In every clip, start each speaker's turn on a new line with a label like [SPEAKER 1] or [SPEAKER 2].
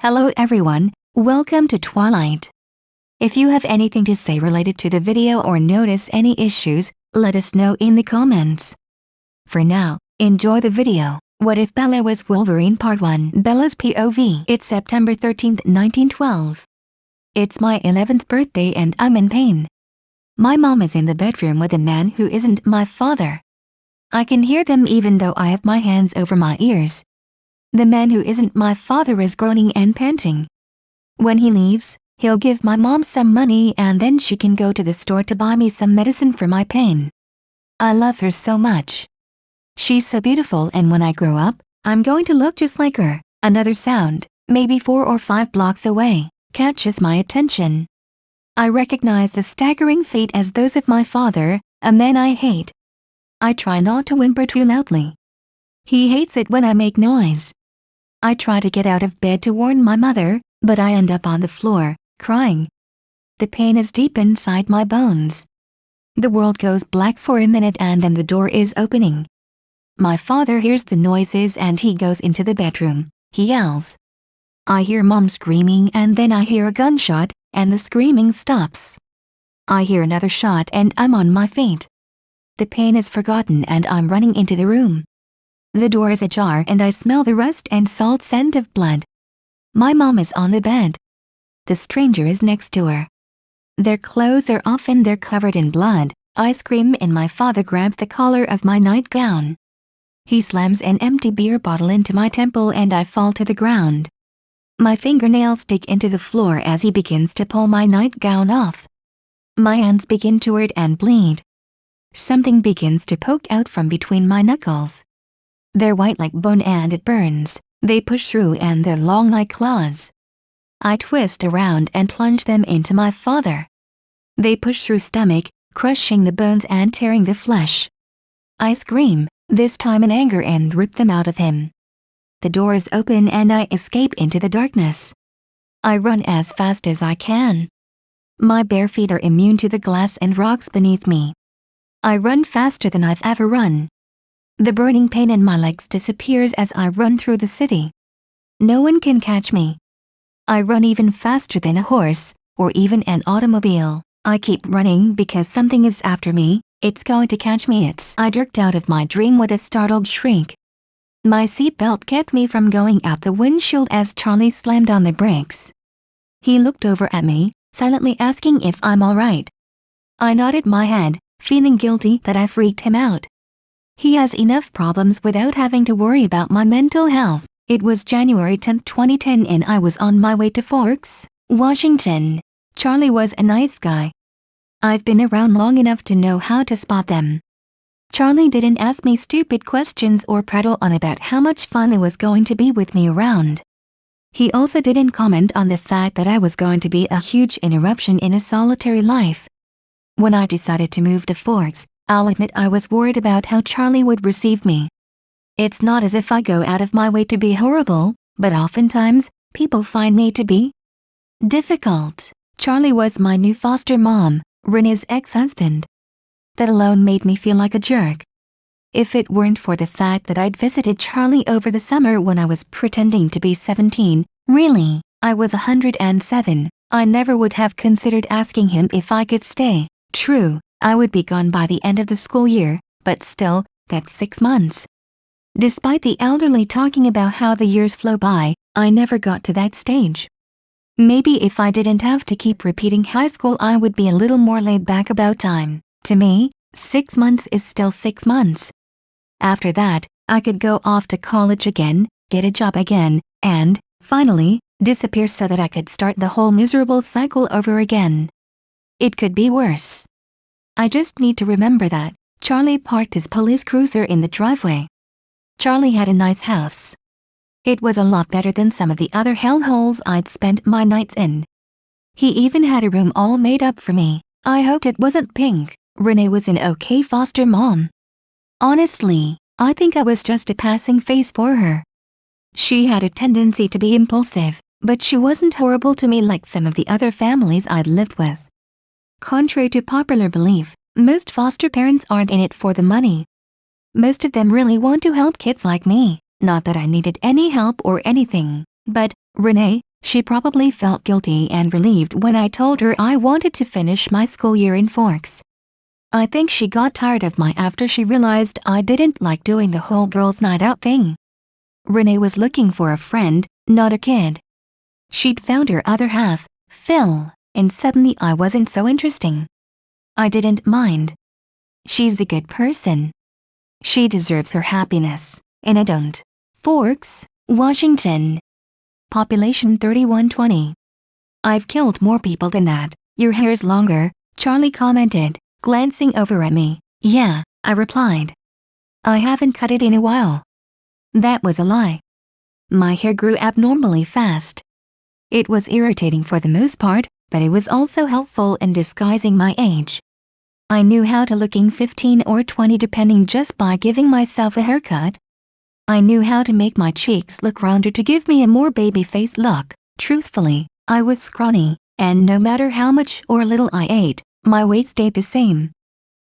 [SPEAKER 1] Hello everyone, welcome to Twilight. If you have anything to say related to the video or notice any issues, let us know in the comments. For now, enjoy the video. What if Bella was Wolverine Part 1? Bella's POV. It's September 13th, 1912. It's my 11th birthday and I'm in pain. My mom is in the bedroom with a man who isn't my father. I can hear them even though I have my hands over my ears. The man who isn't my father is groaning and panting. When he leaves, he'll give my mom some money and then she can go to the store to buy me some medicine for my pain. I love her so much. She's so beautiful, and when I grow up, I'm going to look just like her. Another sound, maybe 4 or 5 blocks away, catches my attention. I recognize the staggering feet as those of my father, a man I hate. I try not to whimper too loudly. He hates it when I make noise. I try to get out of bed to warn my mother, but I end up on the floor, crying. The pain is deep inside my bones. The world goes black for a minute and then the door is opening. My father hears the noises and he goes into the bedroom. He yells. I hear Mom screaming and then I hear a gunshot, and the screaming stops. I hear another shot and I'm on my feet. The pain is forgotten and I'm running into the room. The door is ajar and I smell the rust and salt scent of blood. My mom is on the bed. The stranger is next to her. Their clothes are off and they're covered in blood. I scream and my father grabs the collar of my nightgown. He slams an empty beer bottle into my temple and I fall to the ground. My fingernails dig into the floor as he begins to pull my nightgown off. My hands begin to hurt and bleed. Something begins to poke out from between my knuckles. They're white like bone and it burns. They push through and they're long like claws. I twist around and plunge them into my father. They push through stomach, crushing the bones and tearing the flesh. I scream, this time in anger, and rip them out of him. The door is open and I escape into the darkness. I run as fast as I can. My bare feet are immune to the glass and rocks beneath me. I run faster than I've ever run. The burning pain in my legs disappears as I run through the city. No one can catch me. I run even faster than a horse, or even an automobile. I keep running because something is after me. It's going to catch me. I jerked out of my dream with a startled shriek. My seatbelt kept me from going out the windshield as Charlie slammed on the brakes. He looked over at me, silently asking if I'm alright. I nodded my head, feeling guilty that I freaked him out. He has enough problems without having to worry about my mental health. It was January 10, 2010 and I was on my way to Forks, Washington. Charlie was a nice guy. I've been around long enough to know how to spot them. Charlie didn't ask me stupid questions or prattle on about how much fun it was going to be with me around. He also didn't comment on the fact that I was going to be a huge interruption in a solitary life. When I decided to move to Forks, I'll admit I was worried about how Charlie would receive me. It's not as if I go out of my way to be horrible, but oftentimes, people find me to be difficult. Charlie was my new foster mom, Rene's ex-husband. That alone made me feel like a jerk. If it weren't for the fact that I'd visited Charlie over the summer when I was pretending to be 17, really, I was 107, I never would have considered asking him if I could stay. True, I would be gone by the end of the school year, but still, that's 6 months. Despite the elderly talking about how the years flow by, I never got to that stage. Maybe if I didn't have to keep repeating high school, I would be a little more laid back about time. To me, 6 months is still 6 months. After that, I could go off to college again, get a job again, and, finally, disappear so that I could start the whole miserable cycle over again. It could be worse. I just need to remember that. Charlie parked his police cruiser in the driveway. Charlie had a nice house. It was a lot better than some of the other hellholes I'd spent my nights in. He even had a room all made up for me. I hoped it wasn't pink. Rene was an okay foster mom. Honestly, I think I was just a passing phase for her. She had a tendency to be impulsive, but she wasn't horrible to me like some of the other families I'd lived with. Contrary to popular belief, most foster parents aren't in it for the money. Most of them really want to help kids like me, not that I needed any help or anything, but Rene, She probably felt guilty and relieved when I told her I wanted to finish my school year in Forks. I think she got tired of my after she realized I didn't like doing the whole girls' night out thing. Renee was looking for a friend, not a kid. She'd found her other half, Phil, and suddenly I wasn't so interesting. I didn't mind. She's a good person. She deserves her happiness, and I don't. Forks, Washington. Population 3120. I've killed more people than that. Your hair's longer, Charlie commented, glancing over at me. Yeah, I replied. I haven't cut it in a while. That was a lie. My hair grew abnormally fast. It was irritating for the most part, but it was also helpful in disguising my age. I knew how to looking 15 or 20 depending just by giving myself a haircut. I knew how to make my cheeks look rounder to give me a more baby-faced look. Truthfully, I was scrawny, and no matter how much or little I ate, my weight stayed the same.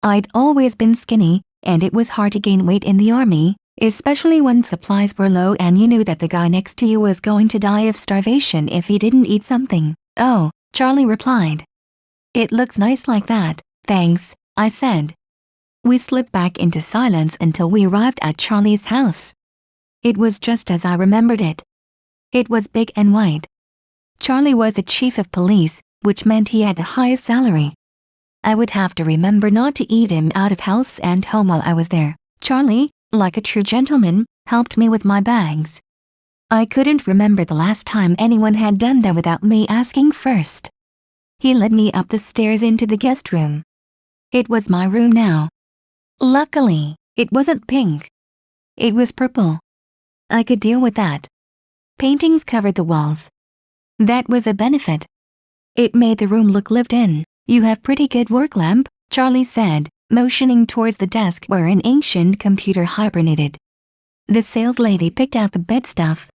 [SPEAKER 1] I'd always been skinny, and it was hard to gain weight in the army, especially when supplies were low and you knew that the guy next to you was going to die of starvation if he didn't eat something. Oh, Charlie replied. It looks nice like that, thanks, I said. We slipped back into silence until we arrived at Charlie's house. It was just as I remembered it. It was big and white. Charlie was a chief of police, which meant he had the highest salary. I would have to remember not to eat him out of house and home while I was there. Charlie, like a true gentleman, helped me with my bags. I couldn't remember the last time anyone had done that without me asking first. He led me up the stairs into the guest room. It was my room now. Luckily, it wasn't pink. It was purple. I could deal with that. Paintings covered the walls. That was a benefit. It made the room look lived in. You have pretty good work lamp, Charlie said, motioning towards the desk where an ancient computer hibernated. The sales lady picked out the bed stuff.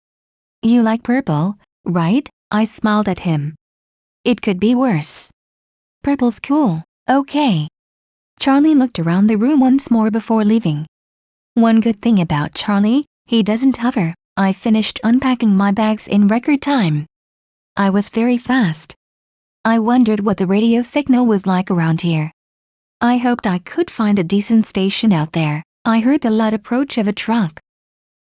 [SPEAKER 1] You like purple, right? I smiled at him. It could be worse. Purple's cool, okay. Charlie looked around the room once more before leaving. One good thing about Charlie, he doesn't hover. I finished unpacking my bags in record time. I was very fast. I wondered what the radio signal was like around here. I hoped I could find a decent station out there. I heard the loud approach of a truck.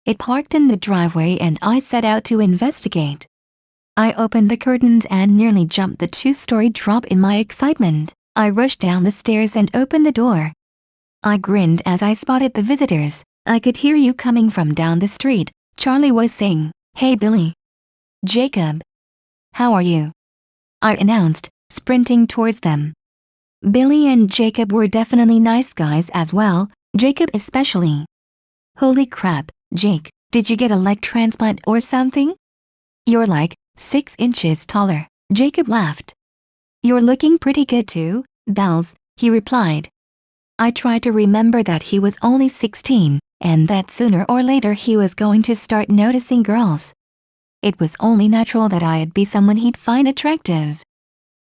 [SPEAKER 1] It parked in the driveway and I set out to investigate. I opened the curtains and nearly jumped the 2-story drop in my excitement. I rushed down the stairs and opened the door. I grinned as I spotted the visitors. I could hear you coming from down the street, Charlie was saying. Hey Billy. Jacob. How are you? I announced, sprinting towards them. Billy and Jacob were definitely nice guys as well, Jacob especially. Holy crap, Jake, did you get a leg transplant or something? You're like 6 inches taller, Jacob laughed. You're looking pretty good too, Bells, he replied. I tried to remember that he was only 16, and that sooner or later he was going to start noticing girls. It was only natural that I'd be someone he'd find attractive.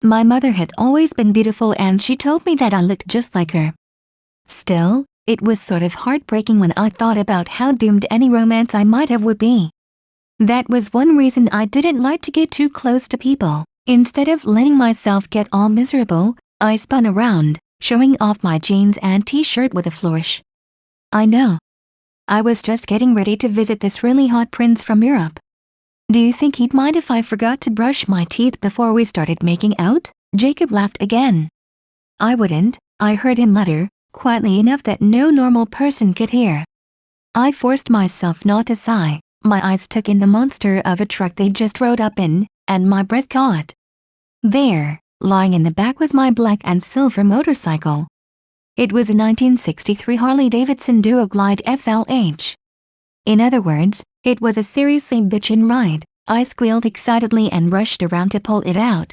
[SPEAKER 1] My mother had always been beautiful and she told me that I looked just like her. Still, it was sort of heartbreaking when I thought about how doomed any romance I might have would be. That was one reason I didn't like to get too close to people. Instead of letting myself get all miserable, I spun around, showing off my jeans and t-shirt with a flourish. I know. I was just getting ready to visit this really hot prince from Europe. Do you think he'd mind if I forgot to brush my teeth before we started making out? Jacob laughed again. I wouldn't, I heard him mutter, quietly enough that no normal person could hear. I forced myself not to sigh. My eyes took in the monster of a truck they just rode up in, and my breath caught. There, lying in the back was my black and silver motorcycle. It was a 1963 Harley-Davidson Duo Glide FLH. In other words, it was a seriously bitchin' ride. I squealed excitedly and rushed around to pull it out.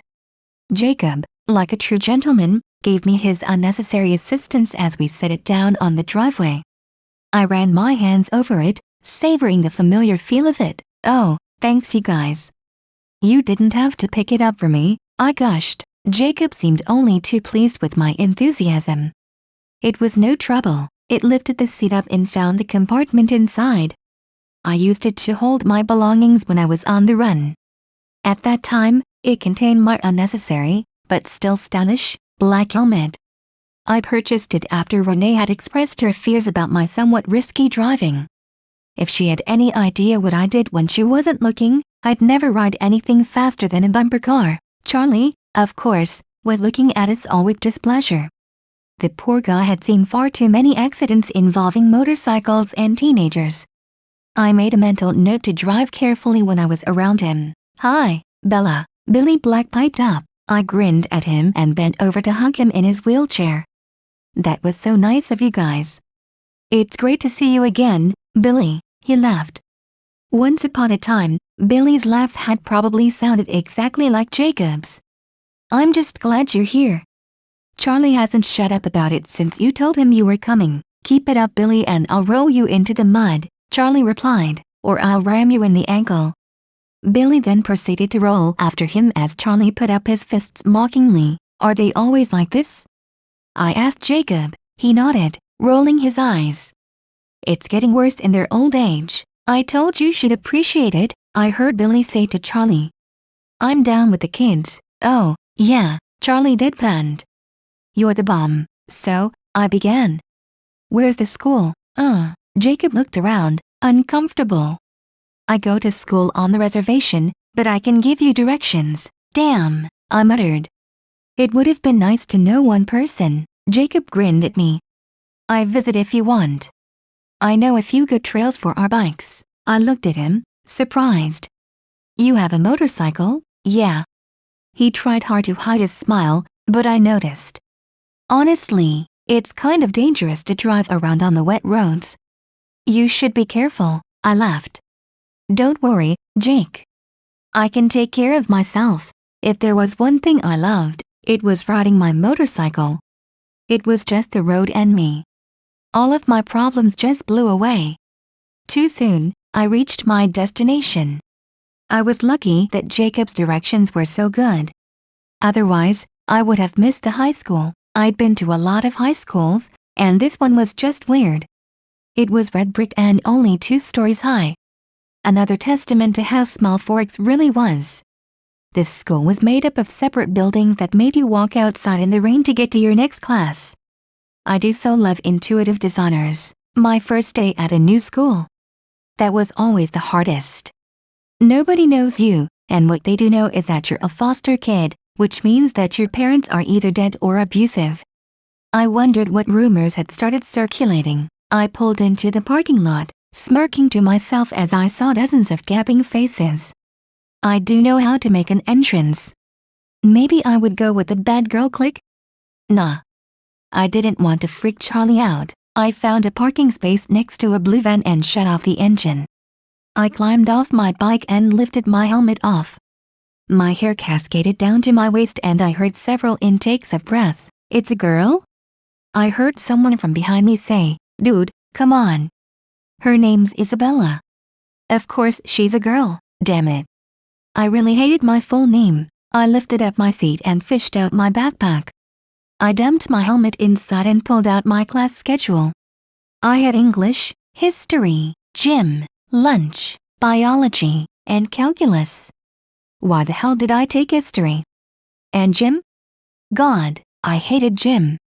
[SPEAKER 1] Jacob, like a true gentleman, gave me his unnecessary assistance as we set it down on the driveway. I ran my hands over it, savoring the familiar feel of it. Oh, thanks you guys. You didn't have to pick it up for me, I gushed. Jacob seemed only too pleased with my enthusiasm. It was no trouble. It lifted the seat up and found the compartment inside. I used it to hold my belongings when I was on the run. At that time, it contained my unnecessary, but still stylish, black helmet. I purchased it after Renee had expressed her fears about my somewhat risky driving. If she had any idea what I did when she wasn't looking, I'd never ride anything faster than a bumper car. Charlie, of course, was looking at us all with displeasure. The poor guy had seen far too many accidents involving motorcycles and teenagers. I made a mental note to drive carefully when I was around him. "Hi, Bella," Billy Black piped up. I grinned at him and bent over to hug him in his wheelchair. "That was so nice of you guys." "It's great to see you again, Billy," he laughed. Once upon a time, Billy's laugh had probably sounded exactly like Jacob's. "I'm just glad you're here. Charlie hasn't shut up about it since you told him you were coming." "Keep it up, Billy, and I'll roll you into the mud," Charlie replied, "or I'll ram you in the ankle." Billy then proceeded to roll after him as Charlie put up his fists mockingly. "Are they always like this?" I asked Jacob. He nodded, rolling his eyes. "It's getting worse in their old age. I told you should appreciate it," I heard Billy say to Charlie. "I'm down with the kids." "Oh, yeah," Charlie deadpanned. "You're the bomb." "So," I began. "Where's the school?" Jacob looked around, uncomfortable. "I go to school on the reservation, but I can give you directions." "Damn," I muttered. "It would have been nice to know one person." Jacob grinned at me. "I visit if you want. I know a few good trails for our bikes." I looked at him, surprised. "You have a motorcycle?" "Yeah." He tried hard to hide his smile, but I noticed. "Honestly, it's kind of dangerous to drive around on the wet roads." "You should be careful," I laughed. "Don't worry, Jake. I can take care of myself. If there was one thing I loved, it was riding my motorcycle. It was just the road and me. All of my problems just blew away." Too soon, I reached my destination. I was lucky that Jacob's directions were so good. Otherwise, I would have missed the high school. I'd been to a lot of high schools, and this one was just weird. It was red brick and only 2 stories high. Another testament to how small Forks really was. This school was made up of separate buildings that made you walk outside in the rain to get to your next class. I do so love intuitive designers. My first day at a new school. That was always the hardest. Nobody knows you, and what they do know is that you're a foster kid, which means that your parents are either dead or abusive. I wondered what rumors had started circulating. I pulled into the parking lot, smirking to myself as I saw dozens of gabbing faces. I do know how to make an entrance. Maybe I would go with the bad girl clique? Nah. I didn't want to freak Charlie out. I found a parking space next to a blue van and shut off the engine. I climbed off my bike and lifted my helmet off. My hair cascaded down to my waist and I heard several intakes of breath. "It's a girl?" I heard someone from behind me say. "Dude, come on. Her name's Isabella." Of course she's a girl, damn it. I really hated my full name. I lifted up my seat and fished out my backpack. I dumped my helmet inside and pulled out my class schedule. I had English, history, gym, lunch, biology, and calculus. Why the hell did I take history? And gym? God, I hated gym.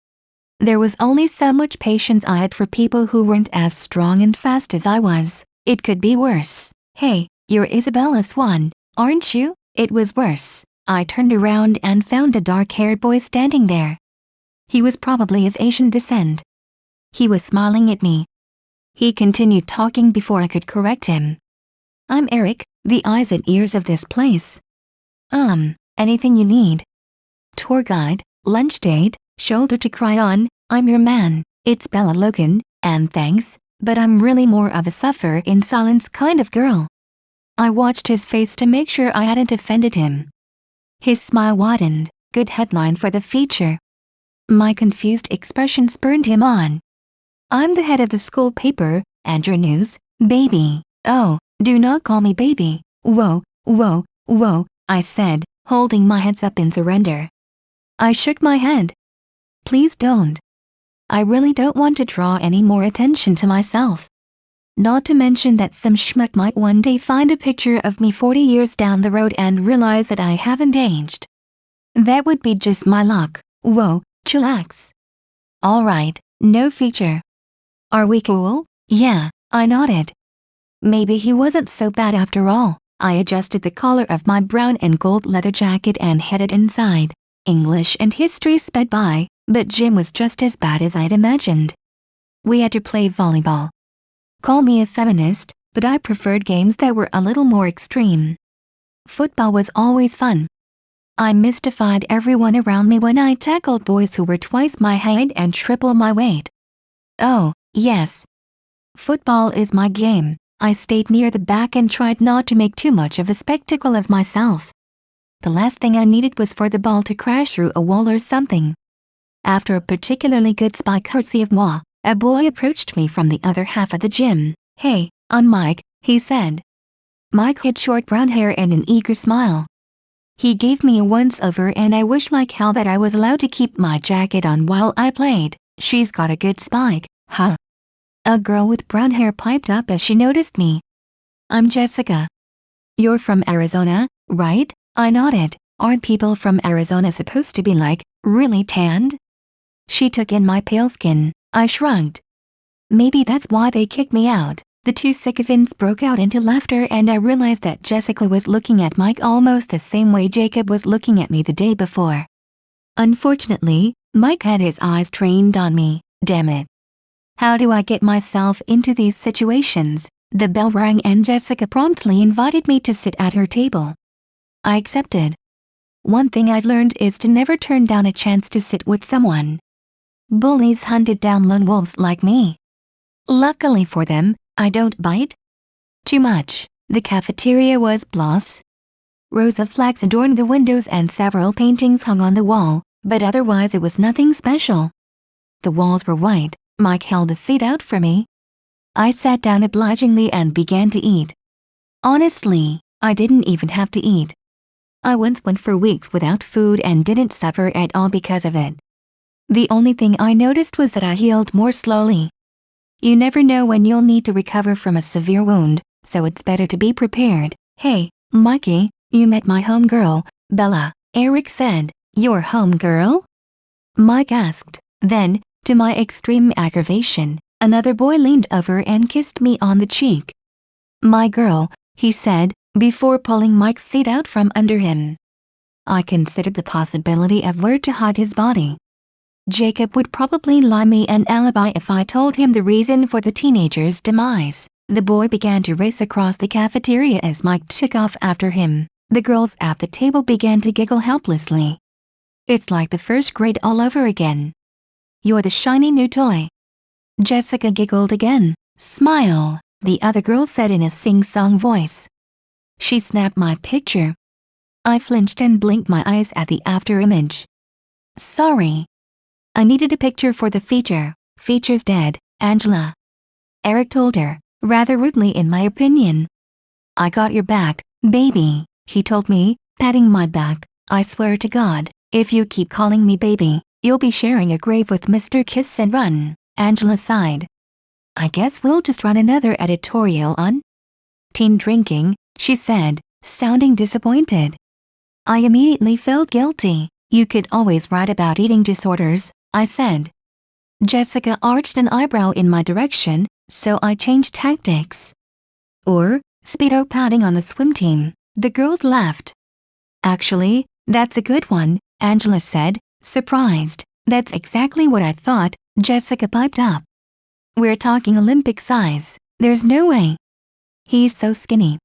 [SPEAKER 1] There was only so much patience I had for people who weren't as strong and fast as I was. It could be worse. "Hey, you're Isabella Swan, aren't you?" It was worse. I turned around and found a dark-haired boy standing there. He was probably of Asian descent. He was smiling at me. He continued talking before I could correct him. "I'm Eric, the eyes and ears of this place. Anything you need? Tour guide, lunch date, shoulder to cry on, I'm your man." "It's Bella Logan, and thanks, but I'm really more of a suffer in silence kind of girl." I watched his face to make sure I hadn't offended him. His smile widened. Good headline for the feature. My confused expression spurred him on. "I'm the head of the school paper, and your news, baby." "Oh, do not call me baby." Whoa, I said, holding my hands up in surrender. I shook my head. "Please don't. I really don't want to draw any more attention to myself." Not to mention that some schmuck might one day find a picture of me 40 years down the road and realize that I haven't aged. That would be just my luck. Whoa, chillax. Alright, no feature. Are we cool? Yeah, I nodded. Maybe he wasn't so bad after all. I adjusted the collar of my brown and gold leather jacket and headed inside. English and history sped by, but gym was just as bad as I'd imagined. We had to play volleyball. Call me a feminist, but I preferred games that were a little more extreme. Football was always fun. I mystified everyone around me when I tackled boys who were twice my height and triple my weight. Oh, yes. Football is my game. I stayed near the back and tried not to make too much of a spectacle of myself. The last thing I needed was for the ball to crash through a wall or something. After a particularly good spike courtesy of moi, a boy approached me from the other half of the gym. Hey, I'm Mike, he said. Mike had short brown hair and an eager smile. He gave me a once-over and I wished like hell that I was allowed to keep my jacket on while I played. She's got a good spike, huh? A girl with brown hair piped up as she noticed me. I'm Jessica. You're from Arizona, right? I nodded. Aren't people from Arizona supposed to be like, really tanned? She took in my pale skin. I shrugged. Maybe that's why they kicked me out. The two sycophants broke out into laughter and I realized that Jessica was looking at Mike almost the same way Jacob was looking at me the day before. Unfortunately, Mike had his eyes trained on me. Damn it. How do I get myself into these situations? The bell rang and Jessica promptly invited me to sit at her table. I accepted. One thing I've learned is to never turn down a chance to sit with someone. Bullies hunted down lone wolves like me. Luckily for them, I don't bite too much. The cafeteria was bloss. Rows of flags adorned the windows and several paintings hung on the wall, but otherwise it was nothing special. The walls were white. Mike held a seat out for me. I sat down obligingly and began to eat. Honestly, I didn't even have to eat. I once went for weeks without food and didn't suffer at all because of it. The only thing I noticed was that I healed more slowly. You never know when you'll need to recover from a severe wound, so it's better to be prepared. Hey, Mikey, you met my homegirl, Bella, Eric said. Your homegirl? Mike asked. Then, to my extreme aggravation, another boy leaned over and kissed me on the cheek. My girl, he said, before pulling Mike's seat out from under him. I considered the possibility of where to hide his body. Jacob would probably lie me an alibi if I told him the reason for the teenager's demise. The boy began to race across the cafeteria as Mike took off after him. The girls at the table began to giggle helplessly. It's like the first grade all over again. You're the shiny new toy. Jessica giggled again. Smile, the other girl said in a sing-song voice. She snapped my picture. I flinched and blinked my eyes at the after image. Sorry. I needed a picture for the feature. Feature's dead, Angela. Eric told her, rather rudely in my opinion. I got your back, baby, he told me, patting my back. I swear to God, if you keep calling me baby, you'll be sharing a grave with Mr. Kiss and Run, Angela sighed. I guess we'll just run another editorial on teen drinking, she said, sounding disappointed. I immediately felt guilty. You could always write about eating disorders, I said. Jessica arched an eyebrow in my direction, so I changed tactics. Or, speedo padding on the swim team. The girls laughed. Actually, that's a good one, Angela said, surprised. That's exactly what I thought, Jessica piped up. We're talking Olympic size. There's no way. He's so skinny.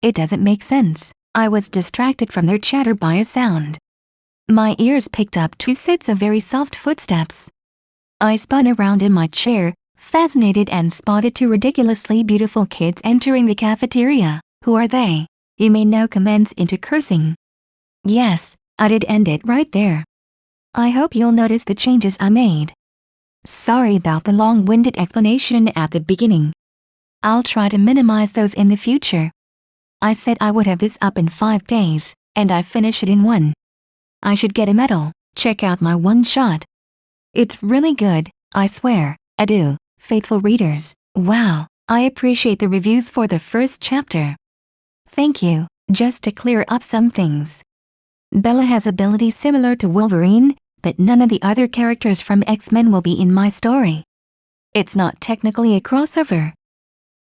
[SPEAKER 1] It doesn't make sense. I was distracted from their chatter by a sound. My ears picked up two sets of very soft footsteps. I spun around in my chair, fascinated, and spotted two ridiculously beautiful kids entering the cafeteria. Who are they? You may now commence into cursing. Yes, I did end it right there. I hope you'll notice the changes I made. Sorry about the long-winded explanation at the beginning. I'll try to minimize those in the future. I said I would have this up in 5 days, and I finished it in 1. I should get a medal. Check out my one-shot. It's really good, I swear. Adieu, faithful readers. Wow. I appreciate the reviews for the first chapter. Thank you. Just to clear up some things. Bella has abilities similar to Wolverine, but none of the other characters from X-Men will be in my story. It's not technically a crossover.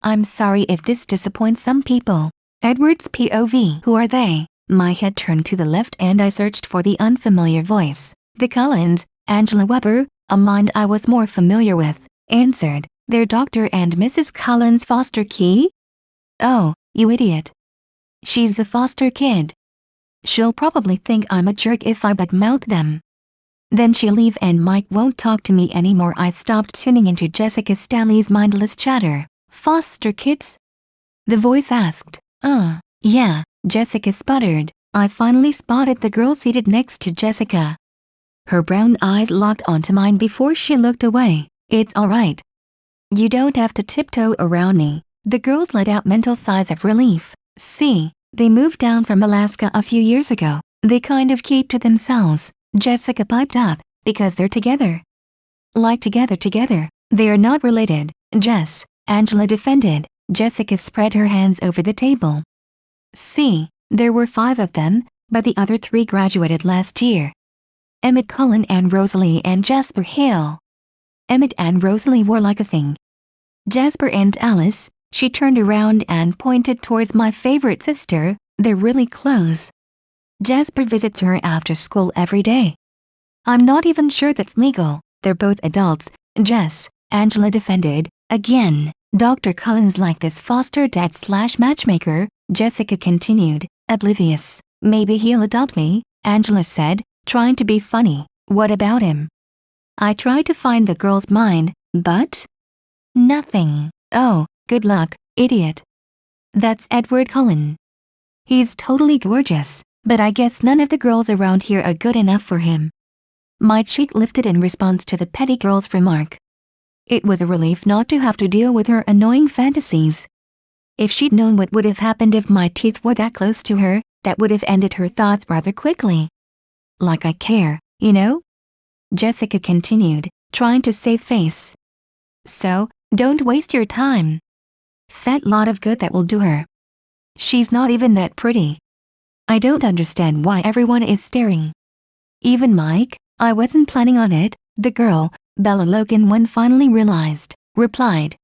[SPEAKER 1] I'm sorry if this disappoints some people. Edward's POV. Who are they? My head turned to the left and I searched for the unfamiliar voice. The Cullens, Angela Weber, a mind I was more familiar with, answered. They're Dr. and Mrs. Cullen's foster key? Oh, you idiot. She's a foster kid. She'll probably think I'm a jerk if I badmouth them. Then she'll leave and Mike won't talk to me anymore. I stopped tuning into Jessica Stanley's mindless chatter. Foster kids? The voice asked. Yeah, Jessica sputtered. I finally spotted the girl seated next to Jessica. Her brown eyes locked onto mine before she looked away. It's alright. You don't have to tiptoe around me. The girls let out mental sighs of relief. See, they moved down from Alaska a few years ago. They kind of keep to themselves, Jessica piped up, because they're together. Like together. They are not related, Jess, Angela defended. Jessica spread her hands over the table. See, there were 5 of them, but the other 3 graduated last year. Emmett Cullen and Rosalie and Jasper Hale. Emmett and Rosalie were like a thing. Jasper and Alice, she turned around and pointed towards my favorite sister, they're really close. Jasper visits her after school every day. I'm not even sure that's legal, they're both adults, Jess, Angela defended. Again, Dr. Cullen's like this foster dad/matchmaker, Jessica continued, oblivious. Maybe he'll adopt me, Angela said, trying to be funny. What about him? I tried to find the girl's mind, but nothing. Oh, good luck, idiot. That's Edward Cullen. He's totally gorgeous, but I guess none of the girls around here are good enough for him. My cheek lifted in response to the petty girl's remark. It was a relief not to have to deal with her annoying fantasies. If she'd known what would have happened if my teeth were that close to her, that would have ended her thoughts rather quickly. Like I care, you know? Jessica continued, trying to save face. So, don't waste your time. Fat lot of good that will do her. She's not even that pretty. I don't understand why everyone is staring. Even Mike, I wasn't planning on it, the girl, Bella Logan one finally replied.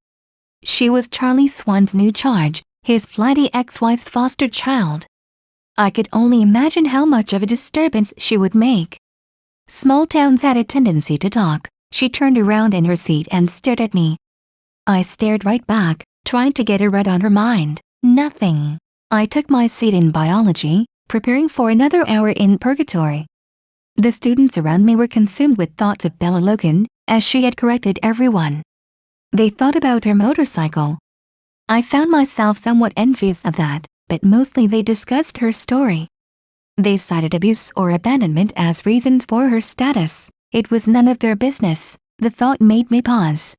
[SPEAKER 1] She was Charlie Swan's new charge, his flighty ex-wife's foster child. I could only imagine how much of a disturbance she would make. Small towns had a tendency to talk. She turned around in her seat and stared at me. I stared right back, trying to get a read on her mind. Nothing. I took my seat in biology, preparing for another hour in purgatory. The students around me were consumed with thoughts of Bella Logan, as she had corrected everyone. They thought about her motorcycle. I found myself somewhat envious of that, but mostly they discussed her story. They cited abuse or abandonment as reasons for her status. It was none of their business. The thought made me pause.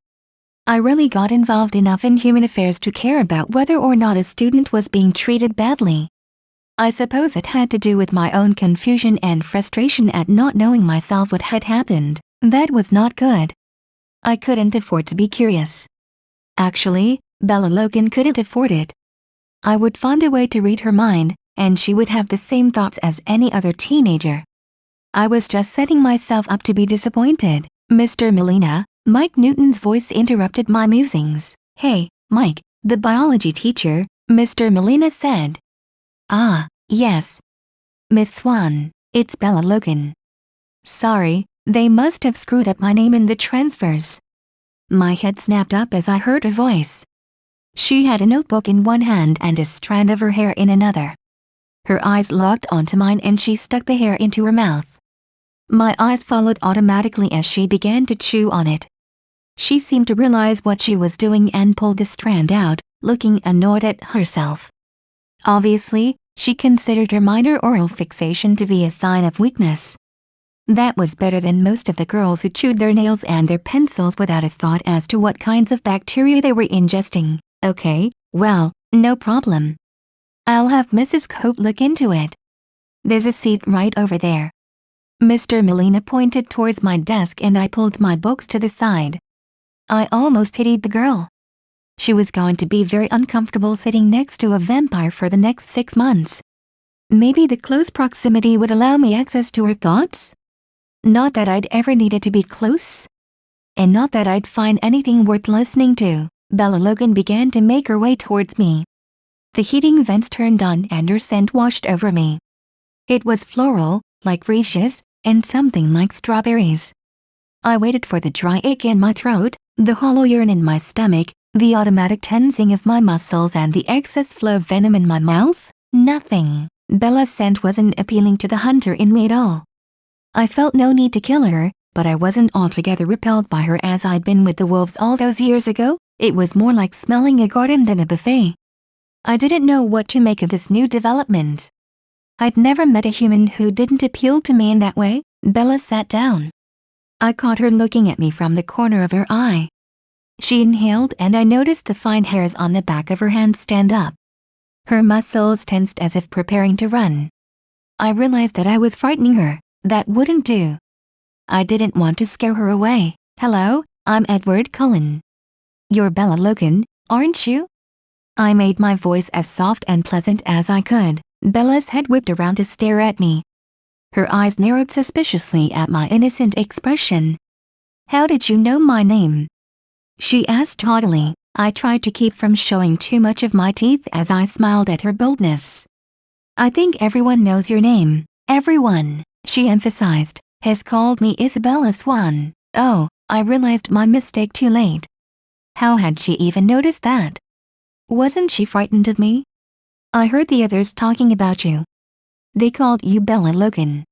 [SPEAKER 1] I really got involved enough in human affairs to care about whether or not a student was being treated badly. I suppose it had to do with my own confusion and frustration at not knowing myself what had happened. That was not good. I couldn't afford to be curious. Actually, Bella Logan couldn't afford it. I would find a way to read her mind, and she would have the same thoughts as any other teenager. I was just setting myself up to be disappointed. Mr. Molina, Mike Newton's voice interrupted my musings. Hey, Mike, the biology teacher, Mr. Molina said. Ah, yes. Miss Swan, it's Bella Logan. Sorry, they must have screwed up my name in the transfers. My head snapped up as I heard her voice. She had a notebook in one hand and a strand of her hair in another. Her eyes locked onto mine and she stuck the hair into her mouth. My eyes followed automatically as she began to chew on it. She seemed to realize what she was doing and pulled the strand out, looking annoyed at herself. Obviously, she considered her minor oral fixation to be a sign of weakness. That was better than most of the girls who chewed their nails and their pencils without a thought as to what kinds of bacteria they were ingesting. Okay, well, no problem. I'll have Mrs. Cope look into it. There's a seat right over there. Mr. Molina pointed towards my desk and I pulled my books to the side. I almost pitied the girl. She was going to be very uncomfortable sitting next to a vampire for the next 6 months. Maybe the close proximity would allow me access to her thoughts? Not that I'd ever needed to be close. And not that I'd find anything worth listening to. Bella Logan began to make her way towards me. The heating vents turned on and her scent washed over me. It was floral, like freesias, and something like strawberries. I waited for the dry ache in my throat, the hollow yearn in my stomach, the automatic tensing of my muscles and the excess flow of venom in my mouth. Nothing. Bella's scent wasn't appealing to the hunter in me at all. I felt no need to kill her, but I wasn't altogether repelled by her as I'd been with the wolves all those years ago. It was more like smelling a garden than a buffet. I didn't know what to make of this new development. I'd never met a human who didn't appeal to me in that way. Bella sat down. I caught her looking at me from the corner of her eye. She inhaled and I noticed the fine hairs on the back of her hand stand up. Her muscles tensed as if preparing to run. I realized that I was frightening her. That wouldn't do. I didn't want to scare her away. Hello, I'm Edward Cullen. You're Bella Logan, aren't you? I made my voice as soft and pleasant as I could. Bella's head whipped around to stare at me. Her eyes narrowed suspiciously at my innocent expression. How did you know my name? She asked haughtily. I tried to keep from showing too much of my teeth as I smiled at her boldness. I think everyone knows your name. Everyone, she emphasized, has called me Isabella Swan. Oh, I realized my mistake too late. How had she even noticed that? Wasn't she frightened of me? I heard the others talking about you. They called you Bella Logan.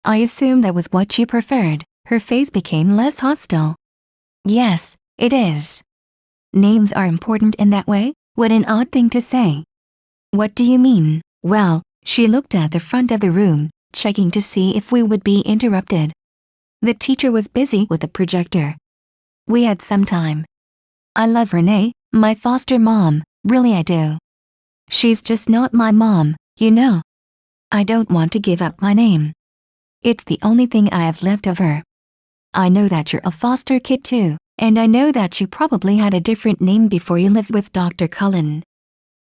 [SPEAKER 1] I assumed that was what you preferred. Her face became less hostile. Yes, it is. Names are important in that way? What an odd thing to say. What do you mean? Well, she looked at the front of the room, checking to see if we would be interrupted. The teacher was busy with the projector. We had some time. I love Renee, my foster mom, really I do. She's just not my mom, you know. I don't want to give up my name. It's the only thing I have left of her. I know that you're a foster kid too, and I know that you probably had a different name before you lived with Dr. Cullen.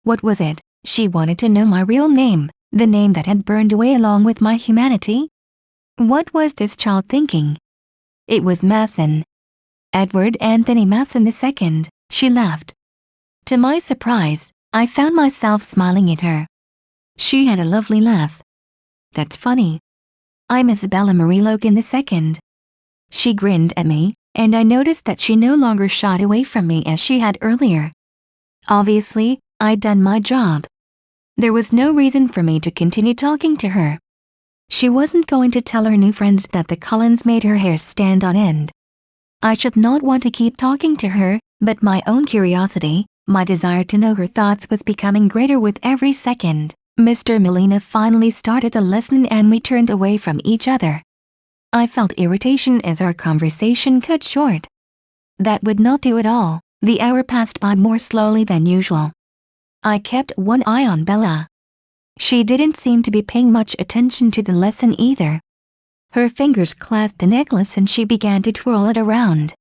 [SPEAKER 1] What was it? She wanted to know my real name, the name that had burned away along with my humanity. What was this child thinking? It was Masson. Edward Anthony Masson II, she laughed. To my surprise, I found myself smiling at her. She had a lovely laugh. That's funny. I'm Isabella Marie Logan II. She grinned at me, and I noticed that she no longer shied away from me as she had earlier. Obviously, I'd done my job. There was no reason for me to continue talking to her. She wasn't going to tell her new friends that the Cullens made her hair stand on end. I should not want to keep talking to her, but my own curiosity, my desire to know her thoughts was becoming greater with every second. Mr. Molina finally started the lesson and we turned away from each other. I felt irritation as our conversation cut short. That would not do at all. The hour passed by more slowly than usual. I kept one eye on Bella. She didn't seem to be paying much attention to the lesson either. Her fingers clasped the necklace and she began to twirl it around.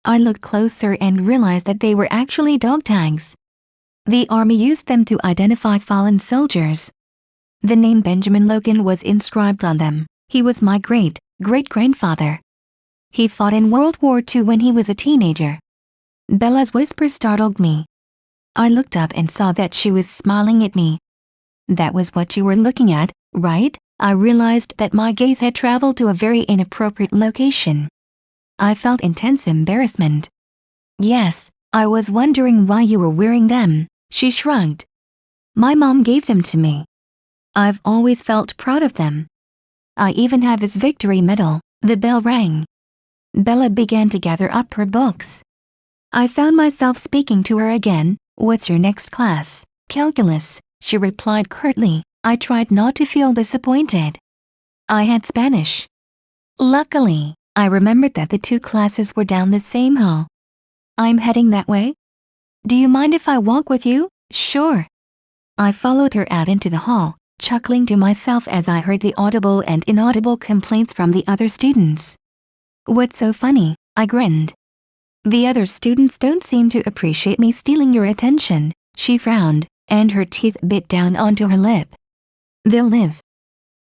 [SPEAKER 1] I looked closer and realized that they were actually dog tags. The army used them to identify fallen soldiers. The name Benjamin Logan was inscribed on them. He was my great-great-grandfather. He fought in World War II when he was a teenager. Bella's whisper startled me. I looked up and saw that she was smiling at me. That was what you were looking at, right? I realized that my gaze had traveled to a very inappropriate location. I felt intense embarrassment. Yes, I was wondering why you were wearing them, she shrugged. My mom gave them to me. I've always felt proud of them. I even have his victory medal. The bell rang. Bella began to gather up her books. I found myself speaking to her again. What's your next class? Calculus, she replied curtly. I tried not to feel disappointed. I had Spanish. Luckily, I remembered that the two classes were down the same hall. I'm heading that way. Do you mind if I walk with you? Sure. I followed her out into the hall, chuckling to myself as I heard the audible and inaudible complaints from the other students. What's so funny? I grinned. The other students don't seem to appreciate me stealing your attention, she frowned, and her teeth bit down onto her lip. They'll live.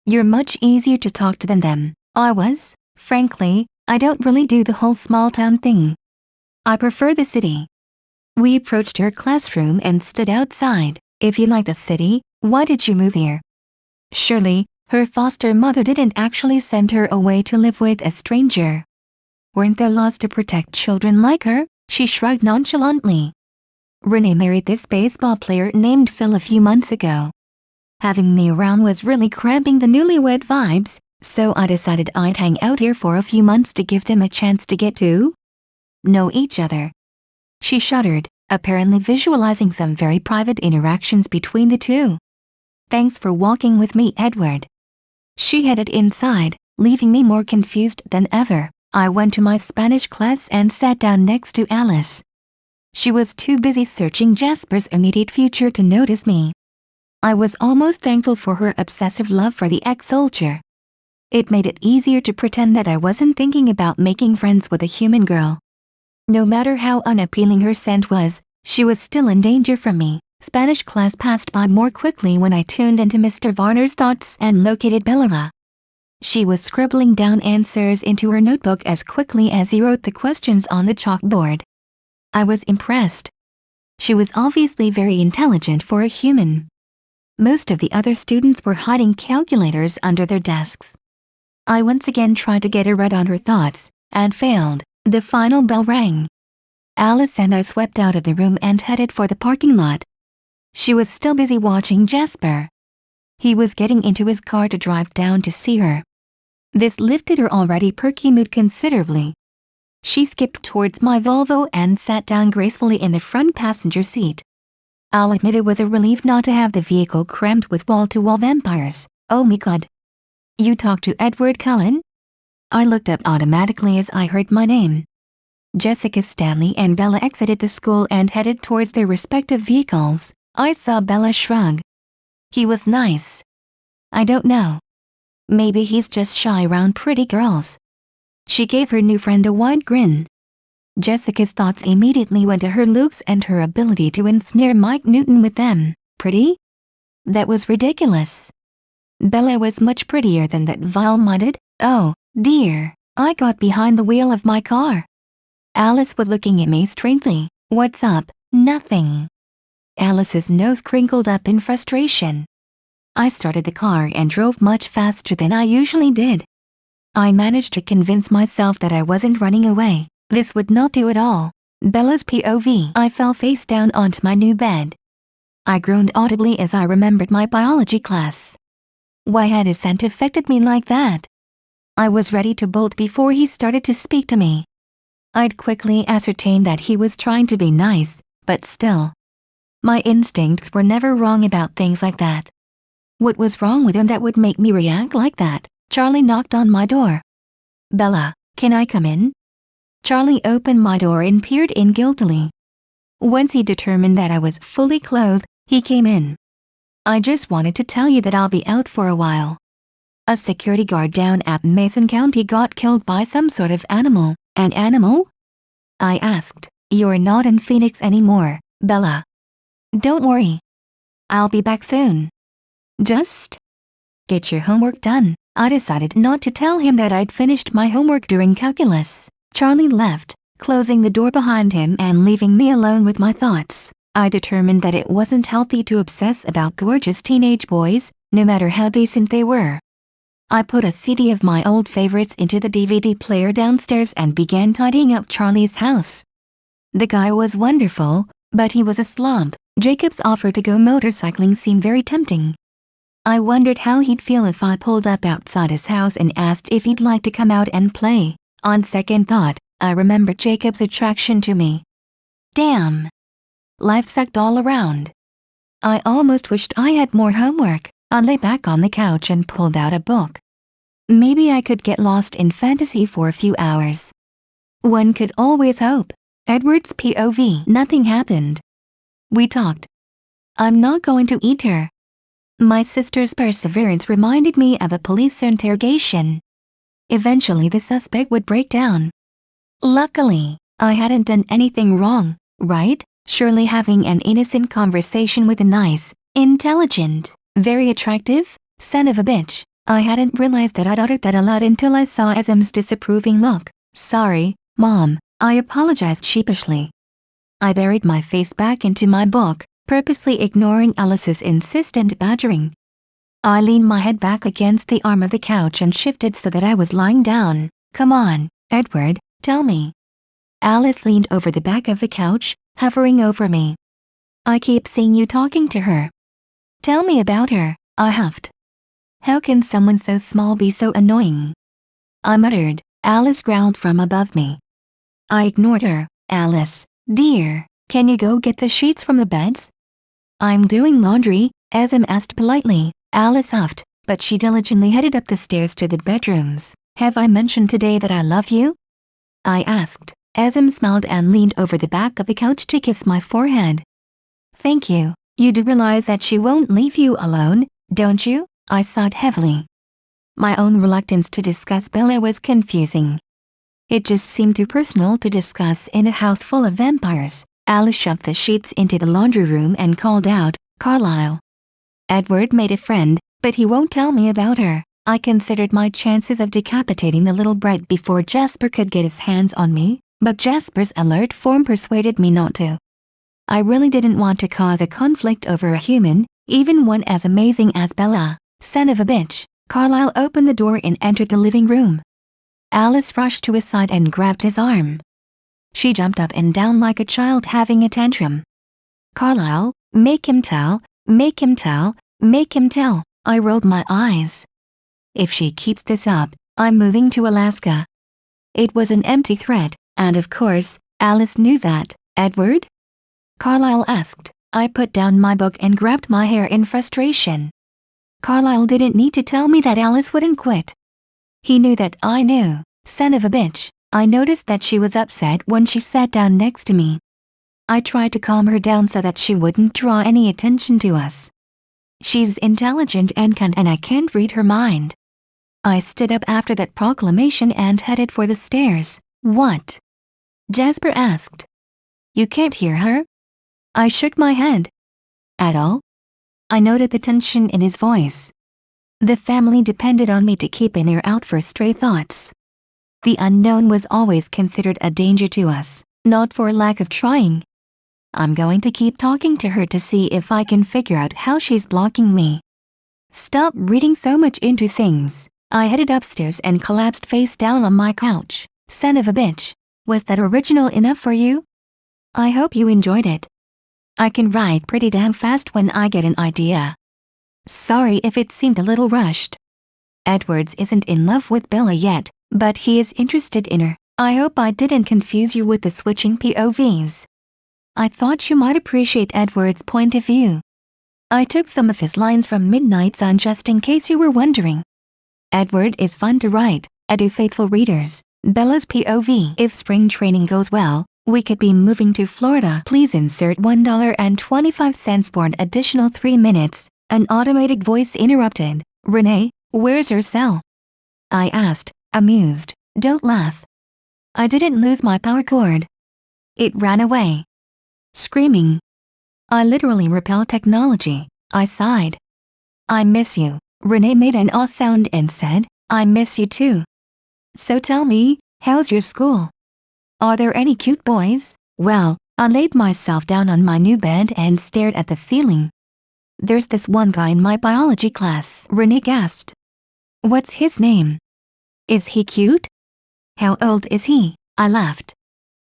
[SPEAKER 1] You're much easier to talk to than them. I was. Frankly, I don't really do the whole small town thing. I prefer the city. We approached her classroom and stood outside. If you like the city, why did you move here? Surely, her foster mother didn't actually send her away to live with a stranger. Weren't there laws to protect children like her? She shrugged nonchalantly. Renee married this baseball player named Phil a few months ago. Having me around was really cramping the newlywed vibes, so I decided I'd hang out here for a few months to give them a chance to get to know each other. She shuddered, apparently visualizing some very private interactions between the two. Thanks for walking with me, Edward. She headed inside, leaving me more confused than ever. I went to my Spanish class and sat down next to Alice. She was too busy searching Jasper's immediate future to notice me. I was almost thankful for her obsessive love for the ex-soldier. It made it easier to pretend that I wasn't thinking about making friends with a human girl. No matter how unappealing her scent was, she was still in danger from me. Spanish class passed by more quickly when I tuned into Mr. Varner's thoughts and located Bella. She was scribbling down answers into her notebook as quickly as he wrote the questions on the chalkboard. I was impressed. She was obviously very intelligent for a human. Most of the other students were hiding calculators under their desks. I once again tried to get a read on her thoughts, and failed. The final bell rang. Alice and I swept out of the room and headed for the parking lot. She was still busy watching Jasper. He was getting into his car to drive down to see her. This lifted her already perky mood considerably. She skipped towards my Volvo and sat down gracefully in the front passenger seat. I'll admit it was a relief not to have the vehicle crammed with wall-to-wall vampires. Oh my god. You talked to Edward Cullen? I looked up automatically as I heard my name. Jessica Stanley and Bella exited the school and headed towards their respective vehicles. I saw Bella shrug. He was nice. I don't know. Maybe he's just shy around pretty girls. She gave her new friend a wide grin. Jessica's thoughts immediately went to her looks and her ability to ensnare Mike Newton with them. Pretty? That was ridiculous. Bella was much prettier than that vile-minded. Oh, dear. I got behind the wheel of my car. Alice was looking at me strangely. What's up? Nothing. Alice's nose crinkled up in frustration. I started the car and drove much faster than I usually did. I managed to convince myself that I wasn't running away. This would not do at all. Bella's POV. I fell face down onto my new bed. I groaned audibly as I remembered my biology class. Why had his scent affected me like that? I was ready to bolt before he started to speak to me. I'd quickly ascertained that he was trying to be nice, but still. My instincts were never wrong about things like that. What was wrong with him that would make me react like that? Charlie knocked on my door. Bella, can I come in? Charlie opened my door and peered in guiltily. Once he determined that I was fully clothed, he came in. I just wanted to tell you that I'll be out for a while. A security guard down at Mason County got killed by some sort of animal. An animal? I asked. You're not in Phoenix anymore, Bella. Don't worry. I'll be back soon. Just get your homework done. I decided not to tell him that I'd finished my homework during calculus. Charlie left, closing the door behind him and leaving me alone with my thoughts. I determined that it wasn't healthy to obsess about gorgeous teenage boys, no matter how decent they were. I put a CD of my old favorites into the DVD player downstairs and began tidying up Charlie's house. The guy was wonderful, but he was a slob. Jacob's offer to go motorcycling seemed very tempting. I wondered how he'd feel if I pulled up outside his house and asked if he'd like to come out and play. On second thought, I remembered Jacob's attraction to me. Damn. Life sucked all around. I almost wished I had more homework. I lay back on the couch and pulled out a book. Maybe I could get lost in fantasy for a few hours. One could always hope. Edward's POV. Nothing happened. We talked. I'm not going to eat her. My sister's perseverance reminded me of a police interrogation. Eventually the suspect would break down. Luckily, I hadn't done anything wrong, right? Surely having an innocent conversation with a nice, intelligent, very attractive son of a bitch. I hadn't realized that I'd uttered that aloud until I saw Azim's disapproving look. Sorry, Mom, I apologized sheepishly. I buried my face back into my book, purposely ignoring Alice's insistent badgering. I leaned my head back against the arm of the couch and shifted so that I was lying down. Come on, Edward, tell me. Alice leaned over the back of the couch, hovering over me. I keep seeing you talking to her. Tell me about her, I huffed. How can someone so small be so annoying? I muttered. Alice growled from above me. I ignored her. Alice, dear, can you go get the sheets from the beds? I'm doing laundry, Azim asked politely. Alice huffed, but she diligently headed up the stairs to the bedrooms. Have I mentioned today that I love you? I asked. Azim smiled and leaned over the back of the couch to kiss my forehead. Thank you. You do realize that she won't leave you alone, don't you? I sighed heavily. My own reluctance to discuss Bella was confusing. It just seemed too personal to discuss in a house full of vampires. Alice shoved the sheets into the laundry room and called out, Carlisle. Edward made a friend, but he won't tell me about her. I considered my chances of decapitating the little brat before Jasper could get his hands on me, but Jasper's alert form persuaded me not to. I really didn't want to cause a conflict over a human, even one as amazing as Bella. Son of a bitch. Carlisle opened the door and entered the living room. Alice rushed to his side and grabbed his arm. She jumped up and down like a child having a tantrum. Carlisle, make him tell, make him tell, make him tell. I rolled my eyes. If she keeps this up, I'm moving to Alaska. It was an empty threat, and of course, Alice knew that. Edward? Carlisle asked. I put down my book and grabbed my hair in frustration. Carlisle didn't need to tell me that Alice wouldn't quit. He knew that I knew. Son of a bitch. I noticed that she was upset when she sat down next to me. I tried to calm her down so that she wouldn't draw any attention to us. She's intelligent and kind, and I can't read her mind. I stood up after that proclamation and headed for the stairs. What? Jasper asked. You can't hear her? I shook my head. At all? I noted the tension in his voice. The family depended on me to keep an ear out for stray thoughts. The unknown was always considered a danger to us, not for lack of trying. I'm going to keep talking to her to see if I can figure out how she's blocking me. Stop reading so much into things. I headed upstairs and collapsed face down on my couch. Son of a bitch. Was that original enough for you? I hope you enjoyed it. I can write pretty damn fast when I get an idea. Sorry if it seemed a little rushed. Edwards isn't in love with Bella yet, but he is interested in her. I hope I didn't confuse you with the switching POVs. I thought you might appreciate Edward's point of view. I took some of his lines from Midnight Sun just in case you were wondering. Edward is fun to write, edu faithful readers. Bella's POV. If spring training goes well, we could be moving to Florida. Please insert $1.25 for an additional 3 minutes. An automated voice interrupted. Renee, where's your cell? I asked, amused. Don't laugh. I didn't lose my power cord. It ran away. Screaming. I literally repel technology. I sighed. I miss you. Renee made an aw sound and said, I miss you too. So tell me, how's your school? Are there any cute boys? Well, I laid myself down on my new bed and stared at the ceiling. There's this one guy in my biology class, Renee gasped. What's his name? Is he cute? How old is he? I laughed.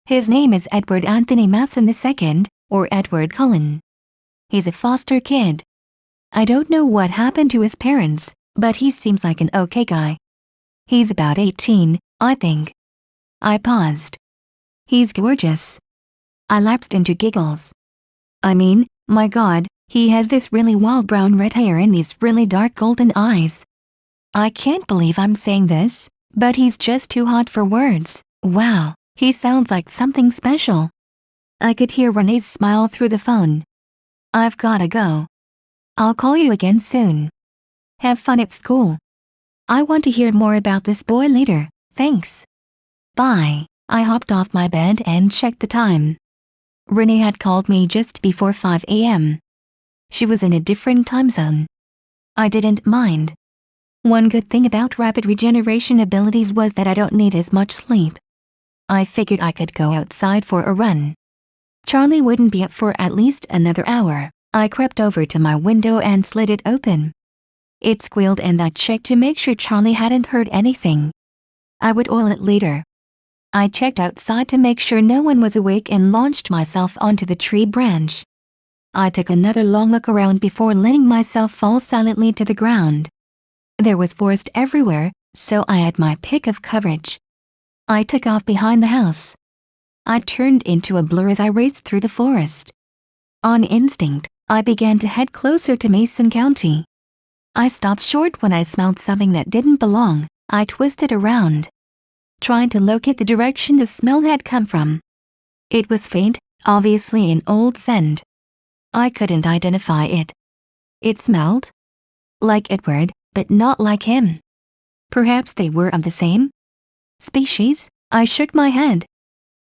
[SPEAKER 1] His name is Edward Anthony Masson II, or Edward Cullen. He's a foster kid. I don't know what happened to his parents, but he seems like an okay guy. He's about 18, I think. I paused. He's gorgeous. I lapsed into giggles. I mean, my God, he has this really wild brown red hair and these really dark golden eyes. I can't believe I'm saying this, but he's just too hot for words. Wow, he sounds like something special. I could hear Renee's smile through the phone. I've gotta go. I'll call you again soon. Have fun at school. I want to hear more about this boy later, thanks. Bye. I hopped off my bed and checked the time. Renee had called me just before 5 a.m. She was in a different time zone. I didn't mind. One good thing about rapid regeneration abilities was that I don't need as much sleep. I figured I could go outside for a run. Charlie wouldn't be up for at least another hour. I crept over to my window and slid it open. It squealed and I checked to make sure Charlie hadn't heard anything. I would oil it later. I checked outside to make sure no one was awake and launched myself onto the tree branch. I took another long look around before letting myself fall silently to the ground. There was forest everywhere, so I had my pick of coverage. I took off behind the house. I turned into a blur as I raced through the forest. On instinct, I began to head closer to Mason County. I stopped short when I smelled something that didn't belong. I twisted around, trying to locate the direction the smell had come from. It was faint, obviously an old scent. I couldn't identify it. It smelled like Edward, but not like him. Perhaps they were of the same species? I shook my head.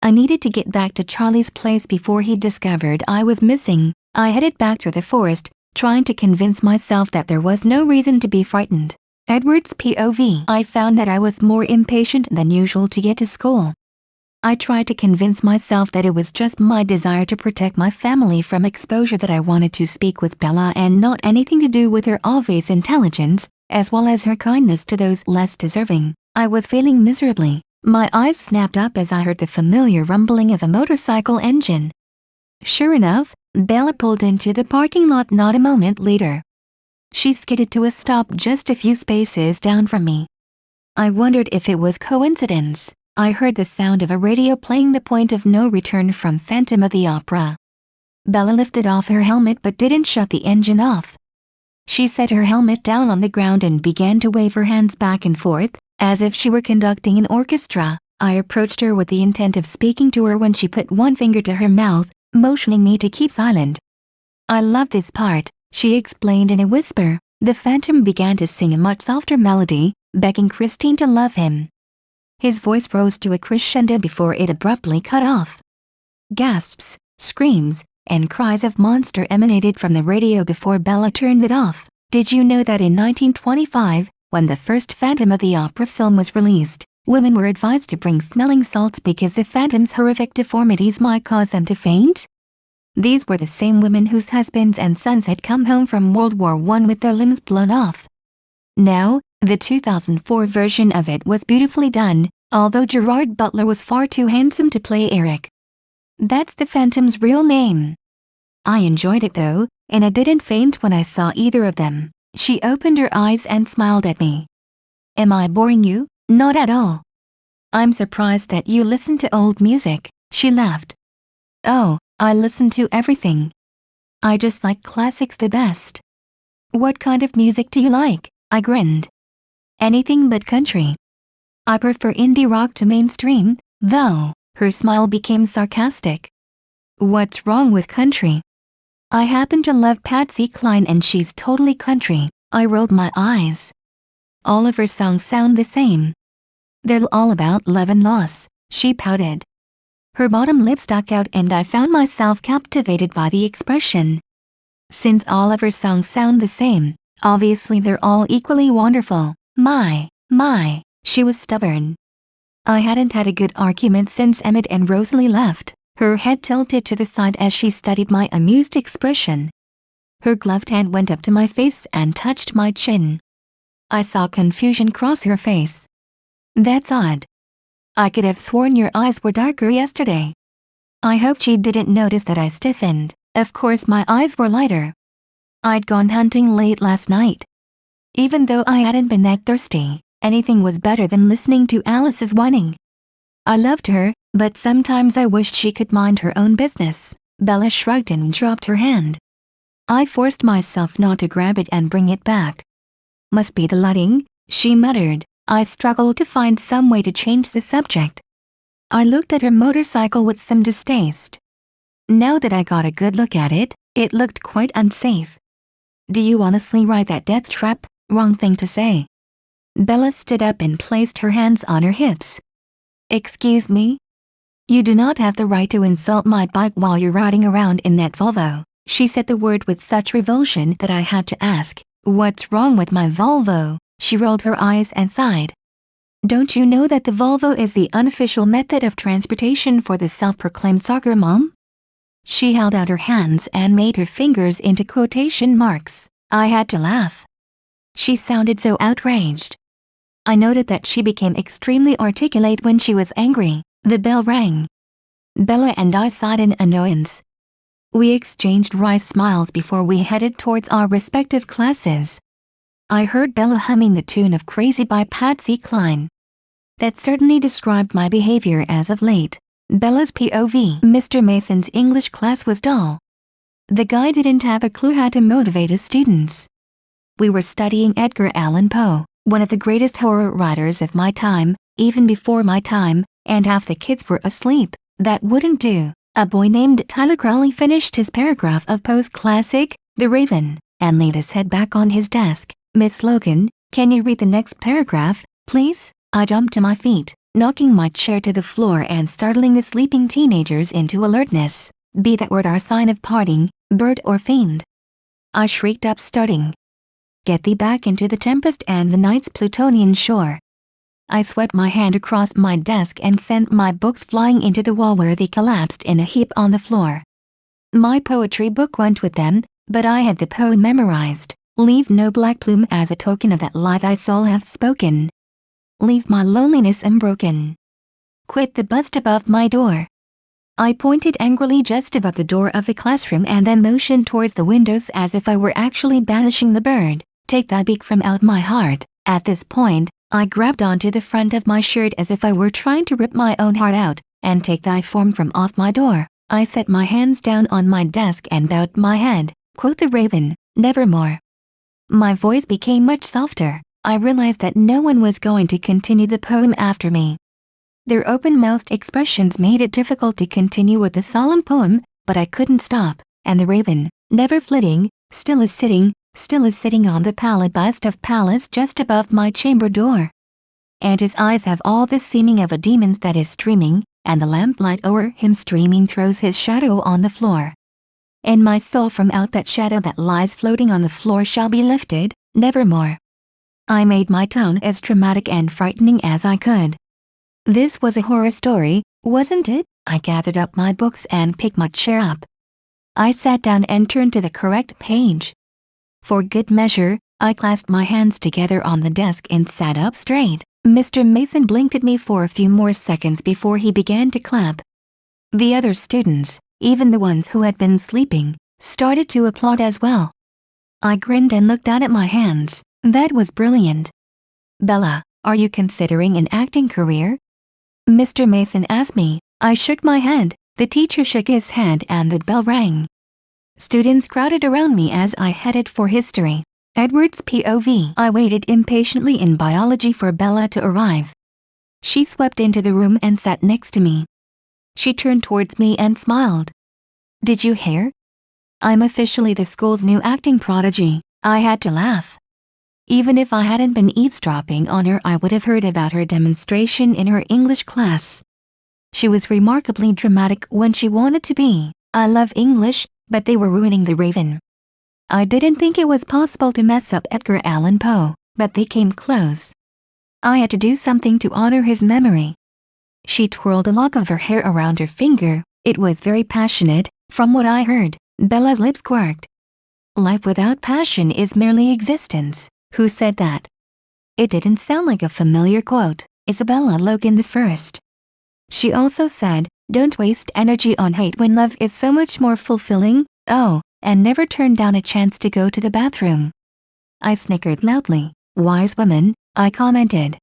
[SPEAKER 1] I needed to get back to Charlie's place before he discovered I was missing. I headed back through the forest, trying to convince myself that there was no reason to be frightened. Edward's POV. I found that I was more impatient than usual to get to school. I tried to convince myself that it was just my desire to protect my family from exposure, that I wanted to speak with Bella and not anything to do with her obvious intelligence, as well as her kindness to those less deserving. I was failing miserably. My eyes snapped up as I heard the familiar rumbling of a motorcycle engine. Sure enough, Bella pulled into the parking lot not a moment later. She skidded to a stop just a few spaces down from me. I wondered if it was coincidence. I heard the sound of a radio playing The Point of No Return from Phantom of the Opera. Bella lifted off her helmet but didn't shut the engine off. She set her helmet down on the ground and began to wave her hands back and forth, as if she were conducting an orchestra. I approached her with the intent of speaking to her when she put one finger to her mouth, motioning me to keep silent. I love this part, she explained in a whisper. The Phantom began to sing a much softer melody, begging Christine to love him. His voice rose to a crescendo before it abruptly cut off. Gasps, screams, and cries of monster emanated from the radio before Bella turned it off. Did you know that in 1925, when the first Phantom of the Opera film was released, women were advised to bring smelling salts because the Phantom's horrific deformities might cause them to faint? These were the same women whose husbands and sons had come home from World War I with their limbs blown off. Now, the 2004 version of it was beautifully done, although Gerard Butler was far too handsome to play Eric. That's the Phantom's real name. I enjoyed it though, and I didn't faint when I saw either of them. She opened her eyes and smiled at me. Am I boring you? Not at all. I'm surprised that you listen to old music, she laughed. Oh, I listen to everything. I just like classics the best. What kind of music do you like? I grinned. Anything but country. I prefer indie rock to mainstream, though. Her smile became sarcastic. What's wrong with country? I happen to love Patsy Cline and she's totally country. I rolled my eyes. All of her songs sound the same. They're all about love and loss, she pouted. Her bottom lip stuck out and I found myself captivated by the expression. Since all of her songs sound the same, obviously they're all equally wonderful. My, she was stubborn. I hadn't had a good argument since Emmett and Rosalie left. Her head tilted to the side as she studied my amused expression. Her gloved hand went up to my face and touched my chin. I saw confusion cross her face. That's odd. I could have sworn your eyes were darker yesterday. I hoped she didn't notice that I stiffened. Of course my eyes were lighter. I'd gone hunting late last night. Even though I hadn't been that thirsty, anything was better than listening to Alice's whining. I loved her, but sometimes I wished she could mind her own business. Bella shrugged and dropped her hand. I forced myself not to grab it and bring it back. Must be the lighting, she muttered. I struggled to find some way to change the subject. I looked at her motorcycle with some distaste. Now that I got a good look at it, it looked quite unsafe. Do you honestly ride that death trap? Wrong thing to say. Bella stood up and placed her hands on her hips. Excuse me, You do not have the right to insult my bike while you're riding around in that Volvo. She said the word with such revulsion that I had to ask, what's wrong with my Volvo? She rolled her eyes and sighed. Don't you know that the Volvo is the unofficial method of transportation for the self-proclaimed soccer mom? She held out her hands and made her fingers into quotation marks. I had to laugh. She sounded so outraged. I noted that she became extremely articulate when she was angry. The bell rang. Bella and I sighed in annoyance. We exchanged wry smiles before we headed towards our respective classes. I heard Bella humming the tune of Crazy by Patsy Cline. That certainly described my behavior as of late. Bella's POV. Mr. Mason's English class was dull. The guy didn't have a clue how to motivate his students. We were studying Edgar Allan Poe, one of the greatest horror writers of my time, even before my time, and half the kids were asleep. That wouldn't do. A boy named Tyler Crowley finished his paragraph of Poe's classic, The Raven, and laid his head back on his desk. Miss Logan, can you read the next paragraph, please? I jumped to my feet, knocking my chair to the floor and startling the sleeping teenagers into alertness. Be that word our sign of parting, bird or fiend? I shrieked up, starting. Get thee back into the tempest and the night's Plutonian shore. I swept my hand across my desk and sent my books flying into the wall where they collapsed in a heap on the floor. My poetry book went with them, but I had the poem memorized. Leave no black plume as a token of that lie thy soul hath spoken. Leave my loneliness unbroken. Quit the bust above my door. I pointed angrily just above the door of the classroom and then motioned towards the windows as if I were actually banishing the bird. Take thy beak from out my heart. At this point, I grabbed onto the front of my shirt as if I were trying to rip my own heart out, and take thy form from off my door. I set my hands down on my desk and bowed my head. Quoth the Raven, nevermore. My voice became much softer. I realized that no one was going to continue the poem after me. Their open-mouthed expressions made it difficult to continue with the solemn poem, but I couldn't stop, and the Raven, never flitting, still is sitting on the pallid bust of Pallas just above my chamber door. And his eyes have all the seeming of a demon's that is streaming, and the lamplight o'er him streaming throws his shadow on the floor. And my soul from out that shadow that lies floating on the floor shall be lifted, nevermore. I made my tone as dramatic and frightening as I could. This was a horror story, wasn't it? I gathered up my books and picked my chair up. I sat down and turned to the correct page. For good measure, I clasped my hands together on the desk and sat up straight. Mr. Mason blinked at me for a few more seconds before he began to clap. The other students, even the ones who had been sleeping, started to applaud as well. I grinned and looked down at my hands. That was brilliant. Bella, are you considering an acting career? Mr. Mason asked me. I shook my head, the teacher shook his head, and the bell rang. Students crowded around me as I headed for history. Edward's POV. I waited impatiently in biology for Bella to arrive. She swept into the room and sat next to me. She turned towards me and smiled. Did you hear? I'm officially the school's new acting prodigy. I had to laugh. Even if I hadn't been eavesdropping on her, I would have heard about her demonstration in her English class. She was remarkably dramatic when she wanted to be. I love English, but they were ruining the Raven. I didn't think it was possible to mess up Edgar Allan Poe, but they came close. I had to do something to honor his memory. She twirled a lock of her hair around her finger. It was very passionate, from what I heard. Bella's lips quirked. Life without passion is merely existence. Who said that? It didn't sound like a familiar quote. Isabella Logan I. She also said, don't waste energy on hate when love is so much more fulfilling. Oh, and never turn down a chance to go to the bathroom. I snickered loudly. Wise woman, I commented.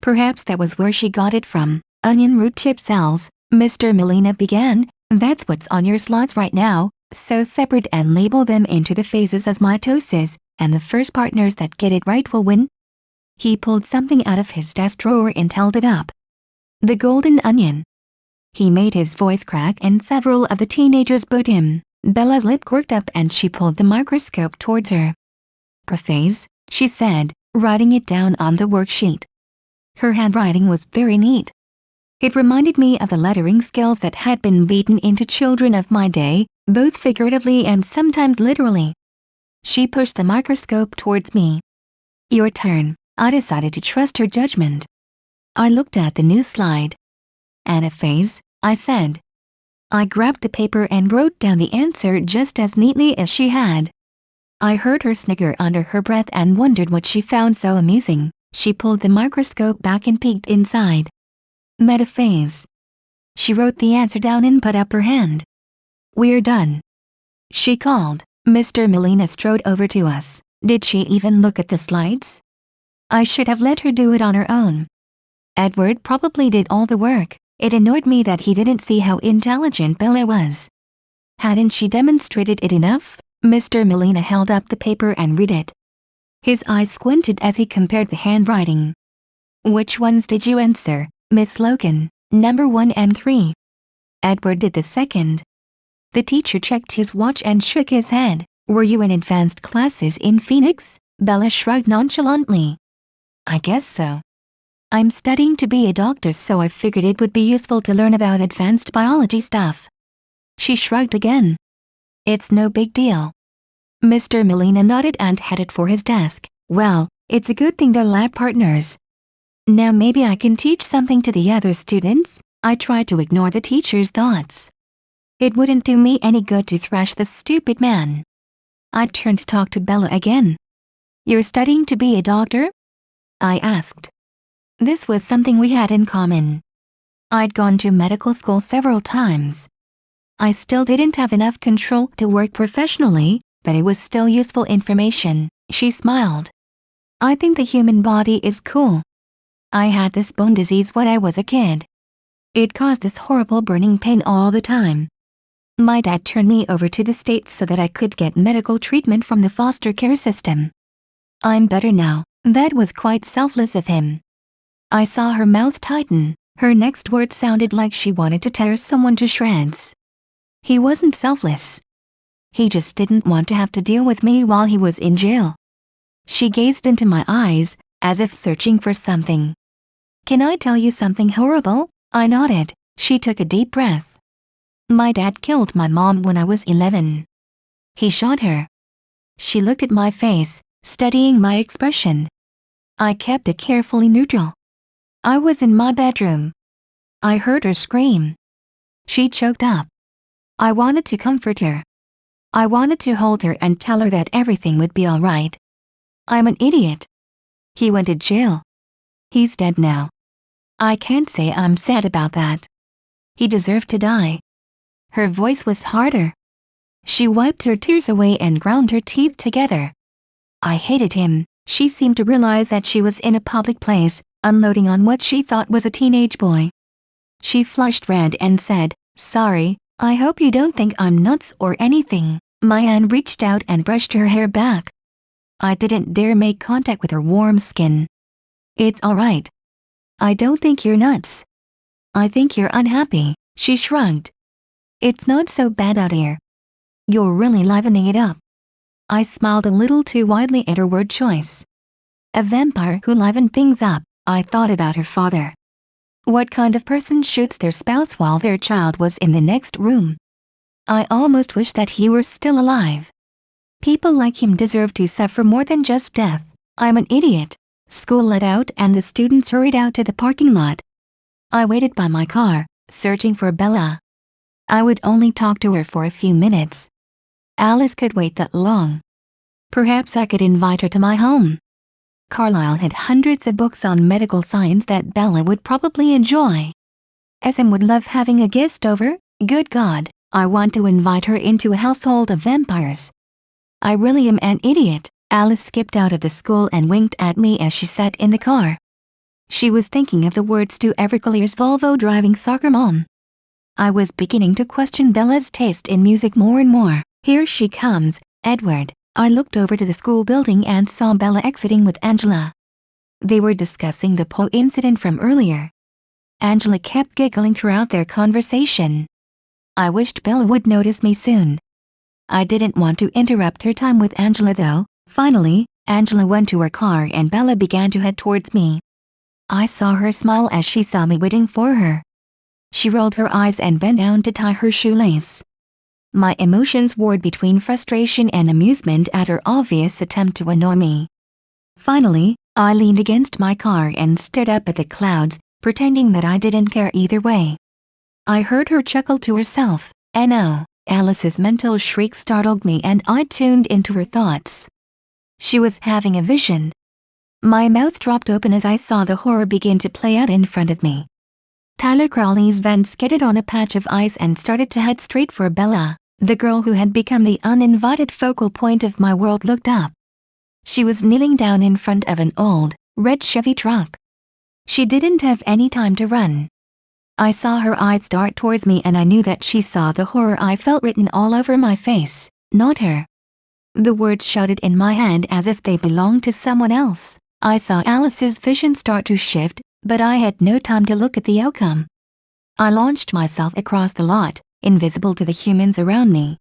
[SPEAKER 1] Perhaps that was where she got it from. Onion root chip cells, Mr. Molina began. That's what's on your slides right now, so separate and label them into the phases of mitosis, and the first partners that get it right will win. He pulled something out of his desk drawer and held it up. The golden onion. He made his voice crack and several of the teenagers booed him. Bella's lip quirked up and she pulled the microscope towards her. Prophase, she said, writing it down on the worksheet. Her handwriting was very neat. It reminded me of the lettering skills that had been beaten into children of my day, both figuratively and sometimes literally. She pushed the microscope towards me. "Your turn." I decided to trust her judgment. I looked at the new slide. "Anaphase," I said. I grabbed the paper and wrote down the answer just as neatly as she had. I heard her snigger under her breath and wondered what she found so amusing. She pulled the microscope back and peeked inside. "Metaphase." She wrote the answer down and put up her hand. "We're done," she called. Mr. Molina strode over to us. Did she even look at the slides? I should have let her do it on her own. Edward probably did all the work. It annoyed me that he didn't see how intelligent Bella was. Hadn't she demonstrated it enough? Mr. Molina held up the paper and read it. His eyes squinted as he compared the handwriting. "Which ones did you answer, Miss Logan?" "Number 1 and 3. Edward did the second. The teacher checked his watch and shook his head. "Were you in advanced classes in Phoenix?" Bella shrugged nonchalantly. "I guess so. I'm studying to be a doctor, so I figured it would be useful to learn about advanced biology stuff." She shrugged again. "It's no big deal." Mr. Molina nodded and headed for his desk. "Well, it's a good thing they're lab partners. Now maybe I can teach something to the other students." I tried to ignore the teacher's thoughts. It wouldn't do me any good to thrash the stupid man. I turned to talk to Bella again. "You're studying to be a doctor?" I asked. This was something we had in common. I'd gone to medical school several times. I still didn't have enough control to work professionally, but it was still useful information. She smiled. "I think the human body is cool. I had this bone disease when I was a kid. It caused this horrible burning pain all the time. My dad turned me over to the States so that I could get medical treatment from the foster care system. I'm better now." That was quite selfless of him. I saw her mouth tighten. Her next word sounded like she wanted to tear someone to shreds. "He wasn't selfless. He just didn't want to have to deal with me while he was in jail." She gazed into my eyes, as if searching for something. "Can I tell you something horrible?" I nodded. She took a deep breath. "My dad killed my mom when I was 11. He shot her." She looked at my face, studying my expression. I kept it carefully neutral. I was in my bedroom. I heard her scream. She choked up. I wanted to comfort her. I wanted to hold her and tell her that everything would be all right. I'm an idiot. He went to jail. He's dead now. I can't say I'm sad about that. He deserved to die." Her voice was harder. She wiped her tears away and ground her teeth together. "I hated him." She seemed to realize that she was in a public place, unloading on what she thought was a teenage boy. She flushed red and said, "Sorry, I hope you don't think I'm nuts or anything." My hand reached out and brushed her hair back. I didn't dare make contact with her warm skin. "It's all right. I don't think you're nuts. I think you're unhappy." She shrugged. "It's not so bad out here. You're really livening it up." I smiled a little too widely at her word choice. A vampire who livened things up. I thought about her father. What kind of person shoots their spouse while their child was in the next room? I almost wish that he were still alive. People like him deserve to suffer more than just death. I'm an idiot. School let out and the students hurried out to the parking lot. I waited by my car, searching for Bella. I would only talk to her for a few minutes. Alice could wait that long. Perhaps I could invite her to my home. Carlisle had hundreds of books on medical science that Bella would probably enjoy. SM would love having a guest over. Good God, I want to invite her into a household of vampires. I really am an idiot. Alice skipped out of the school and winked at me as she sat in the car. She was thinking of the words to Everclear's Volvo driving soccer mom. I was beginning to question Bella's taste in music more and more. "Here she comes, Edward." I looked over to the school building and saw Bella exiting with Angela. They were discussing the Poe incident from earlier. Angela kept giggling throughout their conversation. I wished Bella would notice me soon. I didn't want to interrupt her time with Angela though. Finally, Angela went to her car and Bella began to head towards me. I saw her smile as she saw me waiting for her. She rolled her eyes and bent down to tie her shoelace. My emotions warred between frustration and amusement at her obvious attempt to annoy me. Finally, I leaned against my car and stared up at the clouds, pretending that I didn't care either way. I heard her chuckle to herself, and oh, Alice's mental shriek startled me and I tuned into her thoughts. She was having a vision. My mouth dropped open as I saw the horror begin to play out in front of me. Tyler Crowley's van skidded on a patch of ice and started to head straight for Bella. The girl who had become the uninvited focal point of my world looked up. She was kneeling down in front of an old, red Chevy truck. She didn't have any time to run. I saw her eyes dart towards me and I knew that she saw the horror I felt written all over my face, not her. The words shouted in my head as if they belonged to someone else. I saw Alice's vision start to shift, but I had no time to look at the outcome. I launched myself across the lot, invisible to the humans around me.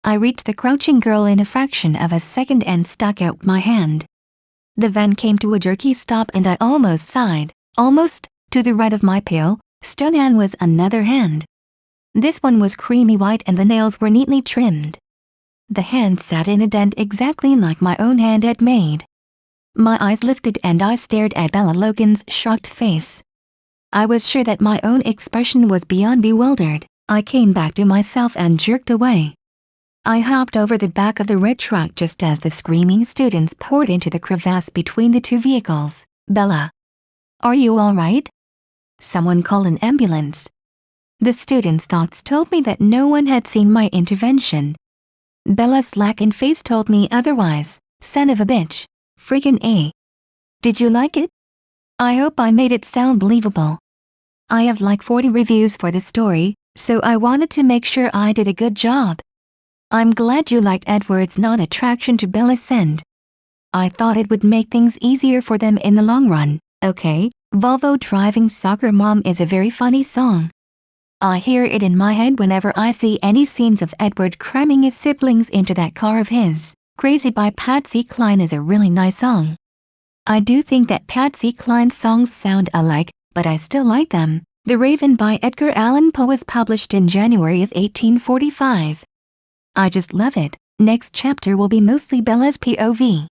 [SPEAKER 1] I reached the crouching girl in a fraction of a second and stuck out my hand. The van came to a jerky stop and I almost sighed. Almost, to the right of my pale, stone hand was another hand. This one was creamy white and the nails were neatly trimmed. The hand sat in a dent exactly like my own hand had made. My eyes lifted and I stared at Bella Logan's shocked face. I was sure that my own expression was beyond bewildered. I came back to myself and jerked away. I hopped over the back of the red truck just as the screaming students poured into the crevasse between the two vehicles. Bella, are you all right? Someone call an ambulance. The students' thoughts told me that no one had seen my intervention. Bella's slackened face told me otherwise. Son of a bitch. Friggin' A. Did you like it? I hope I made it sound believable. I have like 40 reviews for the story, so I wanted to make sure I did a good job. I'm glad you liked Edward's non-attraction to Bella's end. I thought it would make things easier for them in the long run. Okay, Volvo Driving Soccer Mom is a very funny song. I hear it in my head whenever I see any scenes of Edward cramming his siblings into that car of his. Crazy by Patsy Cline is a really nice song. I do think that Patsy Cline's songs sound alike, but I still like them. The Raven by Edgar Allan Poe was published in January of 1845. I just love it. Next chapter will be mostly Bella's POV.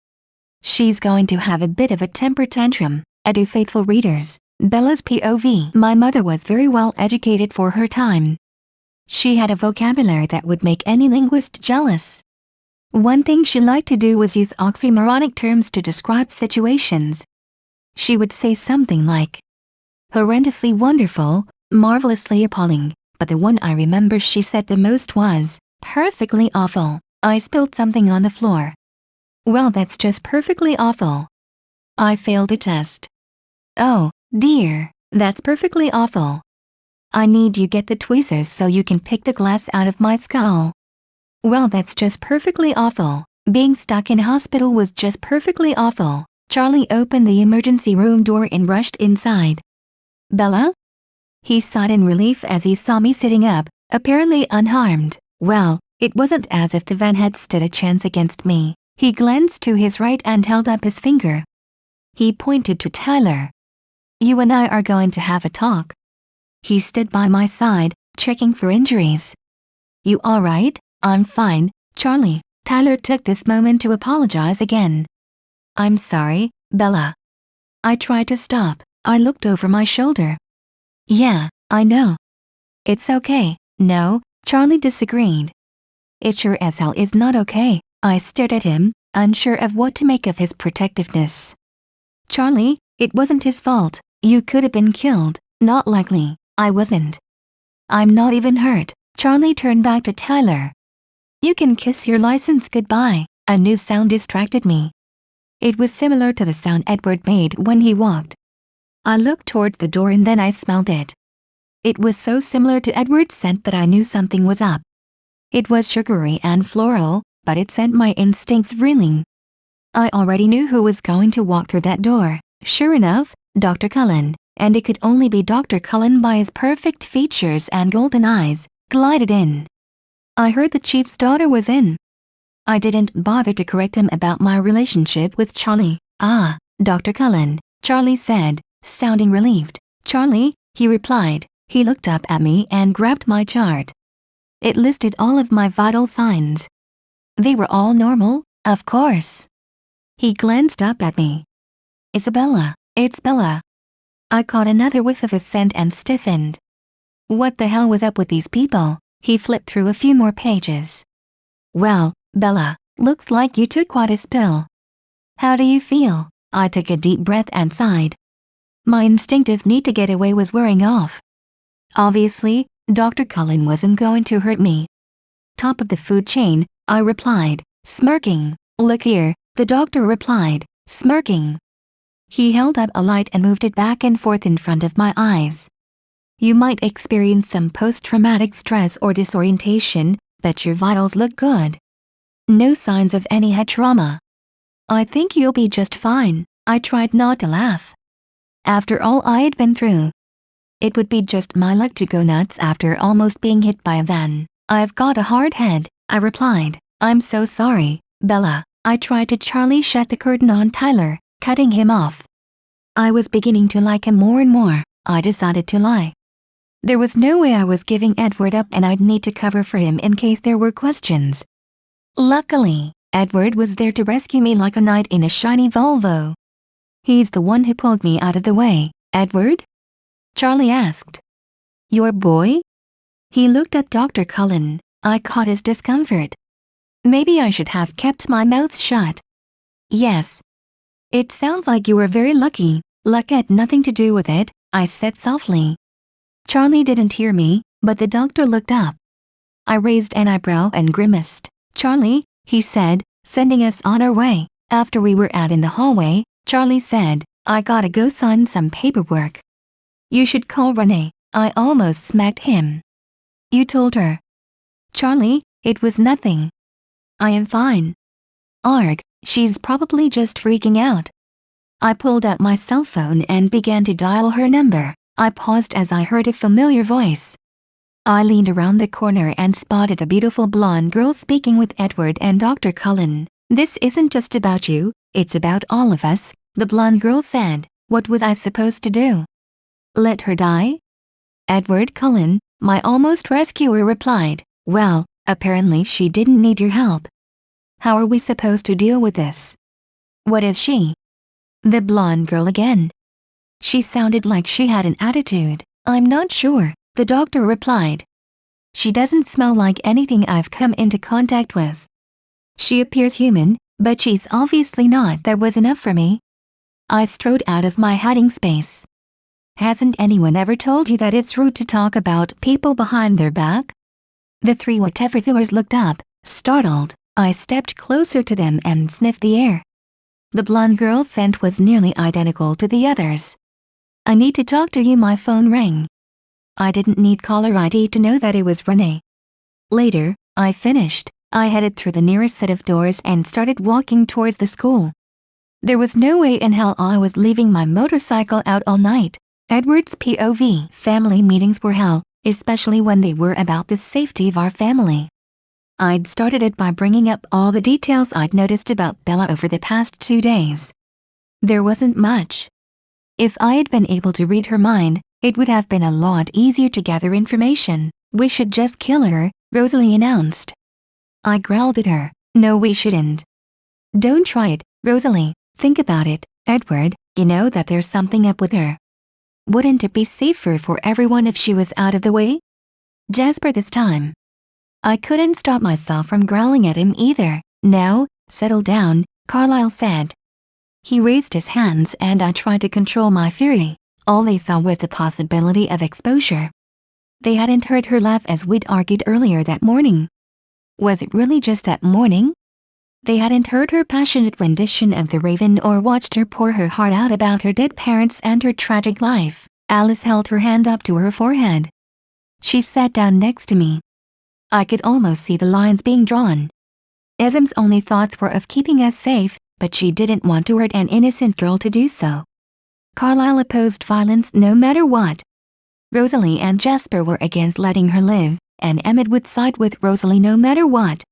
[SPEAKER 1] She's going to have a bit of a temper tantrum. Adieu faithful readers. Bella's POV. My mother was very well educated for her time. She had a vocabulary that would make any linguist jealous. One thing she liked to do was use oxymoronic terms to describe situations. She would say something like, horrendously wonderful, marvelously appalling, but the one I remember she said the most was, perfectly awful. I spilled something on the floor. Well, that's just perfectly awful. I failed a test. Oh, dear, that's perfectly awful. I need you get the tweezers so you can pick the glass out of my skull. Well, that's just perfectly awful. Being stuck in hospital was just perfectly awful. Charlie opened the emergency room door and rushed inside. Bella? He sighed in relief as he saw me sitting up, apparently unharmed. Well, it wasn't as if the van had stood a chance against me. He glanced to his right and held up his finger. He pointed to Tyler. You and I are going to have a talk. He stood by my side, checking for injuries. You all right? I'm fine, Charlie. Tyler took this moment to apologize again. I'm sorry, Bella. I tried to stop. I looked over my shoulder. Yeah, I know. It's okay. No, Charlie disagreed. It sure as hell is not okay. I stared at him, unsure of what to make of his protectiveness. Charlie, it wasn't his fault. You could have been killed. Not likely. I wasn't. I'm not even hurt. Charlie turned back to Tyler. You can kiss your license goodbye. A new sound distracted me. It was similar to the sound Edward made when he walked. I looked towards the door and then I smelled it. It was so similar to Edward's scent that I knew something was up. It was sugary and floral, but it sent my instincts reeling. I already knew who was going to walk through that door. Sure enough, Dr. Cullen, and it could only be Dr. Cullen by his perfect features and golden eyes, glided in. I heard the chief's daughter was in. I didn't bother to correct him about my relationship with Charlie. Ah, Dr. Cullen, Charlie said, sounding relieved. Charlie, he replied, He looked up at me and grabbed my chart. It listed all of my vital signs. They were all normal, of course. He glanced up at me. Isabella, it's Bella. I caught another whiff of his scent and stiffened. What the hell was up with these people? He flipped through a few more pages. Well, Bella, looks like you took quite a spill. How do you feel? I took a deep breath and sighed. My instinctive need to get away was wearing off. Obviously, Dr. Cullen wasn't going to hurt me. Top of the food chain, I replied, smirking. Look here, the doctor replied, smirking. He held up a light and moved it back and forth in front of my eyes. You might experience some post-traumatic stress or disorientation, but your vitals look good. No signs of any head trauma. I think you'll be just fine. I tried not to laugh. After all I had been through. It would be just my luck to go nuts after almost being hit by a van. I've got a hard head, I replied. I'm so sorry, Bella. I tried to Charlie shut the curtain on Tyler, cutting him off. I was beginning to like him more and more. I decided to lie. There was no way I was giving Edward up and I'd need to cover for him in case there were questions. Luckily, Edward was there to rescue me like a knight in a shiny Volvo. He's the one who pulled me out of the way. Edward? Charlie asked. Your boy? He looked at Dr. Cullen. I caught his discomfort. Maybe I should have kept my mouth shut. Yes. It sounds like you were very lucky. Luck had nothing to do with it, I said softly. Charlie didn't hear me, but the doctor looked up. I raised an eyebrow and grimaced. Charlie, he said, sending us on our way. After we were out in the hallway, Charlie said, I gotta go sign some paperwork. You should call Renee. I almost smacked him. You told her. Charlie, it was nothing. I am fine. Arg, she's probably just freaking out. I pulled out my cell phone and began to dial her number. I paused as I heard a familiar voice. I leaned around the corner and spotted a beautiful blonde girl speaking with Edward and Dr. Cullen. This isn't just about you, it's about all of us, the blonde girl said. What was I supposed to do? Let her die? Edward Cullen, my almost rescuer, replied. Well, apparently she didn't need your help. How are we supposed to deal with this? What is she? The blonde girl again. She sounded like she had an attitude. I'm not sure, the doctor replied. She doesn't smell like anything I've come into contact with. She appears human, but she's obviously not. That was enough for me. I strode out of my hiding space. Hasn't anyone ever told you that it's rude to talk about people behind their back? The three whatever-doers looked up, startled. I stepped closer to them and sniffed the air. The blonde girl's scent was nearly identical to the others. I need to talk to you. My phone rang. I didn't need caller ID to know that it was Renee. Later, I finished. I headed through the nearest set of doors and started walking towards the school. There was no way in hell I was leaving my motorcycle out all night. Edward's POV family meetings were hell, especially when they were about the safety of our family. I'd started it by bringing up all the details I'd noticed about Bella over the past 2 days. There wasn't much. If I had been able to read her mind, it would have been a lot easier to gather information. We should just kill her, Rosalie announced. I growled at her. No, we shouldn't. Don't try it, Rosalie. Think about it, Edward. You know that there's something up with her. Wouldn't it be safer for everyone if she was out of the way? Jasper this time. I couldn't stop myself from growling at him either. Now, settle down, Carlisle said. He raised his hands and I tried to control my fury. All they saw was the possibility of exposure. They hadn't heard her laugh as we'd argued earlier that morning. Was it really just that morning? They hadn't heard her passionate rendition of The Raven or watched her pour her heart out about her dead parents and her tragic life. Alice held her hand up to her forehead. She sat down next to me. I could almost see the lines being drawn. Esm's only thoughts were of keeping us safe, but she didn't want to hurt an innocent girl to do so. Carlisle opposed violence no matter what. Rosalie and Jasper were against letting her live, and Emmett would side with Rosalie no matter what.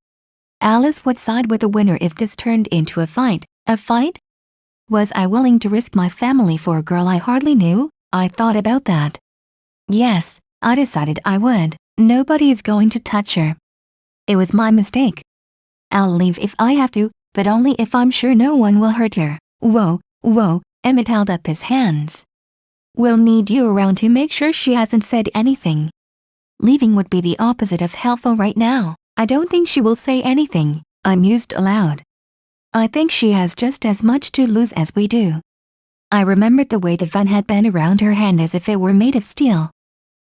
[SPEAKER 1] Alice would side with the winner if this turned into a fight. A fight? Was I willing to risk my family for a girl I hardly knew? I thought about that. Yes, I decided I would. Nobody is going to touch her. It was my mistake. I'll leave if I have to, but only if I'm sure no one will hurt her. Whoa, whoa, Emmett held up his hands. We'll need you around to make sure she hasn't said anything. Leaving would be the opposite of helpful right now. I don't think she will say anything, I mused aloud. I think she has just as much to lose as we do. I remembered the way the van had been around her hand as if it were made of steel.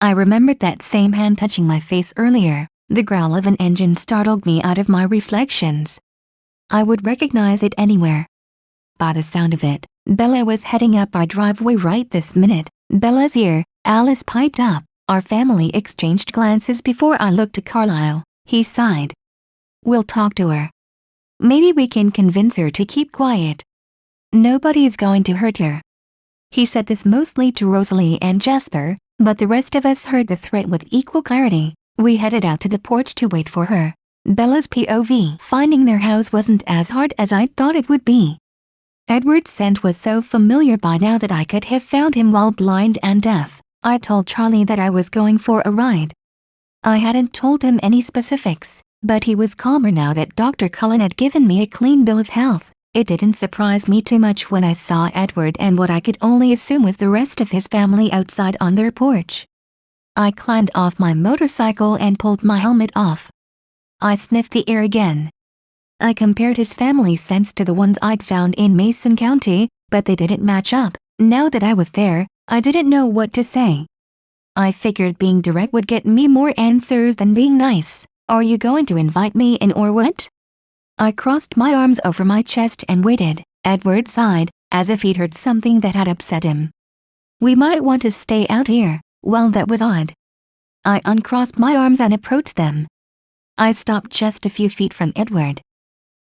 [SPEAKER 1] I remembered that same hand touching my face earlier. The growl of an engine startled me out of my reflections. I would recognize it anywhere. By the sound of it, Bella was heading up our driveway right this minute. Bella's here, Alice piped up. Our family exchanged glances before I looked at Carlisle. He sighed. We'll talk to her. Maybe we can convince her to keep quiet. Nobody is going to hurt her. He said this mostly to Rosalie and Jasper, but the rest of us heard the threat with equal clarity. We headed out to the porch to wait for her. Bella's POV. Finding their house wasn't as hard as I thought it would be. Edward's scent was so familiar by now that I could have found him while blind and deaf. I told Charlie that I was going for a ride. I hadn't told him any specifics, but he was calmer now that Dr. Cullen had given me a clean bill of health. It didn't surprise me too much when I saw Edward and what I could only assume was the rest of his family outside on their porch. I climbed off my motorcycle and pulled my helmet off. I sniffed the air again. I compared his family scents to the ones I'd found in Mason County, but they didn't match up. Now that I was there, I didn't know what to say. I figured being direct would get me more answers than being nice. Are you going to invite me in or what? I crossed my arms over my chest and waited. Edward sighed, as if he'd heard something that had upset him. We might want to stay out here. Well, that was odd. I uncrossed my arms and approached them. I stopped just a few feet from Edward.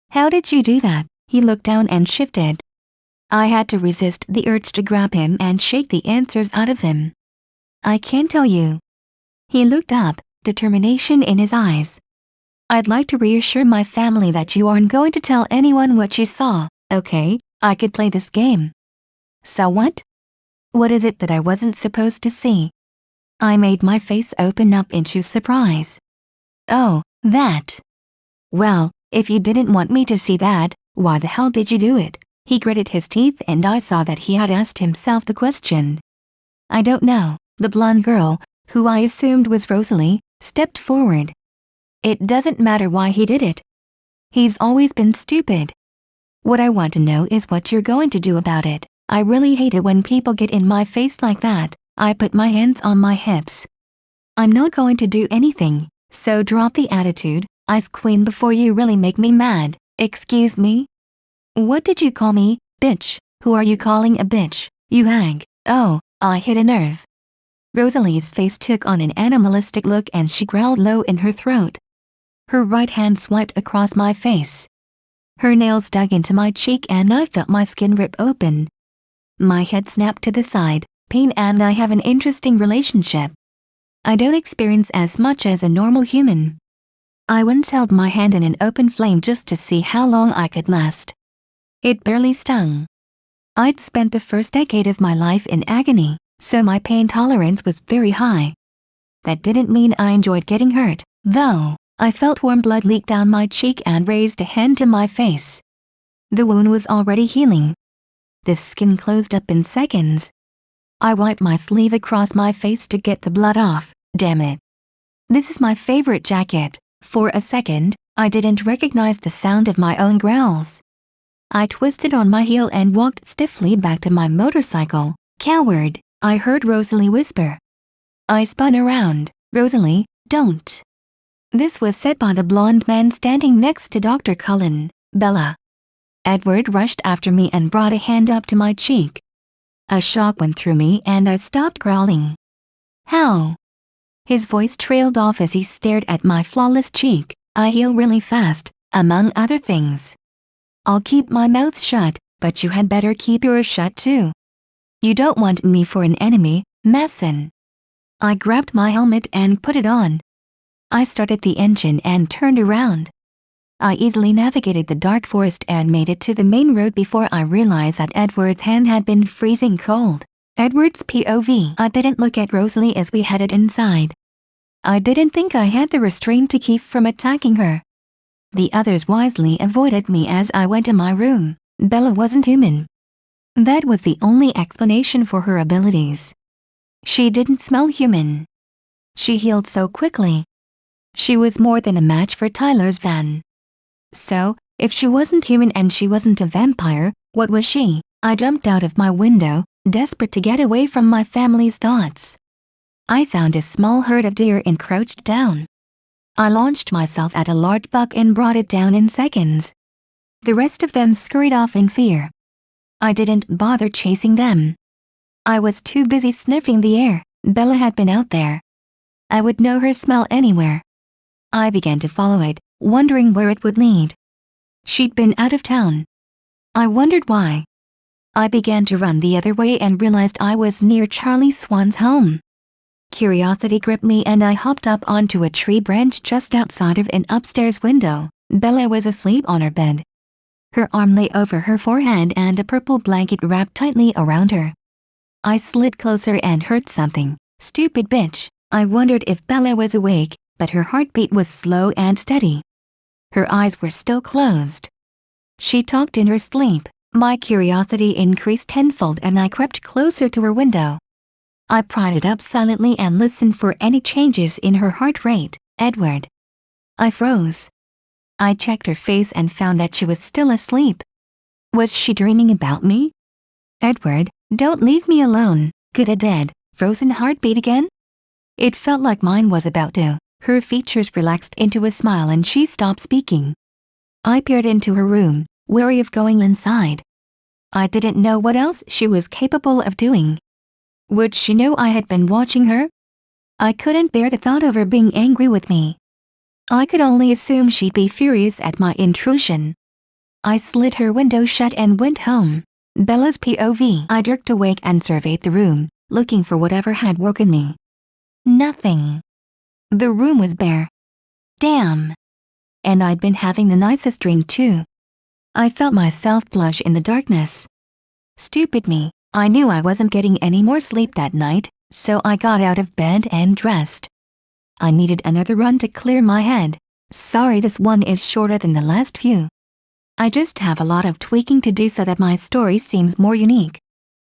[SPEAKER 1] How did you do that? He looked down and shifted. I had to resist the urge to grab him and shake the answers out of him. I can't tell you. He looked up, determination in his eyes. I'd like to reassure my family that you aren't going to tell anyone what you saw, okay? I could play this game. So what? What is it that I wasn't supposed to see? I made my face open up into surprise. Oh, that. Well, if you didn't want me to see that, why the hell did you do it? He gritted his teeth and I saw that he had asked himself the question. I don't know. The blonde girl, who I assumed was Rosalie, stepped forward. It doesn't matter why he did it. He's always been stupid. What I want to know is what you're going to do about it. I really hate it when people get in my face like that. I put my hands on my hips. I'm not going to do anything, so drop the attitude, Ice Queen, before you really make me mad. Excuse me? What did you call me, bitch? Who are you calling a bitch, you hag? Oh, I hit a nerve. Rosalie's face took on an animalistic look and she growled low in her throat. Her right hand swiped across my face. Her nails dug into my cheek and I felt my skin rip open. My head snapped to the side. Pain and I have an interesting relationship. I don't experience as much as a normal human. I once held my hand in an open flame just to see how long I could last. It barely stung. I'd spent the first decade of my life in agony, so my pain tolerance was very high. That didn't mean I enjoyed getting hurt, though. I felt warm blood leak down my cheek and raised a hand to my face. The wound was already healing. The skin closed up in seconds. I wiped my sleeve across my face to get the blood off. Damn it. This is my favorite jacket. For a second, I didn't recognize the sound of my own growls. I twisted on my heel and walked stiffly back to my motorcycle. Coward, I heard Rosalie whisper. I spun around. Rosalie, don't. This was said by the blonde man standing next to Dr. Cullen. Bella. Edward rushed after me and brought a hand up to my cheek. A shock went through me and I stopped growling. How? His voice trailed off as he stared at my flawless cheek. I heal really fast, among other things. I'll keep my mouth shut, but you had better keep yours shut too. You don't want me for an enemy, Mason. I grabbed my helmet and put it on. I started the engine and turned around. I easily navigated the dark forest and made it to the main road before I realized that Edward's hand had been freezing cold. Edward's POV. I didn't look at Rosalie as we headed inside. I didn't think I had the restraint to keep from attacking her. The others wisely avoided me as I went to my room. Bella wasn't human. That was the only explanation for her abilities. She didn't smell human. She healed so quickly. She was more than a match for Tyler's van. So, if she wasn't human and she wasn't a vampire, what was she? I jumped out of my window, desperate to get away from my family's thoughts. I found a small herd of deer and crouched down. I launched myself at a large buck and brought it down in seconds. The rest of them scurried off in fear. I didn't bother chasing them. I was too busy sniffing the air. Bella had been out there. I would know her smell anywhere. I began to follow it, wondering where it would lead. She'd been out of town. I wondered why. I began to run the other way and realized I was near Charlie Swan's home. Curiosity gripped me and I hopped up onto a tree branch just outside of an upstairs window. Bella was asleep on her bed. Her arm lay over her forehead and a purple blanket wrapped tightly around her. I slid closer and heard something. Stupid bitch. I wondered if Bella was awake, but her heartbeat was slow and steady. Her eyes were still closed. She talked in her sleep. My curiosity increased tenfold and I crept closer to her window. I pried it up silently and listened for any changes in her heart rate. Edward. I froze. I checked her face and found that she was still asleep. Was she dreaming about me? Edward, don't leave me alone. Could a dead, frozen heart beat again? It felt like mine was about to. Her features relaxed into a smile and she stopped speaking. I peered into her room, wary of going inside. I didn't know what else she was capable of doing. Would she know I had been watching her? I couldn't bear the thought of her being angry with me. I could only assume she'd be furious at my intrusion. I slid her window shut and went home. Bella's POV. I jerked awake and surveyed the room, looking for whatever had woken me. Nothing. The room was bare. Damn. And I'd been having the nicest dream too. I felt myself blush in the darkness. Stupid me. I knew I wasn't getting any more sleep that night, so I got out of bed and dressed. I needed another run to clear my head. Sorry this one is shorter than the last few. I just have a lot of tweaking to do so that my story seems more unique.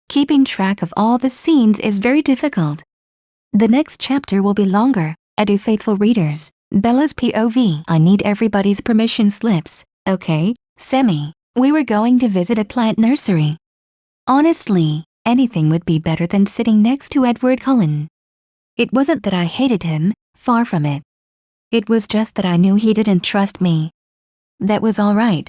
[SPEAKER 1] Keeping track of all the scenes is very difficult. The next chapter will be longer. Adieu faithful readers. Bella's POV. I need everybody's permission slips, okay, Semi. We were going to visit a plant nursery. Honestly, anything would be better than sitting next to Edward Cullen. It wasn't that I hated him, far from it. It was just that I knew he didn't trust me. That was all right.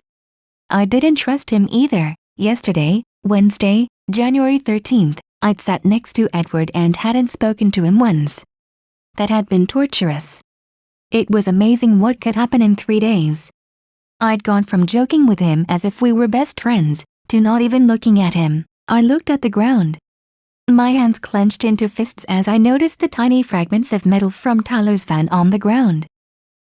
[SPEAKER 1] I didn't trust him either. Yesterday, Wednesday, January 13th, I'd sat next to Edward and hadn't spoken to him once. That had been torturous. It was amazing what could happen in 3 days. I'd gone from joking with him as if we were best friends, to not even looking at him. I looked at the ground. My hands clenched into fists as I noticed the tiny fragments of metal from Tyler's van on the ground.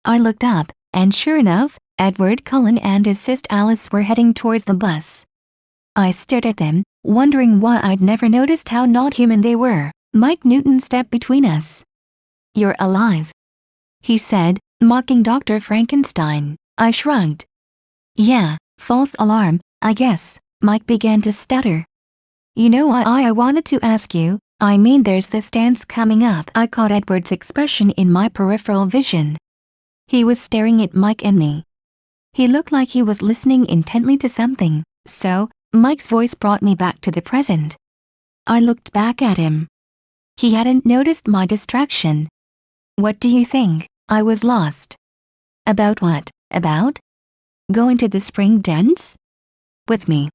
[SPEAKER 1] I looked up, and sure enough, Edward Cullen and his sister Alice were heading towards the bus. I stared at them, wondering why I'd never noticed how not human they were. Mike Newton stepped between us. You're alive, he said, mocking Dr. Frankenstein. I shrugged. Yeah, false alarm, I guess. Mike began to stutter. You know I wanted to ask you, I mean there's this dance coming up. I caught Edward's expression in my peripheral vision. He was staring at Mike and me. He looked like he was listening intently to something, so, Mike's voice brought me back to the present. I looked back at him. He hadn't noticed my distraction. What do you think? I was lost. About what? About? Going to the spring dance? With me.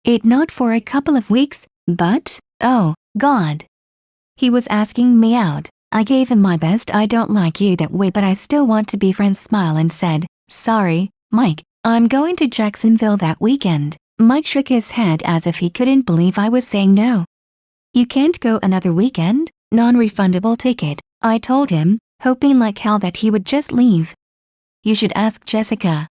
[SPEAKER 1] It not for a couple of weeks, but, oh, God. He was asking me out. I gave him my best I don't like you that way but I still want to be friends smile and said, sorry, Mike, I'm going to Jacksonville that weekend. Mike shook his head as if he couldn't believe I was saying no. You can't go another weekend? Non-refundable ticket, I told him, hoping like hell that he would just leave. You should ask Jessica.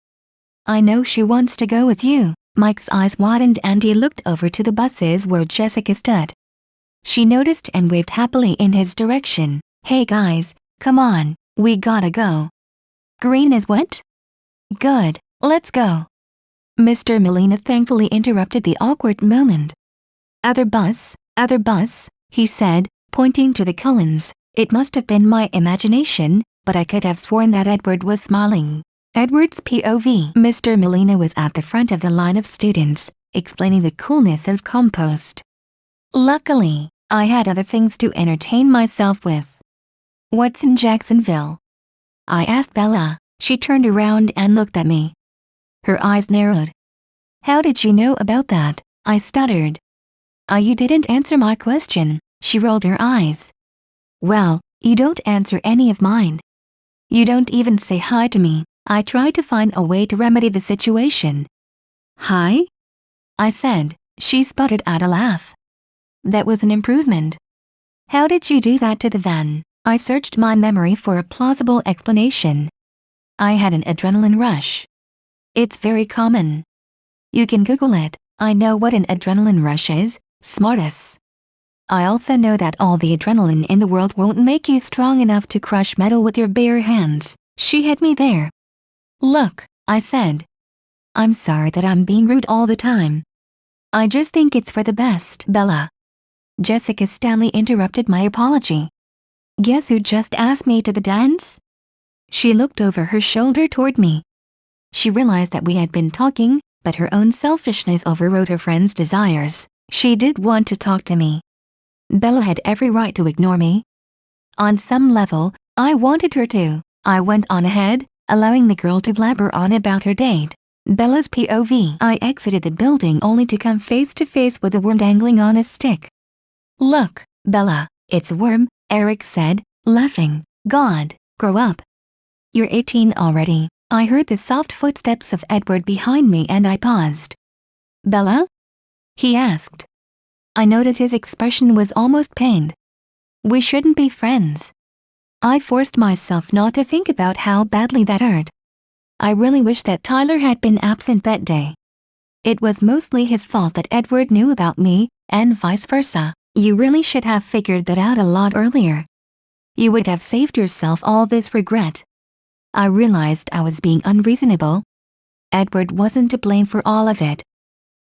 [SPEAKER 1] I know she wants to go with you. Mike's eyes widened and he looked over to the buses where Jessica stood. She noticed and waved happily in his direction. Hey guys, come on, we gotta go. Green is what? Good, let's go. Mr. Molina thankfully interrupted the awkward moment. Other bus, he said, pointing to the Cullens. It must have been my imagination, but I could have sworn that Edward was smiling. Edward's POV. Mr. Molina was at the front of the line of students, explaining the coolness of compost. Luckily, I had other things to entertain myself with. What's in Jacksonville? I asked Bella. She turned around and looked at me. Her eyes narrowed. How did you know about that? I stuttered. You didn't answer my question. She rolled her eyes. Well, you don't answer any of mine. You don't even say hi to me. I tried to find a way to remedy the situation. Hi? I said. She sputtered out a laugh. That was an improvement. How did you do that to the van? I searched my memory for a plausible explanation. I had an adrenaline rush. It's very common. You can Google it. I know what an adrenaline rush is, smartass. I also know that all the adrenaline in the world won't make you strong enough to crush metal with your bare hands. She had me there. Look, I said. I'm sorry that I'm being rude all the time. I just think it's for the best. Bella. Jessica Stanley interrupted my apology. Guess who just asked me to the dance? She looked over her shoulder toward me. She realized that we had been talking, but her own selfishness overrode her friend's desires. She did want to talk to me. Bella had every right to ignore me. On some level, I wanted her to. I went on ahead, allowing the girl to blabber on about her date. Bella's POV. I exited the building only to come face to face with a worm dangling on a stick. Look, Bella, it's a worm, Eric said, laughing. God, grow up. You're 18 already. I heard the soft footsteps of Edward behind me and I paused. Bella? He asked. I noted his expression was almost pained. We shouldn't be friends. I forced myself not to think about how badly that hurt. I really wish that Tyler had been absent that day. It was mostly his fault that Edward knew about me, and vice versa. You really should have figured that out a lot earlier. You would have saved yourself all this regret. I realized I was being unreasonable. Edward wasn't to blame for all of it.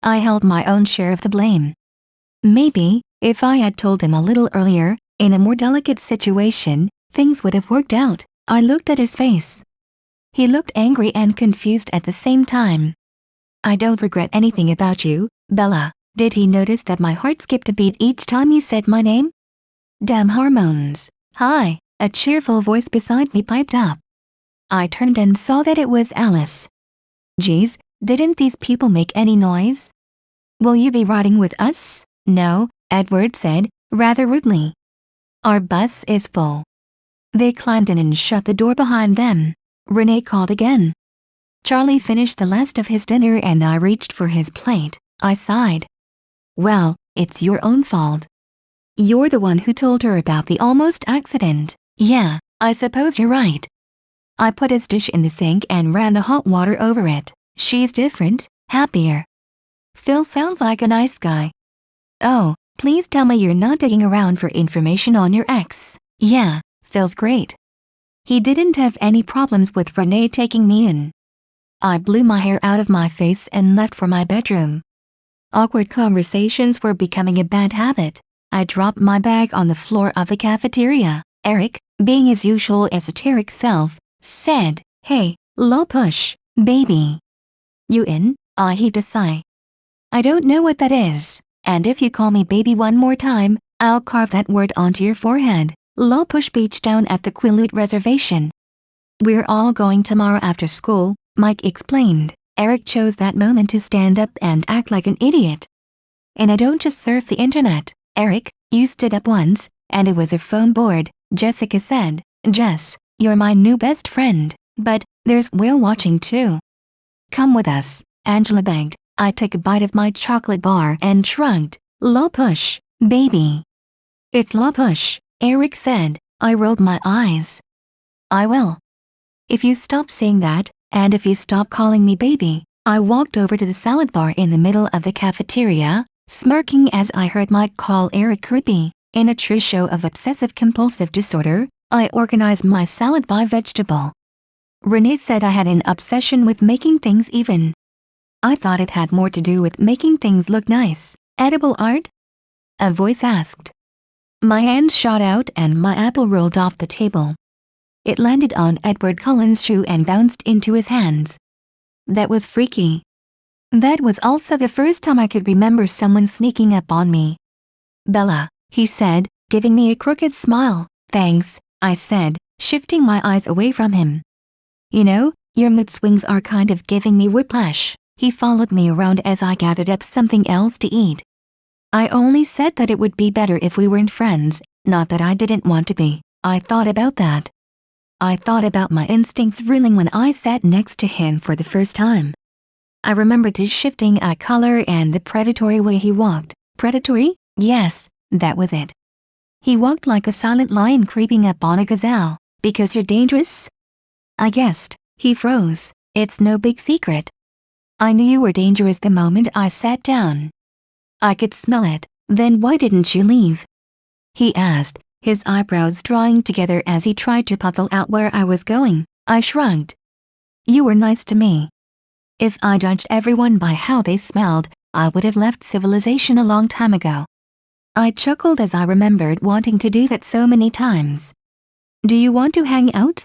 [SPEAKER 1] I held my own share of the blame. Maybe, if I had told him a little earlier, in a more delicate situation, things would have worked out. I looked at his face. He looked angry and confused at the same time. I don't regret anything about you, Bella. Did he notice that my heart skipped a beat each time he said my name? Damn hormones. Hi, a cheerful voice beside me piped up. I turned and saw that it was Alice. Geez, didn't these people make any noise? Will you be riding with us? No, Edward said, rather rudely. Our bus is full. They climbed in and shut the door behind them. Renee called again. Charlie finished the last of his dinner and I reached for his plate. I sighed. Well, it's your own fault. You're the one who told her about the almost accident. Yeah, I suppose you're right. I put his dish in the sink and ran the hot water over it. She's different, happier. Phil sounds like a nice guy. Oh, please tell me you're not digging around for information on your ex. Yeah, Phil's great. He didn't have any problems with Renee taking me in. I blew my hair out of my face and left for my bedroom. Awkward conversations were becoming a bad habit. I dropped my bag on the floor of the cafeteria. Eric, being his usual esoteric self, said, Hey, push, baby. You in? I heaved a sigh. I don't know what that is, and if you call me baby one more time, I'll carve that word onto your forehead. Push beach down at the Quileute Reservation. We're all going tomorrow after school, Mike explained. Eric chose that moment to stand up and act like an idiot. And I don't just surf the internet, Eric, you stood up once, and it was a foam board, Jessica said. Jess, you're my new best friend, but there's whale watching too. Come with us, Angela begged. I took a bite of my chocolate bar and shrugged. Push, baby. It's push, Eric said. I rolled my eyes. I will. If you stop saying that, and if you stop calling me baby. I walked over to the salad bar in the middle of the cafeteria, smirking as I heard Mike call Eric creepy. In a true show of obsessive-compulsive disorder, I organized my salad by vegetable. Renee said I had an obsession with making things even. I thought it had more to do with making things look nice. Edible art? A voice asked. My hand shot out and my apple rolled off the table. It landed on Edward Cullen's shoe and bounced into his hands. That was freaky. That was also the first time I could remember someone sneaking up on me. Bella, he said, giving me a crooked smile. Thanks, I said, shifting my eyes away from him. You know, your mood swings are kind of giving me whiplash. He followed me around as I gathered up something else to eat. I only said that it would be better if we weren't friends, not that I didn't want to be. I thought about that. I thought about my instincts reeling when I sat next to him for the first time. I remembered his shifting eye color and the predatory way he walked. Predatory? Yes, that was it. He walked like a silent lion creeping up on a gazelle. Because you're dangerous? I guessed. He froze. It's no big secret. I knew you were dangerous the moment I sat down. I could smell it. Then why didn't you leave? He asked, his eyebrows drawing together as he tried to puzzle out where I was going. I shrugged. You were nice to me. If I judged everyone by how they smelled, I would have left civilization a long time ago. I chuckled as I remembered wanting to do that so many times. Do you want to hang out?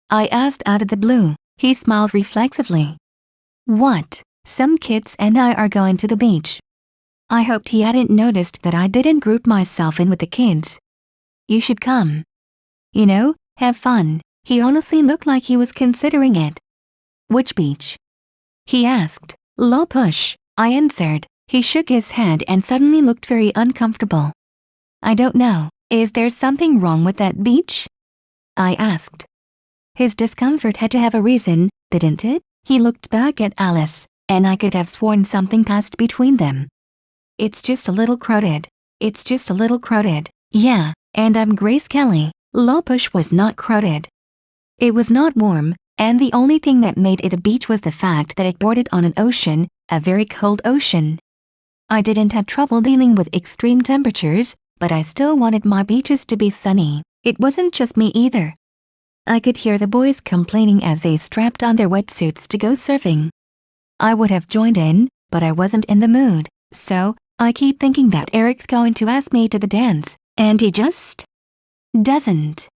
[SPEAKER 1] I asked out of the blue. He smiled reflexively. What? Some kids and I are going to the beach. I hoped he hadn't noticed that I didn't group myself in with the kids. You should come. You know, have fun. He honestly looked like he was considering it. Which beach? He asked. Low push, I answered. He shook his head and suddenly looked very uncomfortable. I don't know. Is there something wrong with that beach? I asked. His discomfort had to have a reason, didn't it? He looked back at Alice, and I could have sworn something passed between them. It's just a little crowded. It's just a little crowded. Yeah, and I'm Grace Kelly. Low push was not crowded. It was not warm, and the only thing that made it a beach was the fact that it bordered on an ocean, a very cold ocean. I didn't have trouble dealing with extreme temperatures, but I still wanted my beaches to be sunny. It wasn't just me either. I could hear the boys complaining as they strapped on their wetsuits to go surfing. I would have joined in, but I wasn't in the mood, so I keep thinking that Eric's going to ask me to the dance, and he just doesn't.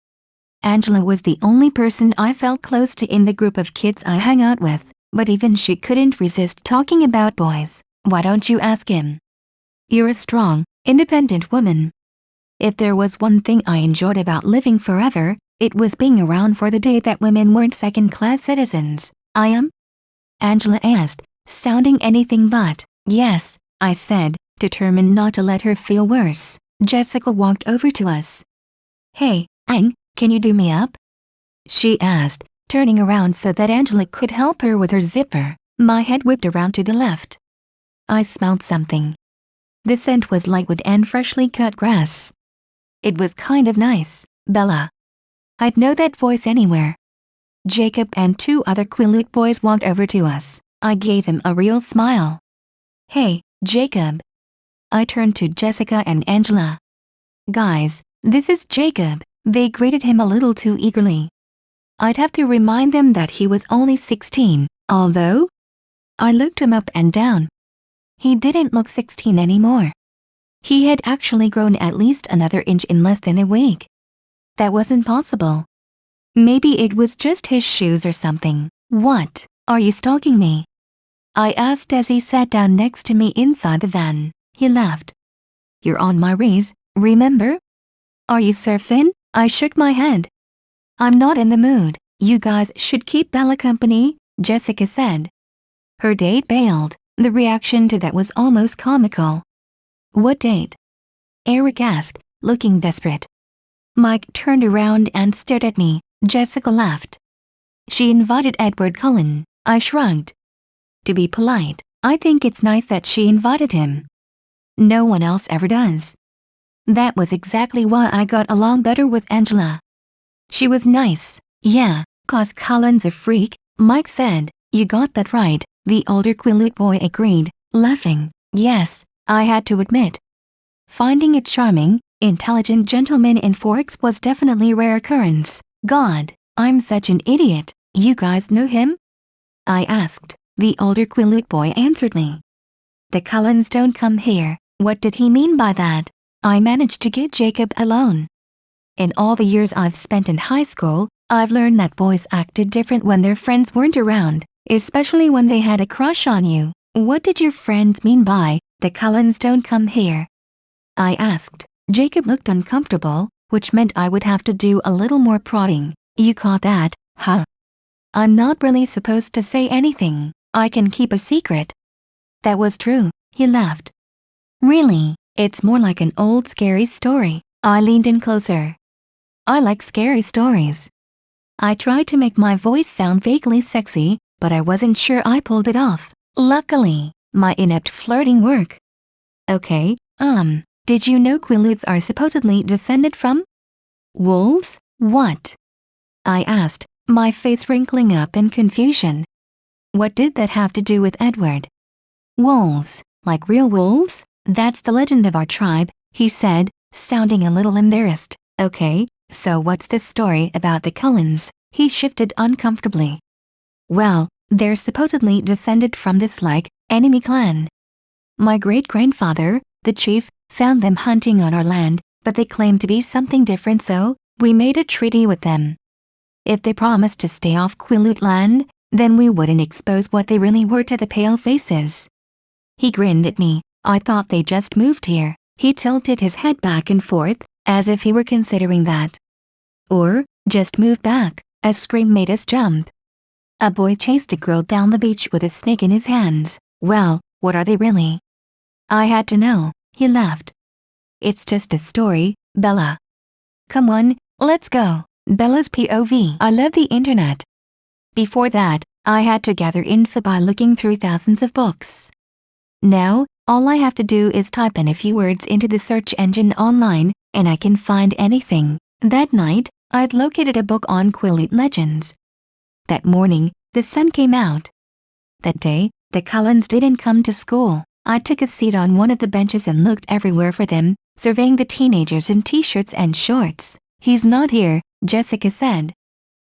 [SPEAKER 1] Angela was the only person I felt close to in the group of kids I hung out with, but even she couldn't resist talking about boys. Why don't you ask him? You're a strong, independent woman. If there was one thing I enjoyed about living forever, it was being around for the day that women weren't second-class citizens. I am? Angela asked, sounding anything but. Yes, I said, determined not to let her feel worse. Jessica walked over to us. Hey, Ang, can you do me up? She asked, turning around so that Angela could help her with her zipper. My head whipped around to the left. I smelled something. The scent was like wood and freshly cut grass. It was kind of nice. Bella. I'd know that voice anywhere. Jacob and two other Quileute boys walked over to us. I gave him a real smile. Hey, Jacob. I turned to Jessica and Angela. Guys, this is Jacob. They greeted him a little too eagerly. I'd have to remind them that he was only 16, although I looked him up and down. He didn't look 16 anymore. He had actually grown at least another inch in less than a week. That wasn't possible. Maybe it was just his shoes or something. What? Are you stalking me? I asked as he sat down next to me inside the van. He laughed. You're on my race, remember? Are you surfing? I shook my head. I'm not in the mood. You guys should keep Bella company, Jessica said. Her date bailed. The reaction to that was almost comical. What date? Eric asked, looking desperate. Mike turned around and stared at me. Jessica laughed. She invited Edward Cullen. I shrugged. To be polite, I think it's nice that she invited him. No one else ever does. That was exactly why I got along better with Angela. She was nice. Yeah, 'cause Cullen's a freak, Mike said. You got that right, the older Quileute boy agreed, laughing. Yes, I had to admit. Finding a charming, intelligent gentleman in Forks was definitely a rare occurrence. God, I'm such an idiot. You guys know him? I asked. The older Quileute boy answered me. The Cullens don't come here. What did he mean by that? I managed to get Jacob alone. In all the years I've spent in high school, I've learned that boys acted different when their friends weren't around, especially when they had a crush on you. What did your friends mean by, the Cullens don't come here? I asked. Jacob looked uncomfortable, which meant I would have to do a little more prodding. You caught that, huh? I'm not really supposed to say anything. I can keep a secret. That was true, he laughed. Really, it's more like an old scary story. I leaned in closer. I like scary stories. I tried to make my voice sound vaguely sexy, but I wasn't sure I pulled it off. Luckily, my inept flirting worked. Okay, did you know Quileutes are supposedly descended from wolves? What? I asked, my face wrinkling up in confusion. What did that have to do with Edward? Wolves, like real wolves? That's the legend of our tribe, he said, sounding a little embarrassed. Okay, so what's this story about the Cullens? He shifted uncomfortably. Well, they're supposedly descended from this enemy clan. My great-grandfather, the chief, found them hunting on our land, but they claimed to be something different, so we made a treaty with them. If they promised to stay off Quileute land, then we wouldn't expose what they really were to the pale faces. He grinned at me. I thought they just moved here. He tilted his head back and forth, as if he were considering that. Or, just moved back. A scream made us jump. A boy chased a girl down the beach with a snake in his hands. Well, what are they really? I had to know. He laughed. It's just a story, Bella. Come on, let's go. Bella's POV. I love the internet. Before that, I had to gather info by looking through thousands of books. Now, all I have to do is type in a few words into the search engine online, and I can find anything. That night, I'd located a book on Quileute legends. That morning, the sun came out. That day, the Cullens didn't come to school. I took a seat on one of the benches and looked everywhere for them, surveying the teenagers in t-shirts and shorts. He's not here, Jessica said.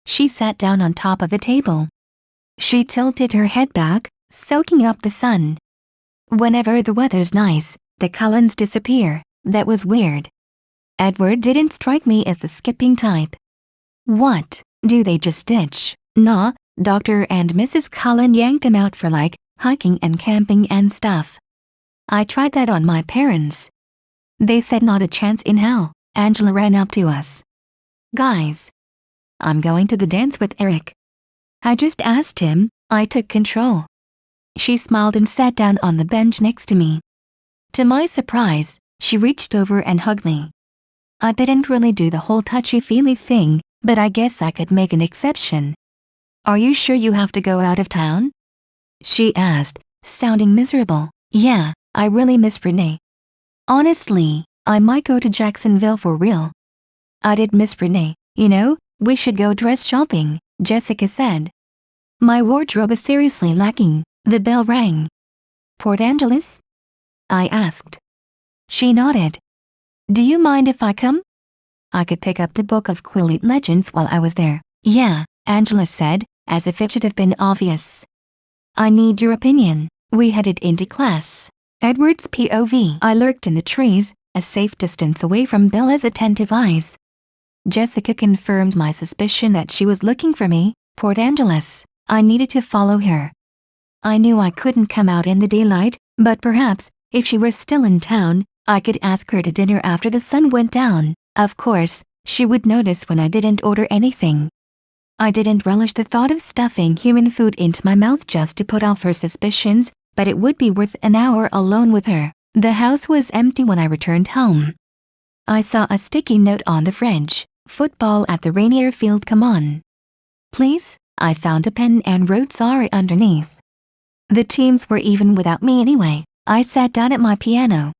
[SPEAKER 1] She sat down on top of the table. She tilted her head back, soaking up the sun. Whenever the weather's nice, the Cullens disappear. That was weird. Edward didn't strike me as the skipping type. What, do they just ditch? Nah, Dr. and Mrs. Cullen yanked them out for hiking and camping and stuff. I tried that on my parents. They said not a chance in hell. Angela ran up to us. Guys, I'm going to the dance with Eric. I just asked him. I took control. She smiled and sat down on the bench next to me. To my surprise, she reached over and hugged me. I didn't really do the whole touchy-feely thing, but I guess I could make an exception. Are you sure you have to go out of town? She asked, sounding miserable. Yeah, I really miss Renee. Honestly, I might go to Jacksonville for real. I did miss Renee. You know, we should go dress shopping, Jessica said. My wardrobe is seriously lacking. The bell rang. Port Angeles? I asked. She nodded. Do you mind if I come? I could pick up the book of Quileute legends while I was there. Yeah, Angela said, as if it should have been obvious. I need your opinion. We headed into class. Edward's POV. I lurked in the trees, a safe distance away from Bella's attentive eyes. Jessica confirmed my suspicion that she was looking for me. Port Angeles. I needed to follow her. I knew I couldn't come out in the daylight, but perhaps, if she were still in town, I could ask her to dinner after the sun went down. Of course, she would notice when I didn't order anything. I didn't relish the thought of stuffing human food into my mouth just to put off her suspicions, but it would be worth an hour alone with her. The house was empty when I returned home. I saw a sticky note on the fridge. Football at the Rainier Field, come on. Please? I found a pen and wrote sorry underneath. The teams were even without me anyway. I sat down at my piano.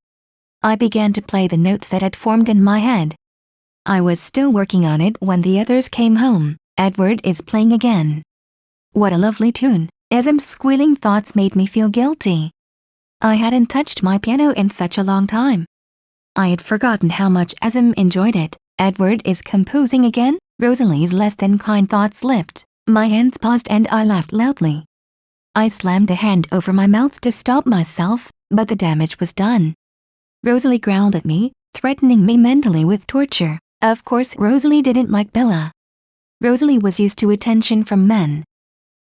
[SPEAKER 1] I began to play the notes that had formed in my head. I was still working on it when the others came home. Edward is playing again. What a lovely tune. Ism's squealing thoughts made me feel guilty. I hadn't touched my piano in such a long time. I had forgotten how much Azim enjoyed it. Edward is composing again? Rosalie's less than kind thought slipped. My hands paused and I laughed loudly. I slammed a hand over my mouth to stop myself, but the damage was done. Rosalie growled at me, threatening me mentally with torture. Of course Rosalie didn't like Bella. Rosalie was used to attention from men.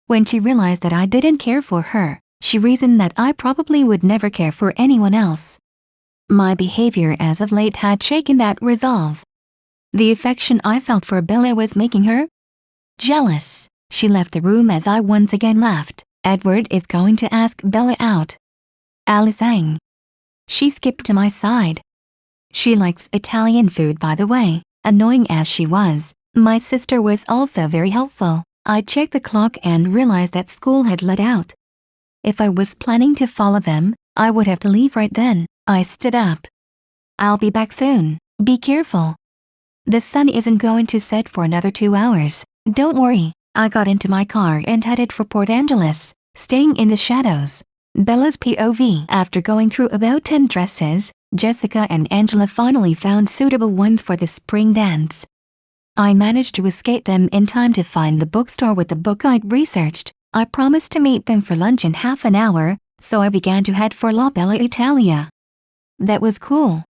[SPEAKER 1] When she realized that I didn't care for her, she reasoned that I probably would never care for anyone else. My behavior as of late had shaken that resolve. The affection I felt for Bella was making her jealous. She left the room as I once again laughed. Edward is going to ask Bella out. Alice sang. She skipped to my side. She likes Italian food, by the way. Annoying as she was, my sister was also very helpful. I checked the clock and realized that school had let out. If I was planning to follow them, I would have to leave right then. I stood up. I'll be back soon. Be careful. The sun isn't going to set for another 2 hours. Don't worry. I got into my car and headed for Port Angeles, staying in the shadows. Bella's POV. After going through about 10 dresses, Jessica and Angela finally found suitable ones for the spring dance. I managed to escape them in time to find the bookstore with the book I'd researched. I promised to meet them for lunch in half an hour, so I began to head for La Bella Italia. That was cool.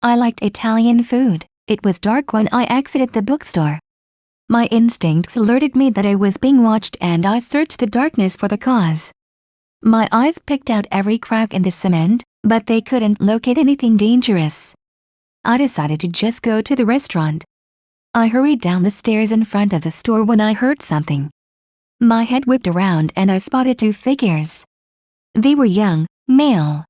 [SPEAKER 1] I liked Italian food. It was dark when I exited the bookstore. My instincts alerted me that I was being watched and I searched the darkness for the cause. My eyes picked out every crack in the cement, but they couldn't locate anything dangerous. I decided to just go to the restaurant. I hurried down the stairs in front of the store when I heard something. My head whipped around and I spotted 2 figures. They were young, male.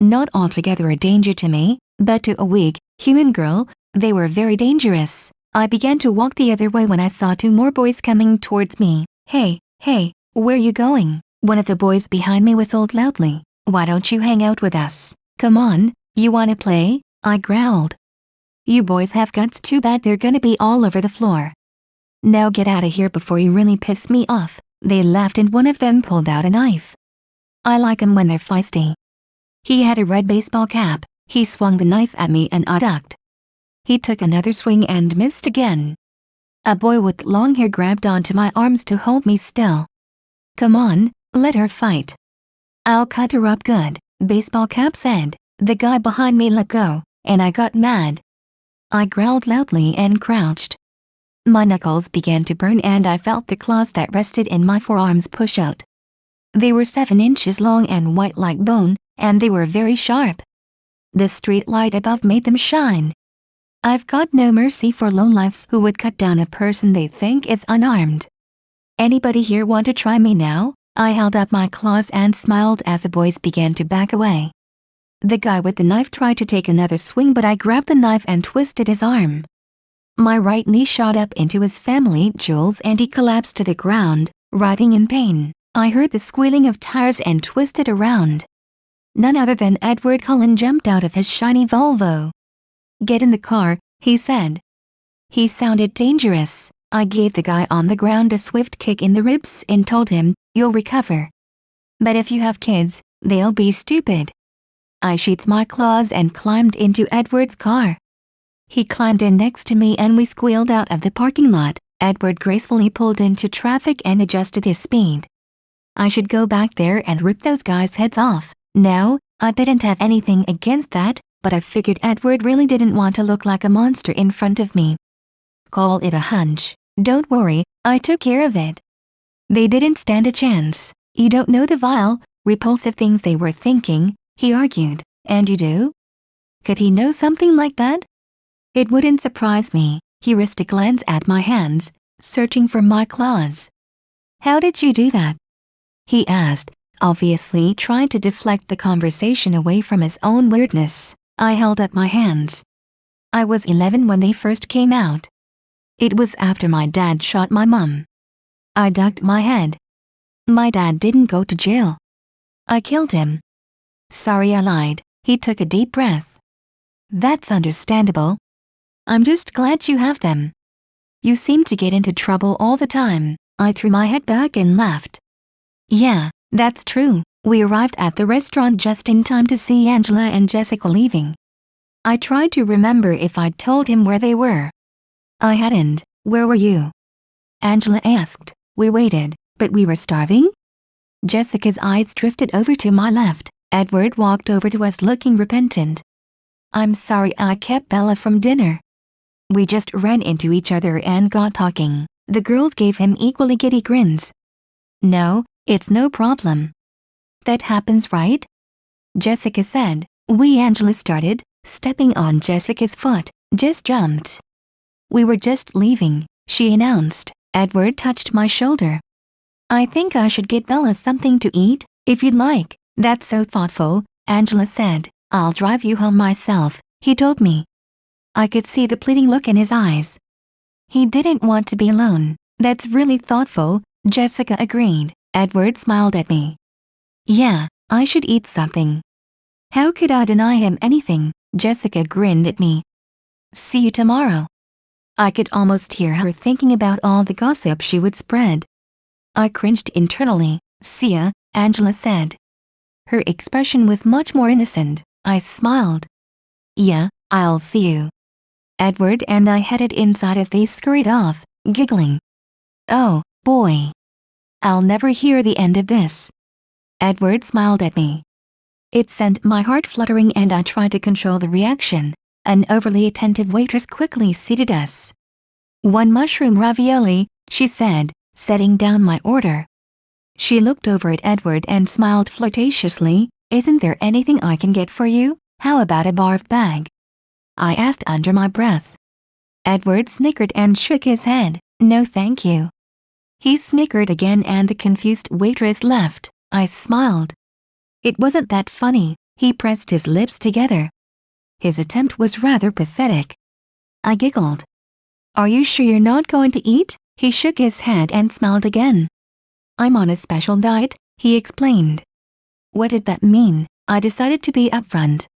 [SPEAKER 1] Not altogether a danger to me, but to a weak, human girl, they were very dangerous. I began to walk the other way when I saw 2 more boys coming towards me. Hey, where you going? One of the boys behind me whistled loudly. Why don't you hang out with us? Come on, you wanna play? I growled. You boys have guts too bad they're gonna be all over the floor. Now get out of here before you really piss me off. They laughed and one of them pulled out a knife. I like 'em when they're feisty. He had a red baseball cap. He swung the knife at me and I ducked. He took another swing and missed again. A boy with long hair grabbed onto my arms to hold me still. Come on, let her fight. I'll cut her up good, baseball cap said. The guy behind me let go, and I got mad. I growled loudly and crouched. My knuckles began to burn and I felt the claws that rested in my forearms push out. They were 7 inches long and white like bone, and they were very sharp. The street light above made them shine. I've got no mercy for lowlifes who would cut down a person they think is unarmed. Anybody here want to try me now? I held up my claws and smiled as the boys began to back away. The guy with the knife tried to take another swing but I grabbed the knife and twisted his arm. My right knee shot up into his family jewels and he collapsed to the ground, writhing in pain. I heard the squealing of tires and twisted around. None other than Edward Cullen jumped out of his shiny Volvo. Get in the car, he said. He sounded dangerous. I gave the guy on the ground a swift kick in the ribs and told him, you'll recover. But if you have kids, they'll be stupid. I sheathed my claws and climbed into Edward's car. He climbed in next to me and we squealed out of the parking lot. Edward gracefully pulled into traffic and adjusted his speed. I should go back there and rip those guys' heads off. No, I didn't have anything against that, but I figured Edward really didn't want to look like a monster in front of me. Call it a hunch. Don't worry, I took care of it. They didn't stand a chance. You don't know the vile, repulsive things they were thinking, he argued. And you do? Could he know something like that? It wouldn't surprise me. He risked a glance at my hands, searching for my claws. How did you do that? He asked, obviously trying to deflect the conversation away from his own weirdness. I held up my hands. I was 11 when they first came out. It was after my dad shot my mum. I ducked my head. My dad didn't go to jail. I killed him. Sorry, I lied. He took a deep breath. That's understandable. I'm just glad you have them. You seem to get into trouble all the time. I threw my head back and laughed. Yeah, that's true. We arrived at the restaurant just in time to see Angela and Jessica leaving. I tried to remember if I'd told him where they were. I hadn't. Where were you? Angela asked. We waited, but we were starving? Jessica's eyes drifted over to my left. Edward walked over to us looking repentant. I'm sorry I kept Bella from dinner. We just ran into each other and got talking. The girls gave him equally giddy grins. No, it's no problem. That happens, right? Jessica said. Angela started, stepping on Jessica's foot, just jumped. We were just leaving, she announced. Edward touched my shoulder. I think I should get Bella something to eat, if you'd like. That's so thoughtful, Angela said. I'll drive you home myself, he told me. I could see the pleading look in his eyes. He didn't want to be alone. That's really thoughtful, Jessica agreed. Edward smiled at me. Yeah, I should eat something. How could I deny him anything? Jessica grinned at me. See you tomorrow. I could almost hear her thinking about all the gossip she would spread. I cringed internally. See ya, Angela said. Her expression was much more innocent. I smiled. Yeah, I'll see you. Edward and I headed inside as they scurried off, giggling. Oh, boy. I'll never hear the end of this. Edward smiled at me. It sent my heart fluttering and I tried to control the reaction. An overly attentive waitress quickly seated us. 1 mushroom ravioli, she said, setting down my order. She looked over at Edward and smiled flirtatiously. Isn't there anything I can get for you? How about a barf bag? I asked under my breath. Edward snickered and shook his head. No thank you. He snickered again and the confused waitress left. I smiled. It wasn't that funny. He pressed his lips together. His attempt was rather pathetic. I giggled. Are you sure you're not going to eat? He shook his head and smiled again. I'm on a special diet, he explained. What did that mean? I decided to be upfront.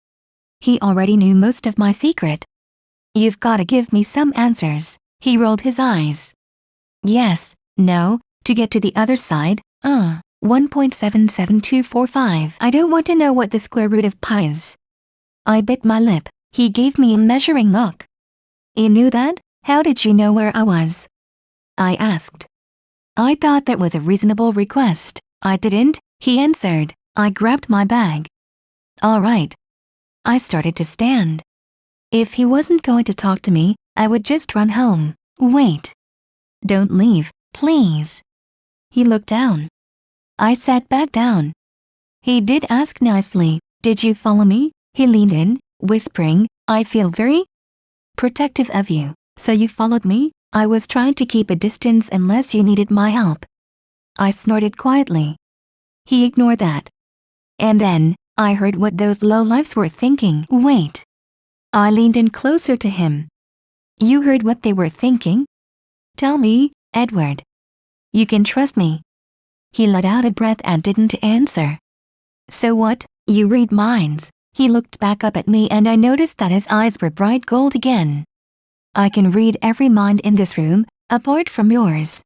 [SPEAKER 1] He already knew most of my secret. You've got to give me some answers. He rolled his eyes. Yes, no, to get to the other side, 1.77245. I don't want to know what the square root of pi is. I bit my lip. He gave me a measuring look. You knew that? How did you know where I was? I asked. I thought that was a reasonable request. I didn't, he answered. I grabbed my bag. All right. I started to stand. If he wasn't going to talk to me, I would just run home. Wait. Don't leave, please. He looked down. I sat back down. He did ask nicely, did you follow me? He leaned in, whispering, I feel very protective of you. So you followed me? I was trying to keep a distance unless you needed my help. I snorted quietly. He ignored that. And then, I heard what those lowlifes were thinking. Wait. I leaned in closer to him. You heard what they were thinking? Tell me, Edward. You can trust me. He let out a breath and didn't answer. So what? You read minds. He looked back up at me and I noticed that his eyes were bright gold again. I can read every mind in this room, apart from yours.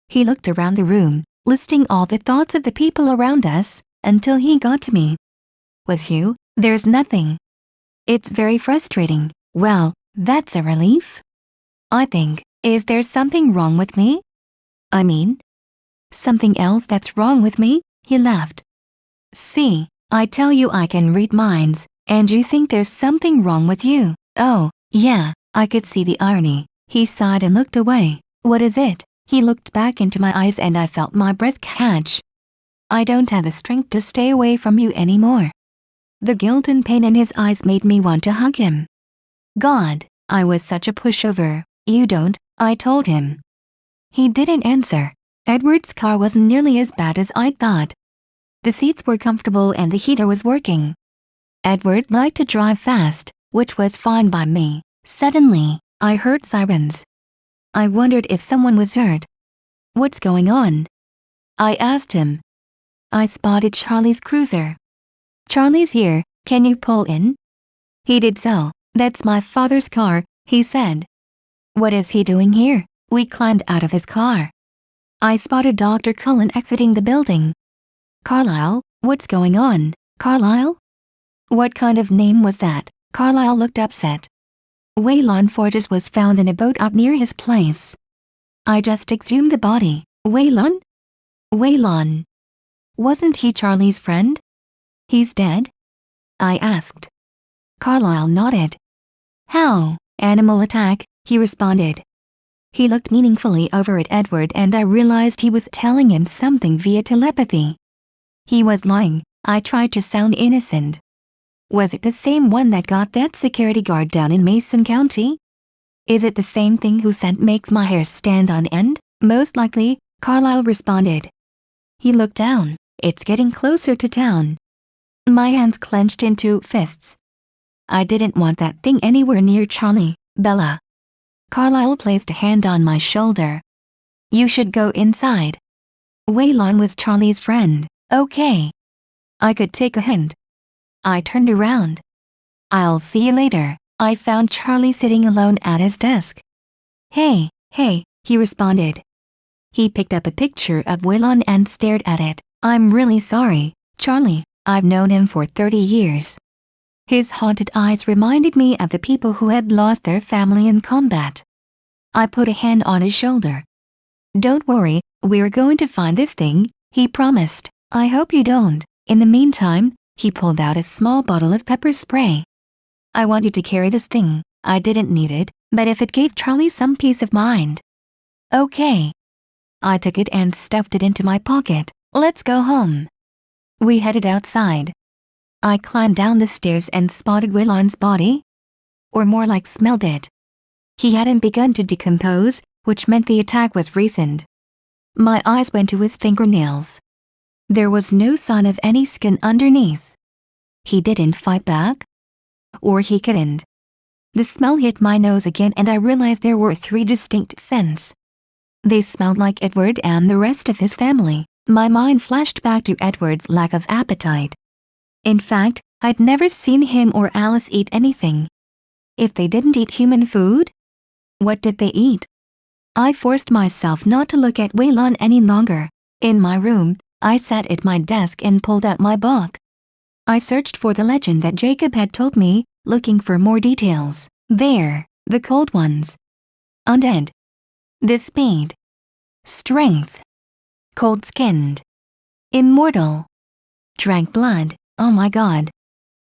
[SPEAKER 1] He looked around the room, listing all the thoughts of the people around us, until he got to me. With you, there's nothing. It's very frustrating. Well, that's a relief. I think, is there something wrong with me? I mean, something else that's wrong with me? He laughed. See, I tell you I can read minds, and you think there's something wrong with you. Oh, yeah, I could see the irony. He sighed and looked away. What is it? He looked back into my eyes and I felt my breath catch. I don't have the strength to stay away from you anymore. The guilt and pain in his eyes made me want to hug him. God, I was such a pushover. You don't, I told him. He didn't answer. Edward's car wasn't nearly as bad as I thought. The seats were comfortable and the heater was working. Edward liked to drive fast, which was fine by me. Suddenly, I heard sirens. I wondered if someone was hurt. What's going on? I asked him. I spotted Charlie's cruiser. Charlie's here, can you pull in? He did so. That's my father's car, he said. What is he doing here? We climbed out of his car. I spotted Dr. Cullen exiting the building. Carlisle, What's going on, Carlisle? What kind of name was that? Carlisle looked upset. Waylon Forges was found in a boat up near his place. I just exhumed the body. Waylon? Waylon. Wasn't he Charlie's friend? He's dead? I asked. Carlisle nodded. How? Animal attack, he responded. He looked meaningfully over at Edward and I realized he was telling him something via telepathy. He was lying. I tried to sound innocent. Was it the same one that got that security guard down in Mason County? Is it the same thing who sent makes my hair stand on end? Most likely, Carlisle responded. He looked down. It's getting closer to town. My hands clenched into fists. I didn't want that thing anywhere near Charlie, Bella. Carlisle placed a hand on my shoulder. You should go inside. Waylon was Charlie's friend, okay. I could take a hint. I turned around. I'll see you later. I found Charlie sitting alone at his desk. Hey, he responded. He picked up a picture of Waylon and stared at it. I'm really sorry, Charlie. I've known him for 30 years. His haunted eyes reminded me of the people who had lost their family in combat. I put a hand on his shoulder. Don't worry, we're going to find this thing, he promised. I hope you don't. In the meantime, he pulled out a small bottle of pepper spray. I want you to carry this thing. I didn't need it, but if it gave Charlie some peace of mind. Okay. I took it and stuffed it into my pocket. Let's go home. We headed outside. I climbed down the stairs and spotted Waylon's body. Or more like smelled it. He hadn't begun to decompose, which meant the attack was recent. My eyes went to his fingernails. There was no sign of any skin underneath. He didn't fight back? Or he couldn't. The smell hit my nose again and I realized there were 3 distinct scents. They smelled like Edward and the rest of his family. My mind flashed back to Edward's lack of appetite. In fact, I'd never seen him or Alice eat anything. If they didn't eat human food, what did they eat? I forced myself not to look at Waylon any longer. In my room, I sat at my desk and pulled out my book. I searched for the legend that Jacob had told me, looking for more details. There, the cold ones. Undead. The speed. Strength. Cold-skinned. Immortal. Drank blood. Oh my god.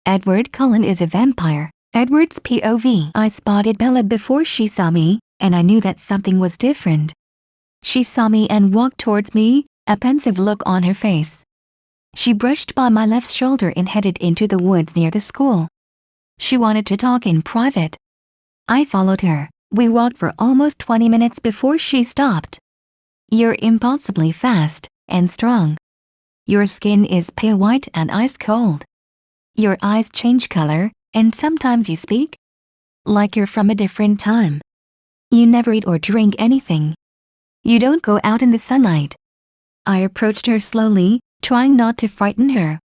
[SPEAKER 1] Edward Cullen is a vampire. Edward's POV. I spotted Bella before she saw me, and I knew that something was different. She saw me and walked towards me, a pensive look on her face. She brushed by my left shoulder and headed into the woods near the school. She wanted to talk in private. I followed her. We walked for almost 20 minutes before she stopped. You're impossibly fast and strong. Your skin is pale white and ice cold. Your eyes change color, and sometimes you speak like you're from a different time. You never eat or drink anything. You don't go out in the sunlight. I approached her slowly, trying not to frighten her.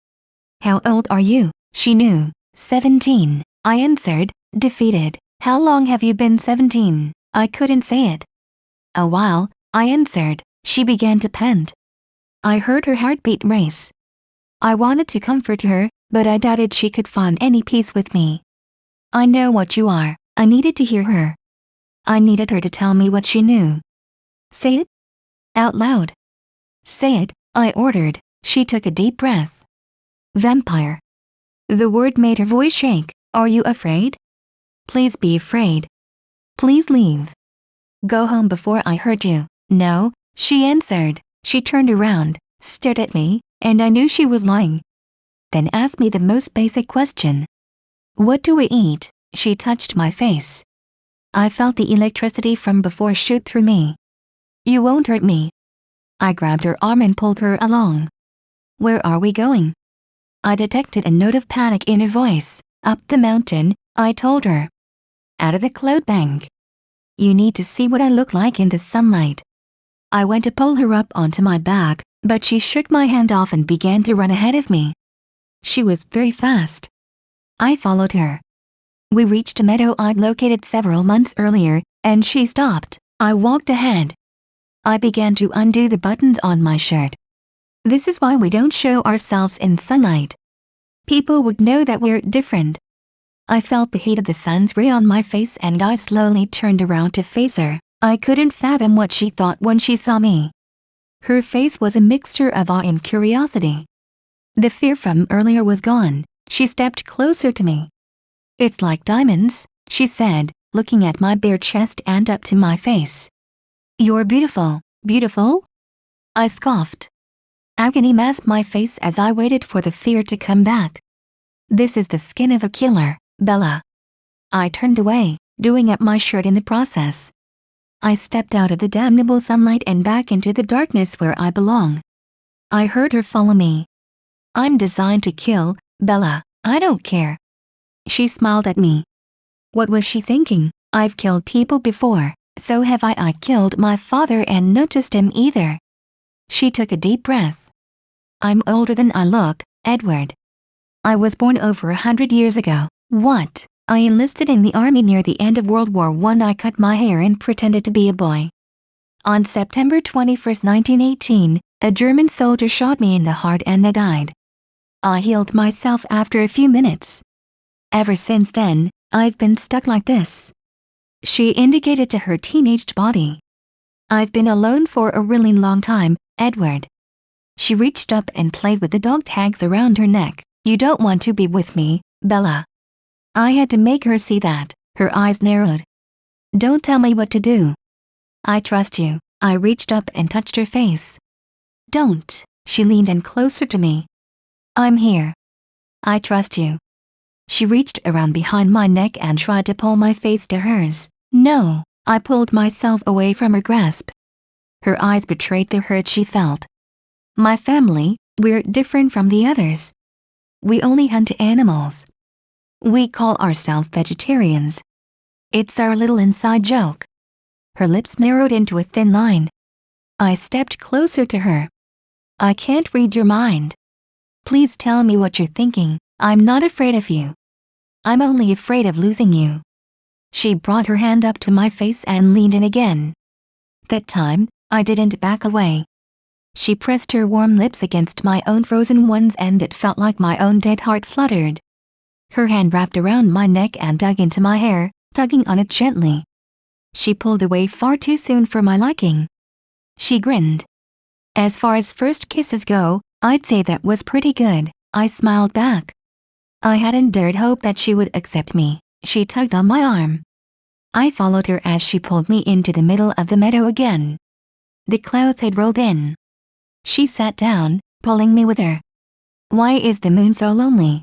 [SPEAKER 1] How old are you? She knew. 17. I answered, defeated. How long have you been 17? I couldn't say it. A while, I answered. She began to pant. I heard her heartbeat race. I wanted to comfort her, but I doubted she could find any peace with me. I know what you are. I needed to hear her. I needed her to tell me what she knew. Say it. Out loud. Say it, I ordered. She took a deep breath. Vampire. The word made her voice shake. Are you afraid? Please be afraid. Please leave. Go home before I hurt you. No, she answered. She turned around, stared at me, and I knew she was lying. Then asked me the most basic question. What do we eat? She touched my face. I felt the electricity from before shoot through me. You won't hurt me. I grabbed her arm and pulled her along. Where are we going? I detected a note of panic in her voice. Up the mountain, I told her. Out of the cloud bank. You need to see what I look like in the sunlight. I went to pull her up onto my back, but she shook my hand off and began to run ahead of me. She was very fast. I followed her. We reached a meadow I'd located several months earlier, and she stopped. I walked ahead. I began to undo the buttons on my shirt. This is why we don't show ourselves in sunlight. People would know that we're different. I felt the heat of the sun's ray on my face and I slowly turned around to face her. I couldn't fathom what she thought when she saw me. Her face was a mixture of awe and curiosity. The fear from earlier was gone. She stepped closer to me. "It's like diamonds," she said, looking at my bare chest and up to my face. "You're beautiful." "Beautiful?" I scoffed. Agony masked my face as I waited for the fear to come back. "This is the skin of a killer, Bella." I turned away, doing up my shirt in the process. I stepped out of the damnable sunlight and back into the darkness where I belong. I heard her follow me. "I'm designed to kill, Bella. I don't care." She smiled at me. What was she thinking? I've killed people before, so have I. I killed my father and not just him either. She took a deep breath. "I'm older than I look, Edward. I was born over 100 years ago." "What?" "I enlisted in the army near the end of World War I. I cut my hair and pretended to be a boy. On September 21, 1918, a German soldier shot me in the heart and I died. I healed myself after a few minutes. Ever since then, I've been stuck like this." She indicated to her teenaged body. "I've been alone for a really long time, Edward." She reached up and played with the dog tags around her neck. "You don't want to be with me, Bella." I had to make her see that. Her eyes narrowed. "Don't tell me what to do." "I trust you." I reached up and touched her face. "Don't." She leaned in closer to me. "I'm here." "I trust you." She reached around behind my neck and tried to pull my face to hers. "No." I pulled myself away from her grasp. Her eyes betrayed the hurt she felt. "My family, we're different from the others. We only hunt animals. We call ourselves vegetarians. It's our little inside joke." Her lips narrowed into a thin line. I stepped closer to her. "I can't read your mind. Please tell me what you're thinking. I'm not afraid of you. I'm only afraid of losing you." She brought her hand up to my face and leaned in again. That time, I didn't back away. She pressed her warm lips against my own frozen ones and it felt like my own dead heart fluttered. Her hand wrapped around my neck and dug into my hair, tugging on it gently. She pulled away far too soon for my liking. She grinned. "As far as first kisses go, I'd say that was pretty good." I smiled back. I hadn't dared hope that she would accept me. She tugged on my arm. I followed her as she pulled me into the middle of the meadow again. The clouds had rolled in. She sat down, pulling me with her. "Why is the moon so lonely?"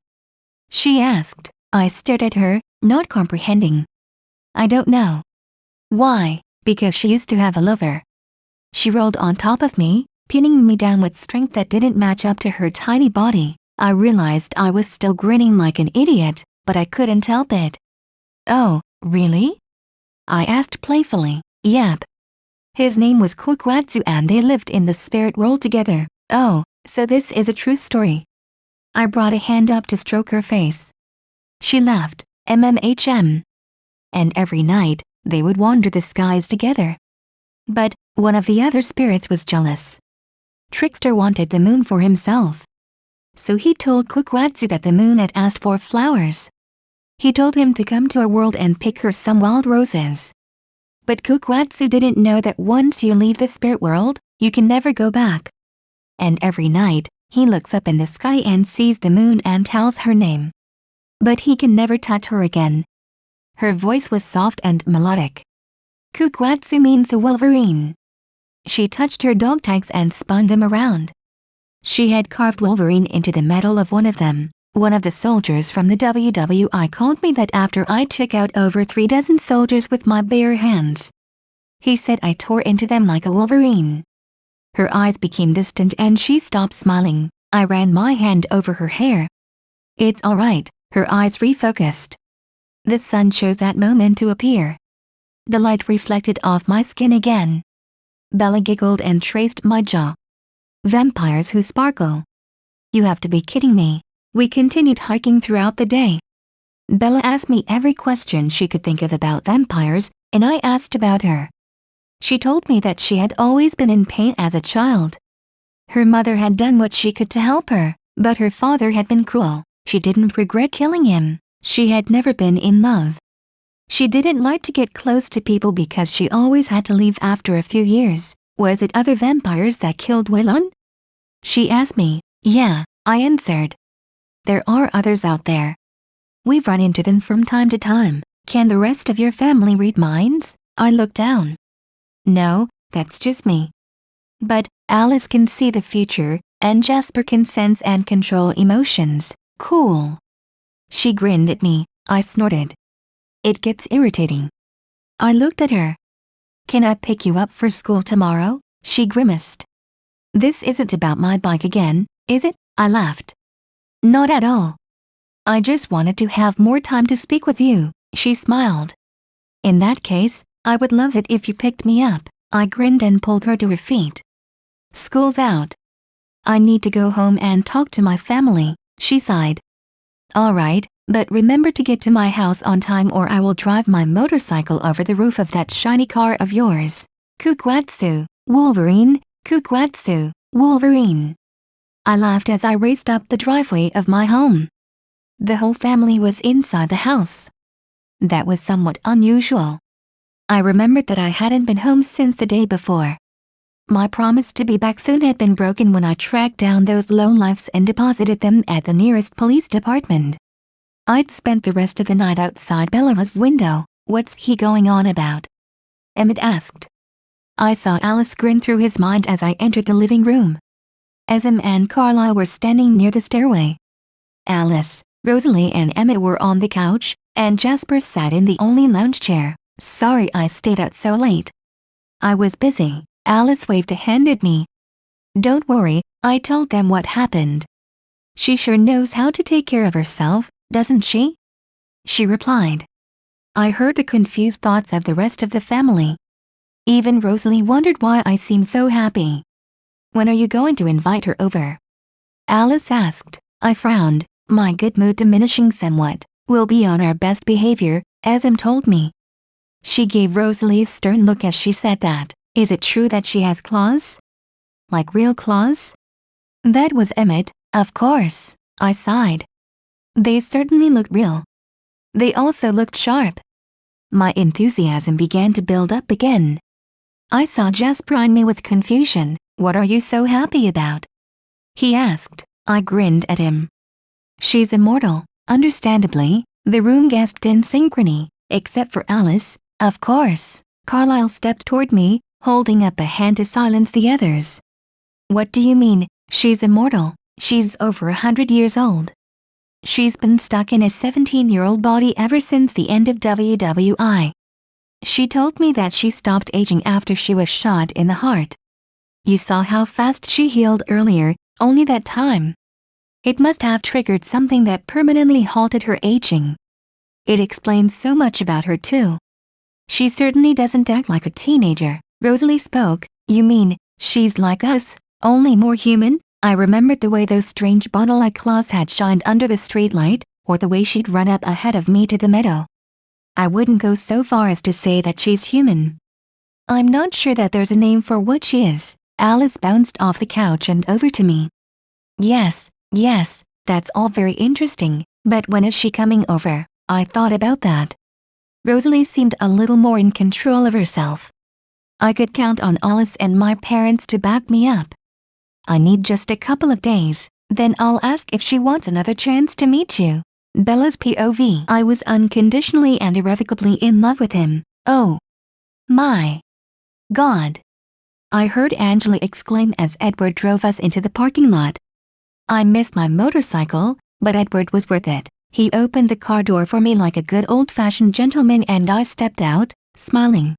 [SPEAKER 1] she asked. I stared at her, not comprehending. "I don't know." "Why?" "Because she used to have a lover." She rolled on top of me, pinning me down with strength that didn't match up to her tiny body. I realized I was still grinning like an idiot, but I couldn't help it. "Oh, really?" I asked playfully. "Yep. His name was Kukwatsu and they lived in the spirit world together." "Oh, so this is a true story." I brought a hand up to stroke her face. She laughed. "MMHM. And every night, they would wander the skies together. But one of the other spirits was jealous. Trickster wanted the moon for himself. So he told Kukwatsu that the moon had asked for flowers. He told him to come to our world and pick her some wild roses. But Kukwatsu didn't know that once you leave the spirit world, you can never go back. And every night, he looks up in the sky and sees the moon and tells her name. But he can never touch her again." Her voice was soft and melodic. "Kukwatsu means a Wolverine." She touched her dog tags and spun them around. She had carved Wolverine into the metal of one of them. One of the soldiers from the WWI called me that after I took out over 3 dozen soldiers with my bare hands. He said I tore into them like a Wolverine. Her eyes became distant and she stopped smiling. I ran my hand over her hair. "It's all right." Her eyes refocused. The sun chose that moment to appear. The light reflected off my skin again. Bella giggled and traced my jaw. "Vampires who sparkle. You have to be kidding me." We continued hiking throughout the day. Bella asked me every question she could think of about vampires, and I asked about her. She told me that she had always been in pain as a child. Her mother had done what she could to help her, but her father had been cruel. She didn't regret killing him. She had never been in love. She didn't like to get close to people because she always had to leave after a few years. Was it other vampires that killed Waylon? She asked me. Yeah, I answered. There are others out there. We've run into them from time to time. Can the rest of your family read minds? I looked down. No, that's just me. But Alice can see the future, and Jasper can sense and control emotions. Cool. She grinned at me. I snorted. It gets irritating. I looked at her. Can I pick you up for school tomorrow? She grimaced. This isn't about my bike again, is it? I laughed. Not at all. I just wanted to have more time to speak with you, she smiled. In that case, I would love it if you picked me up. I grinned and pulled her to her feet. School's out. I need to go home and talk to my family, she sighed. All right, but remember to get to my house on time or I will drive my motorcycle over the roof of that shiny car of yours. Kukwatsu, Wolverine, Kukwatsu, Wolverine. I laughed as I raced up the driveway of my home. The whole family was inside the house. That was somewhat unusual. I remembered that I hadn't been home since the day before. My promise to be back soon had been broken when I tracked down those lowlifes and deposited them at the nearest police department. I'd spent the rest of the night outside Bella's window. What's he going on about? Emmett asked. I saw Alice grin through his mind as I entered the living room. Em and Carlisle were standing near the stairway. Alice, Rosalie and Emmett were on the couch, and Jasper sat in the only lounge chair. Sorry I stayed out so late. I was busy. Alice waved a hand at me. Don't worry, I told them what happened. She sure knows how to take care of herself, doesn't she? She replied. I heard the confused thoughts of the rest of the family. Even Rosalie wondered why I seemed so happy. When are you going to invite her over? Alice asked. I frowned, my good mood diminishing somewhat. We'll be on our best behavior, as Em told me. She gave Rosalie a stern look as she said that. Is it true that she has claws? Like real claws? That was Emmett, of course, I sighed. They certainly looked real. They also looked sharp. My enthusiasm began to build up again. I saw Jasper eyeing me with confusion. What are you so happy about? He asked. I grinned at him. She's immortal, understandably. The room gasped in synchrony, except for Alice, of course. Carlisle stepped toward me, holding up a hand to silence the others. What do you mean, she's immortal? She's over 100 years old. She's been stuck in a 17-year-old body ever since the end of WWI. She told me that she stopped aging after she was shot in the heart. You saw how fast she healed earlier, only that time. It must have triggered something that permanently halted her aging. It explains so much about her too. She certainly doesn't act like a teenager. Rosalie spoke. You mean, she's like us, only more human? I remembered the way those strange bottle-like claws had shined under the streetlight, or the way she'd run up ahead of me to the meadow. I wouldn't go so far as to say that she's human. I'm not sure that there's a name for what she is. Alice bounced off the couch and over to me. Yes, that's all very interesting, but when is she coming over? I thought about that. Rosalie seemed a little more in control of herself. I could count on Alice and my parents to back me up. I need just a couple of days, then I'll ask if she wants another chance to meet you. Bella's POV. I was unconditionally and irrevocably in love with him. Oh my God. I heard Angela exclaim as Edward drove us into the parking lot. I missed my motorcycle, but Edward was worth it. He opened the car door for me like a good old-fashioned gentleman and I stepped out, smiling.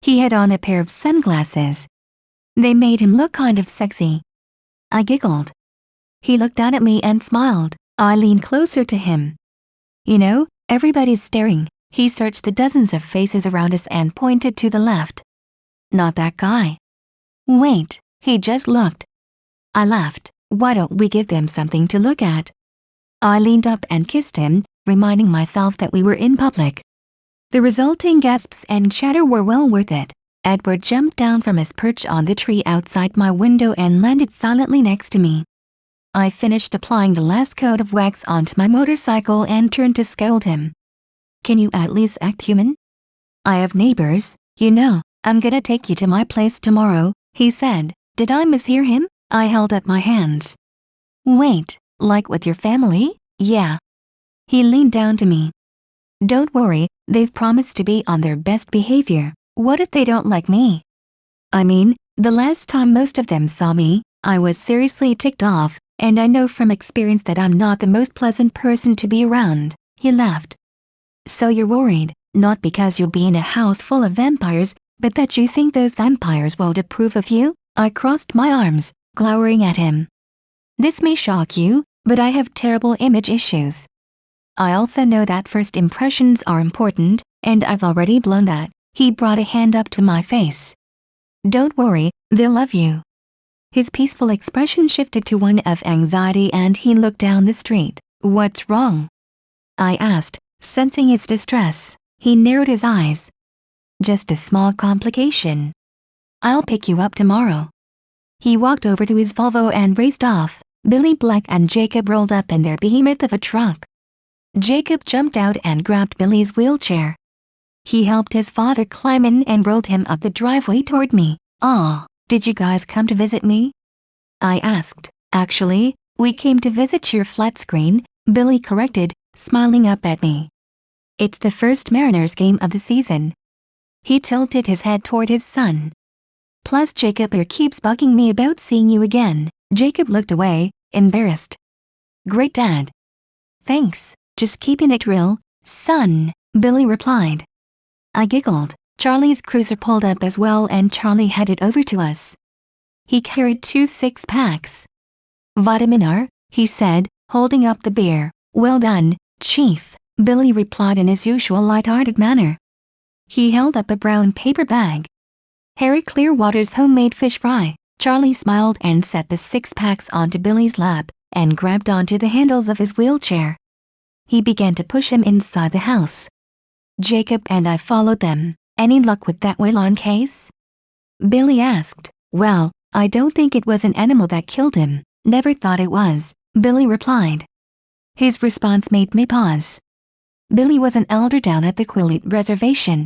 [SPEAKER 1] He had on a pair of sunglasses. They made him look kind of sexy. I giggled. He looked down at me and smiled. I leaned closer to him. You know, everybody's staring. He searched the dozens of faces around us and pointed to the left. Not that guy. Wait, he just looked. I laughed. Why don't we give them something to look at? I leaned up and kissed him, reminding myself that we were in public. The resulting gasps and chatter were well worth it. Edward jumped down from his perch on the tree outside my window and landed silently next to me. I finished applying the last coat of wax onto my motorcycle and turned to scold him. Can you at least act human? I have neighbors, you know. I'm gonna take you to my place tomorrow, he said. Did I mishear him? I held up my hands. Wait, like with your family? Yeah. He leaned down to me. Don't worry, they've promised to be on their best behavior. What if they don't like me? I mean, the last time most of them saw me, I was seriously ticked off, and I know from experience that I'm not the most pleasant person to be around. He laughed. So you're worried, not because you'll be in a house full of vampires, but that you think those vampires won't approve of you? I crossed my arms, glowering at him. This may shock you, but I have terrible image issues. I also know that first impressions are important, and I've already blown that. He brought a hand up to my face. Don't worry, they'll love you. His peaceful expression shifted to one of anxiety and he looked down the street. What's wrong? I asked, sensing his distress. He narrowed his eyes. Just a small complication. I'll pick you up tomorrow. He walked over to his Volvo and raced off. Billy Black and Jacob rolled up in their behemoth of a truck. Jacob jumped out and grabbed Billy's wheelchair. He helped his father climb in and rolled him up the driveway toward me. Aw, did you guys come to visit me? I asked. Actually, we came to visit your flat screen, Billy corrected, smiling up at me. It's the first Mariners game of the season. He tilted his head toward his son. Plus Jacob here keeps bugging me about seeing you again. Jacob looked away, embarrassed. Great dad. Thanks, just keeping it real, son, Billy replied. I giggled. Charlie's cruiser pulled up as well and Charlie headed over to us. He carried 2 6-packs. Demeanor, he said, holding up the beer. Well done, Chief, Billy replied in his usual light-hearted manner. He held up a brown paper bag. Harry Clearwater's homemade fish fry. Charlie smiled and set the 6-packs onto Billy's lap and grabbed onto the handles of his wheelchair. He began to push him inside the house. Jacob and I followed them. Any luck with that Wallon case? Billy asked. Well, I don't think it was an animal that killed him. Never thought it was, Billy replied. His response made me pause. Billy was an elder down at the Quileute Reservation.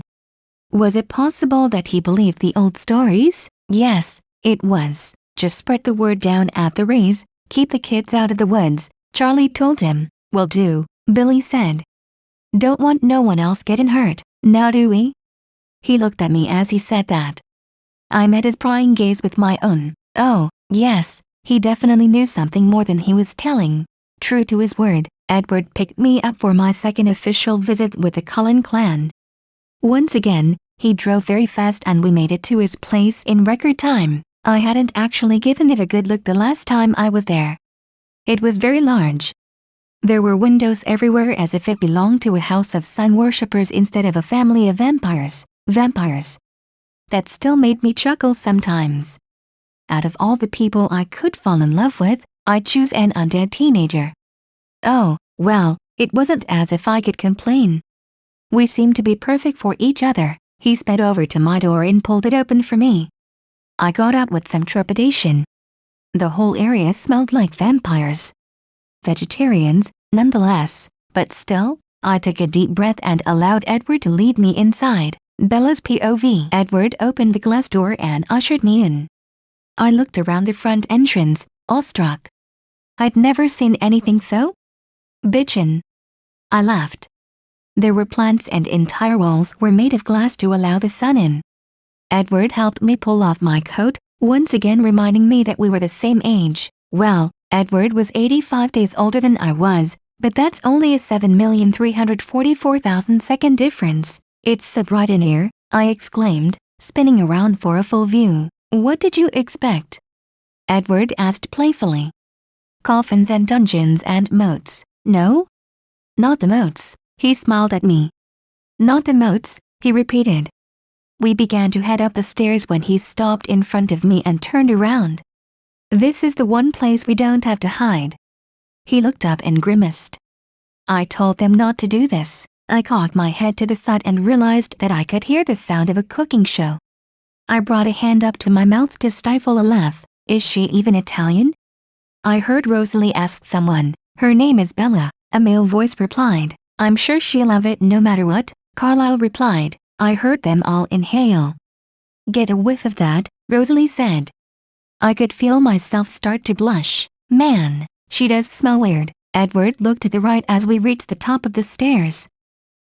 [SPEAKER 1] Was it possible that he believed the old stories? Yes, it was. Just spread the word down at the race, keep the kids out of the woods, Charlie told him. Will do, Billy said. Don't want no one else getting hurt, now do we? He looked at me as he said that. I met his prying gaze with my own. Oh, yes, he definitely knew something more than he was telling. True to his word, Edward picked me up for my second official visit with the Cullen clan. Once again, he drove very fast and we made it to his place in record time. I hadn't actually given it a good look the last time I was there. It was very large. There were windows everywhere as if it belonged to a house of sun worshippers instead of a family of vampires. Vampires. That still made me chuckle sometimes. Out of all the people I could fall in love with, I'd choose an undead teenager. Oh, well, it wasn't as if I could complain. We seemed to be perfect for each other. He sped over to my door and pulled it open for me. I got up with some trepidation. The whole area smelled like vampires. Vegetarians, nonetheless, but still, I took a deep breath and allowed Edward to lead me inside. Bella's POV. Edward opened the glass door and ushered me in. I looked around the front entrance, awestruck. I'd never seen anything so bitchin'. I laughed. There were plants and entire walls were made of glass to allow the sun in. Edward helped me pull off my coat, once again reminding me that we were the same age. Well, Edward was 85 days older than I was, but that's only a 7,344,000 second difference. It's so bright in here, I exclaimed, spinning around for a full view. What did you expect? Edward asked playfully. Coffins and dungeons and moats. No? Not the moats, he smiled at me. Not the moats, he repeated. We began to head up the stairs when he stopped in front of me and turned around. This is the one place we don't have to hide. He looked up and grimaced. I told them not to do this. I cocked my head to the side and realized that I could hear the sound of a cooking show. I brought a hand up to my mouth to stifle a laugh. Is she even Italian? I heard Rosalie ask someone. Her name is Bella, a male voice replied. I'm sure she'll love it no matter what, Carlisle replied. I heard them all inhale. Get a whiff of that, Rosalie said. I could feel myself start to blush. Man, she does smell weird. Edward looked to the right as we reached the top of the stairs.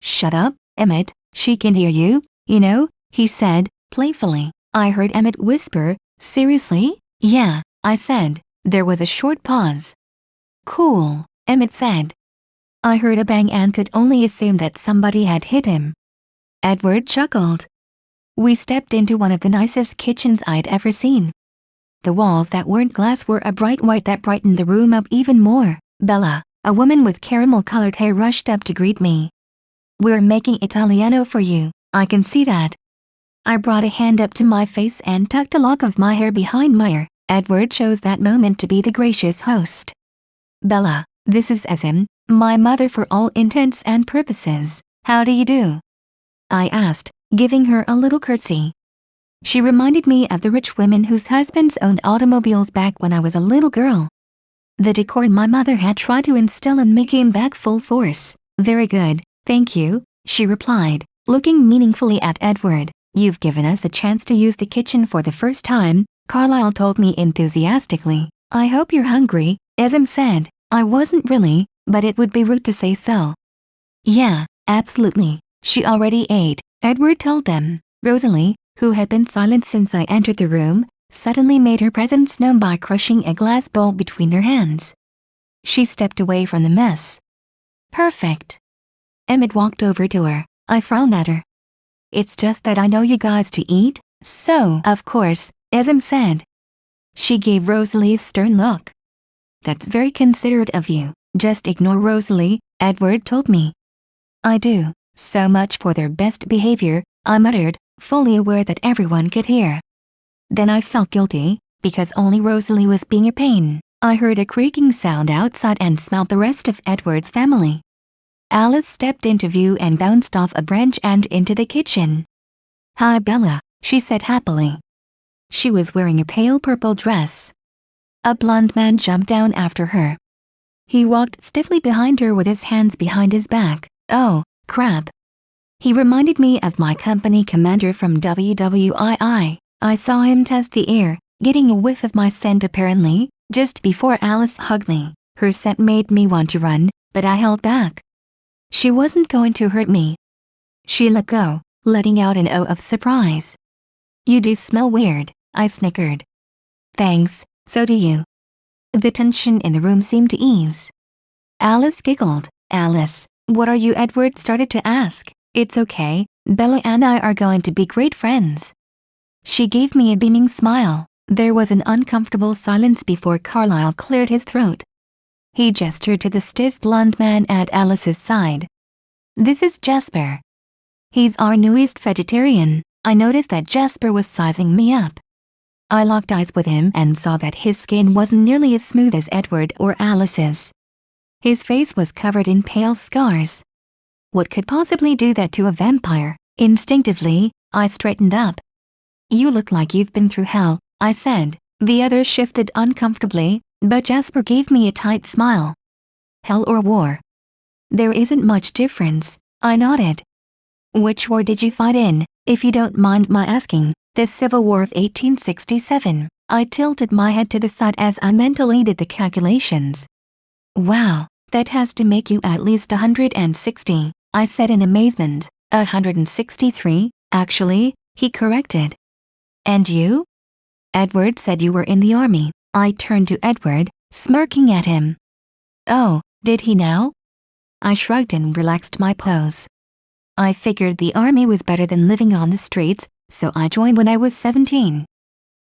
[SPEAKER 1] Shut up, Emmett, she can hear you, you know, he said, playfully. I heard Emmett whisper, seriously? Yeah, I said. There was a short pause. Cool, Emmett said. I heard a bang and could only assume that somebody had hit him. Edward chuckled. We stepped into one of the nicest kitchens I'd ever seen. The walls that weren't glass were a bright white that brightened the room up even more. Bella, a woman with caramel-colored hair, rushed up to greet me. We're making Italiano for you, I can see that. I brought a hand up to my face and tucked a lock of my hair behind my ear. Edward chose that moment to be the gracious host. Bella, this is Esm, my mother for all intents and purposes. How do you do? I asked, giving her a little curtsy. She reminded me of the rich women whose husbands owned automobiles back when I was a little girl. The decor my mother had tried to instill in me came back full force. Very good, thank you, she replied, looking meaningfully at Edward. You've given us a chance to use the kitchen for the first time, Carlisle told me enthusiastically. I hope you're hungry, Esm said. I wasn't really, but it would be rude to say so. Yeah, absolutely. She already ate, Edward told them. Rosalie, who had been silent since I entered the room, suddenly made her presence known by crushing a glass bowl between her hands. She stepped away from the mess. Perfect. Emmett walked over to her. I frowned at her. It's just that I know you guys to eat, so of course, Esm said. She gave Rosalie a stern look. That's very considerate of you. Just ignore Rosalie, Edward told me. I do. So much for their best behavior, I muttered, fully aware that everyone could hear. Then I felt guilty, because only Rosalie was being a pain. I heard a creaking sound outside and smelled the rest of Edward's family. Alice stepped into view and bounced off a branch and into the kitchen. Hi Bella, she said happily. She was wearing a pale purple dress. A blond man jumped down after her. He walked stiffly behind her with his hands behind his back. Oh, crap. He reminded me of my company commander from WWII. I saw him test the air, getting a whiff of my scent apparently, just before Alice hugged me. Her scent made me want to run, but I held back. She wasn't going to hurt me. She let go, letting out an oh of surprise. You do smell weird, I snickered. Thanks, so do you. The tension in the room seemed to ease. Alice giggled. Alice, what are you? Edward started to ask. It's okay, Bella and I are going to be great friends. She gave me a beaming smile. There was an uncomfortable silence before Carlisle cleared his throat. He gestured to the stiff blonde man at Alice's side. This is Jasper. He's our newest vegetarian. I noticed that Jasper was sizing me up. I locked eyes with him and saw that his skin wasn't nearly as smooth as Edward or Alice's. His face was covered in pale scars. What could possibly do that to a vampire? Instinctively, I straightened up. You look like you've been through hell, I said. The others shifted uncomfortably, but Jasper gave me a tight smile. Hell or war? There isn't much difference, I nodded. Which war did you fight in, if you don't mind my asking? The Civil War of 1867. I tilted my head to the side as I mentally did the calculations. Wow, that has to make you at least 160, I said in amazement. 163, actually, he corrected. And you? Edward said you were in the army. I turned to Edward, smirking at him. Oh, did he now? I shrugged and relaxed my pose. I figured the army was better than living on the streets, so I joined when I was 17.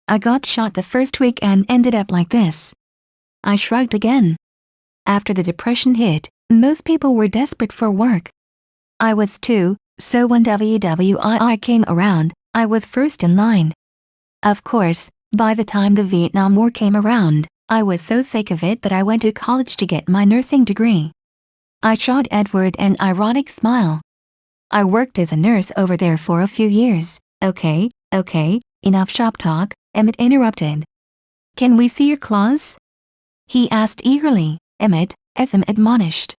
[SPEAKER 1] I got shot the first week and ended up like this. I shrugged again. After the Depression hit, most people were desperate for work. I was too, so when WWII came around, I was first in line. Of course, by the time the Vietnam War came around, I was so sick of it that I went to college to get my nursing degree. I shot Edward an ironic smile. I worked as a nurse over there for a few years. Okay, enough shop talk, Emmett interrupted. Can we see your claws? He asked eagerly. Emmett, Esm admonished.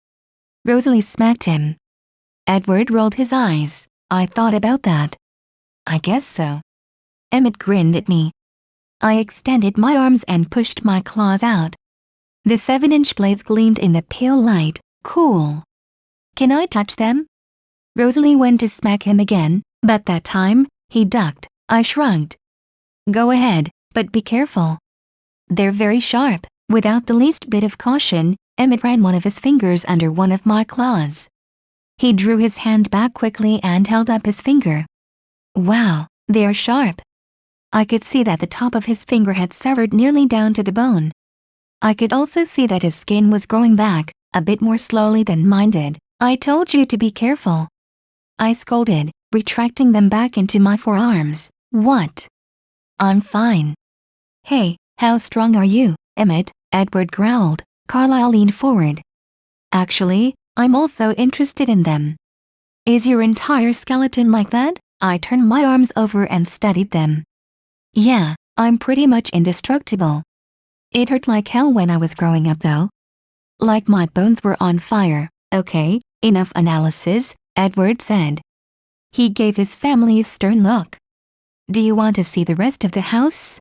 [SPEAKER 1] Rosalie smacked him. Edward rolled his eyes. I thought about that. I guess so. Emmett grinned at me. I extended my arms and pushed my claws out. The 7-inch blades gleamed in the pale light. Cool. Can I touch them? Rosalie went to smack him again, but that time, he ducked. I shrugged. Go ahead, but be careful. They're very sharp. Without the least bit of caution, Emmett ran one of his fingers under one of my claws. He drew his hand back quickly and held up his finger. Wow, they are sharp. I could see that the top of his finger had severed nearly down to the bone. I could also see that his skin was growing back, a bit more slowly than mine did. I told you to be careful. I scolded, retracting them back into my forearms. What? I'm fine. Hey, how strong are you, Emmett? Edward growled. Carlyle leaned forward. Actually, I'm also interested in them. Is your entire skeleton like that? I turned my arms over and studied them. Yeah, I'm pretty much indestructible. It hurt like hell when I was growing up though. Like my bones were on fire. Okay, enough analysis, Edward said. He gave his family a stern look. Do you want to see the rest of the house?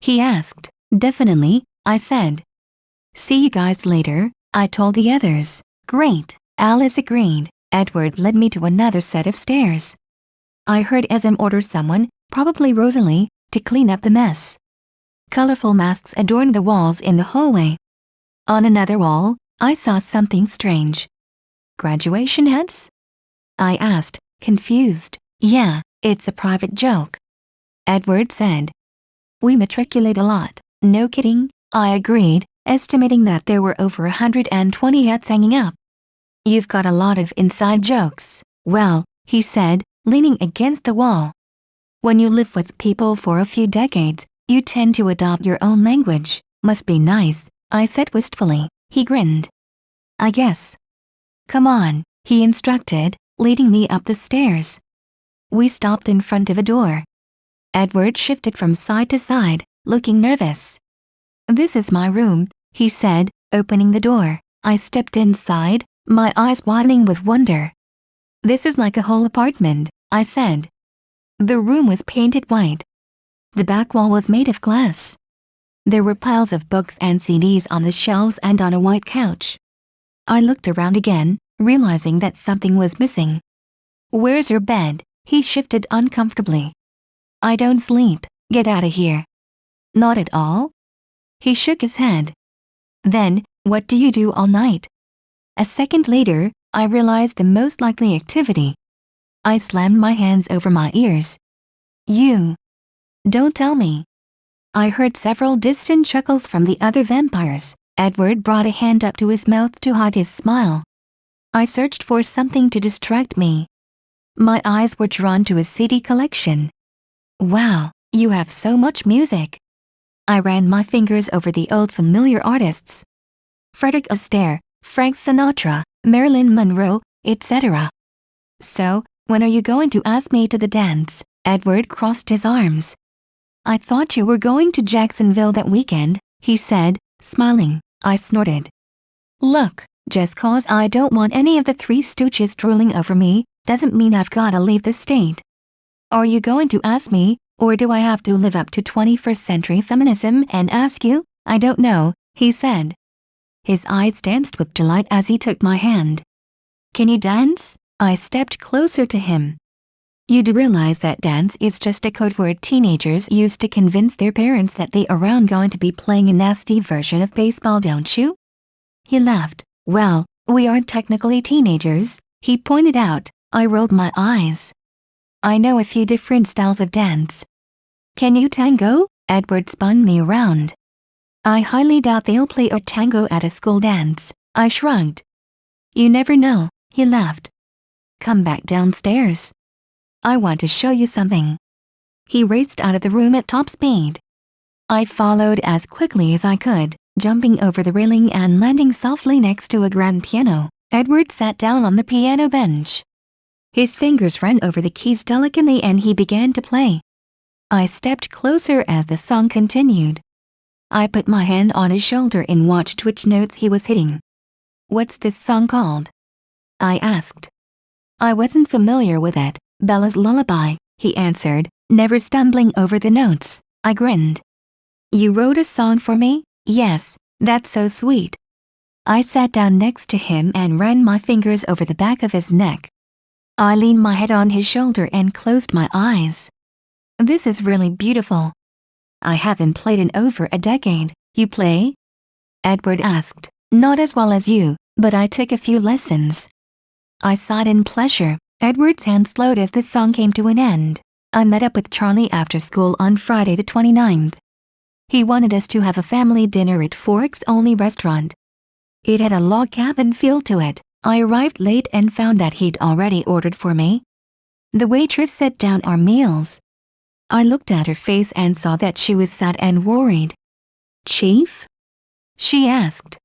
[SPEAKER 1] He asked. Definitely, I said. See you guys later, I told the others. Great, Alice agreed. Edward led me to another set of stairs. I heard Esm order someone, probably Rosalie, to clean up the mess. Colorful masks adorned the walls in the hallway. On another wall, I saw something strange. Graduation hats? I asked, confused. Yeah, it's a private joke. Edward said. We matriculate a lot. No kidding, I agreed, estimating that there were over 120 hats hanging up. You've got a lot of inside jokes. Well, he said, leaning against the wall. When you live with people for a few decades, you tend to adopt your own language. Must be nice, I said wistfully. He grinned. I guess. Come on, he instructed, leading me up the stairs. We stopped in front of a door. Edward shifted from side to side, looking nervous. This is my room, he said, opening the door. I stepped inside, my eyes widening with wonder. This is like a whole apartment, I said. The room was painted white. The back wall was made of glass. There were piles of books and CDs on the shelves and on a white couch. I looked around again, realizing that something was missing. Where's your bed? He shifted uncomfortably. I don't sleep, get out of here. Not at all? He shook his head. Then, what do you do all night? A second later, I realized the most likely activity. I slammed my hands over my ears. You. Don't tell me. I heard several distant chuckles from the other vampires. Edward brought a hand up to his mouth to hide his smile. I searched for something to distract me. My eyes were drawn to a CD collection. Wow, you have so much music. I ran my fingers over the old familiar artists. Frederick Astaire, Frank Sinatra, Marilyn Monroe, etc. So, when are you going to ask me to the dance? Edward crossed his arms. I thought you were going to Jacksonville that weekend, he said, smiling. I snorted. Look, just cause I don't want any of the Three Stooges drooling over me, doesn't mean I've gotta leave the state. Are you going to ask me, or do I have to live up to 21st century feminism and ask you? I don't know, he said. His eyes danced with delight as he took my hand. Can you dance? I stepped closer to him. You do realize that dance is just a code word teenagers use to convince their parents that they aren't going to be playing a nasty version of baseball, don't you? He laughed. Well, we aren't technically teenagers, he pointed out. I rolled my eyes. I know a few different styles of dance. Can you tango? Edward spun me around. I highly doubt they'll play a tango at a school dance. I shrugged. You never know, he laughed. Come back downstairs. I want to show you something. He raced out of the room at top speed. I followed as quickly as I could, jumping over the railing and landing softly next to a grand piano. Edward sat down on the piano bench. His fingers ran over the keys delicately and he began to play. I stepped closer as the song continued. I put my hand on his shoulder and watched which notes he was hitting. "What's this song called?" I asked. "I wasn't familiar with it. Bella's Lullaby," he answered, never stumbling over the notes. I grinned. "You wrote a song for me?" "Yes, that's so sweet." I sat down next to him and ran my fingers over the back of his neck. I leaned my head on his shoulder and closed my eyes. "This is really beautiful." "I haven't played in over a decade." "You play?" Edward asked. "Not as well as you, but I took a few lessons." I sighed in pleasure. Edward's hand slowed as the song came to an end. I met up with Charlie after school on Friday the 29th. He wanted us to have a family dinner at Forks Only restaurant. It had a log cabin feel to it. I arrived late and found that he'd already ordered for me. The waitress set down our meals. I looked at her face and saw that she was sad and worried. "Chief?" she asked.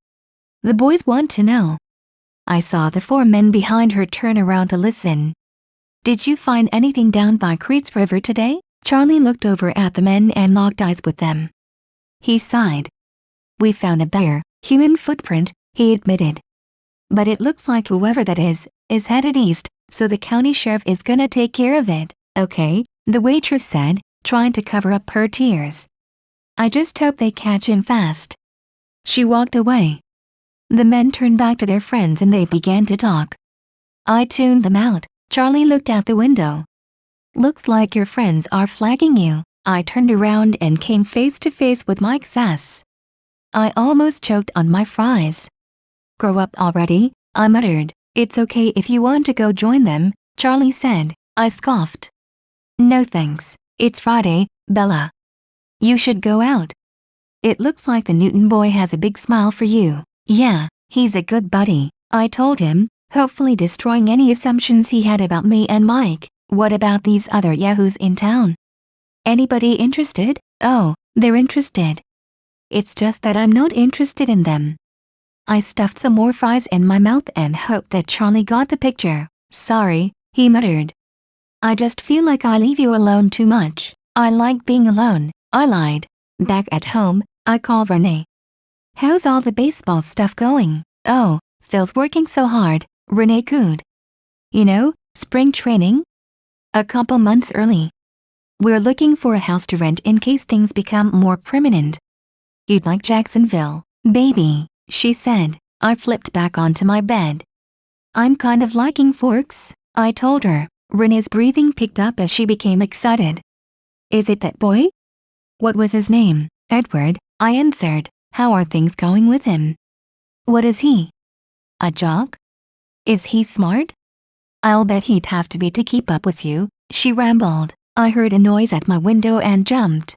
[SPEAKER 1] "The boys want to know." I saw the 4 men behind her turn around to listen. "Did you find anything down by Creed's River today?" Charlie looked over at the men and locked eyes with them. He sighed. "We found a bare, human footprint," he admitted. "But it looks like whoever that is headed east, so the county sheriff is gonna take care of it." "Okay," the waitress said, trying to cover up her tears. "I just hope they catch him fast." She walked away. The men turned back to their friends and they began to talk. I tuned them out. Charlie looked out the window. "Looks like your friends are flagging you." I turned around and came face to face with Mike Sass. I almost choked on my fries. "Grow up already," I muttered. "It's okay if you want to go join them," Charlie said. I scoffed. "No thanks. It's Friday, Bella. You should go out. It looks like the Newton boy has a big smile for you." "Yeah, he's a good buddy," I told him, hopefully destroying any assumptions he had about me and Mike. "What about these other yahoos in town? Anybody interested?" "Oh, they're interested. It's just that I'm not interested in them." I stuffed some more fries in my mouth and hoped that Charlie got the picture. "Sorry," he muttered. "I just feel like I leave you alone too much." "I like being alone," I lied. Back at home, I called Renee. "How's all the baseball stuff going?" "Oh, Phil's working so hard," Renee cooed. "You know, spring training? A couple months early. We're looking for a house to rent in case things become more permanent." "You'd like Jacksonville, baby," she said. I flipped back onto my bed. "I'm kind of liking Forks," I told her. Renee's breathing picked up as she became excited. "Is it that boy?" "What was his name?" "Edward," I answered. "How are things going with him?" "What is he? A jock? Is he smart?" "I'll bet he'd have to be to keep up with you," she rambled. I heard a noise at my window and jumped.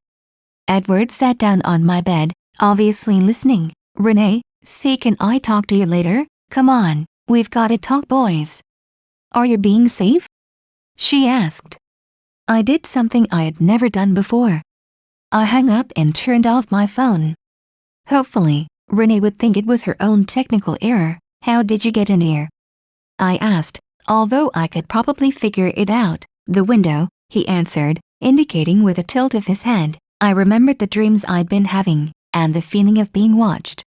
[SPEAKER 1] Edward sat down on my bed, obviously listening. "Renee, see, can I talk to you later? Come on, we've gotta talk, boys." "Are you being safe?" she asked. I did something I had never done before. I hung up and turned off my phone. Hopefully, Renee would think it was her own technical error. "How did you get in here?" I asked, although I could probably figure it out. "The window," he answered, indicating with a tilt of his head. I remembered the dreams I'd been having, and the feeling of being watched.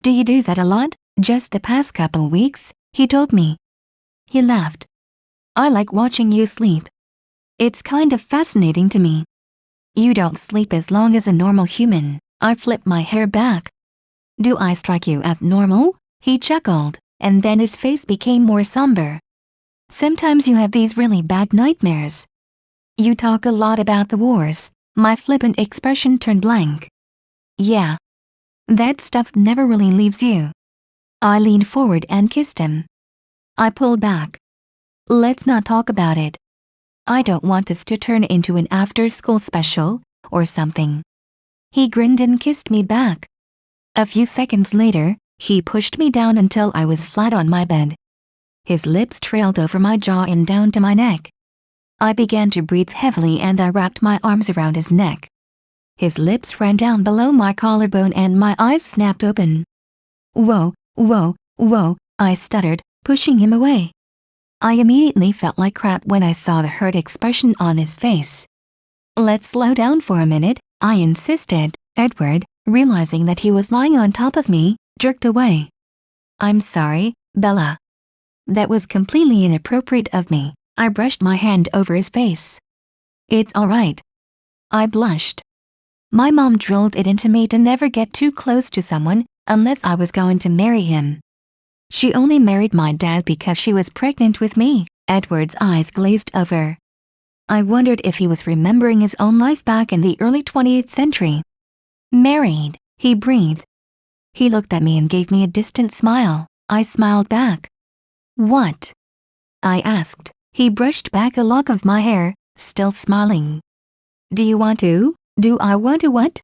[SPEAKER 1] "Do you do that a lot?" "Just the past couple weeks," he told me. He laughed. "I like watching you sleep. It's kind of fascinating to me. You don't sleep as long as a normal human." I flipped my hair back. "Do I strike you as normal?" He chuckled, and then his face became more somber. "Sometimes you have these really bad nightmares. You talk a lot about the wars." My flippant expression turned blank. "Yeah. That stuff never really leaves you." I leaned forward and kissed him. I pulled back. "Let's not talk about it. I don't want this to turn into an after-school special, or something." He grinned and kissed me back. A few seconds later, he pushed me down until I was flat on my bed. His lips trailed over my jaw and down to my neck. I began to breathe heavily and I wrapped my arms around his neck. His lips ran down below my collarbone and my eyes snapped open. "Whoa, whoa, whoa," I stuttered, pushing him away. I immediately felt like crap when I saw the hurt expression on his face. Let's slow down for a minute, I insisted. Edward, realizing that he was lying on top of me, jerked away. I'm sorry, Bella. That was completely inappropriate of me. I brushed my hand over his face. It's alright. I blushed. My mom drilled it into me to never get too close to someone unless I was going to marry him. She only married my dad because she was pregnant with me. Edward's eyes glazed over. I wondered if he was remembering his own life back in the early 20th century. Married, he breathed. He looked at me and gave me a distant smile. I smiled back. What? I asked. He brushed back a lock of my hair, still smiling. Do you want to? Do I want to what?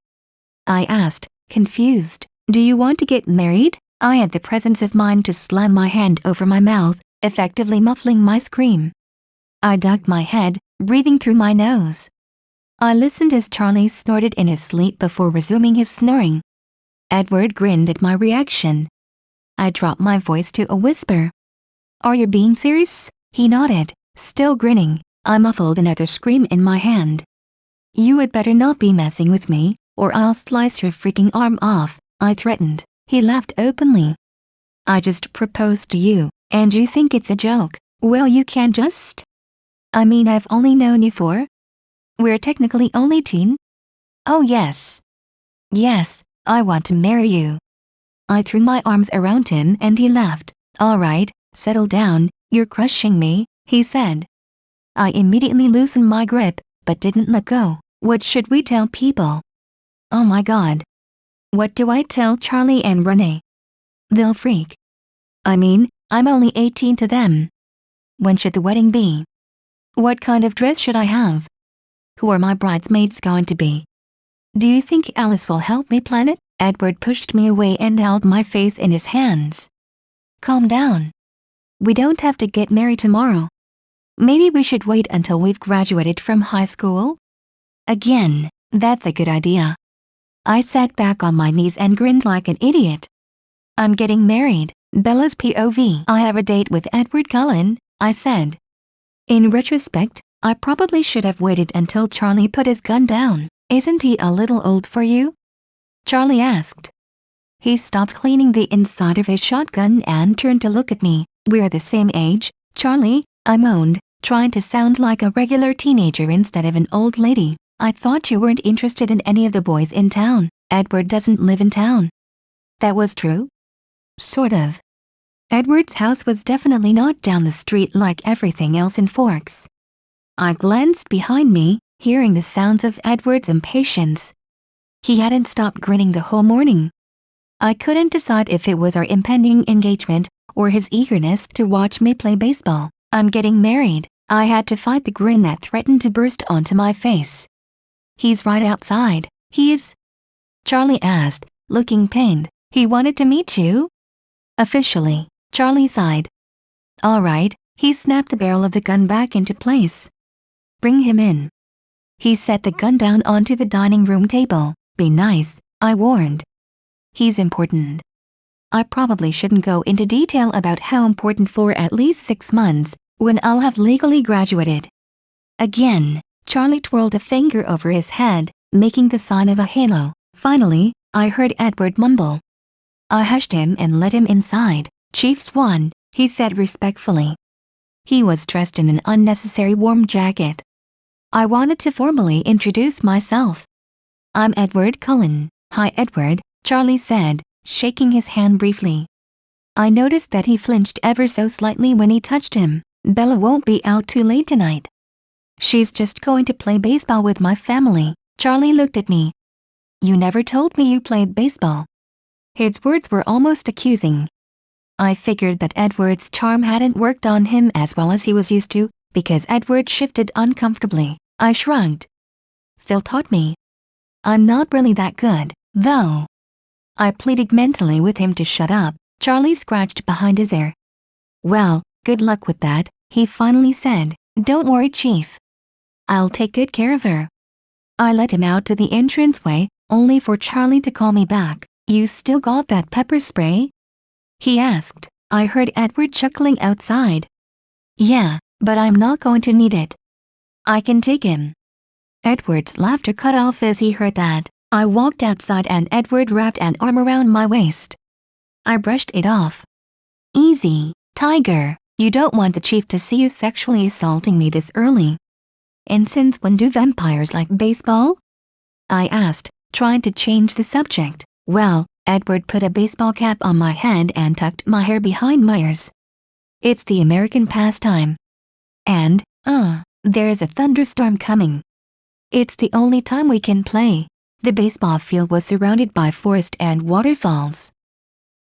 [SPEAKER 1] I asked, confused. Do you want to get married? I had the presence of mind to slam my hand over my mouth, effectively muffling my scream. I ducked my head, breathing through my nose. I listened as Charlie snorted in his sleep before resuming his snoring. Edward grinned at my reaction. I dropped my voice to a whisper. Are you being serious? He nodded, still grinning. I muffled another scream in my hand. You had better not be messing with me, or I'll slice your freaking arm off, I threatened. He laughed openly. I just proposed to you, and you think it's a joke. Well, you can just. I mean, I've only known you for. We're technically only teen. Oh yes. Yes, I want to marry you. I threw my arms around him and he laughed. All right, settle down, you're crushing me, he said. I immediately loosened my grip, but didn't let go. What should we tell people? Oh my god. What do I tell Charlie and Renee? They'll freak. I mean, I'm only 18 to them. When should the wedding be? What kind of dress should I have? Who are my bridesmaids going to be? Do you think Alice will help me plan it? Edward pushed me away and held my face in his hands. Calm down. We don't have to get married tomorrow. Maybe we should wait until we've graduated from high school? Again, that's a good idea. I sat back on my knees and grinned like an idiot. I'm getting married, Bella's POV. I have a date with Edward Cullen, I said. In retrospect, I probably should have waited until Charlie put his gun down. Isn't he a little old for you? Charlie asked. He stopped cleaning the inside of his shotgun and turned to look at me. We're the same age, Charlie, I moaned, trying to sound like a regular teenager instead of an old lady. I thought you weren't interested in any of the boys in town. Edward doesn't live in town. That was true? Sort of. Edward's house was definitely not down the street like everything else in Forks. I glanced behind me, hearing the sounds of Edward's impatience. He hadn't stopped grinning the whole morning. I couldn't decide if it was our impending engagement or his eagerness to watch me play baseball. I'm getting married. I had to fight the grin that threatened to burst onto my face. He's right outside. He's... Charlie asked, looking pained. He wanted to meet you? Officially, Charlie sighed. All right, he snapped the barrel of the gun back into place. Bring him in. He set the gun down onto the dining room table. Be nice, I warned. He's important. I probably shouldn't go into detail about how important for at least 6 months, when I'll have legally graduated. Again, Charlie twirled a finger over his head, making the sign of a halo. Finally, I heard Edward mumble. I hushed him and let him inside. Chief Swan, he said respectfully. He was dressed in an unnecessary warm jacket. I wanted to formally introduce myself. I'm Edward Cullen. Hi Edward, Charlie said, shaking his hand briefly. I noticed that he flinched ever so slightly when he touched him. Bella won't be out too late tonight. She's just going to play baseball with my family. Charlie looked at me. You never told me you played baseball. His words were almost accusing. I figured that Edward's charm hadn't worked on him as well as he was used to, because Edward shifted uncomfortably. I shrugged. Phil taught me. I'm not really that good, though. I pleaded mentally with him to shut up. Charlie scratched behind his ear. Well, good luck with that, he finally said. Don't worry, Chief. I'll take good care of her. I led him out to the entranceway, only for Charlie to call me back. You still got that pepper spray? He asked. I heard Edward chuckling outside. Yeah, but I'm not going to need it. I can take him. Edward's laughter cut off as he heard that. I walked outside and Edward wrapped an arm around my waist. I brushed it off. Easy, Tiger. You don't want the chief to see you sexually assaulting me this early. And since when do vampires like baseball? I asked, trying to change the subject. Well, Edward put a baseball cap on my head and tucked my hair behind my ears. It's the American pastime. And, there's a thunderstorm coming. It's the only time we can play. The baseball field was surrounded by forest and waterfalls.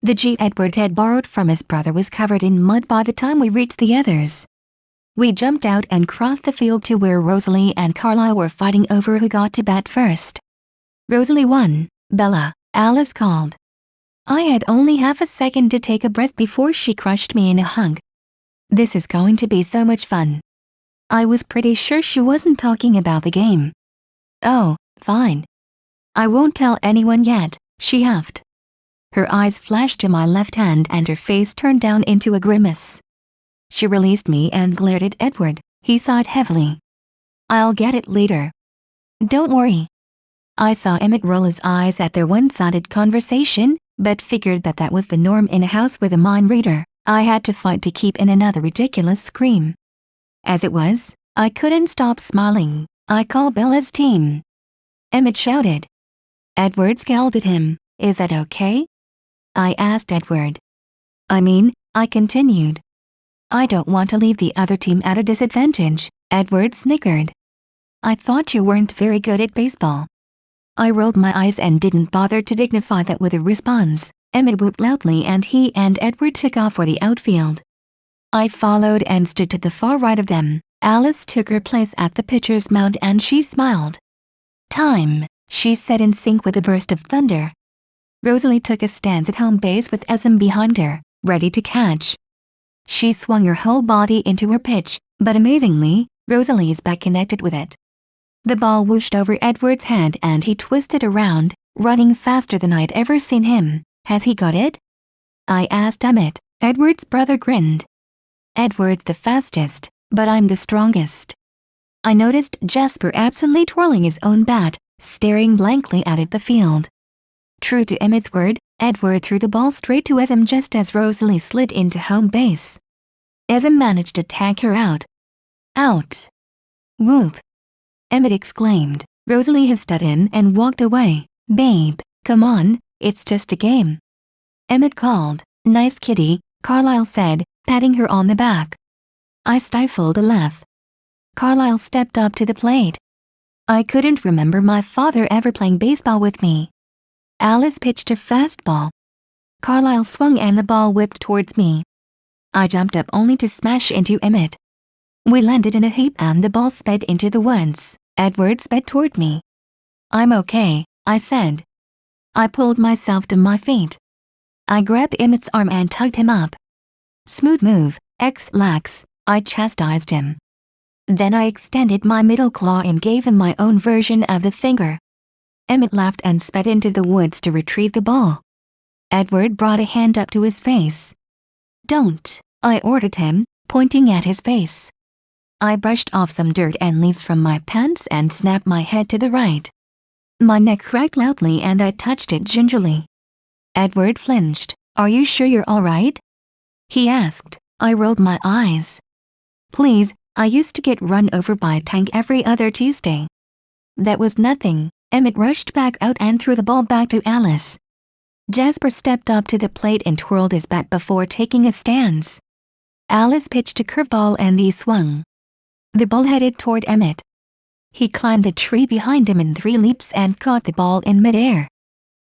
[SPEAKER 1] The jeep Edward had borrowed from his brother was covered in mud by the time we reached the others. We jumped out and crossed the field to where Rosalie and Carlisle were fighting over who got to bat first. Rosalie won. Bella, Alice called. I had only half a second to take a breath before she crushed me in a hug. This is going to be so much fun. I was pretty sure she wasn't talking about the game. Oh, fine. I won't tell anyone yet, she huffed. Her eyes flashed to my left hand and her face turned down into a grimace. She released me and glared at Edward. He sighed heavily. I'll get it later. Don't worry. I saw Emmett roll his eyes at their one-sided conversation, but figured that was the norm in a house with a mind reader. I had to fight to keep in another ridiculous scream. As it was, I couldn't stop smiling. I call Bella's team. Emmett shouted. Edward scowled at him. Is that okay? I asked Edward. I continued. I don't want to leave the other team at a disadvantage, Edward snickered. I thought you weren't very good at baseball. I rolled my eyes and didn't bother to dignify that with a response. Emmett whooped loudly and he and Edward took off for the outfield. I followed and stood to the far right of them. Alice took her place at the pitcher's mound and she smiled. Time, she said in sync with a burst of thunder. Rosalie took a stance at home base with Esm behind her, ready to catch. She swung her whole body into her pitch, but amazingly, Rosalie's back connected with it. The ball whooshed over Edward's head and he twisted around, running faster than I'd ever seen him. Has he got it? I asked Emmett. Edward's brother grinned. Edward's the fastest, but I'm the strongest. I noticed Jasper absently twirling his own bat, staring blankly out at the field. True to Emmett's word, Edward threw the ball straight to Esm just as Rosalie slid into home base. Esm managed to tag her out. Out. Whoop. Emmett exclaimed. Rosalie hissed at him and walked away. Babe, come on, it's just a game. Emmett called. Nice kitty, Carlisle said, patting her on the back. I stifled a laugh. Carlisle stepped up to the plate. I couldn't remember my father ever playing baseball with me. Alice pitched a fastball. Carlisle swung and the ball whipped towards me. I jumped up only to smash into Emmett. We landed in a heap and the ball sped into the woods. Edward sped toward me. I'm okay, I said. I pulled myself to my feet. I grabbed Emmett's arm and tugged him up. Smooth move, X-lax, I chastised him. Then I extended my middle claw and gave him my own version of the finger. Emmett laughed and sped into the woods to retrieve the ball. Edward brought a hand up to his face. Don't, I ordered him, pointing at his face. I brushed off some dirt and leaves from my pants and snapped my head to the right. My neck cracked loudly and I touched it gingerly. Edward flinched. Are you sure you're all right? He asked. I rolled my eyes. Please, I used to get run over by a tank every other Tuesday. That was nothing. Emmett rushed back out and threw the ball back to Alice. Jasper stepped up to the plate and twirled his bat before taking a stance. Alice pitched a curveball and he swung. The ball headed toward Emmett. He climbed a tree behind him in 3 leaps and caught the ball in midair.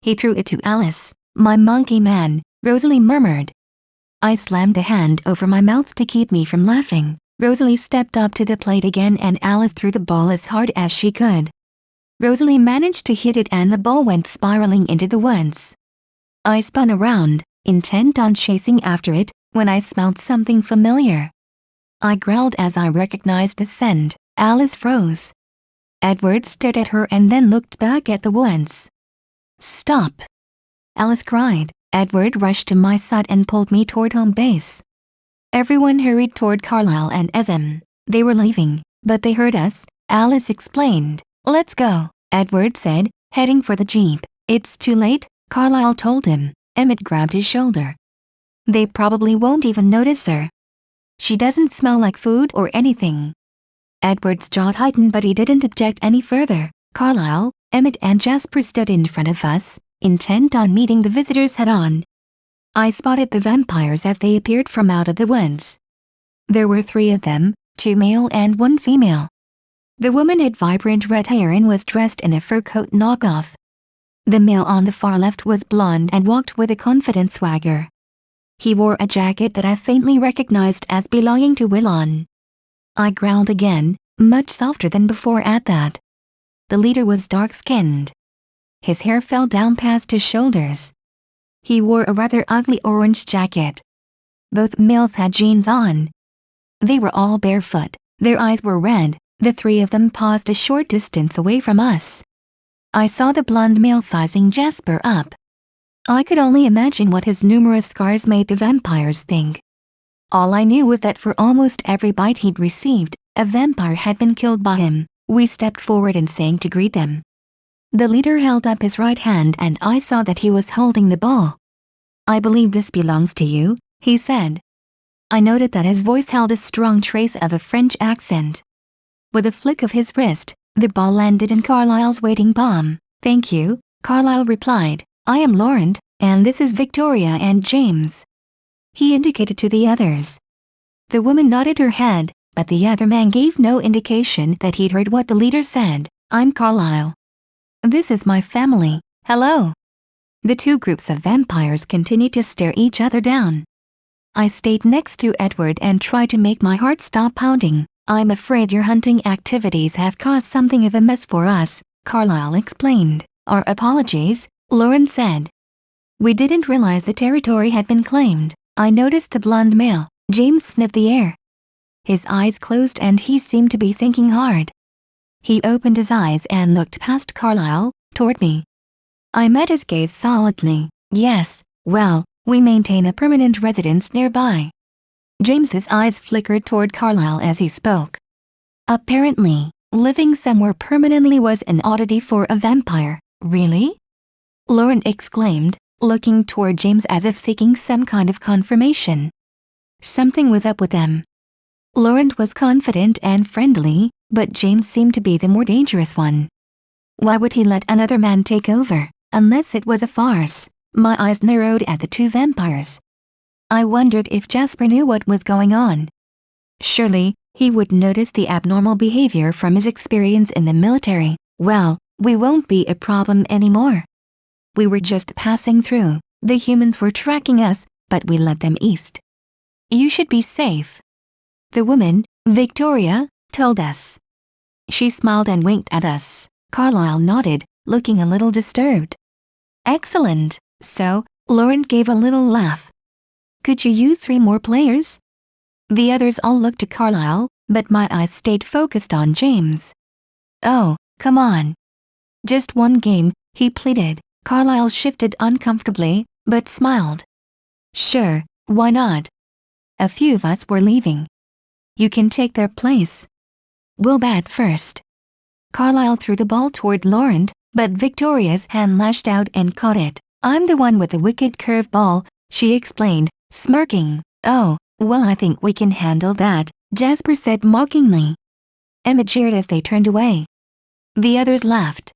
[SPEAKER 1] He threw it to Alice. My monkey man, Rosalie murmured. I slammed a hand over my mouth to keep me from laughing. Rosalie stepped up to the plate again and Alice threw the ball as hard as she could. Rosalie managed to hit it and the ball went spiraling into the woods. I spun around, intent on chasing after it, when I smelled something familiar. I growled as I recognized the scent. Alice froze. Edward stared at her and then looked back at the woods. Stop! Alice cried. Edward rushed to my side and pulled me toward home base. Everyone hurried toward Carlisle and Esm. They were leaving, but they heard us, Alice explained. Let's go, Edward said, heading for the jeep. It's too late, Carlisle told him. Emmett grabbed his shoulder. They probably won't even notice her. She doesn't smell like food or anything. Edward's jaw tightened, but he didn't object any further. Carlisle, Emmett and Jasper stood in front of us, intent on meeting the visitors head-on. I spotted the vampires as they appeared from out of the woods. There were 3 of them, 2 male and 1 female. The woman had vibrant red hair and was dressed in a fur coat knockoff. The male on the far left was blonde and walked with a confident swagger. He wore a jacket that I faintly recognized as belonging to Willon. I growled again, much softer than before at that. The leader was dark-skinned. His hair fell down past his shoulders. He wore a rather ugly orange jacket. Both males had jeans on. They were all barefoot, their eyes were red. The 3 of them paused a short distance away from us. I saw the blonde male sizing Jasper up. I could only imagine what his numerous scars made the vampires think. All I knew was that for almost every bite he'd received, a vampire had been killed by him. We stepped forward and sang to greet them. The leader held up his right hand and I saw that he was holding the ball. I believe this belongs to you, he said. I noted that his voice held a strong trace of a French accent. With a flick of his wrist, the ball landed in Carlisle's waiting palm. Thank you, Carlisle replied. I am Laurent, and this is Victoria and James. He indicated to the others. The woman nodded her head, but the other man gave no indication that he'd heard what the leader said. I'm Carlisle. This is my family. Hello. The 2 groups of vampires continued to stare each other down. I stayed next to Edward and tried to make my heart stop pounding. I'm afraid your hunting activities have caused something of a mess for us, Carlisle explained. Our apologies, Laurent said. We didn't realize the territory had been claimed. I noticed the blonde male. James sniffed the air. His eyes closed and he seemed to be thinking hard. He opened his eyes and looked past Carlisle, toward me. I met his gaze solidly. Yes, well, we maintain a permanent residence nearby. James's eyes flickered toward Carlisle as he spoke. Apparently, living somewhere permanently was an oddity for a vampire. Really? Laurent exclaimed, looking toward James as if seeking some kind of confirmation. Something was up with them. Laurent was confident and friendly, but James seemed to be the more dangerous one. Why would he let another man take over, unless it was a farce? My eyes narrowed at the 2 vampires. I wondered if Jasper knew what was going on. Surely, he would notice the abnormal behavior from his experience in the military. Well, we won't be a problem anymore. We were just passing through. The humans were tracking us, but we led them east. You should be safe. The woman, Victoria, told us. She smiled and winked at us. Carlisle nodded, looking a little disturbed. Excellent. So, Laurent gave a little laugh. Could you use 3 more players? The others all looked to Carlisle, but my eyes stayed focused on James. Oh, come on. Just 1 game, he pleaded. Carlisle shifted uncomfortably, but smiled. Sure, why not? A few of us were leaving. You can take their place. We'll bat first. Carlisle threw the ball toward Laurent, but Victoria's hand lashed out and caught it. I'm the one with the wicked curve ball, she explained, smirking. Oh, well, I think we can handle that, Jasper said mockingly. Emmett cheered as they turned away. The others laughed.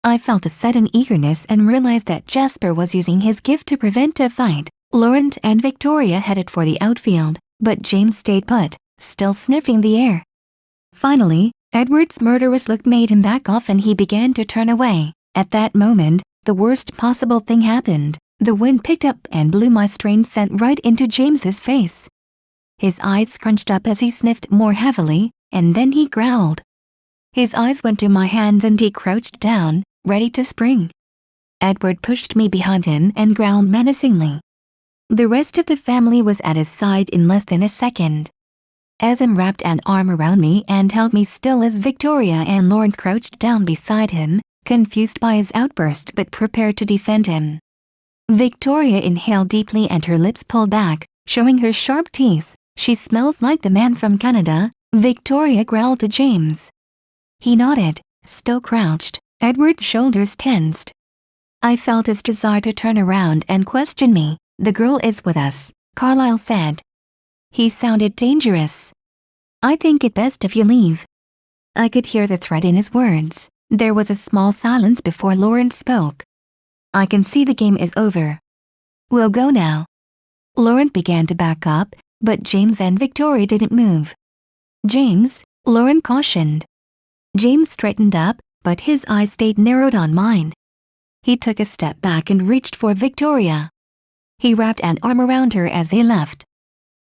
[SPEAKER 1] I felt a sudden eagerness and realized that Jasper was using his gift to prevent a fight. Laurent and Victoria headed for the outfield, but James stayed put, still sniffing the air. Finally, Edward's murderous look made him back off and he began to turn away. At that moment, the worst possible thing happened. The wind picked up and blew my strange scent right into James's face. His eyes scrunched up as he sniffed more heavily, and then he growled. His eyes went to my hands and he crouched down, ready to spring. Edward pushed me behind him and growled menacingly. The rest of the family was at his side in less than a second. Azam wrapped an arm around me and held me still as Victoria and Laurent crouched down beside him, confused by his outburst but prepared to defend him. Victoria inhaled deeply and her lips pulled back, showing her sharp teeth. She smells like the man from Canada, Victoria growled to James. He nodded. Still crouched, Edward's shoulders tensed. I felt his desire to turn around and question me. "The girl is with us," Carlyle said. He sounded dangerous. "I think it best if you leave." I could hear the threat in his words. There was a small silence before Lauren spoke. "I can see the game is over. We'll go now." Lauren began to back up, but James and Victoria didn't move. "James," Lauren cautioned. James straightened up, but his eyes stayed narrowed on mine. He took a step back and reached for Victoria. He wrapped an arm around her as they left.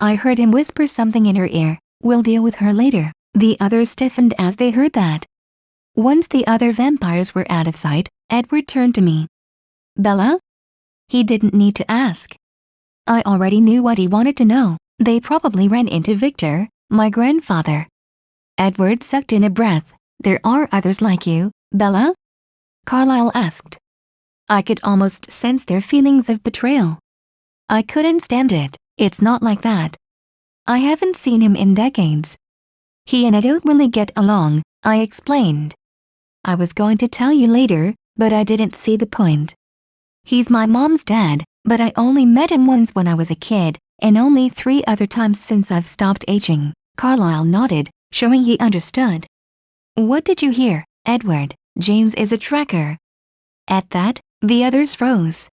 [SPEAKER 1] I heard him whisper something in her ear. "We'll deal with her later." The others stiffened as they heard that. Once the other vampires were out of sight, Edward turned to me. "Bella?" He didn't need to ask. I already knew what he wanted to know. "They probably ran into Victor, my grandfather." Edward sucked in a breath. "There are others like you, Bella?" Carlyle asked. I could almost sense their feelings of betrayal. I couldn't stand it. "It's not like that. I haven't seen him in decades. He and I don't really get along," I explained. "I was going to tell you later, but I didn't see the point. He's my mom's dad, but I only met him once when I was a kid, and only 3 other times since I've stopped aging." Carlyle nodded, showing he understood. "What did you hear, Edward? James is a tracker." At that, the others froze.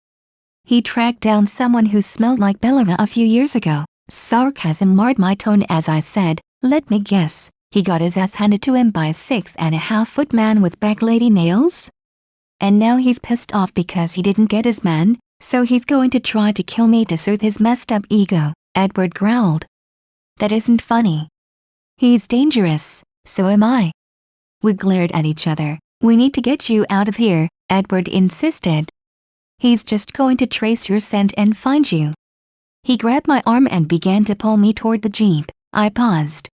[SPEAKER 1] "He tracked down someone who smelled like Bella a few years ago." Sarcasm marred my tone as I said, "Let me guess, he got his ass handed to him by a 6.5-foot man with back lady nails? And now he's pissed off because he didn't get his man, so he's going to try to kill me to soothe his messed up ego," Edward growled. "That isn't funny. He's dangerous, so am I." We glared at each other. "We need to get you out of here," Edward insisted. "He's just going to trace your scent and find you." He grabbed my arm and began to pull me toward the jeep. I paused.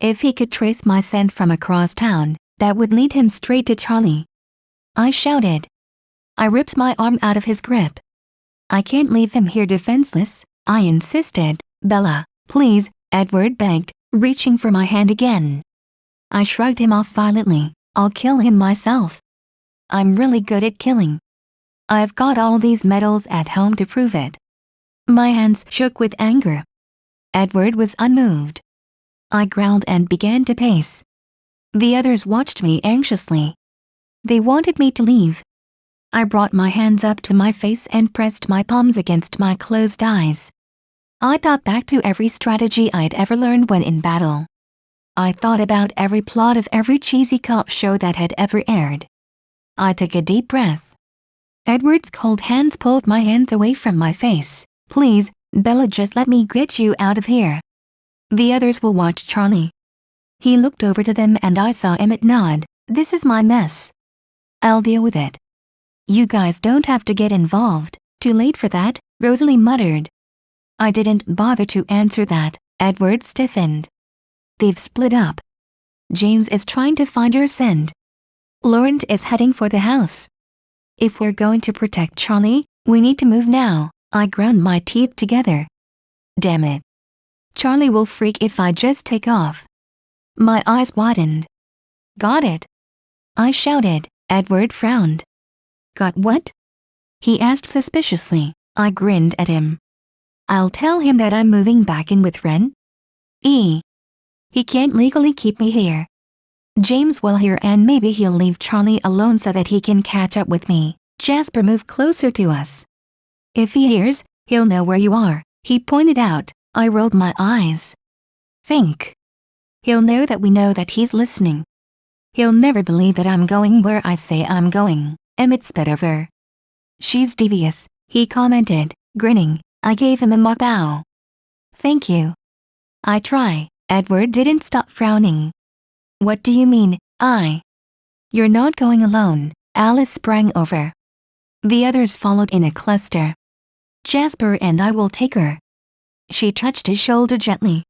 [SPEAKER 1] If he could trace my scent from across town, that would lead him straight to Charlie. I shouted. I ripped my arm out of his grip. "I can't leave him here defenseless," I insisted. "Bella, please," Edward begged, reaching for my hand again. I shrugged him off violently. "I'll kill him myself. I'm really good at killing. I've got all these medals at home to prove it." My hands shook with anger. Edward was unmoved. I growled and began to pace. The others watched me anxiously. They wanted me to leave. I brought my hands up to my face and pressed my palms against my closed eyes. I thought back to every strategy I'd ever learned when in battle. I thought about every plot of every cheesy cop show that had ever aired. I took a deep breath. Edward's cold hands pulled my hands away from my face. "Please, Bella, just let me get you out of here. The others will watch Charlie." He looked over to them and I saw Emmett nod. "This is my mess. I'll deal with it. You guys don't have to get involved." "Too late for that," Rosalie muttered. I didn't bother to answer that. Edward stiffened. "They've split up. James is trying to find your scent. Lauren is heading for the house. If we're going to protect Charlie, we need to move now." I ground my teeth together. Damn it. Charlie will freak if I just take off. My eyes widened. "Got it?" I shouted. Edward frowned. "Got what?" he asked suspiciously. I grinned at him. "I'll tell him that I'm moving back in with Ren. He can't legally keep me here. James will hear and maybe he'll leave Charlie alone so that he can catch up with me." Jasper moved closer to us. "If he hears, he'll know where you are," he pointed out. I rolled my eyes. "Think. He'll know that he's listening. He'll never believe that I'm going where I say I'm going." Emmett sped over. "She's devious," he commented, grinning. I gave him a mock bow. "Thank you. I try." Edward didn't stop frowning. "What do you mean, You're not going alone." Alice sprang over. The others followed in a cluster. "Jasper and I will take her." She touched his shoulder gently.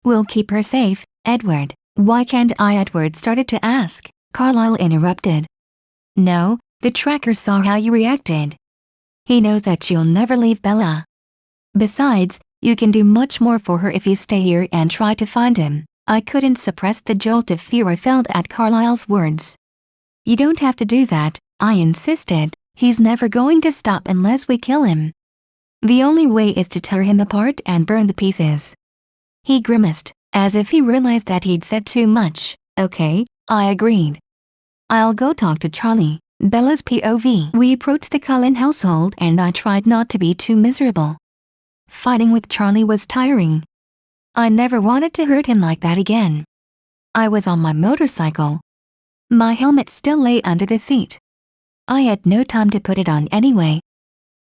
[SPEAKER 1] "We'll keep her safe, Edward." "Why can't I?" Edward started to ask. Carlyle interrupted. "No, the tracker saw how you reacted. He knows that you'll never leave Bella. Besides, you can do much more for her if you stay here and try to find him." I couldn't suppress the jolt of fear I felt at Carlyle's words. You don't have to do that, I insisted. He's never going to stop unless we kill him. The only way is to tear him apart and burn the pieces. He grimaced, as if he realized that he'd said too much. Okay, I agreed. I'll go talk to Charlie. Bella's POV. We approached the Cullen household and I tried not to be too miserable. Fighting with Charlie was tiring. I never wanted to hurt him like that again. I was on my motorcycle. My helmet still lay under the seat. I had no time to put it on anyway.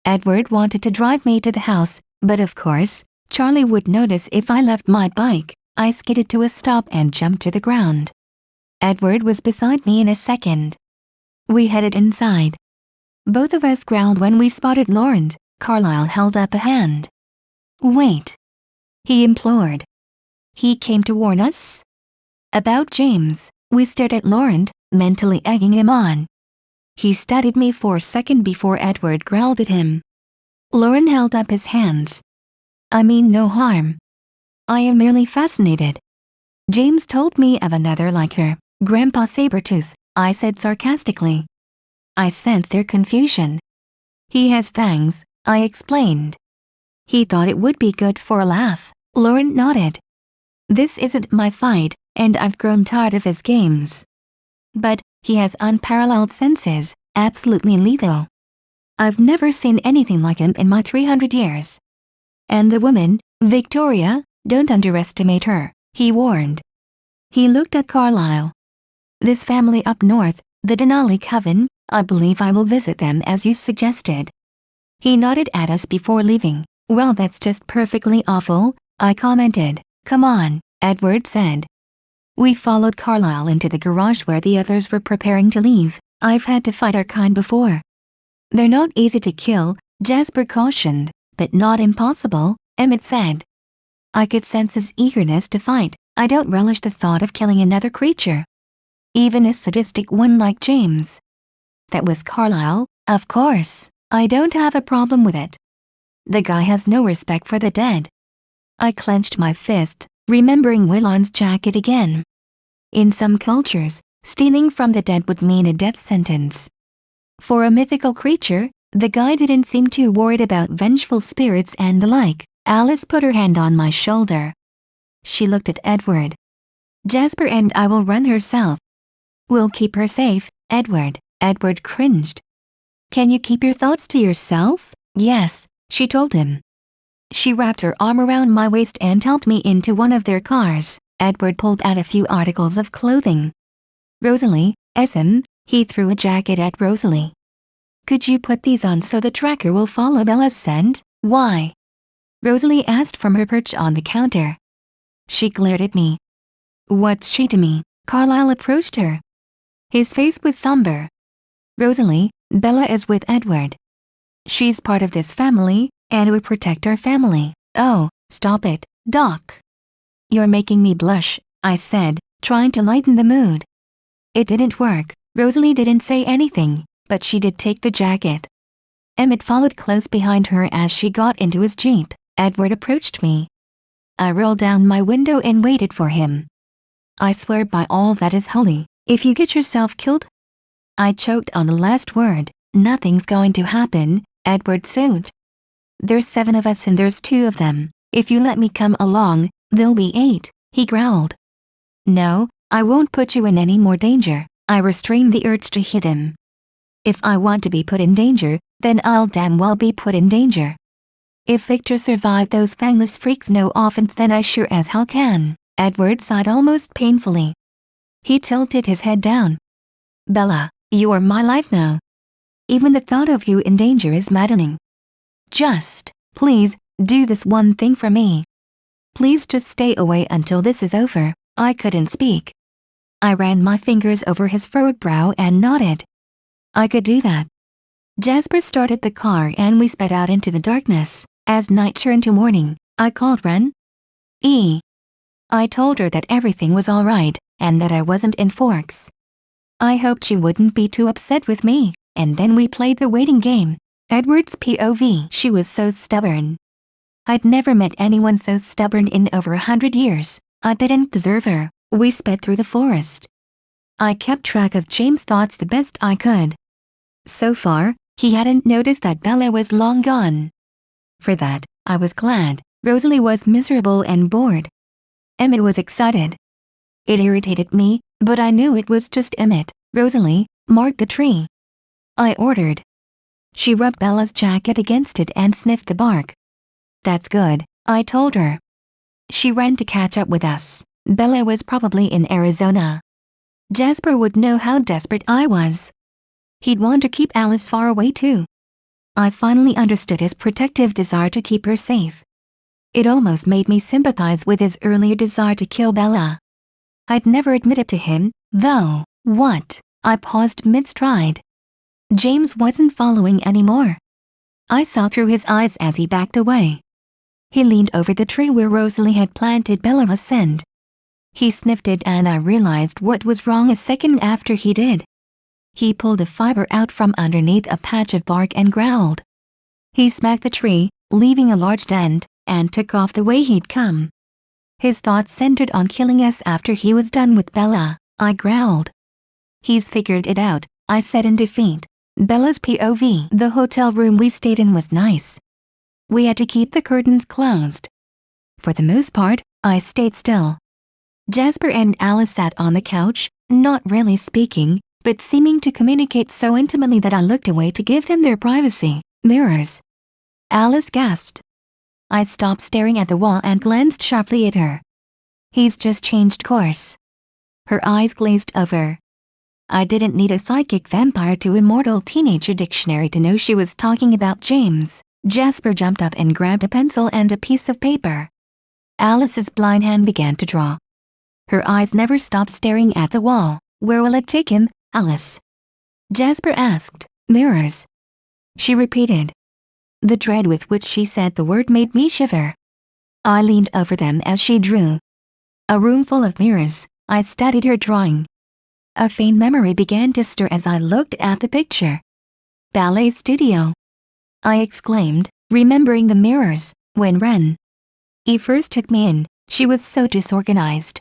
[SPEAKER 1] Edward wanted to drive me to the house, but of course, Charlie would notice if I left my bike. I skidded to a stop and jumped to the ground. Edward was beside me in a second. We headed inside. Both of us growled when we spotted Laurent. Carlisle held up a hand. Wait, he implored. He came to warn us? About James. We stared at Laurent, mentally egging him on. He studied me for a second before Edward growled at him. Laurent held up his hands. I mean no harm. I am merely fascinated. James told me of another like her, Grandpa Sabretooth, I said sarcastically. I sensed their confusion. He has fangs, I explained. He thought it would be good for a laugh. Laurent nodded. This isn't my fight, and I've grown tired of his games. But he has unparalleled senses, absolutely lethal. I've never seen anything like him in my 300 years. And the woman, Victoria, don't underestimate her, he warned. He looked at Carlisle. This family up north, the Denali Coven, I believe I will visit them as you suggested. He nodded at us before leaving. Well, that's just perfectly awful, I commented. Come on, Edward said. We followed Carlisle into the garage where the others were preparing to leave. I've had to fight our kind before. They're not easy to kill, Jasper cautioned, but not impossible, Emmett said. I could sense his eagerness to fight. I don't relish the thought of killing another creature. Even a sadistic one like James. That was Carlisle, of course. I don't have a problem with it. The guy has no respect for the dead. I clenched my fist, remembering Willon's jacket again. In some cultures, stealing from the dead would mean a death sentence. For a mythical creature, the guy didn't seem too worried about vengeful spirits and the like. Alice put her hand on my shoulder. She looked at Edward. Jasper and I will run herself. We'll keep her safe, Edward. Edward cringed. Can you keep your thoughts to yourself? Yes, she told him. She wrapped her arm around my waist and helped me into one of their cars. Edward pulled out a few articles of clothing. Rosalie, SM, he threw a jacket at Rosalie. Could you put these on so the tracker will follow Bella's scent? Why? Rosalie asked from her perch on the counter. She glared at me. What's she to me? Carlisle approached her. His face was somber. Rosalie, Bella is with Edward. She's part of this family, and we protect our family. Oh, stop it, Doc. You're making me blush, I said, trying to lighten the mood. It didn't work. Rosalie didn't say anything, but she did take the jacket. Emmett followed close behind her as she got into his jeep. Edward approached me. I rolled down my window and waited for him. I swear by all that is holy, if you get yourself killed. I choked on the last word. Nothing's going to happen, Edward soothed. There's 7 of us and there's 2 of them. If you let me come along, there'll be 8, he growled. No, I won't put you in any more danger. I restrained the urge to hit him. If I want to be put in danger, then I'll damn well be put in danger. If Victor survived those fangless freaks no offense, then I sure as hell can. Edward sighed almost painfully. He tilted his head down. Bella, you are my life now. Even the thought of you in danger is maddening. Just, please, do this one thing for me. Please just stay away until this is over. I couldn't speak. I ran my fingers over his furrowed brow and nodded. I could do that. Jasper started the car and we sped out into the darkness. As night turned to morning, I called Ren. I told her that everything was all right, and that I wasn't in Forks. I hoped she wouldn't be too upset with me, and then we played the waiting game. Edward's POV. She was so stubborn. I'd never met anyone so stubborn in over 100 years. I didn't deserve her. We sped through the forest. I kept track of James' thoughts the best I could. So far, he hadn't noticed that Bella was long gone. For that, I was glad. Rosalie was miserable and bored. Emmett was excited. It irritated me, but I knew it was just Emmett. Rosalie, mark the tree, I ordered. She rubbed Bella's jacket against it and sniffed the bark. That's good, I told her. She ran to catch up with us. Bella was probably in Arizona. Jasper would know how desperate I was. He'd want to keep Alice far away too. I finally understood his protective desire to keep her safe. It almost made me sympathize with his earlier desire to kill Bella. I'd never admit it to him, though. What? I paused mid-stride. James wasn't following anymore. I saw through his eyes as he backed away. He leaned over the tree where Rosalie had planted Bella's scent. He sniffed it and I realized what was wrong a second after he did. He pulled a fiber out from underneath a patch of bark and growled. He smacked the tree, leaving a large dent, and took off the way he'd come. His thoughts centered on killing us after he was done with Bella, I growled. He's figured it out, I said in defeat. Bella's POV. The hotel room we stayed in was nice. We had to keep the curtains closed. For the most part, I stayed still. Jasper and Alice sat on the couch, not really speaking, but seeming to communicate so intimately that I looked away to give them their privacy. Mirrors. Alice gasped. I stopped staring at the wall and glanced sharply at her. He's just changed course. Her eyes glazed over. I didn't need a psychic vampire to immortal teenager dictionary to know she was talking about James. Jasper jumped up and grabbed a pencil and a piece of paper. Alice's blind hand began to draw. Her eyes never stopped staring at the wall. Where will it take him, Alice? Jasper asked. Mirrors. She repeated. The dread with which she said the word made me shiver. I leaned over them as she drew. A room full of mirrors. I studied her drawing. A faint memory began to stir as I looked at the picture. Ballet studio, I exclaimed, remembering the mirrors, when Ren first took me in. She was so disorganized.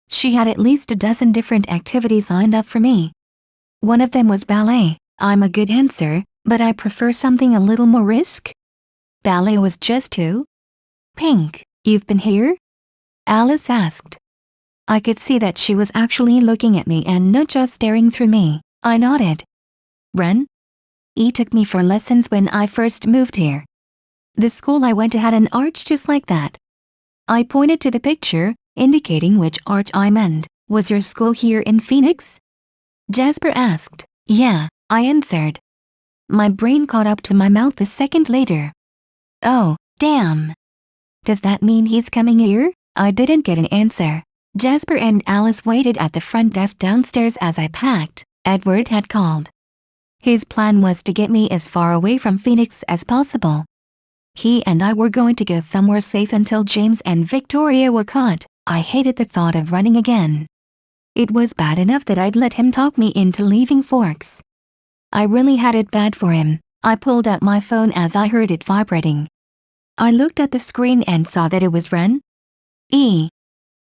[SPEAKER 1] She had at least a dozen different activities lined up for me. One of them was ballet. I'm a good dancer, but I prefer something a little more risk. Ballet was just too pink. You've been here? Alice asked. I could see that she was actually looking at me and not just staring through me. I nodded. Ren took me for lessons when I first moved here. The school I went to had an arch just like that. I pointed to the picture, indicating which arch I meant. Was your school here in Phoenix? Jasper asked. Yeah, I answered. My brain caught up to my mouth a second later. Oh, damn. Does that mean he's coming here? I didn't get an answer. Jasper and Alice waited at the front desk downstairs as I packed. Edward had called. His plan was to get me as far away from Phoenix as possible. He and I were going to go somewhere safe until James and Victoria were caught. I hated the thought of running again. It was bad enough that I'd let him talk me into leaving Forks. I really had it bad for him. I pulled out my phone as I heard it vibrating. I looked at the screen and saw that it was Ren.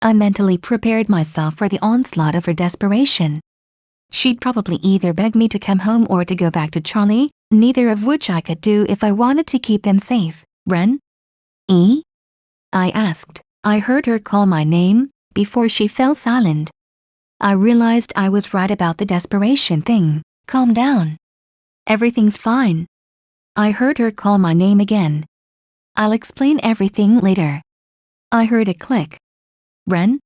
[SPEAKER 1] I mentally prepared myself for the onslaught of her desperation. She'd probably either beg me to come home or to go back to Charlie, neither of which I could do if I wanted to keep them safe. Ren? I asked. I heard her call my name, before she fell silent. I realized I was right about the desperation thing. Calm down. Everything's fine. I heard her call my name again. I'll explain everything later. I heard a click. Ren?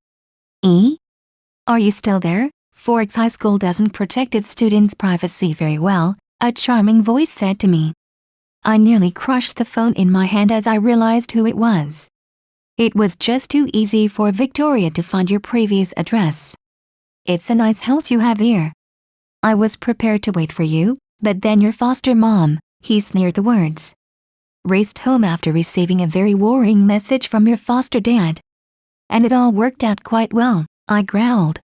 [SPEAKER 1] Are you still there? Forks High School doesn't protect its students' privacy very well, a charming voice said to me. I nearly crushed the phone in my hand as I realized who it was. It was just too easy for Victoria to find your previous address. It's a nice house you have here. I was prepared to wait for you, but then your foster mom, he sneered the words, raced home after receiving a very worrying message from your foster dad. And it all worked out quite well, I growled.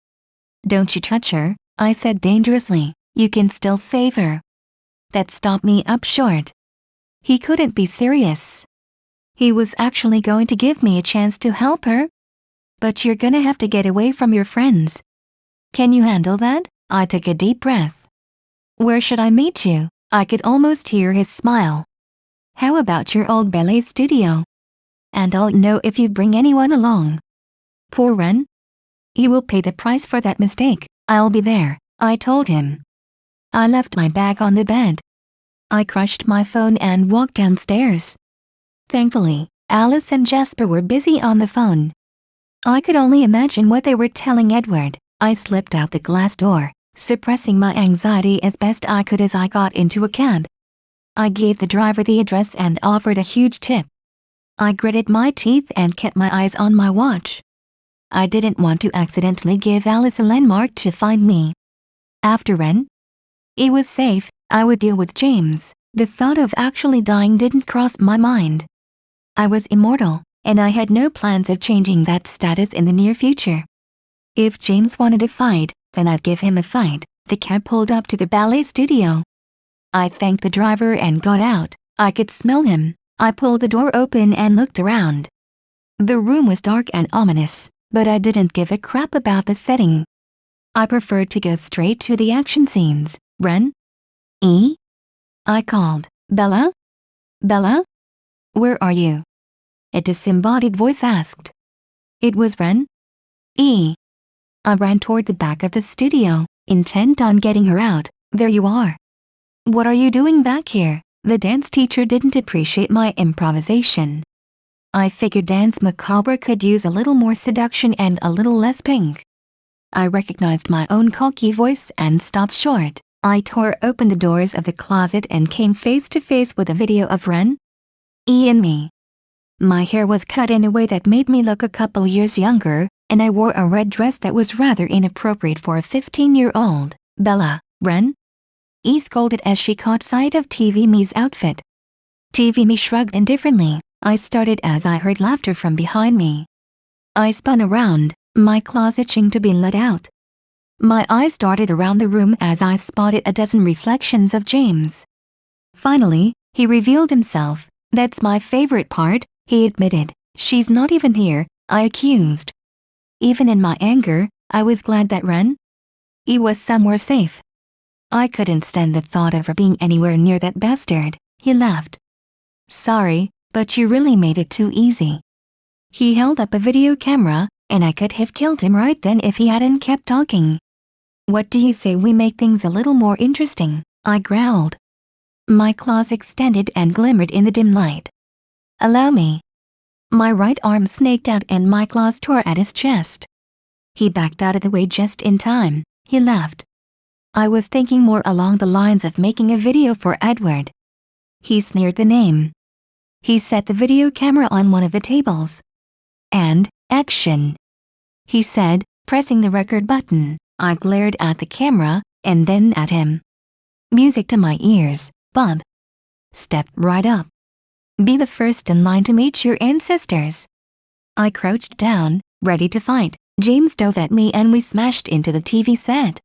[SPEAKER 1] Don't you touch her, I said dangerously. You can still save her. That stopped me up short. He couldn't be serious. He was actually going to give me a chance to help her. But you're gonna have to get away from your friends. Can you handle that? I took a deep breath. Where should I meet you? I could almost hear his smile. How about your old ballet studio? And I'll know if you bring anyone along. Poor Ren. He will pay the price for that mistake. I'll be there, I told him. I left my bag on the bed. I crushed my phone and walked downstairs. Thankfully, Alice and Jasper were busy on the phone. I could only imagine what they were telling Edward. I slipped out the glass door, suppressing my anxiety as best I could as I got into a cab. I gave the driver the address and offered a huge tip. I gritted my teeth and kept my eyes on my watch. I didn't want to accidentally give Alice a landmark to find me. After Ren, he was safe, I would deal with James. The thought of actually dying didn't cross my mind. I was immortal, and I had no plans of changing that status in the near future. If James wanted a fight, then I'd give him a fight. The cab pulled up to the ballet studio. I thanked the driver and got out. I could smell him. I pulled the door open and looked around. The room was dark and ominous, but I didn't give a crap about the setting. I preferred to go straight to the action scenes. Ren? E? I called. Bella? Bella? Where are you? A disembodied voice asked. It was Ren. E. I ran toward the back of the studio, intent on getting her out. There you are. What are you doing back here? The dance teacher didn't appreciate my improvisation. I figured Dance Macabre could use a little more seduction and a little less pink. I recognized my own cocky voice and stopped short. I tore open the doors of the closet and came face to face with a video of Ren, E and me. My hair was cut in a way that made me look a couple years younger, and I wore a red dress that was rather inappropriate for a 15-year-old. Bella, Ren? E scolded as she caught sight of TV Me's outfit. TV Me shrugged indifferently. I started as I heard laughter from behind me. I spun around, my claws itching to be let out. My eyes darted around the room as I spotted a dozen reflections of James. Finally, he revealed himself. That's my favorite part, he admitted. She's not even here, I accused. Even in my anger, I was glad that Ren, he was somewhere safe. I couldn't stand the thought of her being anywhere near that bastard. He laughed. Sorry, but you really made it too easy. He held up a video camera, and I could have killed him right then if he hadn't kept talking. What do you say we make things a little more interesting? I growled. My claws extended and glimmered in the dim light. Allow me. My right arm snaked out and my claws tore at his chest. He backed out of the way just in time. He laughed. I was thinking more along the lines of making a video for Edward. He sneered the name. He set the video camera on one of the tables. And, action, he said, pressing the record button. I glared at the camera, and then at him. Music to my ears, Bob. Step right up. Be the first in line to meet your ancestors. I crouched down, ready to fight. James dove at me and we smashed into the TV set.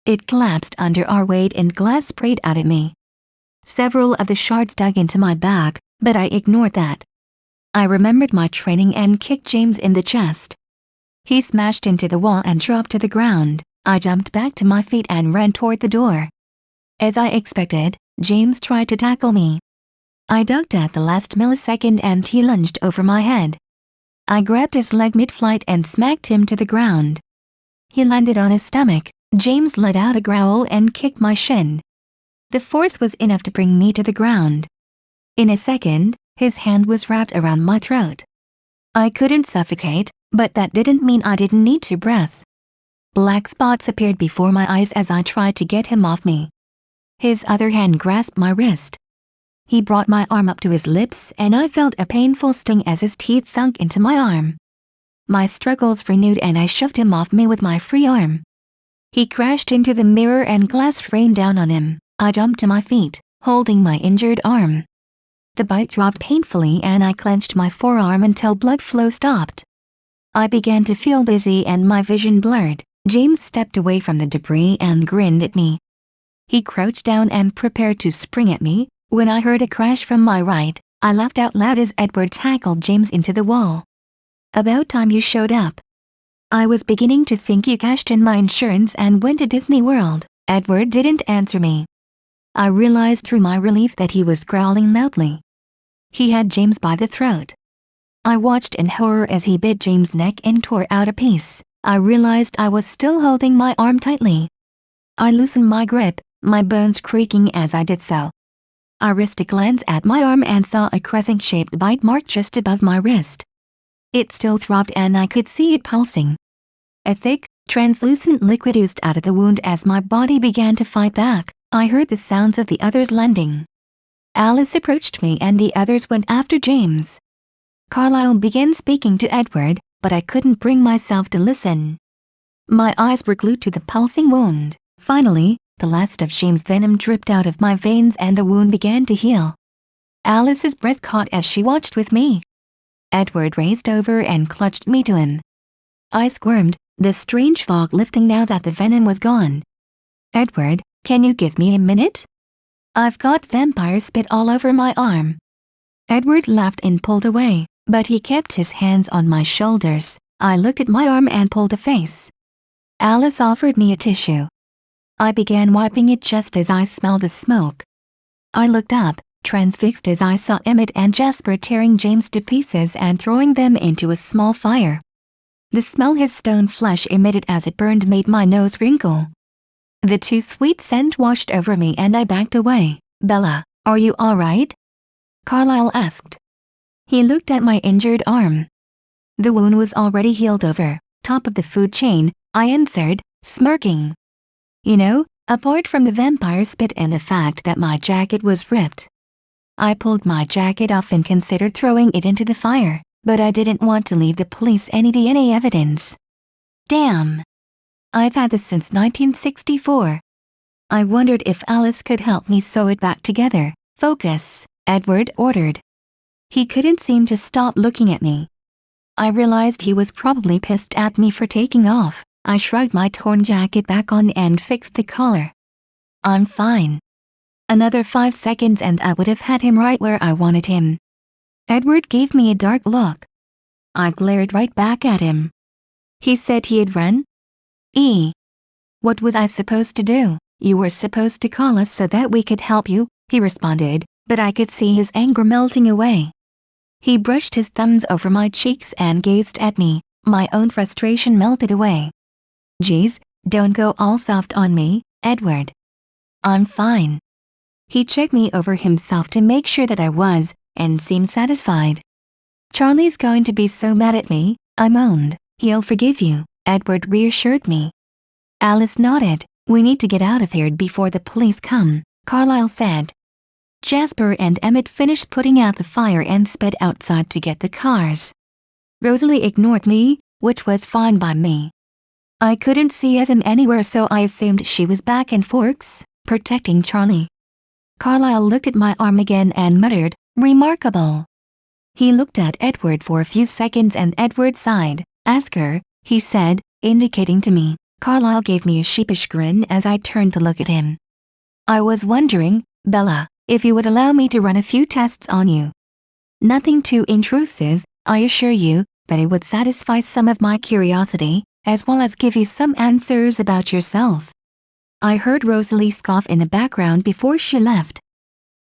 [SPEAKER 1] It collapsed under our weight and glass sprayed out at me. Several of the shards dug into my back, but I ignored that. I remembered my training and kicked James in the chest. He smashed into the wall and dropped to the ground. I jumped back to my feet and ran toward the door. As I expected, James tried to tackle me. I ducked at the last millisecond and he lunged over my head. I grabbed his leg mid-flight and smacked him to the ground. He landed on his stomach. James let out a growl and kicked my shin. The force was enough to bring me to the ground. In a second, his hand was wrapped around my throat. I couldn't suffocate, but that didn't mean I didn't need to breathe. Black spots appeared before my eyes as I tried to get him off me. His other hand grasped my wrist. He brought my arm up to his lips and I felt a painful sting as his teeth sunk into my arm. My struggles renewed and I shoved him off me with my free arm. He crashed into the mirror and glass rained down on him. I jumped to my feet, holding my injured arm. The bite throbbed painfully and I clenched my forearm until blood flow stopped. I began to feel dizzy and my vision blurred. James stepped away from the debris and grinned at me. He crouched down and prepared to spring at me. When I heard a crash from my right, I laughed out loud as Edward tackled James into the wall. About time you showed up. I was beginning to think you cashed in my insurance and went to Disney World. Edward didn't answer me. I realized through my relief that he was growling loudly. He had James by the throat. I watched in horror as he bit James' neck and tore out a piece. I realized I was still holding my arm tightly. I loosened my grip, my bones creaking as I did so. I risked a glance at my arm and saw a crescent-shaped bite mark just above my wrist. It still throbbed and I could see it pulsing. A thick, translucent liquid oozed out of the wound as my body began to fight back. I heard the sounds of the others landing. Alice approached me and the others went after James. Carlisle began speaking to Edward, but I couldn't bring myself to listen. My eyes were glued to the pulsing wound. Finally, the last of James' venom dripped out of my veins and the wound began to heal. Alice's breath caught as she watched with me. Edward raced over and clutched me to him. I squirmed, the strange fog lifting now that the venom was gone. Edward, can you give me a minute? I've got vampire spit all over my arm. Edward laughed and pulled away, but he kept his hands on my shoulders. I looked at my arm and pulled a face. Alice offered me a tissue. I began wiping it just as I smelled the smoke. I looked up, transfixed as I saw Emmett and Jasper tearing James to pieces and throwing them into a small fire. The smell his stone flesh emitted as it burned made my nose wrinkle. The too sweet scent washed over me and I backed away. Bella, are you all right? Carlisle asked. He looked at my injured arm. The wound was already healed over, top of the food chain, I answered, smirking. You know, apart from the vampire spit and the fact that my jacket was ripped. I pulled my jacket off and considered throwing it into the fire, but I didn't want to leave the police any DNA evidence. Damn. I've had this since 1964. I wondered if Alice could help me sew it back together. Focus, Edward ordered. He couldn't seem to stop looking at me. I realized he was probably pissed at me for taking off. I shrugged my torn jacket back on and fixed the collar. I'm fine. Another 5 seconds and I would have had him right where I wanted him. Edward gave me a dark look. I glared right back at him. He said he'd run? What was I supposed to do? You were supposed to call us so that we could help you, he responded, but I could see his anger melting away. He brushed his thumbs over my cheeks and gazed at me. My own frustration melted away. Geez, don't go all soft on me, Edward. I'm fine. He checked me over himself to make sure that I was, and seemed satisfied. Charlie's going to be so mad at me, I moaned. He'll forgive you, Edward reassured me. Alice nodded. We need to get out of here before the police come, Carlisle said. Jasper and Emmett finished putting out the fire and sped outside to get the cars. Rosalie ignored me, which was fine by me. I couldn't see them anywhere so I assumed she was back in Forks, protecting Charlie. Carlisle looked at my arm again and muttered, remarkable. He looked at Edward for a few seconds and Edward sighed. Ask her, he said, indicating to me. Carlisle gave me a sheepish grin as I turned to look at him. I was wondering, Bella, if you would allow me to run a few tests on you. Nothing too intrusive, I assure you, but it would satisfy some of my curiosity, as well as give you some answers about yourself. I heard Rosalie scoff in the background before she left.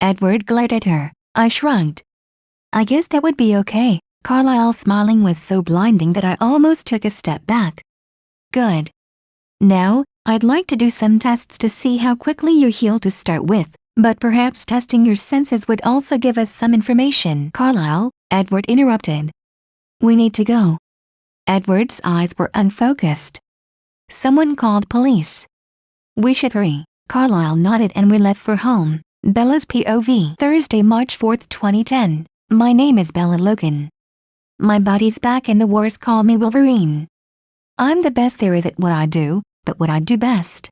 [SPEAKER 1] Edward glared at her. I shrugged. I guess that would be okay. Carlisle's smiling was so blinding that I almost took a step back. Good. Now, I'd like to do some tests to see how quickly you heal to start with, but perhaps testing your senses would also give us some information. Carlisle, Edward interrupted. We need to go. Edward's eyes were unfocused. Someone called police. We should hurry. Carlisle nodded and we left for home. Bella's POV. Thursday, March 4th, 2010. My name is Bella Logan. My buddies back in the wars call me Wolverine. I'm the best there is at what I do, but what I do best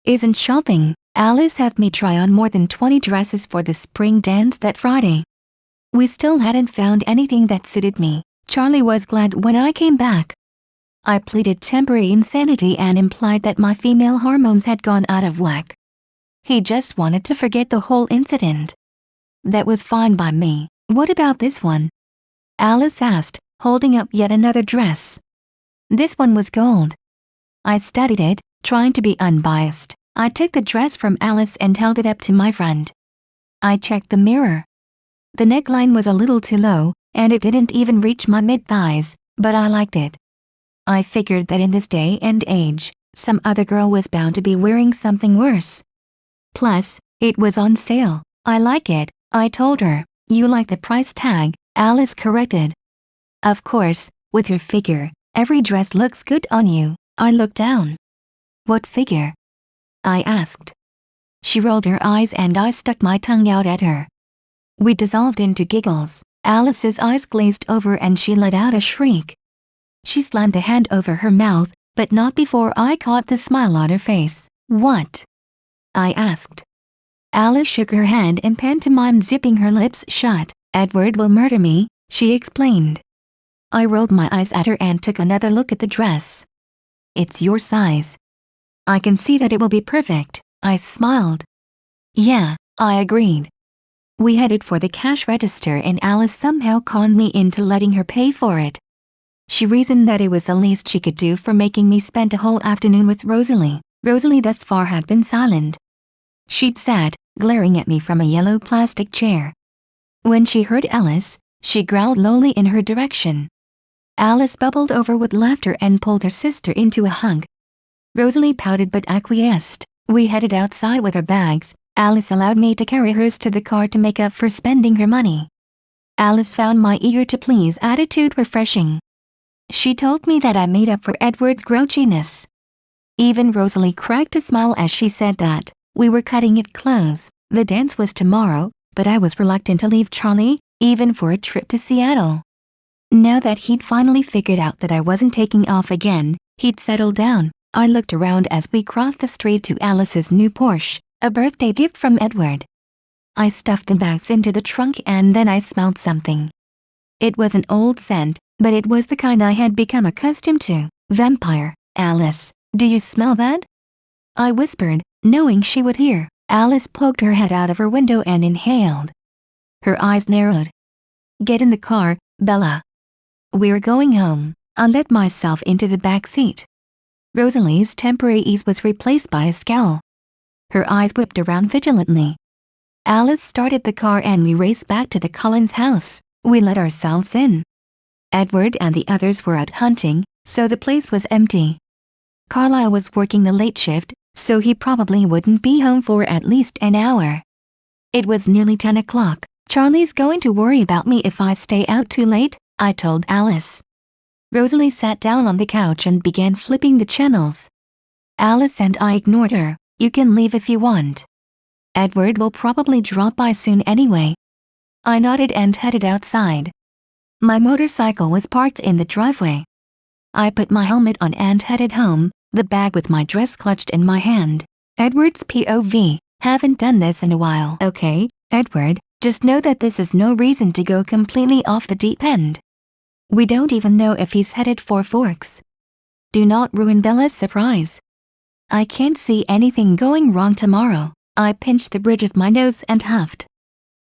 [SPEAKER 1] isn't shopping. Alice had me try on more than 20 dresses for the spring dance that Friday. We still hadn't found anything that suited me. Charlie was glad when I came back. I pleaded temporary insanity and implied that my female hormones had gone out of whack. He just wanted to forget the whole incident. That was fine by me. What about this one? Alice asked, holding up yet another dress. This one was gold. I studied it, trying to be unbiased. I took the dress from Alice and held it up to my friend. I checked the mirror. The neckline was a little too low, and it didn't even reach my mid-thighs, but I liked it. I figured that in this day and age, some other girl was bound to be wearing something worse. Plus, it was on sale. I like it, I told her. You like the price tag, Alice corrected. Of course, with your figure, every dress looks good on you. I looked down. What figure? I asked. She rolled her eyes and I stuck my tongue out at her. We dissolved into giggles. Alice's eyes glazed over and she let out a shriek. She slammed a hand over her mouth, but not before I caught the smile on her face. What? I asked. Alice shook her head and pantomimed zipping her lips shut. Edward will murder me, she explained. I rolled my eyes at her and took another look at the dress. It's your size. I can see that it will be perfect, I smiled. Yeah, I agreed. We headed for the cash register and Alice somehow conned me into letting her pay for it. She reasoned that it was the least she could do for making me spend a whole afternoon with Rosalie. Rosalie thus far had been silent. She'd sat, glaring at me from a yellow plastic chair. When she heard Alice, she growled lowly in her direction. Alice bubbled over with laughter and pulled her sister into a hug. Rosalie pouted but acquiesced. We headed outside with our bags. Alice allowed me to carry hers to the car to make up for spending her money. Alice found my eager-to-please attitude refreshing. She told me that I made up for Edward's grouchiness. Even Rosalie cracked a smile as she said that. We were cutting it close. The dance was tomorrow, but I was reluctant to leave Charlie, even for a trip to Seattle. Now that he'd finally figured out that I wasn't taking off again, he'd settled down. I looked around as we crossed the street to Alice's new Porsche, a birthday gift from Edward. I stuffed the bags into the trunk and then I smelled something. It was an old scent, but it was the kind I had become accustomed to. Vampire. Alice, do you smell that? I whispered, knowing she would hear. Alice poked her head out of her window and inhaled. Her eyes narrowed. Get in the car, Bella. We're going home. I let myself into the back seat. Rosalie's temporary ease was replaced by a scowl. Her eyes whipped around vigilantly. Alice started the car and we raced back to the Cullen's house. We let ourselves in. Edward and the others were out hunting, so the place was empty. Carlisle was working the late shift, so he probably wouldn't be home for at least an hour. It was nearly 10 o'clock. Charlie's going to worry about me if I stay out too late, I told Alice. Rosalie sat down on the couch and began flipping the channels. Alice and I ignored her. You can leave if you want. Edward will probably drop by soon anyway. I nodded and headed outside. My motorcycle was parked in the driveway. I put my helmet on and headed home, the bag with my dress clutched in my hand. Edward's POV. Haven't done this in a while. Okay, Edward, just know that this is no reason to go completely off the deep end. We don't even know if he's headed for Forks. Do not ruin Bella's surprise. I can't see anything going wrong tomorrow. I pinched the bridge of my nose and huffed.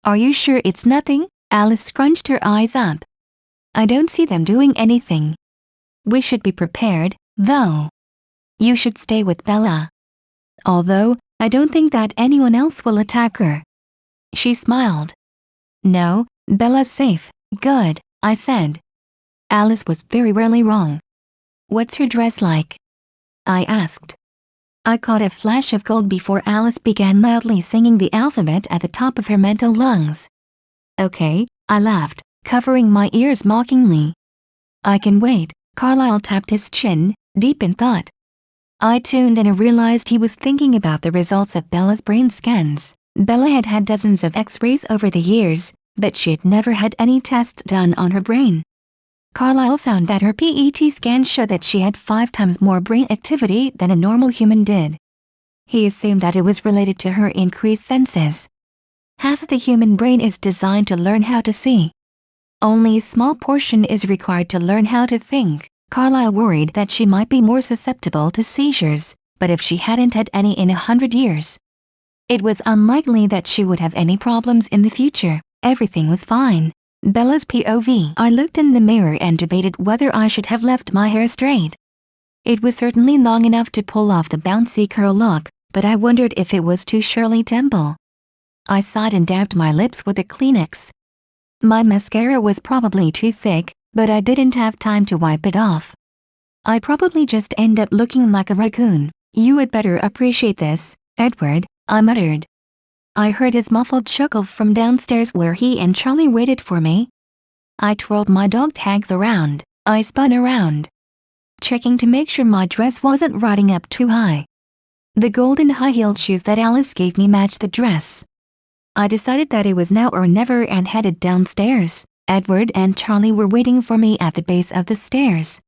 [SPEAKER 1] Are you sure it's nothing? Alice scrunched her eyes up. I don't see them doing anything. We should be prepared, though. You should stay with Bella. Although, I don't think that anyone else will attack her. She smiled. No, Bella's safe. Good, I said. Alice was very rarely wrong. What's her dress like? I asked. I caught a flash of gold before Alice began loudly singing the alphabet at the top of her mental lungs. Okay, I laughed, covering my ears mockingly. I can wait. Carlisle tapped his chin, deep in thought. I tuned in and realized he was thinking about the results of Bella's brain scans. Bella had had dozens of x-rays over the years, but she had never had any tests done on her brain. Carlisle found that her PET scan showed that she had 5 times more brain activity than a normal human did. He assumed that it was related to her increased senses. Half of the human brain is designed to learn how to see. Only a small portion is required to learn how to think. Carlisle worried that she might be more susceptible to seizures, but if she hadn't had any in 100 years, it was unlikely that she would have any problems in the future. Everything was fine. Bella's POV. I looked in the mirror and debated whether I should have left my hair straight. It was certainly long enough to pull off the bouncy curl look, but I wondered if it was too Shirley Temple. I sighed and dabbed my lips with a Kleenex. My mascara was probably too thick, but I didn't have time to wipe it off. I'd probably just end up looking like a raccoon. You would better appreciate this, Edward, I muttered. I heard his muffled chuckle from downstairs where he and Charlie waited for me. I twirled my dog tags around. I spun around, checking to make sure my dress wasn't riding up too high. The golden high-heeled shoes that Alice gave me matched the dress. I decided that it was now or never and headed downstairs. Edward and Charlie were waiting for me at the base of the stairs.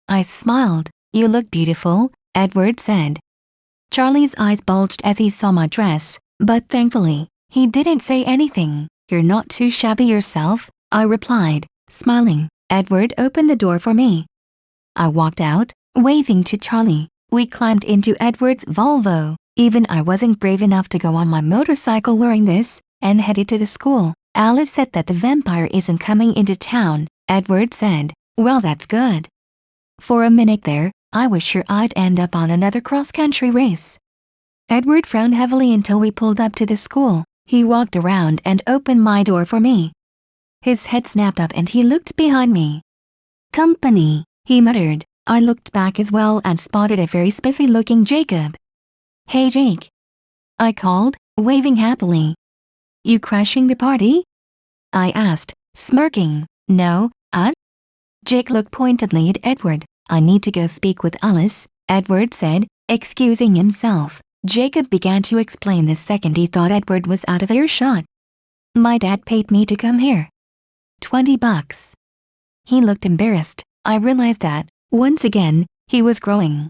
[SPEAKER 1] I smiled. You look beautiful, Edward said. Charlie's eyes bulged as he saw my dress, but thankfully, he didn't say anything. You're not too shabby yourself, I replied, smiling. Edward opened the door for me. I walked out, waving to Charlie. We climbed into Edward's Volvo. Even I wasn't brave enough to go on my motorcycle wearing this, and headed to the school. Alice said that the vampire isn't coming into town, Edward said. Well, that's good. For a minute there, I was sure I'd end up on another cross-country race. Edward frowned heavily until we pulled up to the school. He walked around and opened my door for me. His head snapped up and he looked behind me. Company, he muttered. I looked back as well and spotted a very spiffy-looking Jacob. Hey Jake, I called, waving happily. You crashing the party? I asked, smirking. No, Jake looked pointedly at Edward. I need to go speak with Alice, Edward said, excusing himself. Jacob began to explain the second he thought Edward was out of earshot. My dad paid me to come here. $20. He looked embarrassed. I realized that, once again, he was growing.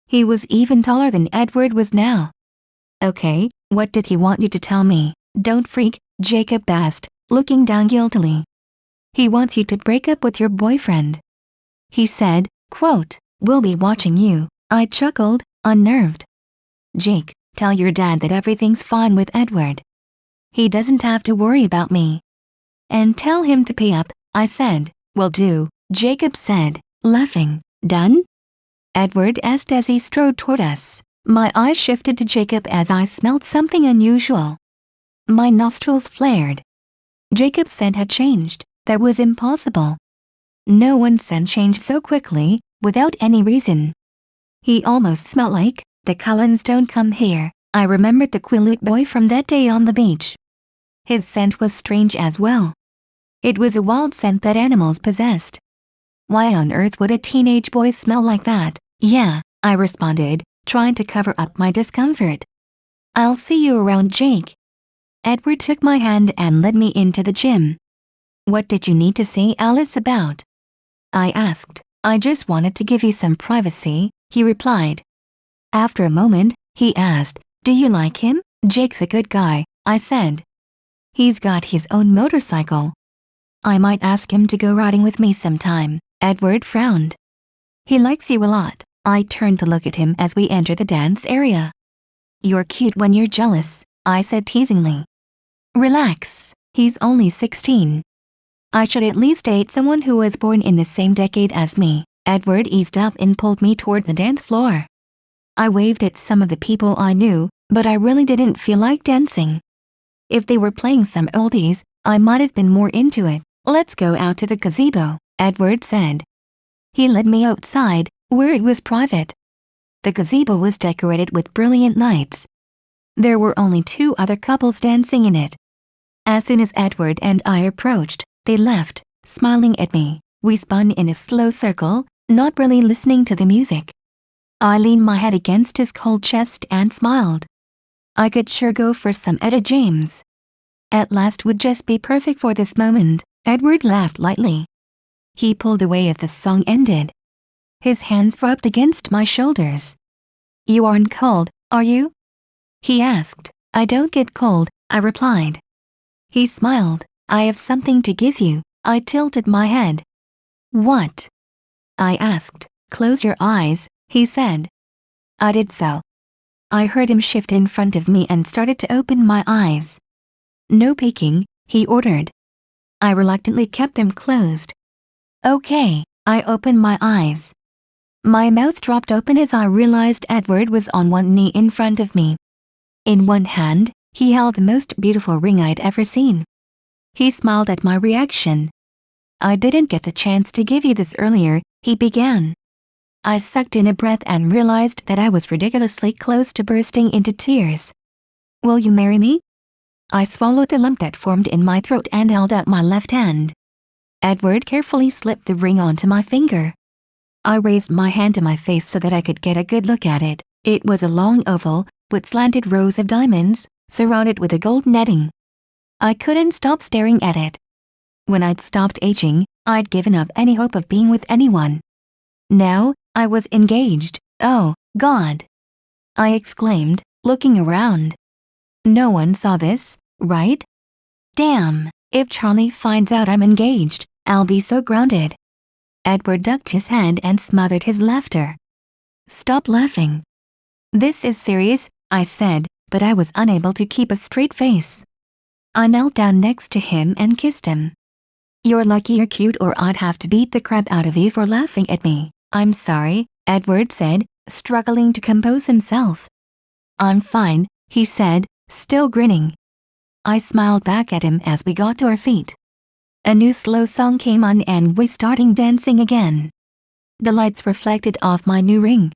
[SPEAKER 1] He was even taller than Edward was now. Okay, what did he want you to tell me? Don't freak, Jacob asked, looking down guiltily. He wants you to break up with your boyfriend. He said, quote, we'll be watching you. I chuckled, unnerved. Jake, tell your dad that everything's fine with Edward. He doesn't have to worry about me. And tell him to pay up, I said. Will do, Jacob said, laughing. Done? Edward asked as he strode toward us. My eyes shifted to Jacob as I smelled something unusual. My nostrils flared. Jacob's scent had changed. That was impossible. No one's scent changed so quickly, without any reason. He almost smelled like, the Cullens don't come here. I remembered the Quileute boy from that day on the beach. His scent was strange as well. It was a wild scent that animals possessed. Why on earth would a teenage boy smell like that? Yeah, I responded, trying to cover up my discomfort. I'll see you around, Jake. Edward took my hand and led me into the gym. What did you need to see Alice about? I asked. I just wanted to give you some privacy, he replied. After a moment, he asked, do you like him? Jake's a good guy, I said. He's got his own motorcycle. I might ask him to go riding with me sometime. Edward frowned. He likes you a lot. I turned to look at him as we entered the dance area. You're cute when you're jealous, I said teasingly. Relax, he's only 16. I should at least date someone who was born in the same decade as me. Edward eased up and pulled me toward the dance floor. I waved at some of the people I knew, but I really didn't feel like dancing. If they were playing some oldies, I might have been more into it. Let's go out to the gazebo, Edward said. He led me outside, where it was private. The gazebo was decorated with brilliant lights. There were only 2 other couples dancing in it. As soon as Edward and I approached, they left, smiling at me. We spun in a slow circle, not really listening to the music. I leaned my head against his cold chest and smiled. I could sure go for some Etta James. At last would just be perfect for this moment. Edward laughed lightly. He pulled away as the song ended. His hands rubbed against my shoulders. You aren't cold, are you? He asked. I don't get cold, I replied. He smiled. I have something to give you. I tilted my head. What? I asked. Close your eyes, he said. I did so. I heard him shift in front of me and started to open my eyes. No peeking, he ordered. I reluctantly kept them closed. Okay, I opened my eyes. My mouth dropped open as I realized Edward was on one knee in front of me. In one hand, he held the most beautiful ring I'd ever seen. He smiled at my reaction. I didn't get the chance to give you this earlier, he began. I sucked in a breath and realized that I was ridiculously close to bursting into tears. Will you marry me? I swallowed the lump that formed in my throat and held out my left hand. Edward carefully slipped the ring onto my finger. I raised my hand to my face so that I could get a good look at it. It was a long oval, with slanted rows of diamonds, surrounded with a gold netting. I couldn't stop staring at it. When I'd stopped aging, I'd given up any hope of being with anyone. Now, I was engaged. Oh, God! I exclaimed, looking around. No one saw this, right? Damn, if Charlie finds out I'm engaged, I'll be so grounded. Edward ducked his head and smothered his laughter. Stop laughing. This is serious, I said, but I was unable to keep a straight face. I knelt down next to him and kissed him. You're lucky you're cute or I'd have to beat the crap out of you for laughing at me. I'm sorry, Edward said, struggling to compose himself. I'm fine, he said, still grinning. I smiled back at him as we got to our feet. A new slow song came on and we started dancing again. The lights reflected off my new ring.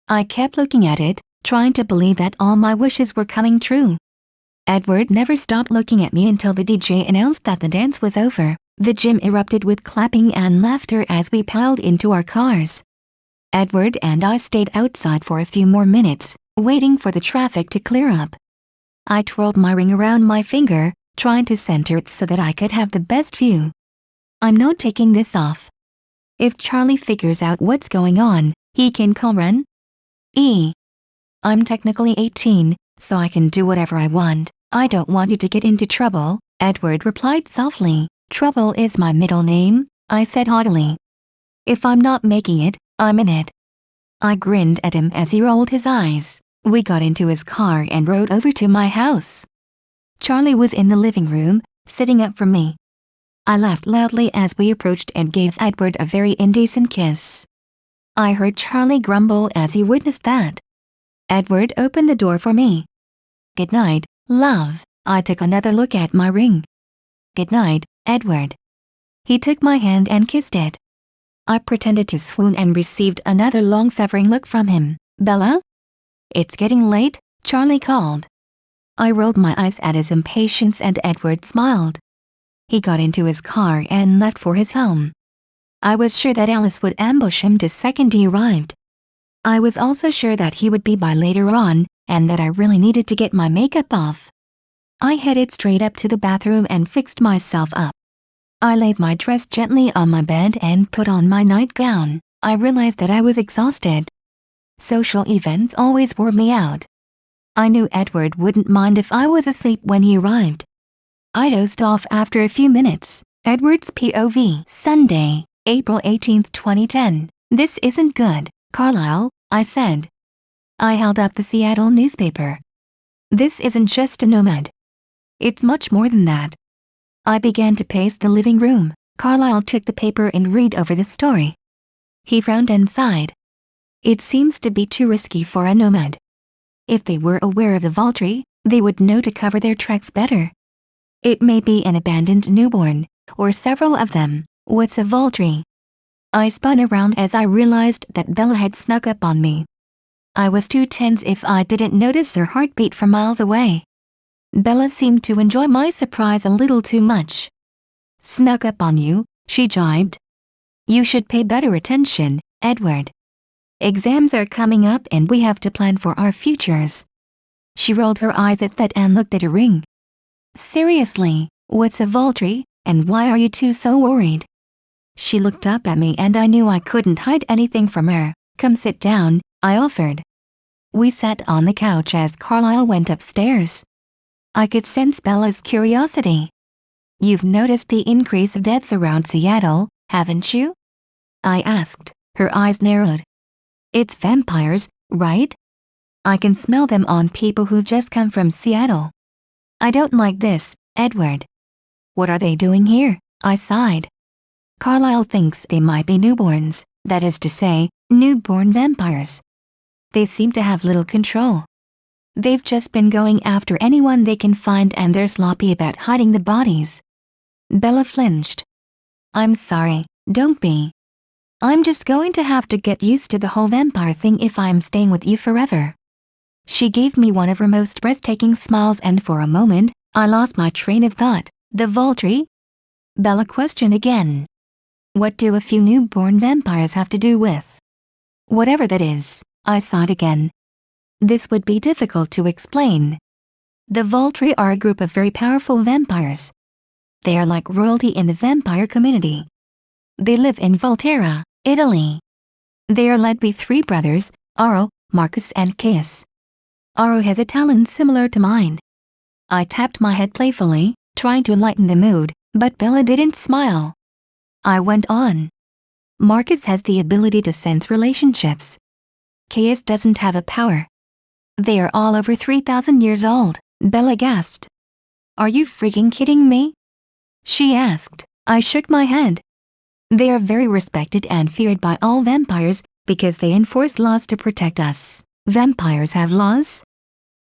[SPEAKER 1] I kept looking at it, trying to believe that all my wishes were coming true. Edward never stopped looking at me until the DJ announced that the dance was over. The gym erupted with clapping and laughter as we piled into our cars. Edward and I stayed outside for a few more minutes, waiting for the traffic to clear up. I twirled my ring around my finger, trying to center it so that I could have the best view. I'm not taking this off. If Charlie figures out what's going on, he can call Ren. I'm technically 18, so I can do whatever I want. I don't want you to get into trouble, Edward replied softly. Trouble is my middle name, I said haughtily. If I'm not making it, I'm in it. I grinned at him as he rolled his eyes. We got into his car and rode over to my house. Charlie was in the living room, sitting up for me. I laughed loudly as we approached and gave Edward a very indecent kiss. I heard Charlie grumble as he witnessed that. Edward opened the door for me. Good night, love. I took another look at my ring. Good night, Edward. He took my hand and kissed it. I pretended to swoon and received another long-suffering look from him. Bella? It's getting late, Charlie called. I rolled my eyes at his impatience and Edward smiled. He got into his car and left for his home. I was sure that Alice would ambush him the second he arrived. I was also sure that he would be by later on, and that I really needed to get my makeup off. I headed straight up to the bathroom and fixed myself up. I laid my dress gently on my bed and put on my nightgown. I realized that I was exhausted. Social events always wore me out. I knew Edward wouldn't mind if I was asleep when he arrived. I dozed off after a few minutes. Edward's POV. Sunday, April 18, 2010. This isn't good, Carlisle, I said. I held up the Seattle newspaper. This isn't just a nomad. It's much more than that. I began to pace the living room. Carlisle took the paper and read over the story. He frowned and sighed. It seems to be too risky for a nomad. If they were aware of the Volturi, they would know to cover their tracks better. It may be an abandoned newborn, or several of them. What's a Volturi? I spun around as I realized that Bella had snuck up on me. I was too tense if I didn't notice her heartbeat from miles away. Bella seemed to enjoy my surprise a little too much. Snuck up on you, she jibed. You should pay better attention, Edward. Exams are coming up and we have to plan for our futures. She rolled her eyes at that and looked at her ring. Seriously, what's a Volturi, and why are you two so worried? She looked up at me and I knew I couldn't hide anything from her. Come sit down, I offered. We sat on the couch as Carlisle went upstairs. I could sense Bella's curiosity. You've noticed the increase of deaths around Seattle, haven't you? I asked. Her eyes narrowed. It's vampires, right? I can smell them on people who've just come from Seattle. I don't like this, Edward. What are they doing here? I sighed. Carlisle thinks they might be newborns, that is to say, newborn vampires. They seem to have little control. They've just been going after anyone they can find and they're sloppy about hiding the bodies. Bella flinched. I'm sorry, don't be. I'm just going to have to get used to the whole vampire thing if I'm staying with you forever. She gave me one of her most breathtaking smiles and for a moment, I lost my train of thought. The Volturi? Bella questioned again. What do a few newborn vampires have to do with? Whatever that is, I sighed again. This would be difficult to explain. The Volturi are a group of very powerful vampires. They are like royalty in the vampire community. They live in Volterra, Italy. They are led by three brothers, Aro, Marcus and Caius. Aro has a talent similar to mine. I tapped my head playfully, trying to lighten the mood, but Bella didn't smile. I went on. Marcus has the ability to sense relationships. Caius doesn't have a power. They are all over 3,000 years old, Bella gasped. Are you freaking kidding me? She asked. I shook my head. They are very respected and feared by all vampires because they enforce laws to protect us. Vampires have laws?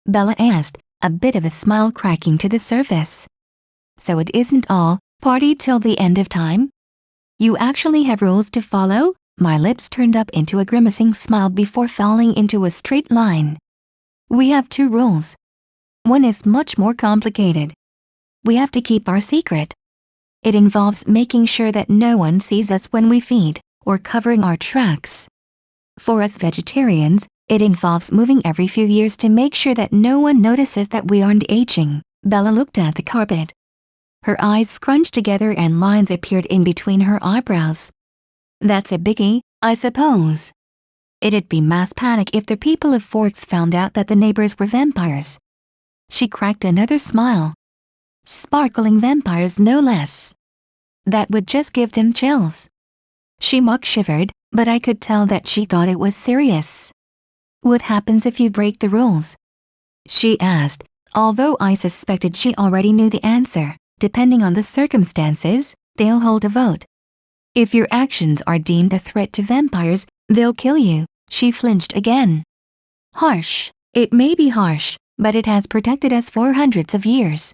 [SPEAKER 1] Bella asked, a bit of a smile cracking to the surface. So it isn't all party till the end of time? You actually have rules to follow? My lips turned up into a grimacing smile before falling into a straight line. We have 2 rules. One is much more complicated. We have to keep our secret. It involves making sure that no one sees us when we feed, or covering our tracks. For us vegetarians, it involves moving every few years to make sure that no one notices that we aren't aging. Bella looked at the carpet. Her eyes scrunched together and lines appeared in between her eyebrows. That's a biggie, I suppose. It'd be mass panic if the people of Forks found out that the neighbors were vampires. She cracked another smile. Sparkling vampires no less. That would just give them chills. She mock shivered, but I could tell that she thought it was serious. What happens if you break the rules? She asked, although I suspected she already knew the answer. Depending on the circumstances, they'll hold a vote. If your actions are deemed a threat to vampires, they'll kill you. She flinched again. Harsh. It may be harsh, but it has protected us for hundreds of years.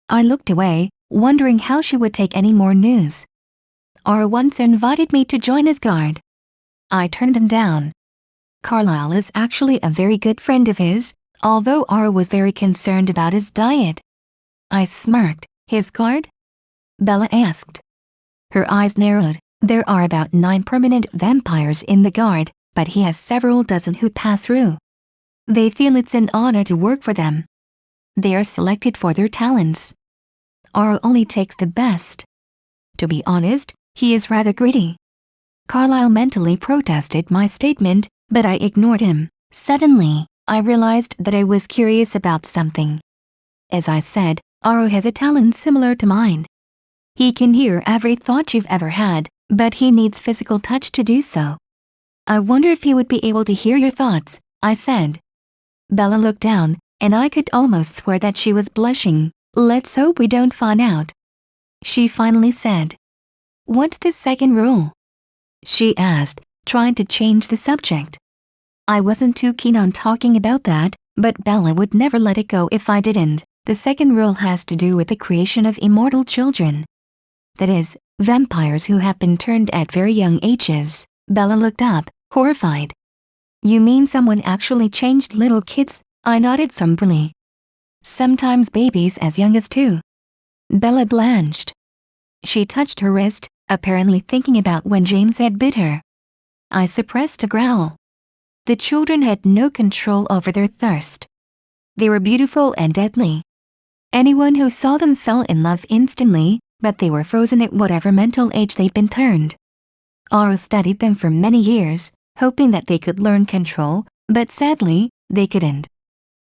[SPEAKER 1] I looked away, wondering how she would take any more news. Aro once invited me to join his guard. I turned him down. Carlisle is actually a very good friend of his, although Aro was very concerned about his diet. I smirked. His guard? Bella asked. Her eyes narrowed. There are about 9 permanent vampires in the guard, but he has several dozen who pass through. They feel it's an honor to work for them. They are selected for their talents. Aro only takes the best. To be honest, he is rather greedy. Carlisle mentally protested my statement, but I ignored him. Suddenly, I realized that I was curious about something. As I said, Aro has a talent similar to mine. He can hear every thought you've ever had, but he needs physical touch to do so. I wonder if he would be able to hear your thoughts, I said. Bella looked down, and I could almost swear that she was blushing. Let's hope we don't find out. She finally said. What's the second rule? She asked, trying to change the subject. I wasn't too keen on talking about that, but Bella would never let it go if I didn't. The second rule has to do with the creation of immortal children. That is, vampires who have been turned at very young ages. Bella looked up, horrified. You mean someone actually changed little kids? I nodded somberly. Sometimes babies as young as 2. Bella blanched. She touched her wrist, apparently thinking about when James had bit her. I suppressed a growl. The children had no control over their thirst. They were beautiful and deadly. Anyone who saw them fell in love instantly, but they were frozen at whatever mental age they'd been turned. Aro studied them for many years, hoping that they could learn control, but sadly, they couldn't.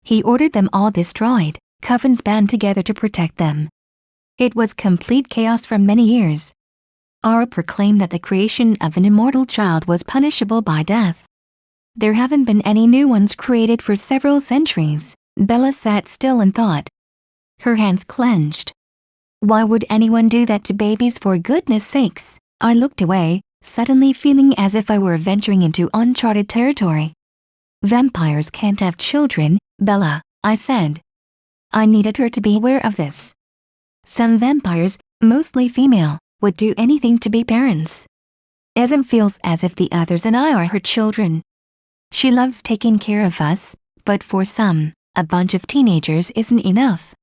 [SPEAKER 1] He ordered them all destroyed, covens band together to protect them. It was complete chaos for many years. Aro proclaimed that the creation of an immortal child was punishable by death. There haven't been any new ones created for several centuries. Bella sat still and thought. Her hands clenched. Why would anyone do that to babies, for goodness sakes? I looked away, suddenly feeling as if I were venturing into uncharted territory. Vampires can't have children, Bella, I said. I needed her to be aware of this. Some vampires, mostly female, would do anything to be parents. Esm feels as if the others and I are her children. She loves taking care of us, but for some, a bunch of teenagers isn't enough.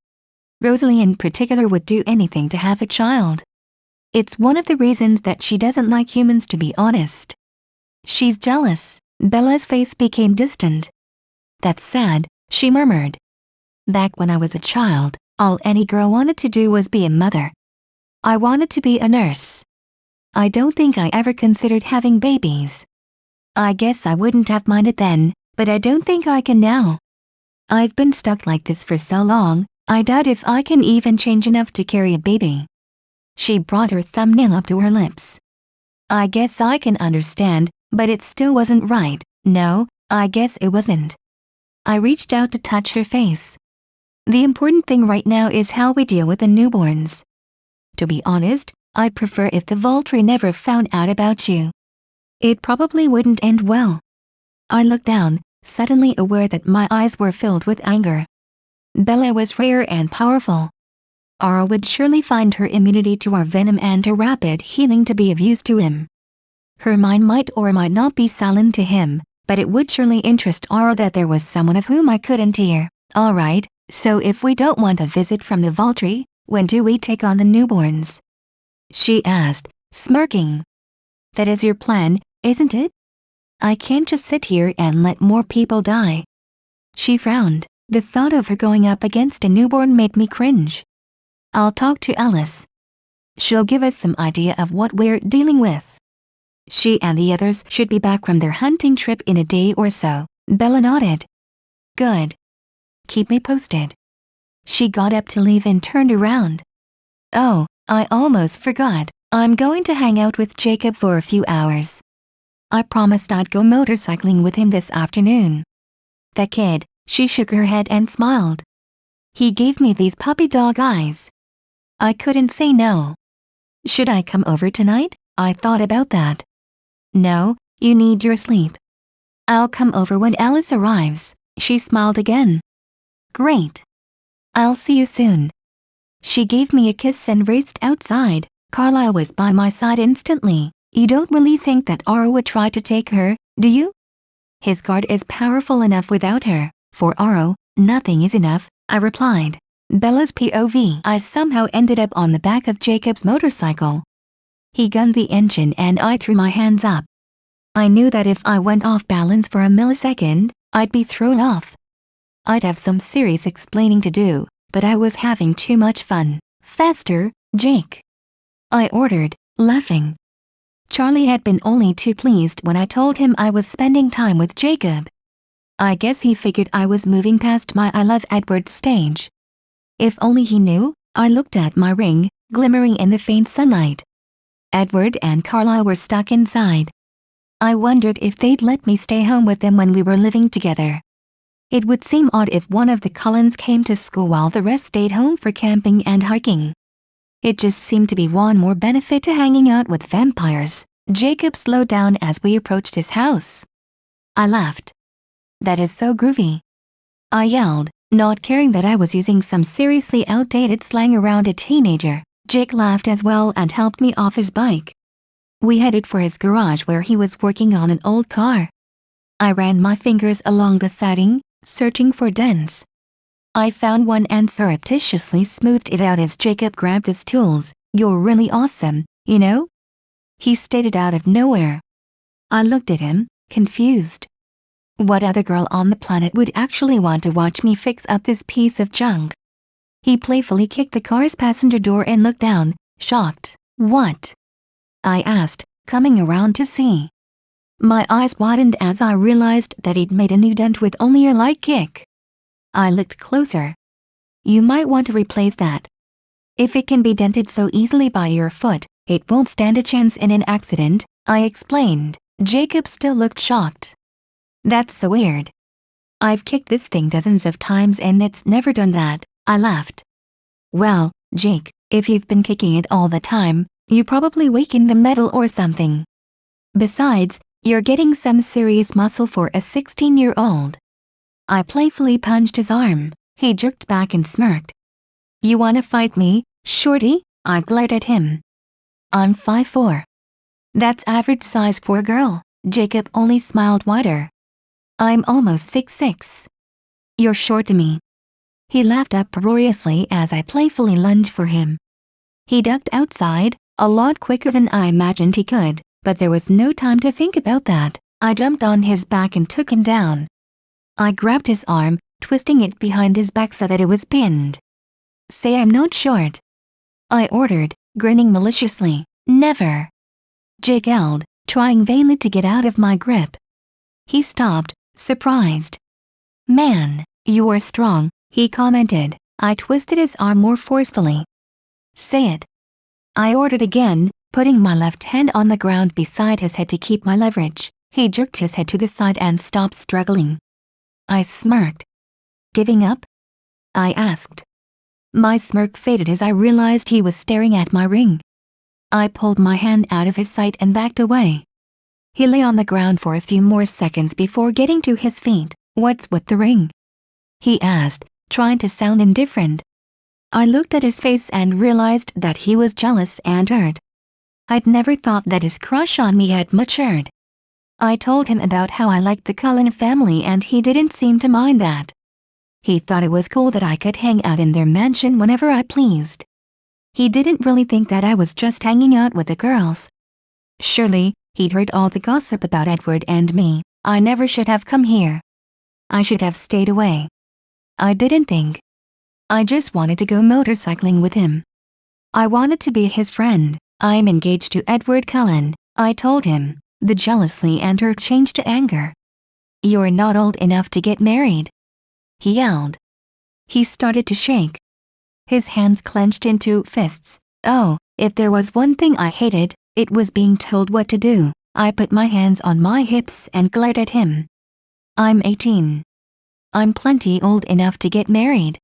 [SPEAKER 1] Rosalie in particular would do anything to have a child. It's one of the reasons that she doesn't like humans, to be honest. She's jealous. Bella's face became distant. That's sad, she murmured. Back when I was a child, all any girl wanted to do was be a mother. I wanted to be a nurse. I don't think I ever considered having babies. I guess I wouldn't have minded then, but I don't think I can now. I've been stuck like this for so long, I doubt if I can even change enough to carry a baby. She brought her thumbnail up to her lips. I guess I can understand, but it still wasn't right. No, I guess it wasn't. I reached out to touch her face. The important thing right now is how we deal with the newborns. To be honest, I'd prefer if the Volturi never found out about you. It probably wouldn't end well. I looked down, suddenly aware that my eyes were filled with anger. Bella was rare and powerful. Aura would surely find her immunity to our venom and her rapid healing to be of use to him. Her mind might or might not be silent to him, but it would surely interest Aura that there was someone of whom I couldn't hear. Alright, so if we don't want a visit from the Volturi, when do we take on the newborns? She asked, smirking. That is your plan, isn't it? I can't just sit here and let more people die. She frowned. The thought of her going up against a newborn made me cringe. I'll talk to Alice. She'll give us some idea of what we're dealing with. She and the others should be back from their hunting trip in a day or so. Bella nodded. Good. Keep me posted. She got up to leave and turned around. Oh, I almost forgot. I'm going to hang out with Jacob for a few hours. I promised I'd go motorcycling with him this afternoon. That kid, she shook her head and smiled. He gave me these puppy dog eyes. I couldn't say no. Should I come over tonight? I thought about that. No, you need your sleep. I'll come over when Alice arrives. She smiled again. Great. I'll see you soon. She gave me a kiss and raced outside. Carlisle was by my side instantly. You don't really think that Aura would try to take her, do you? His guard is powerful enough without her. For Aura, nothing is enough, I replied. Bella's POV. I somehow ended up on the back of Jacob's motorcycle. He gunned the engine and I threw my hands up. I knew that if I went off balance for a millisecond, I'd be thrown off. I'd have some serious explaining to do, but I was having too much fun. Faster, Jake! I ordered, laughing. Charlie had been only too pleased when I told him I was spending time with Jacob. I guess he figured I was moving past my I love Edward stage. If only he knew. I looked at my ring, glimmering in the faint sunlight. Edward and Carlisle were stuck inside. I wondered if they'd let me stay home with them when we were living together. It would seem odd if one of the Cullens came to school while the rest stayed home for camping and hiking. It just seemed to be one more benefit to hanging out with vampires. Jacob slowed down as we approached his house. I laughed. That is so groovy. I yelled, not caring that I was using some seriously outdated slang around a teenager. Jake laughed as well and helped me off his bike. We headed for his garage where he was working on an old car. I ran my fingers along the siding, searching for dents. I found one and surreptitiously smoothed it out as Jacob grabbed his tools. You're really awesome, you know? He stated out of nowhere. I looked at him, confused. What other girl on the planet would actually want to watch me fix up this piece of junk? He playfully kicked the car's passenger door and looked down, shocked. What? I asked, coming around to see. My eyes widened as I realized that he'd made a new dent with only a light kick. I looked closer. You might want to replace that. If it can be dented so easily by your foot, it won't stand a chance in an accident, I explained. Jacob still looked shocked. That's so weird. I've kicked this thing dozens of times and it's never done that, I laughed. Well, Jake, If you've been kicking it all the time, you probably weakened the metal or something. Besides, you're getting some serious muscle for a 16-year-old. I playfully punched his arm. He jerked back and smirked. You wanna fight me, shorty? I glared at him. I'm 5'4". That's average size for a girl. Jacob only smiled wider. I'm almost 6'6". You're short to me. He laughed uproariously as I playfully lunged for him. He ducked outside, a lot quicker than I imagined he could, but there was no time to think about that. I jumped on his back and took him down. I grabbed his arm, twisting it behind his back so that it was pinned. Say I'm not short, I ordered, grinning maliciously. Never. Jake yelled, trying vainly to get out of my grip. He stopped, surprised. Man, you are strong, he commented. I twisted his arm more forcefully. Say it, I ordered again, putting my left hand on the ground beside his head to keep my leverage. He jerked his head to the side and stopped struggling. I smirked. Giving up? I asked. My smirk faded as I realized he was staring at my ring. I pulled my hand out of his sight and backed away. He lay on the ground for a few more seconds before getting to his feet. What's with the ring? He asked, trying to sound indifferent. I looked at his face and realized that he was jealous and hurt. I'd never thought that his crush on me had matured. I told him about how I liked the Cullen family and he didn't seem to mind that. He thought it was cool that I could hang out in their mansion whenever I pleased. He didn't really think that I was just hanging out with the girls. Surely, he'd heard all the gossip about Edward and me. I never should have come here. I should have stayed away. I didn't think. I just wanted to go motorcycling with him. I wanted to be his friend. I'm engaged to Edward Cullen, I told him. The jealousy and hurt changed to anger. You're not old enough to get married, he yelled. He started to shake. His hands clenched into fists. Oh, if there was one thing I hated, it was being told what to do. I put my hands on my hips and glared at him. I'm 18. I'm plenty old enough to get married.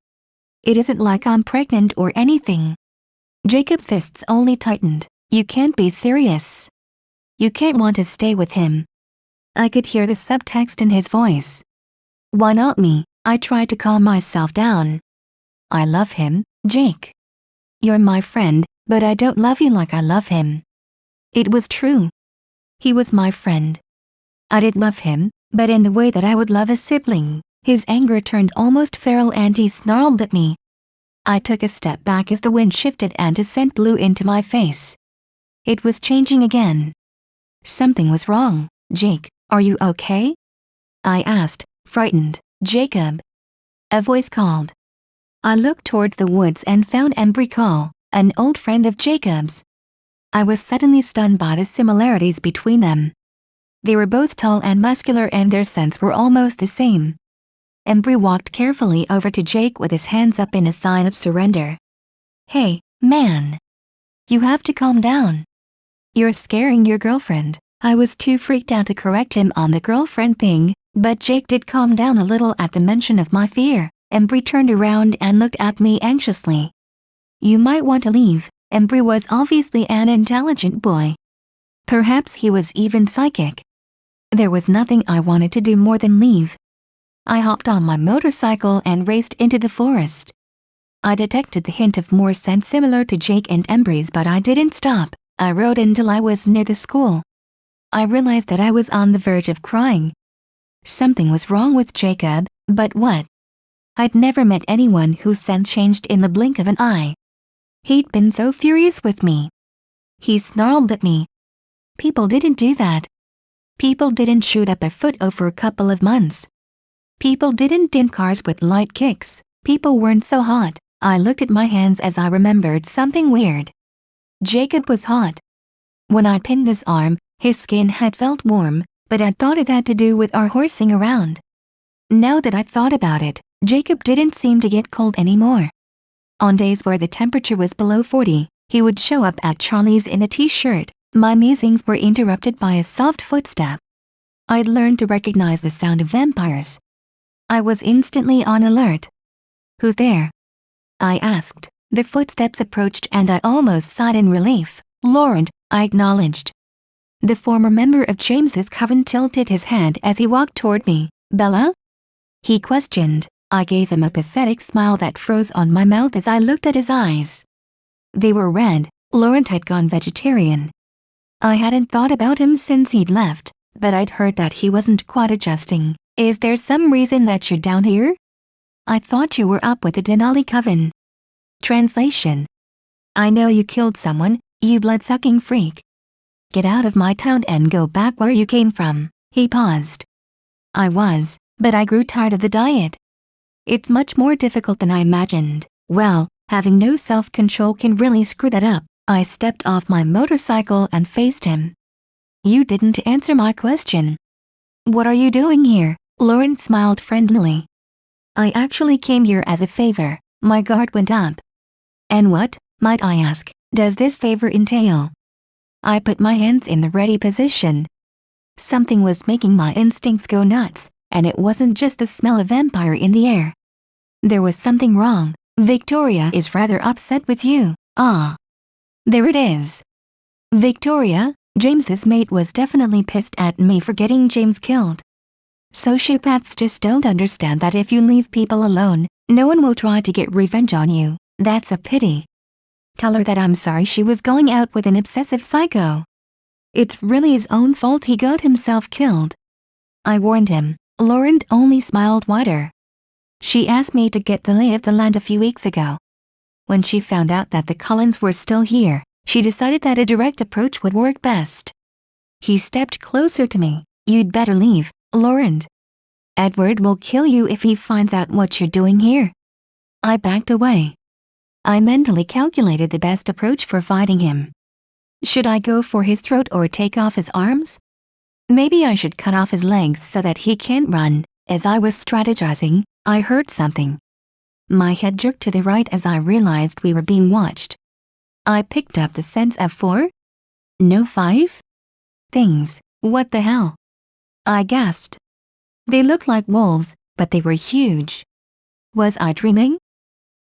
[SPEAKER 1] It isn't like I'm pregnant or anything. Jacob's fists only tightened. You can't be serious. You can't want to stay with him. I could hear the subtext in his voice. Why not me? I tried to calm myself down. I love him, Jake. You're my friend, but I don't love you like I love him. It was true. He was my friend. I did love him, but in the way that I would love a sibling. His anger turned almost feral and he snarled at me. I took a step back as the wind shifted and a scent blew into my face. It was changing again. Something was wrong. Jake, are you okay? I asked, frightened. Jacob. A voice called. I looked towards the woods and found Embry Call, an old friend of Jacob's. I was suddenly stunned by the similarities between them. They were both tall and muscular and their scents were almost the same. Embry walked carefully over to Jake with his hands up in a sign of surrender. Hey, man. You have to calm down. You're scaring your girlfriend. I was too freaked out to correct him on the girlfriend thing, but Jake did calm down a little at the mention of my fear. Embry turned around and looked at me anxiously. You might want to leave. Embry was obviously an intelligent boy. Perhaps he was even psychic. There was nothing I wanted to do more than leave. I hopped on my motorcycle and raced into the forest. I detected the hint of more scent similar to Jake and Embry's, but I didn't stop. I rode until I was near the school. I realized that I was on the verge of crying. Something was wrong with Jacob, but what? I'd never met anyone whose scent changed in the blink of an eye. He'd been so furious with me. He snarled at me. People didn't do that. People didn't shoot up a photo for a couple of months. People didn't dent cars with light kicks. People weren't so hot. I looked at my hands as I remembered something weird. Jacob was hot. When I pinned his arm, his skin had felt warm, but I thought it had to do with our horsing around. Now that I thought about it, Jacob didn't seem to get cold anymore. On days where the temperature was below 40, he would show up at Charlie's in a t-shirt. My musings were interrupted by a soft footstep. I'd learned to recognize the sound of vampires. I was instantly on alert. Who's there? I asked. The footsteps approached and I almost sighed in relief. "Laurent," I acknowledged. The former member of James's coven tilted his head as he walked toward me. "Bella?" he questioned. I gave him a pathetic smile that froze on my mouth as I looked at his eyes. They were red. Laurent had gone vegetarian. I hadn't thought about him since he'd left, but I'd heard that he wasn't quite adjusting. "Is there some reason that you're down here? I thought you were up with the Denali coven." Translation: I know you killed someone, you blood-sucking freak. Get out of my town and go back where you came from. He paused. I was, but I grew tired of the diet. It's much more difficult than I imagined. Well, having no self-control can really screw that up. I stepped off my motorcycle and faced him. "You didn't answer my question." "What are you doing here?" Laurent smiled friendlily. "I actually came here as a favor." My guard went up. "And what, might I ask, does this favor entail?" I put my hands in the ready position. Something was making my instincts go nuts, and it wasn't just the smell of vampire in the air. There was something wrong. "Victoria is rather upset with you." "Ah. There it is." Victoria, James's mate, was definitely pissed at me for getting James killed. Sociopaths just don't understand that if you leave people alone, no one will try to get revenge on you. That's a pity. Tell her that I'm sorry she was going out with an obsessive psycho. It's really his own fault he got himself killed. I warned him. Laurent only smiled wider. "She asked me to get the lay of the land a few weeks ago. When she found out that the Cullens were still here, she decided that a direct approach would work best." He stepped closer to me. "You'd better leave, Laurent. Edward will kill you if he finds out what you're doing here." I backed away. I mentally calculated the best approach for fighting him. Should I go for his throat or take off his arms? Maybe I should cut off his legs so that he can't run. As I was strategizing, I heard something. My head jerked to the right as I realized we were being watched. I picked up the scents of 4? No, 5? Things. What the hell? I gasped. They looked like wolves, but they were huge. Was I dreaming?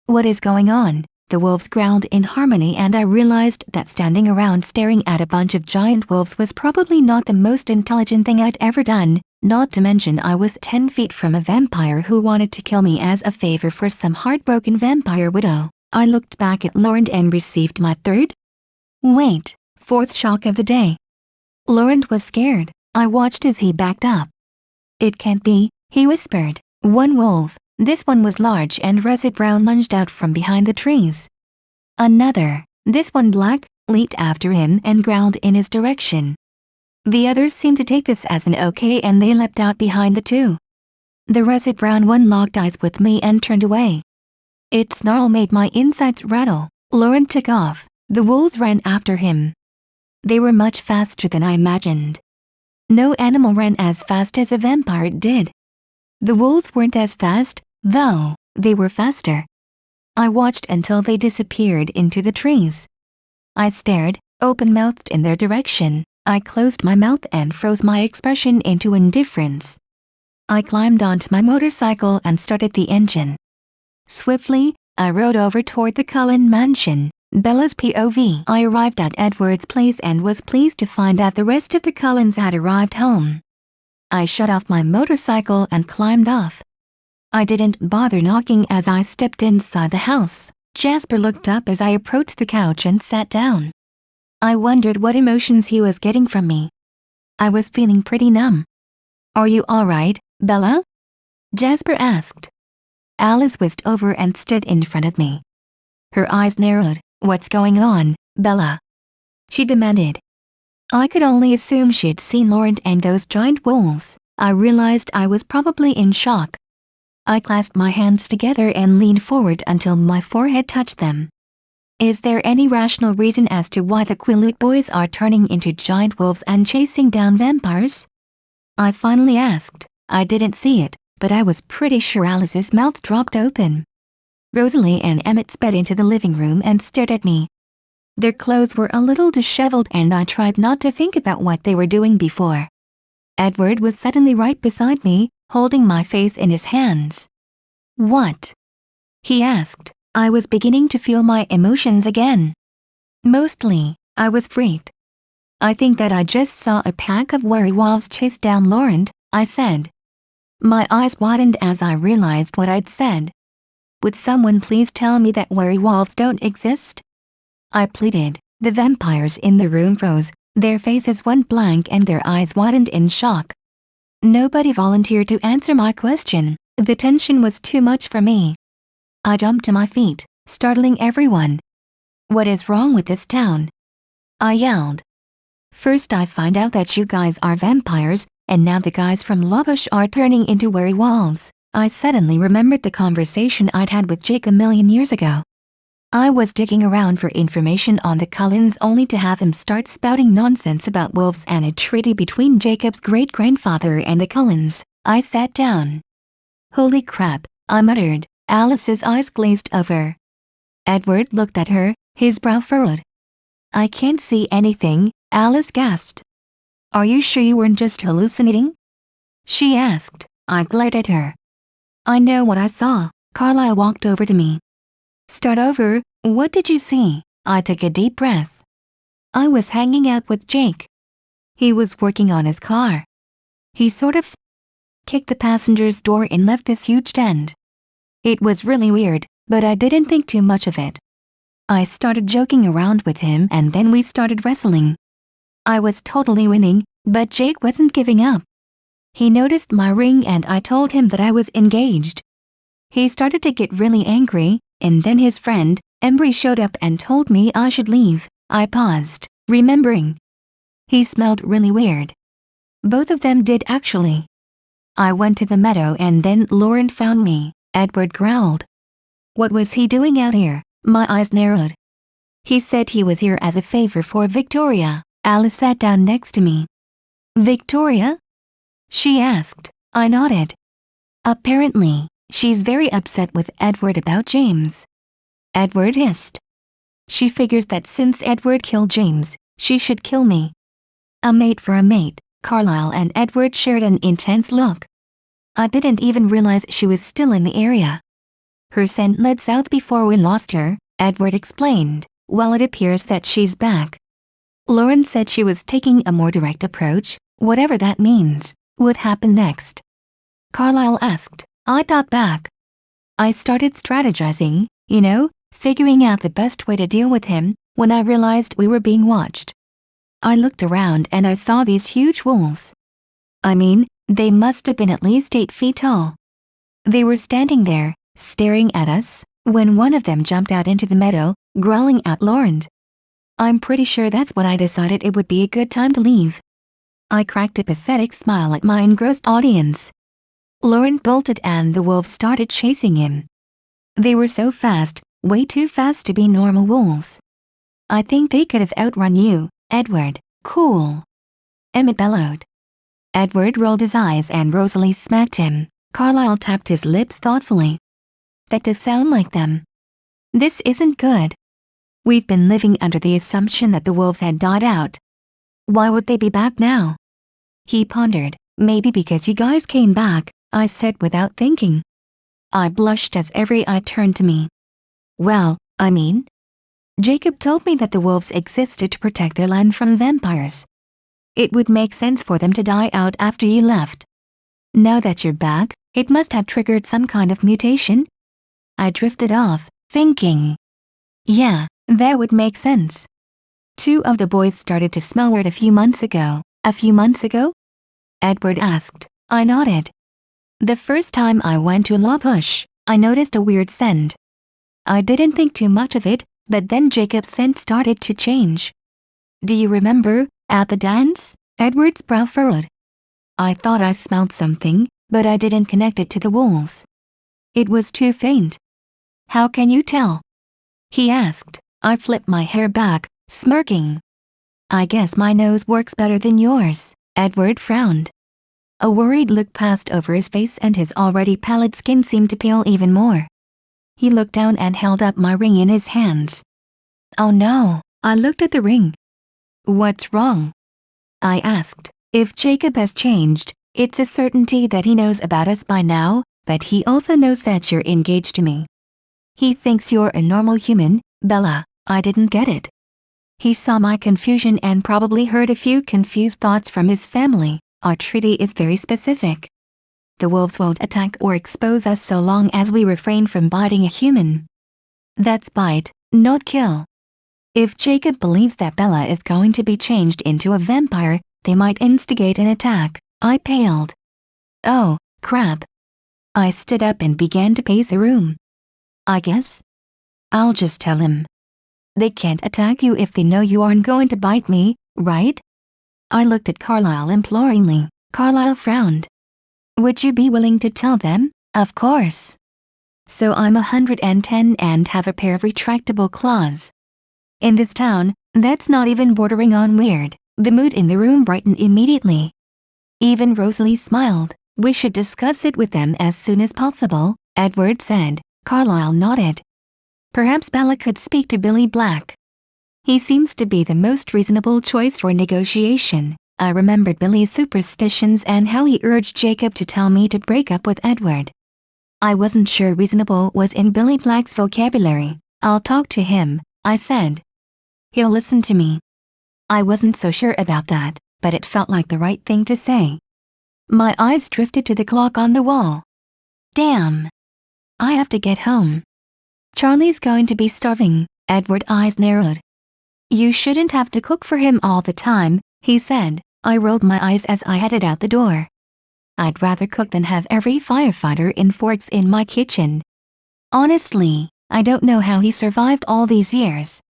[SPEAKER 1] "What is going on?" The wolves growled in harmony, and I realized that standing around staring at a bunch of giant wolves was probably not the most intelligent thing I'd ever done, not to mention I was 10 feet from a vampire who wanted to kill me as a favor for some heartbroken vampire widow. I looked back at Laurent and received my fourth shock of the day. Laurent was scared. I watched as he backed up. "It can't be," he whispered. One wolf, this one was large and russet brown, lunged out from behind the trees. Another, this one black, leaped after him and growled in his direction. The others seemed to take this as an okay, and they leapt out behind the two. The russet brown one locked eyes with me and turned away. Its snarl made my insides rattle. Laurent took off. The wolves ran after him. They were much faster than I imagined. No animal ran as fast as a vampire did. The wolves weren't as fast, though. They were faster. I watched until they disappeared into the trees. I stared, open-mouthed, in their direction. I closed my mouth and froze my expression into indifference. I climbed onto my motorcycle and started the engine. Swiftly, I rode over toward the Cullen mansion. Bella's POV. I arrived at Edward's place and was pleased to find that the rest of the Cullens had arrived home. I shut off my motorcycle and climbed off. I didn't bother knocking as I stepped inside the house. Jasper looked up as I approached the couch and sat down. I wondered what emotions he was getting from me. I was feeling pretty numb. "Are you all right, Bella?" Jasper asked. Alice whisked over and stood in front of me. Her eyes narrowed. "What's going on, Bella?" she demanded. I could only assume she'd seen Laurent and those giant wolves. I realized I was probably in shock. I clasped my hands together and leaned forward until my forehead touched them. "Is there any rational reason as to why the Quileute boys are turning into giant wolves and chasing down vampires?" I finally asked. I didn't see it, but I was pretty sure Alice's mouth dropped open. Rosalie and Emmett sped into the living room and stared at me. Their clothes were a little disheveled, and I tried not to think about what they were doing before. Edward was suddenly right beside me, holding my face in his hands. "What?" he asked. I was beginning to feel my emotions again. Mostly, I was freaked. I think that I just saw a pack of werewolves chase down Laurent, I said. My eyes widened as I realized what I'd said. Would someone please tell me that werewolves don't exist? I pleaded. The vampires in the room froze, their faces went blank and their eyes widened in shock. Nobody volunteered to answer my question. The tension was too much for me. I jumped to my feet, startling everyone. What is wrong with this town? I yelled. First I find out that you guys are vampires, and now the guys from La Bush are turning into werewolves. I suddenly remembered the conversation I'd had with Jake a million years ago. I was digging around for information on the Cullens only to have him start spouting nonsense about wolves and a treaty between Jacob's great-grandfather and the Cullens. I sat down. Holy crap, I muttered. Alice's eyes glazed over. Edward looked at her, his brow furrowed. I can't see anything, Alice gasped. Are you sure you weren't just hallucinating? She asked. I glared at her. I know what I saw. Carlisle walked over to me. Start over, what did you see? I took a deep breath. I was hanging out with Jake. He was working on his car. He sort of kicked the passenger's door and left this huge dent. It was really weird, but I didn't think too much of it. I started joking around with him and then we started wrestling. I was totally winning, but Jake wasn't giving up. He noticed my ring and I told him that I was engaged. He started to get really angry, and then his friend, Embry, showed up and told me I should leave. I paused, remembering. He smelled really weird. Both of them did actually. I went to the meadow and then Laurent found me, Edward growled. What was he doing out here? My eyes narrowed. He said he was here as a favor for Victoria. Alice sat down next to me. Victoria? She asked. I nodded. Apparently, she's very upset with Edward about James. Edward hissed. She figures that since Edward killed James, she should kill me. A mate for a mate. Carlisle and Edward shared an intense look. I didn't even realize she was still in the area. Her scent led south before we lost her, Edward explained. Well, it appears that she's back. Lauren said she was taking a more direct approach, whatever that means. What happened next? Carlisle asked. I thought back. I started strategizing, figuring out the best way to deal with him, when I realized we were being watched. I looked around and I saw these huge wolves. I mean, they must have been at least 8 feet tall. They were standing there, staring at us, when one of them jumped out into the meadow, growling at Laurent. I'm pretty sure that's when I decided it would be a good time to leave. I cracked a pathetic smile at my engrossed audience. Laurent bolted and the wolves started chasing him. They were so fast, way too fast to be normal wolves. I think they could have outrun you, Edward. Cool. Emmett bellowed. Edward rolled his eyes and Rosalie smacked him. Carlisle tapped his lips thoughtfully. That does sound like them. This isn't good. We've been living under the assumption that the wolves had died out. Why would they be back now? He pondered. Maybe because you guys came back, I said without thinking. I blushed as every eye turned to me. Well, I mean, Jacob told me that the wolves existed to protect their land from vampires. It would make sense for them to die out after you left. Now that you're back, it must have triggered some kind of mutation. I drifted off, thinking. Yeah, that would make sense. 2 of the boys started to smell weird a few months ago. A few months ago? Edward asked. I nodded. The first time I went to La Bush, I noticed a weird scent. I didn't think too much of it, but then Jacob's scent started to change. Do you remember, at the dance? Edward's brow furrowed. I thought I smelled something, but I didn't connect it to the wolves. It was too faint. How can you tell? He asked. I flipped my hair back, smirking. I guess my nose works better than yours. Edward frowned. A worried look passed over his face and his already pallid skin seemed to pale even more. He looked down and held up my ring in his hands. Oh no, I looked at the ring. What's wrong? I asked. If Jacob has changed, it's a certainty that he knows about us by now, but he also knows that you're engaged to me. He thinks you're a normal human, Bella. I didn't get it. He saw my confusion and probably heard a few confused thoughts from his family. Our treaty is very specific. The wolves won't attack or expose us so long as we refrain from biting a human. That's bite, not kill. If Jacob believes that Bella is going to be changed into a vampire, they might instigate an attack. I paled. Oh, crap. I stood up and began to pace the room. I guess I'll just tell him. They can't attack you if they know you aren't going to bite me, right? I looked at Carlisle imploringly. Carlisle frowned. Would you be willing to tell them? Of course. So I'm 110 and have a pair of retractable claws. In this town, that's not even bordering on weird. The mood in the room brightened immediately. Even Rosalie smiled. We should discuss it with them as soon as possible, Edward said. Carlisle nodded. Perhaps Bella could speak to Billy Black. He seems to be the most reasonable choice for negotiation. I remembered Billy's superstitions and how he urged Jacob to tell me to break up with Edward. I wasn't sure reasonable was in Billy Black's vocabulary. I'll talk to him, I said. He'll listen to me. I wasn't so sure about that, but it felt like the right thing to say. My eyes drifted to the clock on the wall. Damn. I have to get home. Charlie's going to be starving. Edward's eyes narrowed. You shouldn't have to cook for him all the time, he said. I rolled my eyes as I headed out the door. I'd rather cook than have every firefighter in Forks in my kitchen. Honestly, I don't know how he survived all these years.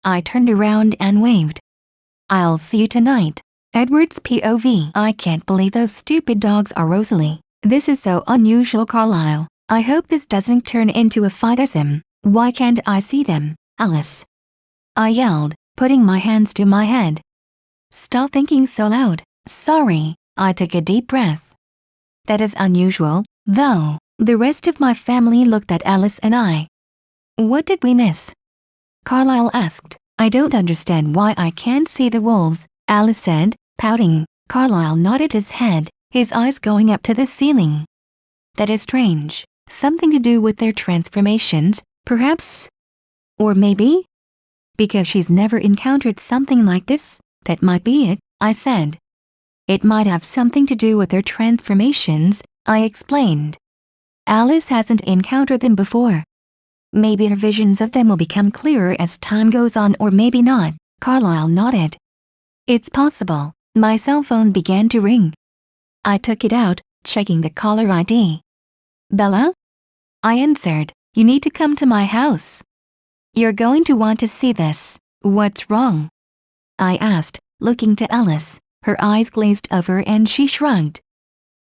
[SPEAKER 1] I turned around and waved. I'll see you tonight. Edward's POV. I can't believe those stupid dogs are Rosalie. This is so unusual, Carlisle. I hope this doesn't turn into a fight-ism. Why can't I see them, Alice? I yelled, putting my hands to my head. Stop thinking so loud. Sorry. I took a deep breath. That is unusual, though. The rest of my family looked at Alice and I. What did we miss? Carlisle asked. I don't understand why I can't see the wolves, Alice said, pouting. Carlisle nodded his head, his eyes going up to the ceiling. That is strange. Something to do with their transformations, perhaps? Or maybe? Because she's never encountered something like this, that might be it, I said. It might have something to do with their transformations, I explained. Alice hasn't encountered them before. Maybe her visions of them will become clearer as time goes on, or maybe not. Carlisle nodded. It's possible. My cell phone began to ring. I took it out, checking the caller ID. Bella? I answered. You need to come to my house. You're going to want to see this. What's wrong? I asked, looking to Alice. Her eyes glazed over and she shrugged.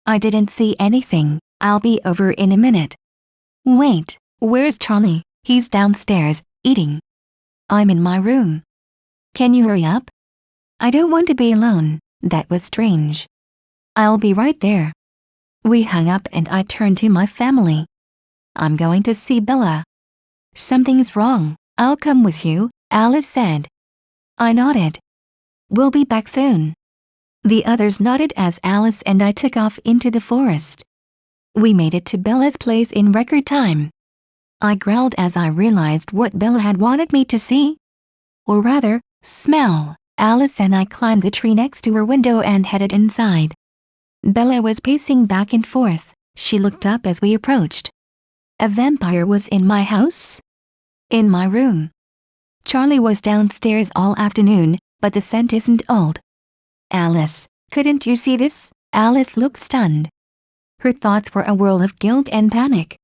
[SPEAKER 1] I didn't see anything. I'll be over in a minute. Wait, where's Charlie? He's downstairs, eating. I'm in my room. Can you hurry up? I don't want to be alone. That was strange. I'll be right there. We hung up and I turned to my family. I'm going to see Bella. Something's wrong. I'll come with you, Alice said. I nodded. We'll be back soon. The others nodded as Alice and I took off into the forest. We made it to Bella's place in record time. I growled as I realized what Bella had wanted me to see. Or rather, smell. Alice and I climbed the tree next to her window and headed inside. Bella was pacing back and forth. She looked up as we approached. A vampire was in my house? In my room. Charlie was downstairs all afternoon, but the scent isn't old. Alice, couldn't you see this? Alice looked stunned. Her thoughts were a whirl of guilt and panic.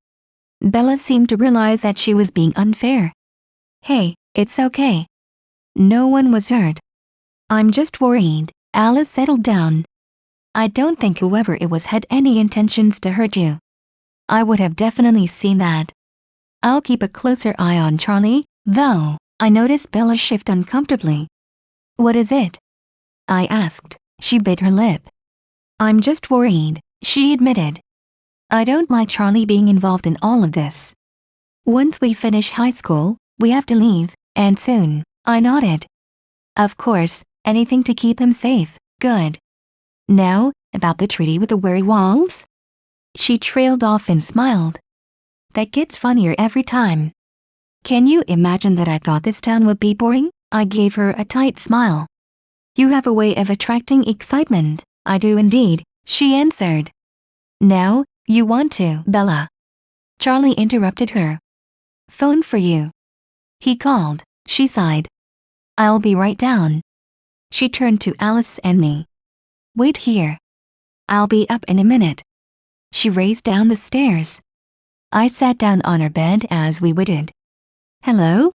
[SPEAKER 1] Bella seemed to realize that she was being unfair. Hey, it's okay. No one was hurt. I'm just worried. Alice settled down. I don't think whoever it was had any intentions to hurt you. I would have definitely seen that. I'll keep a closer eye on Charlie, though. I noticed Bella shift uncomfortably. What is it? I asked. She bit her lip. I'm just worried, she admitted. I don't like Charlie being involved in all of this. Once we finish high school, we have to leave, and soon. I nodded. Of course, anything to keep him safe. Good. Now, about the treaty with the werewolves? She trailed off and smiled. that gets funnier every time. Can you imagine that I thought this town would be boring? I gave her a tight smile. You have a way of attracting excitement. I do indeed, she answered. Now, you want to, Bella. Charlie interrupted her. Phone for you. He called, she sighed. I'll be right down. She turned to Alice and me. Wait here. I'll be up in a minute. She raced down the stairs. I sat down on her bed as we waited. Hello?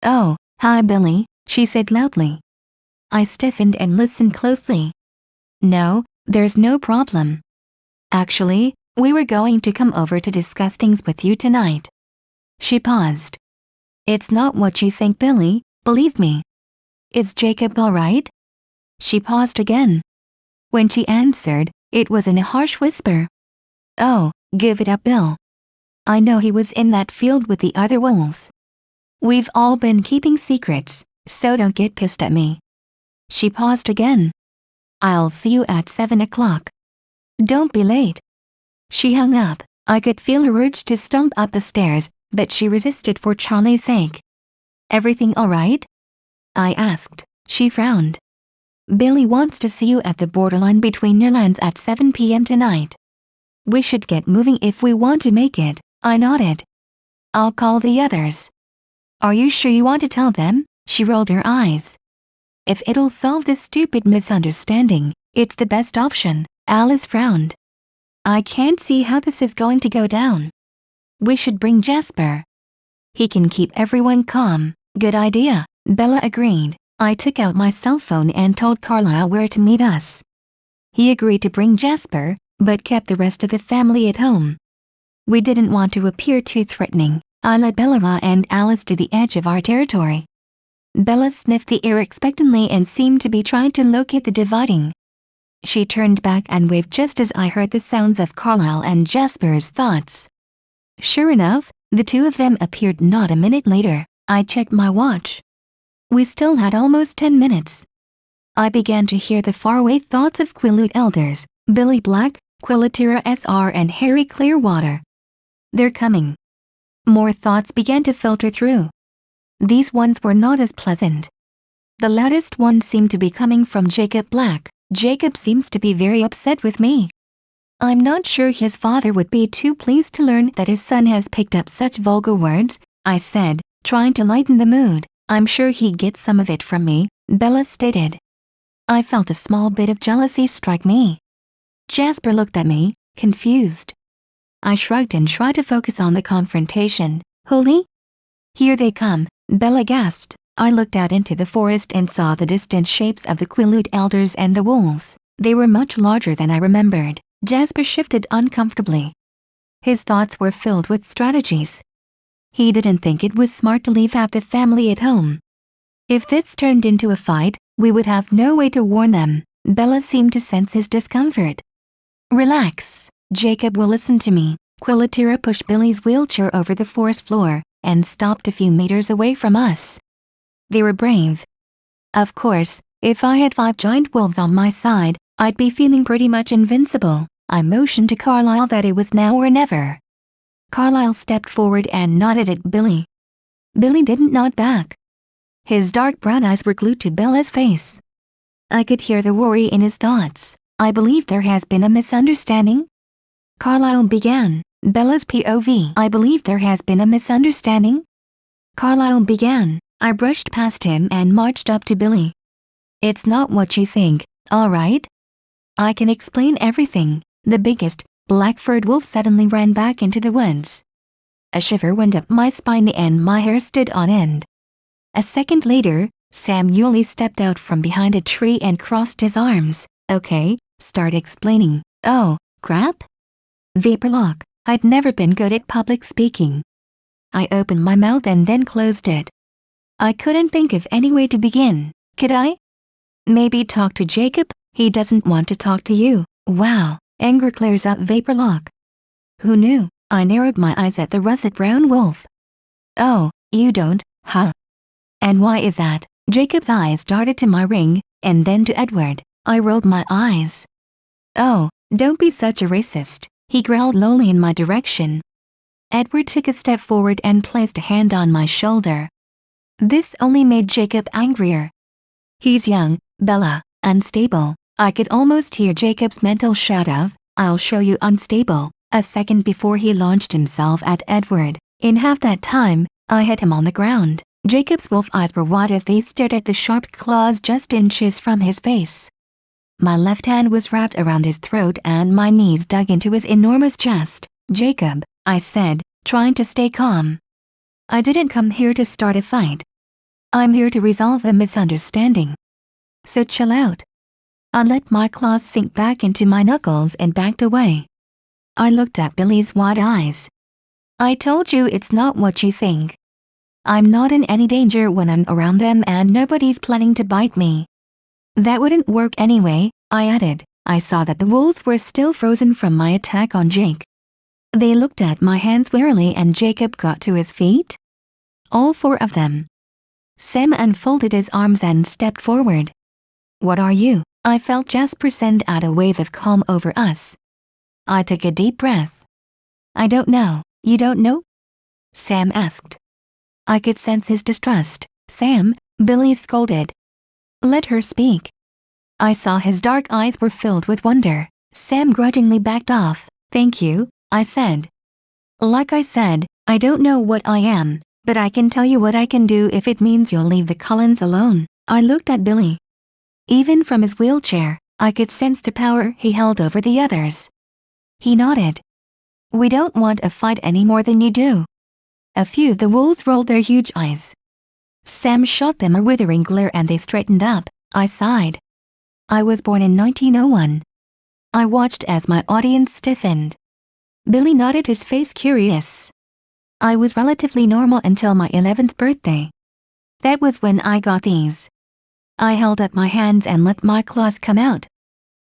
[SPEAKER 1] Oh, hi Billy, she said loudly. I stiffened and listened closely. No, there's no problem. Actually, we were going to come over to discuss things with you tonight. She paused. It's not what you think, Billy, believe me. Is Jacob all right? She paused again. When she answered, it was in a harsh whisper. Oh, give it up, Bill. I know he was in that field with the other wolves. We've all been keeping secrets, so don't get pissed at me. She paused again. I'll see you at 7 o'clock. Don't be late. She hung up. I could feel her urge to stomp up the stairs, but she resisted for Charlie's sake. Everything all right? I asked. She frowned. Billy wants to see you at the borderline between your lands at 7 p.m. tonight. We should get moving if we want to make it, I nodded. I'll call the others. Are you sure you want to tell them? She rolled her eyes. If it'll solve this stupid misunderstanding, it's the best option, Alice frowned. I can't see how this is going to go down. We should bring Jasper. He can keep everyone calm. Good idea, Bella agreed. I took out my cell phone and told Carlisle where to meet us. He agreed to bring Jasper, but kept the rest of the family at home. We didn't want to appear too threatening. I led Bella and Alice to the edge of our territory. Bella sniffed the air expectantly and seemed to be trying to locate the dividing. She turned back and waved just as I heard the sounds of Carlisle and Jasper's thoughts. Sure enough, the two of them appeared not a minute later. I checked my watch. We still had almost 10 minutes. I began to hear the faraway thoughts of Quileute elders, Billy Black, Quillatera SR and Harry Clearwater. They're coming. More thoughts began to filter through. These ones were not as pleasant. The loudest one seemed to be coming from Jacob Black. Jacob seems to be very upset with me. I'm not sure his father would be too pleased to learn that his son has picked up such vulgar words, I said, trying to lighten the mood. I'm sure he gets some of it from me, Bella stated. I felt a small bit of jealousy strike me. Jasper looked at me, confused. I shrugged and tried to focus on the confrontation. Holy? Here they come, Bella gasped. I looked out into the forest and saw the distant shapes of the Quileute elders and the wolves. They were much larger than I remembered. Jasper shifted uncomfortably. His thoughts were filled with strategies. He didn't think it was smart to leave half the family at home. If this turned into a fight, we would have no way to warn them. Bella seemed to sense his discomfort. Relax, Jacob will listen to me. Quillatera pushed Billy's wheelchair over the forest floor and stopped a few meters away from us. They were brave. Of course, if I had 5 giant wolves on my side, I'd be feeling pretty much invincible. I motioned to Carlisle that it was now or never. Carlisle stepped forward and nodded at Billy. Billy didn't nod back. His dark brown eyes were glued to Bella's face. I could hear the worry in his thoughts. I believe there has been a misunderstanding. Carlisle began. Bella's POV. I believe there has been a misunderstanding. Carlisle began. I brushed past him and marched up to Billy. It's not what you think, all right? I can explain everything. The biggest, black-furred wolf suddenly ran back into the woods. A shiver went up my spine and my hair stood on end. A second later, Sam Yulee stepped out from behind a tree and crossed his arms. Okay, start explaining. Oh, crap? Vapor lock. I'd never been good at public speaking. I opened my mouth and then closed it. I couldn't think of any way to begin. Could I? Maybe talk to Jacob? He doesn't want to talk to you. Wow, anger clears up vapor lock. Who knew? I narrowed my eyes at the russet brown wolf. Oh, you don't, huh? And why is that? Jacob's eyes darted to my ring, and then to Edward. I rolled my eyes. Oh, don't be such a racist. He growled lowly in my direction. Edward took a step forward and placed a hand on my shoulder. This only made Jacob angrier. He's young, Bella, unstable. I could almost hear Jacob's mental shout of, "I'll show you unstable," a second before he launched himself at Edward. In half that time, I had him on the ground. Jacob's wolf eyes were wide as they stared at the sharp claws just inches from his face. My left hand was wrapped around his throat and my knees dug into his enormous chest. "Jacob," I said, trying to stay calm. "I didn't come here to start a fight. I'm here to resolve a misunderstanding. So chill out." I let my claws sink back into my knuckles and backed away. I looked at Billy's wide eyes. "I told you it's not what you think. I'm not in any danger when I'm around them and nobody's planning to bite me." "That wouldn't work anyway," I added. I saw that the wolves were still frozen from my attack on Jake. They looked at my hands warily and Jacob got to his feet. All four of them. Sam unfolded his arms and stepped forward. "What are you?" I felt Jasper send out a wave of calm over us. I took a deep breath. "I don't know." "You don't know?" Sam asked. I could sense his distrust. "Sam," Billy scolded. "Let her speak." I saw his dark eyes were filled with wonder. Sam grudgingly backed off. "Thank you," I said. "Like I said, I don't know what I am, but I can tell you what I can do if it means you'll leave the Cullens alone." I looked at Billy. Even from his wheelchair, I could sense the power he held over the others. He nodded. "We don't want a fight any more than you do." A few of the wolves rolled their huge eyes. Sam shot them a withering glare and they straightened up. I sighed. I was born in 1901. I watched as my audience stiffened. Billy nodded, his face curious. "I was relatively normal until my 11th birthday. That was when I got these." I held up my hands and let my claws come out.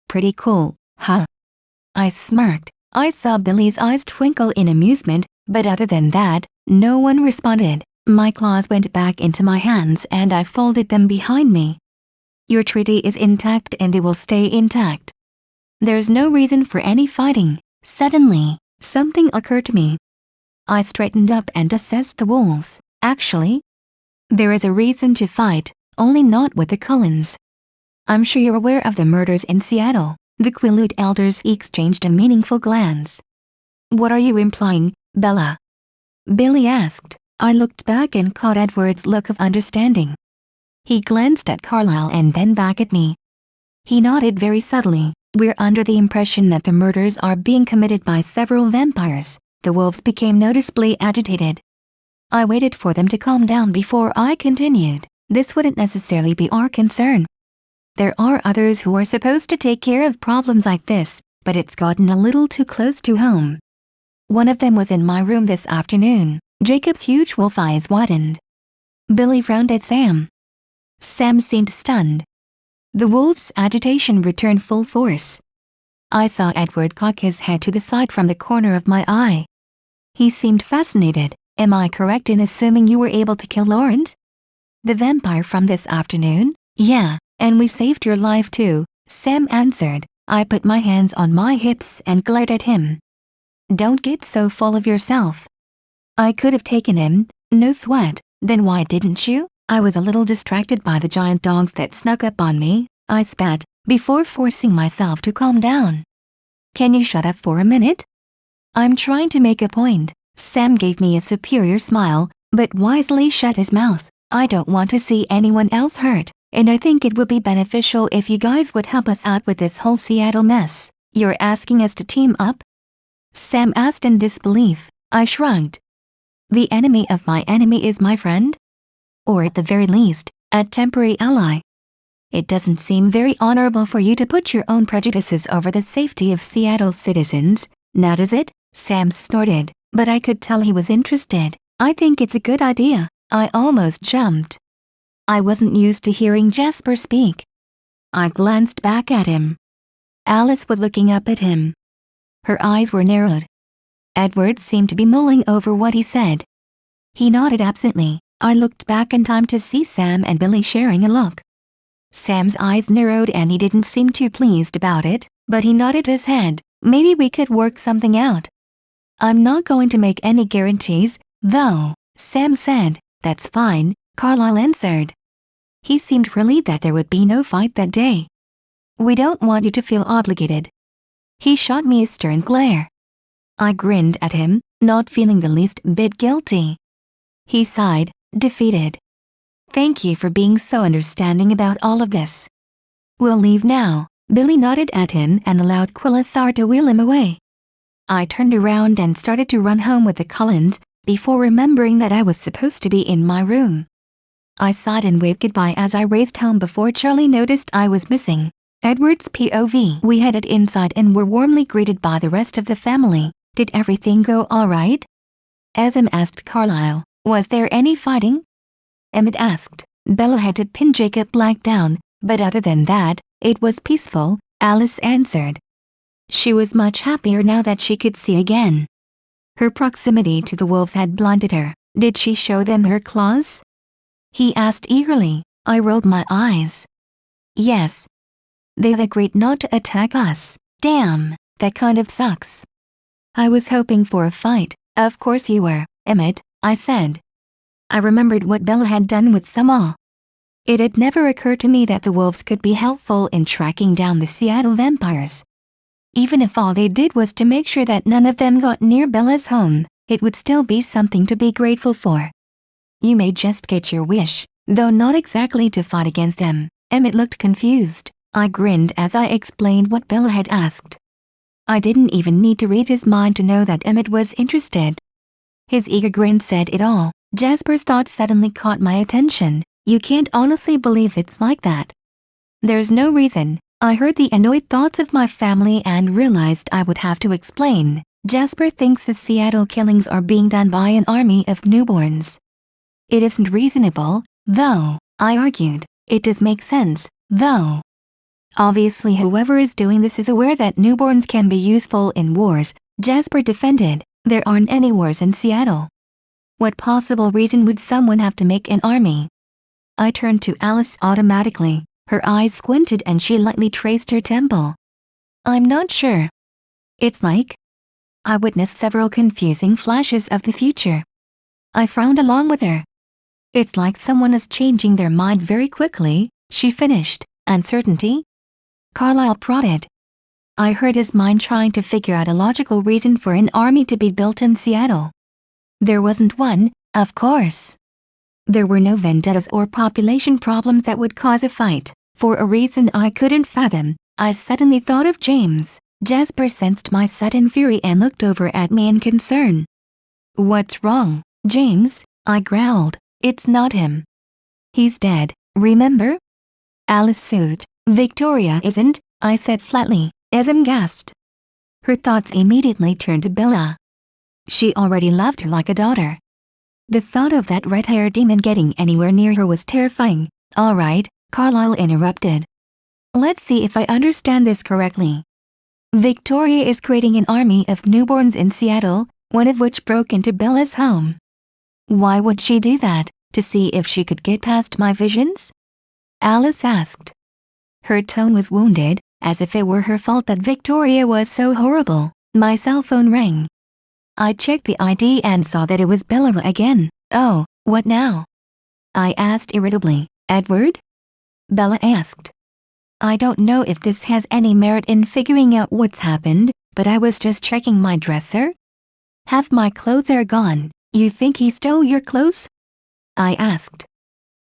[SPEAKER 1] "Pretty cool, huh?" I smirked. I saw Billy's eyes twinkle in amusement, but other than that, no one responded. My claws went back into my hands and I folded them behind me. "Your treaty is intact and it will stay intact. There's no reason for any fighting." Suddenly, something occurred to me. I straightened up and assessed the wolves. Actually, there is a reason to fight, only not with the Cullens. "I'm sure you're aware of the murders in Seattle." The Quileute elders exchanged a meaningful glance. "What are you implying, Bella?" Billy asked. I looked back and caught Edward's look of understanding. He glanced at Carlisle and then back at me. He nodded very subtly. "We're under the impression that the murders are being committed by several vampires." The wolves became noticeably agitated. I waited for them to calm down before I continued. "This wouldn't necessarily be our concern. There are others who are supposed to take care of problems like this, but it's gotten a little too close to home. One of them was in my room this afternoon." Jacob's huge wolf eyes widened. Billy frowned at Sam. Sam seemed stunned. The wolf's agitation returned full force. I saw Edward cock his head to the side from the corner of my eye. He seemed fascinated. "Am I correct in assuming you were able to kill Laurent?" "The vampire from this afternoon? Yeah, and we saved your life too," Sam answered. I put my hands on my hips and glared at him. "Don't get so full of yourself. I could have taken him, no sweat." "Then why didn't you?" "I was a little distracted by the giant dogs that snuck up on me," I spat, before forcing myself to calm down. "Can you shut up for a minute?" "I'm trying to make a point." Sam gave me a superior smile, but wisely shut his mouth. "I don't want to see anyone else hurt, and I think it would be beneficial if you guys would help us out with this whole Seattle mess." "You're asking us to team up?" Sam asked in disbelief. I shrugged. "The enemy of my enemy is my friend? Or at the very least, a temporary ally. It doesn't seem very honorable for you to put your own prejudices over the safety of Seattle citizens, now does it?" Sam snorted, but I could tell he was interested. "I think it's a good idea." I almost jumped. I wasn't used to hearing Jasper speak. I glanced back at him. Alice was looking up at him. Her eyes were narrowed. Edward seemed to be mulling over what he said. He nodded absently. I looked back in time to see Sam and Billy sharing a look. Sam's eyes narrowed and he didn't seem too pleased about it, but he nodded his head. "Maybe we could work something out." I'm not going to make any guarantees, though, Sam said. That's fine, Carlisle answered. He seemed relieved that there would be no fight that day. We don't want you to feel obligated. He shot me a stern glare. I grinned at him, not feeling the least bit guilty. He sighed, defeated. Thank you for being so understanding about all of this. We'll leave now. Billy nodded at him and allowed Quillisar to wheel him away. I turned around and started to run home with the Cullens, before remembering that I was supposed to be in my room. I sighed and waved goodbye as I raced home before Charlie noticed I was missing. Edward's POV. We headed inside and were warmly greeted by the rest of the family. Did everything go all right? Em asked Carlisle. Was there any fighting? Emmett asked. Bella had to pin Jacob Black down, but other than that, it was peaceful, Alice answered. She was much happier now that she could see again. Her proximity to the wolves had blinded her. Did she show them her claws? He asked eagerly. I rolled my eyes. Yes. They've agreed not to attack us. Damn, that kind of sucks. I was hoping for a fight. Of course you were, Emmett, I said. I remembered what Bella had done with Samal. It had never occurred to me that the wolves could be helpful in tracking down the Seattle vampires. Even if all they did was to make sure that none of them got near Bella's home, it would still be something to be grateful for. You may just get your wish, though not exactly to fight against them. Emmett looked confused. I grinned as I explained what Bella had asked. I didn't even need to read his mind to know that Emmett was interested. His eager grin said it all. Jasper's thought suddenly caught my attention. You can't honestly believe it's like that. There's no reason. I heard the annoyed thoughts of my family and realized I would have to explain. Jasper thinks the Seattle killings are being done by an army of newborns. It isn't reasonable, though, I argued. It does make sense, though. Obviously whoever is doing this is aware that newborns can be useful in wars, Jasper defended. There aren't any wars in Seattle. What possible reason would someone have to make an army? I turned to Alice automatically. Her eyes squinted and she lightly traced her temple. I'm not sure. It's like... I witnessed several confusing flashes of the future. I frowned along with her. It's like someone is changing their mind very quickly, she finished. Uncertainty? Carlisle prodded. I heard his mind trying to figure out a logical reason for an army to be built in Seattle. There wasn't one, of course. There were no vendettas or population problems that would cause a fight. For a reason I couldn't fathom, I suddenly thought of James. Jasper sensed my sudden fury and looked over at me in concern. What's wrong, James? I growled. It's not him. He's dead, remember? Alice soothed. Victoria isn't, I said flatly. Em gasped. Her thoughts immediately turned to Bella. She already loved her like a daughter. The thought of that red-haired demon getting anywhere near her was terrifying. All right, Carlisle interrupted. Let's see if I understand this correctly. Victoria is creating an army of newborns in Seattle, one of which broke into Bella's home. Why would she do that? To see if she could get past my visions? Alice asked. Her tone was wounded, as if it were her fault that Victoria was so horrible. My cell phone rang. I checked the ID and saw that it was Bella again. Oh, what now? I asked irritably. Edward? Bella asked. I don't know if this has any merit in figuring out what's happened, but I was just checking my dresser. Half my clothes are gone. You think he stole your clothes? I asked.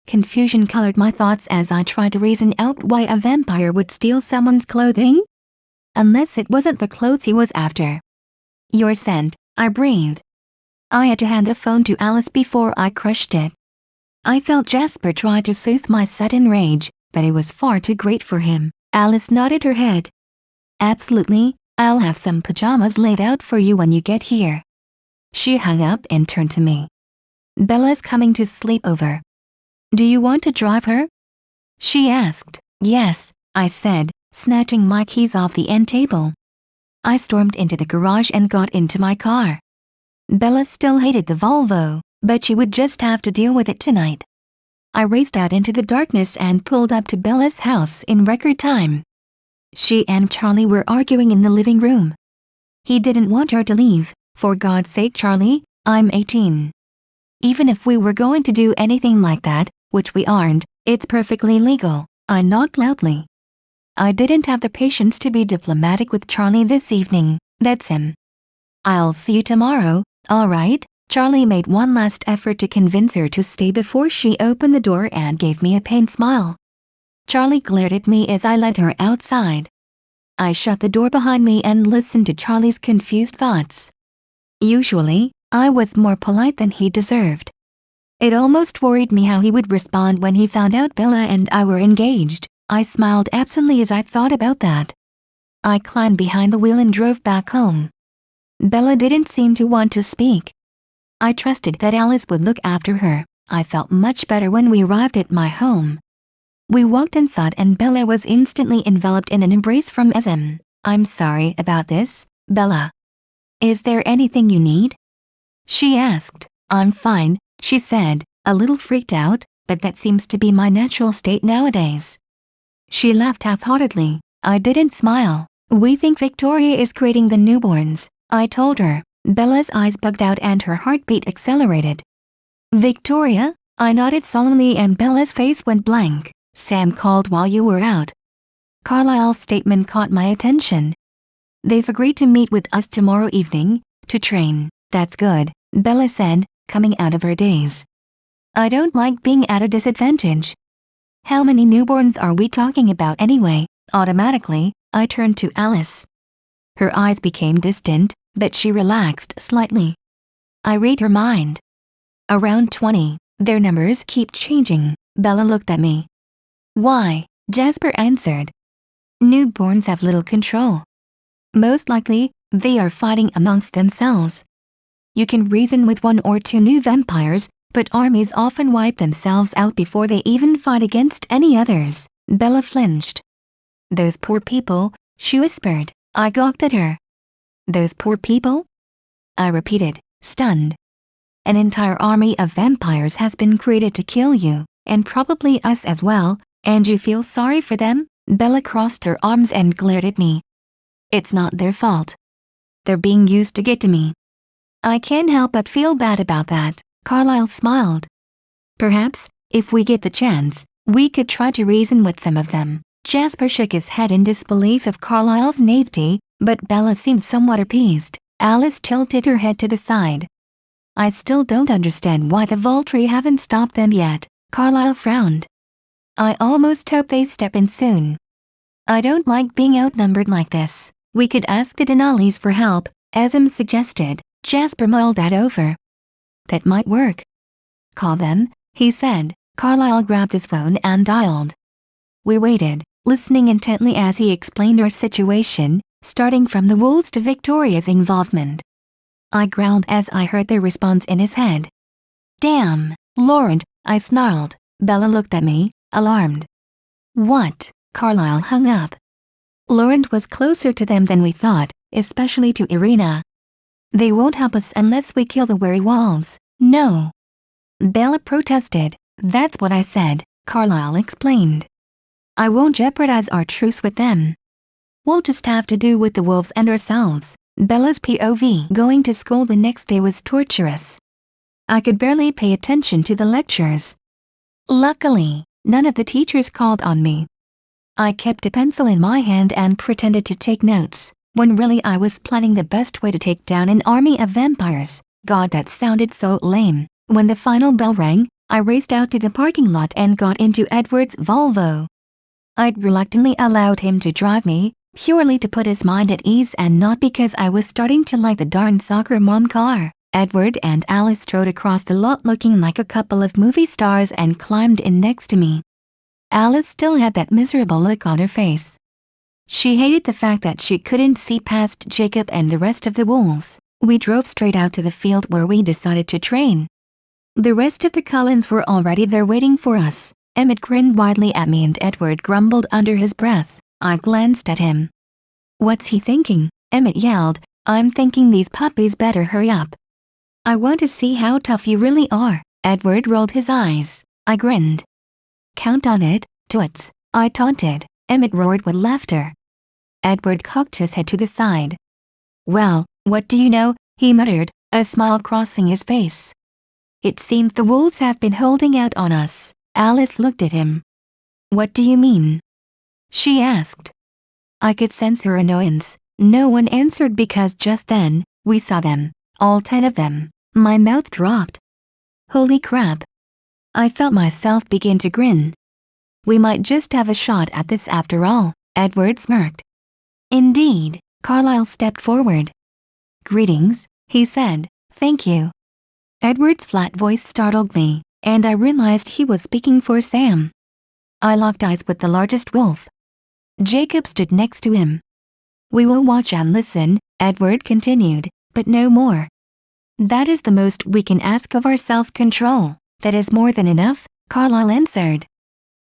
[SPEAKER 1] Confusion colored my thoughts as I tried to reason out why a vampire would steal someone's clothing. Unless it wasn't the clothes he was after. Your scent, I breathed. I had to hand the phone to Alice before I crushed it. I felt Jasper try to soothe my sudden rage, but it was far too great for him. Alice nodded her head. Absolutely, I'll have some pajamas laid out for you when you get here. She hung up and turned to me. Bella's coming to sleep over. Do you want to drive her? She asked. Yes, I said, snatching my keys off the end table. I stormed into the garage and got into my car. Bella still hated the Volvo, but she would just have to deal with it tonight. I raced out into the darkness and pulled up to Bella's house in record time. She and Charlie were arguing in the living room. He didn't want her to leave, For God's sake, Charlie, I'm 18. Even if we were going to do anything like that, which we aren't, it's perfectly legal, I knocked loudly. I didn't have the patience to be diplomatic with Charlie this evening, that's him. I'll see you tomorrow, alright? Charlie made one last effort to convince her to stay before she opened the door and gave me a pained smile. Charlie glared at me as I led her outside. I shut the door behind me and listened to Charlie's confused thoughts. Usually, I was more polite than he deserved. It almost worried me how he would respond when he found out Bella and I were engaged. I smiled absently as I thought about that. I climbed behind the wheel and drove back home. Bella didn't seem to want to speak. I trusted that Alice would look after her. I felt much better when we arrived at my home. We walked inside and Bella was instantly enveloped in an embrace from SM. I'm sorry about this, Bella. Is there anything you need? She asked. I'm fine, she said, a little freaked out, but that seems to be my natural state nowadays. She laughed half-heartedly. I didn't smile. We think Victoria is creating the newborns, I told her. Bella's eyes bugged out and her heartbeat accelerated. Victoria? I nodded solemnly and Bella's face went blank. Sam called while you were out. Carlisle's statement caught my attention. They've agreed to meet with us tomorrow evening, to train. That's good, Bella said, coming out of her daze. I don't like being at a disadvantage. How many newborns are we talking about anyway? Automatically, I turned to Alice. Her eyes became distant, but she relaxed slightly. I read her mind. Around 20, their numbers keep changing. Bella looked at me. Why? Jasper answered. Newborns have little control. Most likely, they are fighting amongst themselves. You can reason with 1 or 2 new vampires, but armies often wipe themselves out before they even fight against any others. Bella flinched. Those poor people, she whispered. I gawked at her. Those poor people? I repeated, stunned. An entire army of vampires has been created to kill you, and probably us as well, and you feel sorry for them? Bella crossed her arms and glared at me. It's not their fault. They're being used to get to me. I can't help but feel bad about that. Carlisle smiled. Perhaps, if we get the chance, we could try to reason with some of them. Jasper shook his head in disbelief of Carlisle's naivety, but Bella seemed somewhat appeased. Alice tilted her head to the side. I still don't understand why the Volturi haven't stopped them yet. Carlisle frowned. I almost hope they step in soon. I don't like being outnumbered like this. We could ask the Denali's for help, Asm suggested. Jasper mulled that over. That might work. Call them, he said. Carlisle grabbed his phone and dialed. We waited, listening intently as he explained our situation, starting from the wolves to Victoria's involvement. I growled as I heard their response in his head. Damn, Laurent, I snarled. Bella looked at me, alarmed. What? Carlisle hung up. Laurent was closer to them than we thought, especially to Irina. They won't help us unless we kill the werewolves. No. Bella protested. That's what I said, Carlisle explained. I won't jeopardize our truce with them. We'll just have to do with the wolves and ourselves. Bella's POV. Going to school the next day was torturous. I could barely pay attention to the lectures. Luckily, none of the teachers called on me. I kept a pencil in my hand and pretended to take notes, when really I was planning the best way to take down an army of vampires. God, that sounded so lame. When the final bell rang, I raced out to the parking lot and got into Edward's Volvo. I'd reluctantly allowed him to drive me, purely to put his mind at ease and not because I was starting to like the darn soccer mom car. Edward and Alice strode across the lot looking like a couple of movie stars and climbed in next to me. Alice still had that miserable look on her face. She hated the fact that she couldn't see past Jacob and the rest of the wolves. We drove straight out to the field where we decided to train. The rest of the Cullens were already there waiting for us. Emmett grinned widely at me and Edward grumbled under his breath. I glanced at him. What's he thinking? Emmett yelled. I'm thinking these puppies better hurry up. I want to see how tough you really are. Edward rolled his eyes. I grinned. Count on it, toots, I taunted. Emmett roared with laughter. Edward cocked his head to the side. Well, what do you know, he muttered, a smile crossing his face. It seems the wolves have been holding out on us. Alice looked at him. What do you mean? She asked. I could sense her annoyance. No one answered because just then, we saw them, all 10 of them. My mouth dropped. Holy crap. I felt myself begin to grin. We might just have a shot at this after all, Edward smirked. Indeed, Carlyle stepped forward. Greetings, he said, thank you. Edward's flat voice startled me, and I realized he was speaking for Sam. I locked eyes with the largest wolf. Jacob stood next to him. We will watch and listen, Edward continued, but no more. That is the most we can ask of our self-control. That is more than enough, Carlyle answered.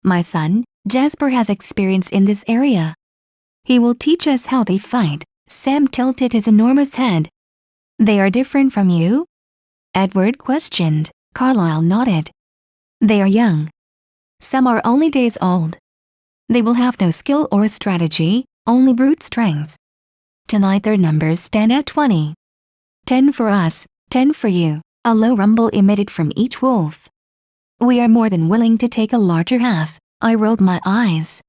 [SPEAKER 1] My son, Jasper has experience in this area. He will teach us how they fight. Sam tilted his enormous head. They are different from you? Edward questioned. Carlyle nodded. They are young. Some are only days old. They will have no skill or strategy, only brute strength. Tonight their numbers stand at 20. 10 for us, 10 for you. A low rumble emitted from each wolf. We are more than willing to take a larger half. I rolled my eyes.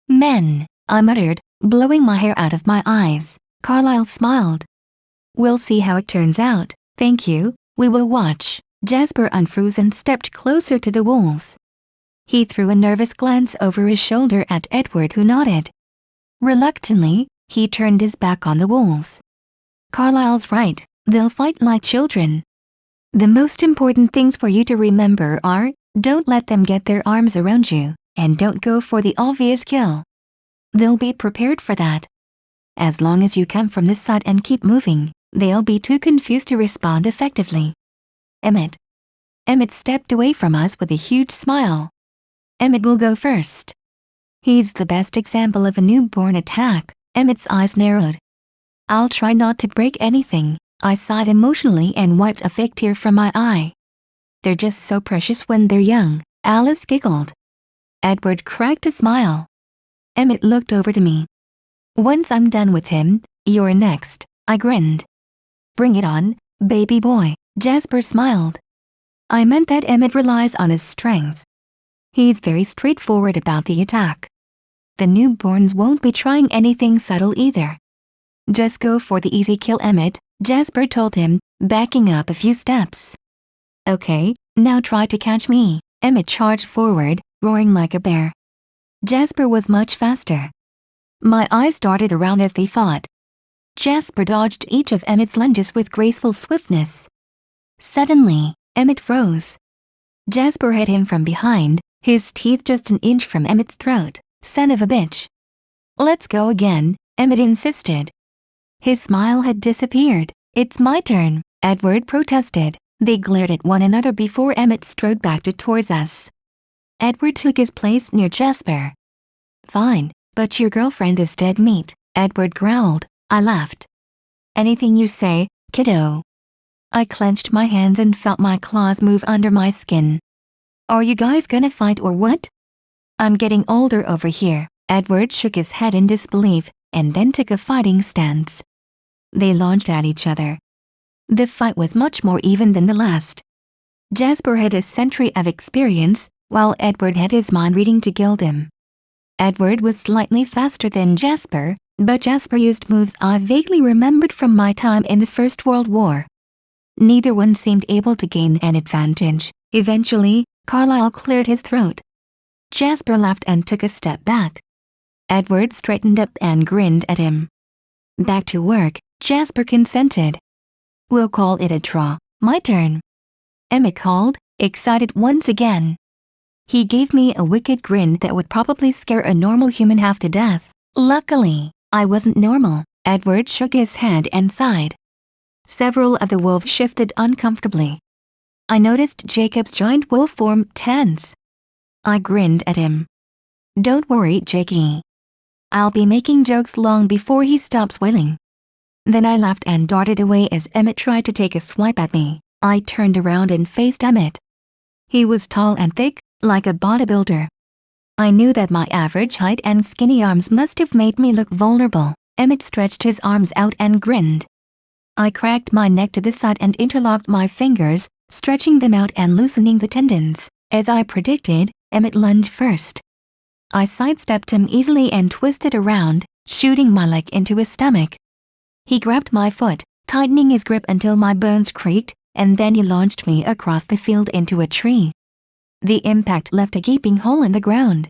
[SPEAKER 1] Men, I muttered, blowing my hair out of my eyes. Carlyle smiled. We'll see how it turns out. Thank you, we will watch. Jasper unfroze and stepped closer to the wolves. He threw a nervous glance over his shoulder at Edward, who nodded. Reluctantly, he turned his back on the wolves. Carlyle's right, they'll fight like children. The most important things for you to remember are, don't let them get their arms around you, and don't go for the obvious kill. They'll be prepared for that. As long as you come from this side and keep moving, they'll be too confused to respond effectively. Emmett. Emmett stepped away from us with a huge smile. Emmett will go first. He's the best example of a newborn attack. Emmett's eyes narrowed. I'll try not to break anything. I sighed emotionally and wiped a fake tear from my eye. They're just so precious when they're young, Alice giggled. Edward cracked a smile. Emmett looked over to me. Once I'm done with him, you're next, I grinned. Bring it on, baby boy, Jasper smiled. I meant that Emmett relies on his strength. He's very straightforward about the attack. The newborns won't be trying anything subtle either. Just go for the easy kill, Emmett, Jasper told him, backing up a few steps. Okay, now try to catch me. Emmett charged forward, roaring like a bear. Jasper was much faster. My eyes darted around as they fought. Jasper dodged each of Emmett's lunges with graceful swiftness. Suddenly, Emmett froze. Jasper hit him from behind, his teeth just an inch from Emmett's throat. Son of a bitch. Let's go again, Emmett insisted. His smile had disappeared. It's my turn, Edward protested. They glared at one another before Emmett strode back towards us. Edward took his place near Jasper. Fine, but your girlfriend is dead meat, Edward growled. I laughed. Anything you say, kiddo. I clenched my hands and felt my claws move under my skin. Are you guys gonna fight or what? I'm getting older over here. Edward shook his head in disbelief, and then took a fighting stance. They launched at each other. The fight was much more even than the last. Jasper had a century of experience, while Edward had his mind reading to gild him. Edward was slightly faster than Jasper, but Jasper used moves I vaguely remembered from my time in the First World War. Neither one seemed able to gain an advantage. Eventually, Carlyle cleared his throat. Jasper laughed and took a step back. Edward straightened up and grinned at him. Back to work, Jasper consented. We'll call it a draw. My turn. Emmett called, excited once again. He gave me a wicked grin that would probably scare a normal human half to death. Luckily, I wasn't normal. Edward shook his head and sighed. Several of the wolves shifted uncomfortably. I noticed Jacob's giant wolf form tense. I grinned at him. Don't worry, Jakey. I'll be making jokes long before he stops wailing. Then I laughed and darted away as Emmett tried to take a swipe at me. I turned around and faced Emmett. He was tall and thick, like a bodybuilder. I knew that my average height and skinny arms must have made me look vulnerable. Emmett stretched his arms out and grinned. I cracked my neck to the side and interlocked my fingers, stretching them out and loosening the tendons. As I predicted, Emmett lunged first. I sidestepped him easily and twisted around, shooting my leg into his stomach. He grabbed my foot, tightening his grip until my bones creaked, and then he launched me across the field into a tree. The impact left a gaping hole in the ground.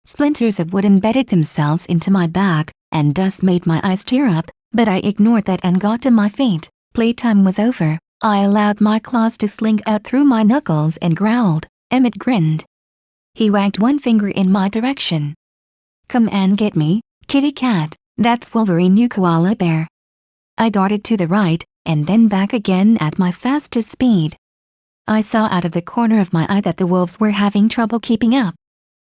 [SPEAKER 1] Splinters of wood embedded themselves into my back, and dust made my eyes tear up, but I ignored that and got to my feet. Playtime was over. I allowed my claws to slink out through my knuckles and growled. Emmett grinned. He wagged one finger in my direction. Come and get me, kitty cat, that's Wolverine, you koala bear. I darted to the right, and then back again at my fastest speed. I saw out of the corner of my eye that the wolves were having trouble keeping up.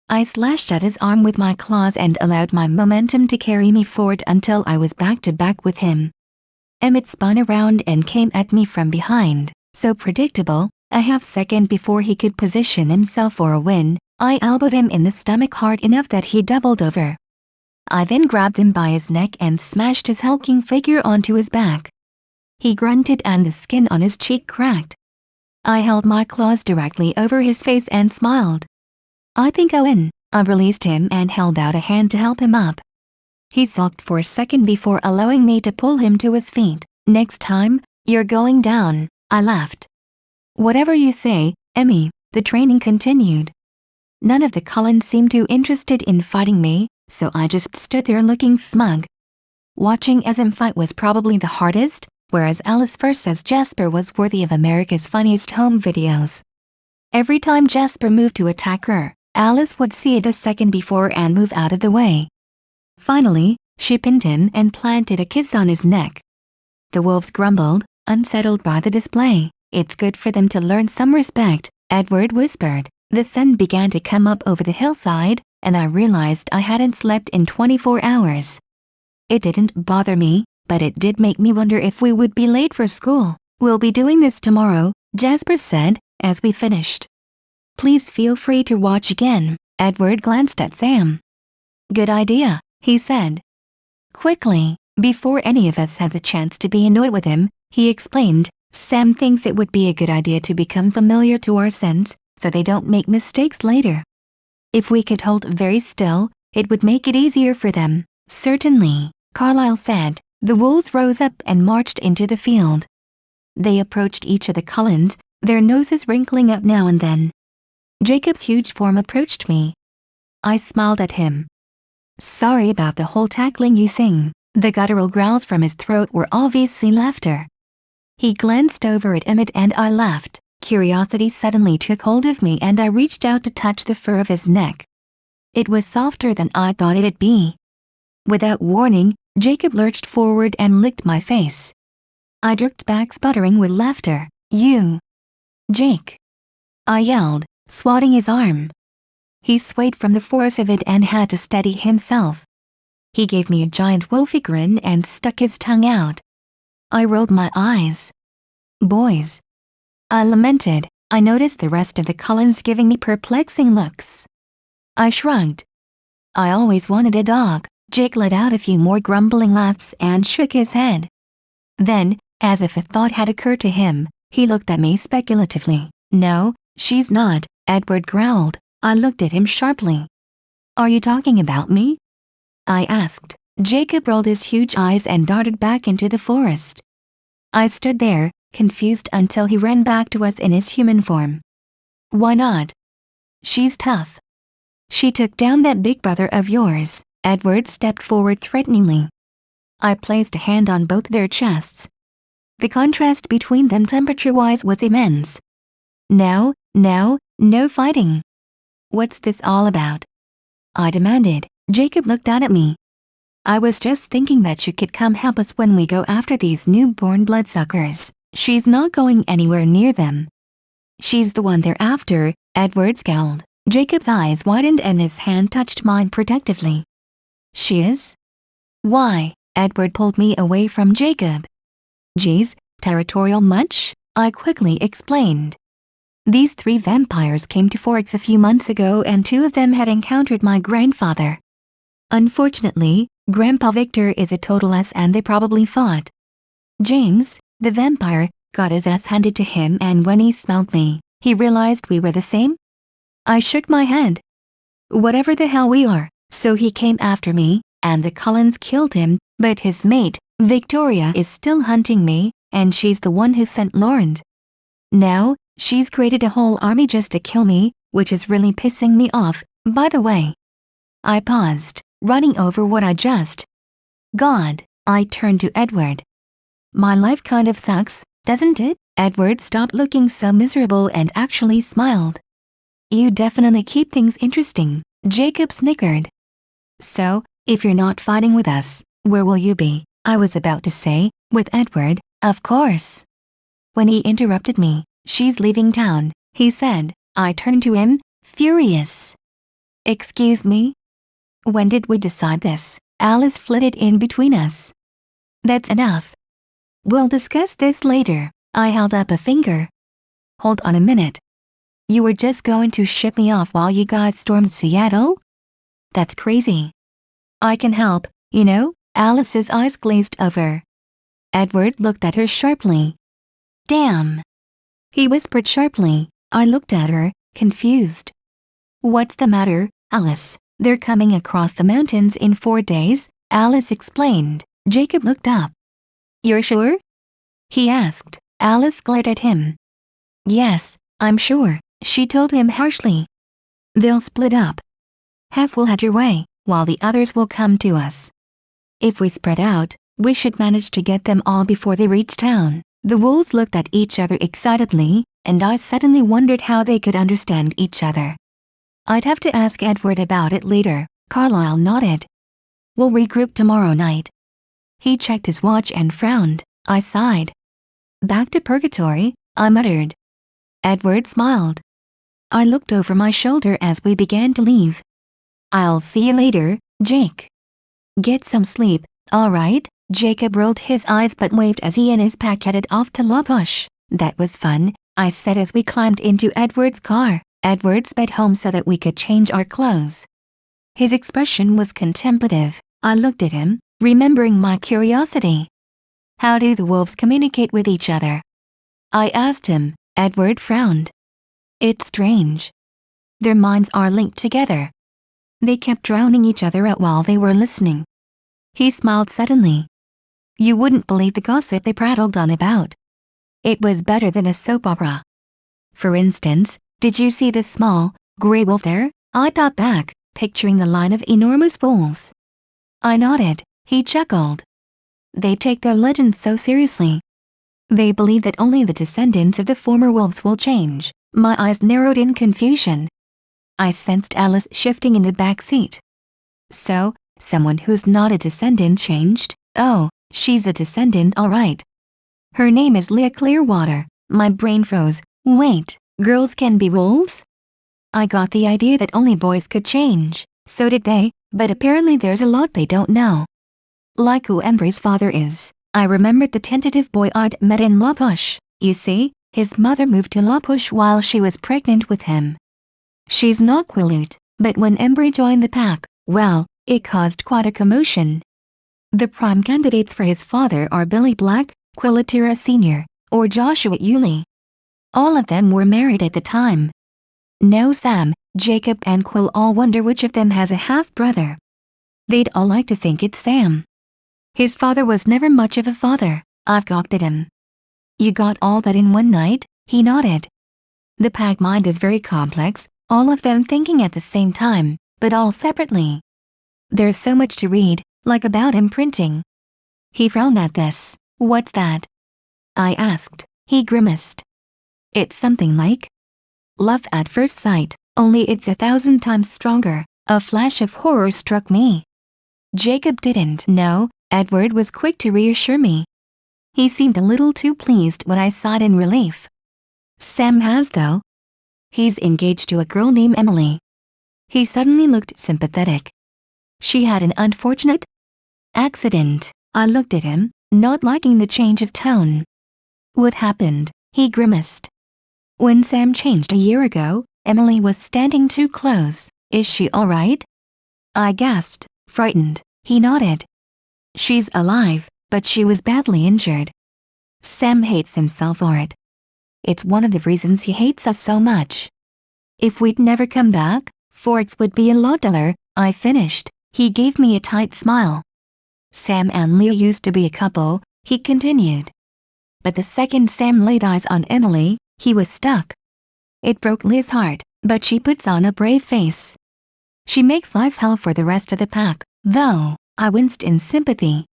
[SPEAKER 1] I slashed at his arm with my claws and allowed my momentum to carry me forward until I was back to back with him. Emmett spun around and came at me from behind, so predictable. A half second before he could position himself for a win, I elbowed him in the stomach hard enough that he doubled over. I then grabbed him by his neck and smashed his hulking figure onto his back. He grunted and the skin on his cheek cracked. I held my claws directly over his face and smiled. I think I'll win. I released him and held out a hand to help him up. He sulked for a second before allowing me to pull him to his feet. Next time, you're going down, I laughed. Whatever you say, Emmy. The training continued. None of the Cullens seemed too interested in fighting me, so I just stood there looking smug. Watching as him fight was probably the hardest, whereas Alice vs. Jasper was worthy of America's Funniest Home Videos. Every time Jasper moved to attack her, Alice would see it a second before and move out of the way. Finally, she pinned him and planted a kiss on his neck. The wolves grumbled, unsettled by the display. It's good for them to learn some respect, Edward whispered. The sun began to come up over the hillside, and I realized I hadn't slept in 24 hours. It didn't bother me, but it did make me wonder if we would be late for school. We'll be doing this tomorrow, Jasper said, as we finished. Please feel free to watch again. Edward glanced at Sam. Good idea, he said. Quickly, before any of us had the chance to be annoyed with him, he explained, Sam thinks it would be a good idea to become familiar to our scents, so they don't make mistakes later. If we could hold very still, it would make it easier for them. Certainly, Carlyle said. The wolves rose up and marched into the field. They approached each of the Cullens, their noses wrinkling up now and then. Jacob's huge form approached me. I smiled at him. Sorry about the whole tackling you thing. The guttural growls from his throat were obviously laughter. He glanced over at Emmett and I laughed. Curiosity suddenly took hold of me and I reached out to touch the fur of his neck. It was softer than I thought it'd be. Without warning, Jacob lurched forward and licked my face. I jerked back, sputtering with laughter. You! Jake! I yelled, swatting his arm. He swayed from the force of it and had to steady himself. He gave me a giant wolfy grin and stuck his tongue out. I rolled my eyes. Boys. I lamented. I noticed the rest of the Cullens giving me perplexing looks. I shrugged. I always wanted a dog. Jake let out a few more grumbling laughs and shook his head. Then, as if a thought had occurred to him, he looked at me speculatively. No, she's not, Edward growled. I looked at him sharply. Are you talking about me? I asked. Jacob rolled his huge eyes and darted back into the forest. I stood there, confused until he ran back to us in his human form. Why not? She's tough. She took down that big brother of yours. Edward stepped forward threateningly. I placed a hand on both their chests. The contrast between them temperature-wise was immense. No fighting. What's this all about? I demanded. Jacob looked down at me. I was just thinking that you could come help us when we go after these newborn bloodsuckers. She's not going anywhere near them. She's the one they're after, Edward scowled. Jacob's eyes widened and his hand touched mine protectively. She is? Why? Edward pulled me away from Jacob. Geez, territorial much? I quickly explained. These 3 vampires came to Forks a few months ago and 2 of them had encountered my grandfather. Unfortunately, Grandpa Victor is a total ass and they probably fought. James, the vampire, got his ass handed to him, and when he smelled me, he realized we were the same? I shook my head. Whatever the hell we are. So he came after me, and the Cullens killed him, but his mate, Victoria, is still hunting me, and she's the one who sent Laurent. Now, she's created a whole army just to kill me, which is really pissing me off, by the way. I paused, running over what I just. God, I turned to Edward. My life kind of sucks, doesn't it? Edward stopped looking so miserable and actually smiled. You definitely keep things interesting, Jacob snickered. So, if you're not fighting with us, where will you be? I was about to say, with Edward, of course. When he interrupted me, she's leaving town, he said. I turned to him, furious. Excuse me? When did we decide this? Alice flitted in between us. That's enough. We'll discuss this later. I held up a finger. Hold on a minute. You were just going to ship me off while you guys stormed Seattle? That's crazy. I can help, you know? Alice's eyes glazed over. Edward looked at her sharply. Damn. He whispered sharply. I looked at her, confused. What's the matter, Alice? They're coming across the mountains in 4 days, Alice explained. Jacob looked up. You're sure? He asked. Alice glared at him. Yes, I'm sure, she told him harshly. They'll split up. Half will head your way, while the others will come to us. If we spread out, we should manage to get them all before they reach town. The wolves looked at each other excitedly, and I suddenly wondered how they could understand each other. I'd have to ask Edward about it later. Carlyle nodded. We'll regroup tomorrow night. He checked his watch and frowned. I sighed. Back to purgatory, I muttered. Edward smiled. I looked over my shoulder as we began to leave. I'll see you later, Jake. Get some sleep, all right? Jacob rolled his eyes but waved as he and his pack headed off to La Push. That was fun, I said as we climbed into Edward's car. Edward sped home so that we could change our clothes. His expression was contemplative. I looked at him, remembering my curiosity. How do the wolves communicate with each other? I asked him. Edward frowned. It's strange. Their minds are linked together. They kept drowning each other out while they were listening. He smiled suddenly. You wouldn't believe the gossip they prattled on about. It was better than a soap opera. For instance, did you see the small, gray wolf there? I thought back, picturing the line of enormous wolves. I nodded. He chuckled. They take their legends so seriously. They believe that only the descendants of the former wolves will change. My eyes narrowed in confusion. I sensed Alice shifting in the back seat. So, someone who's not a descendant changed? Oh, she's a descendant all right. Her name is Leah Clearwater. My brain froze. Wait, girls can be wolves? I got the idea that only boys could change. So did they, but apparently there's a lot they don't know. Like who Embry's father is. I remembered the tentative boy I'd met in La Push. You see, his mother moved to La Push while she was pregnant with him. She's not Quilut, but when Embry joined the pack, well, it caused quite a commotion. The prime candidates for his father are Billy Black, Quillatira Sr., or Joshua Yulee. All of them were married at the time. Now Sam, Jacob and Quill all wonder which of them has a half-brother. They'd all like to think it's Sam. His father was never much of a father. I've gawked at him. You got all that in one night? He nodded. The pack mind is very complex, all of them thinking at the same time, but all separately. There's so much to read, like about imprinting. He frowned at this. What's that? I asked. He grimaced. It's something like love at first sight, only it's 1,000 times stronger. A flash of horror struck me. Jacob didn't know. Edward was quick to reassure me. He seemed a little too pleased when I sighed in relief. Sam has though. He's engaged to a girl named Emily. He suddenly looked sympathetic. She had an unfortunate accident. I looked at him, not liking the change of tone. What happened? He grimaced. When Sam changed a year ago, Emily was standing too close. Is she all right? I gasped, frightened. He nodded. She's alive, but she was badly injured. Sam hates himself for it. It's one of the reasons he hates us so much. If we'd never come back, Forks would be a lot duller, I finished. He gave me a tight smile. Sam and Leah used to be a couple, he continued. But the second Sam laid eyes on Emily, he was stuck. It broke Leah's heart, but she puts on a brave face. She makes life hell for the rest of the pack, though. I winced in sympathy.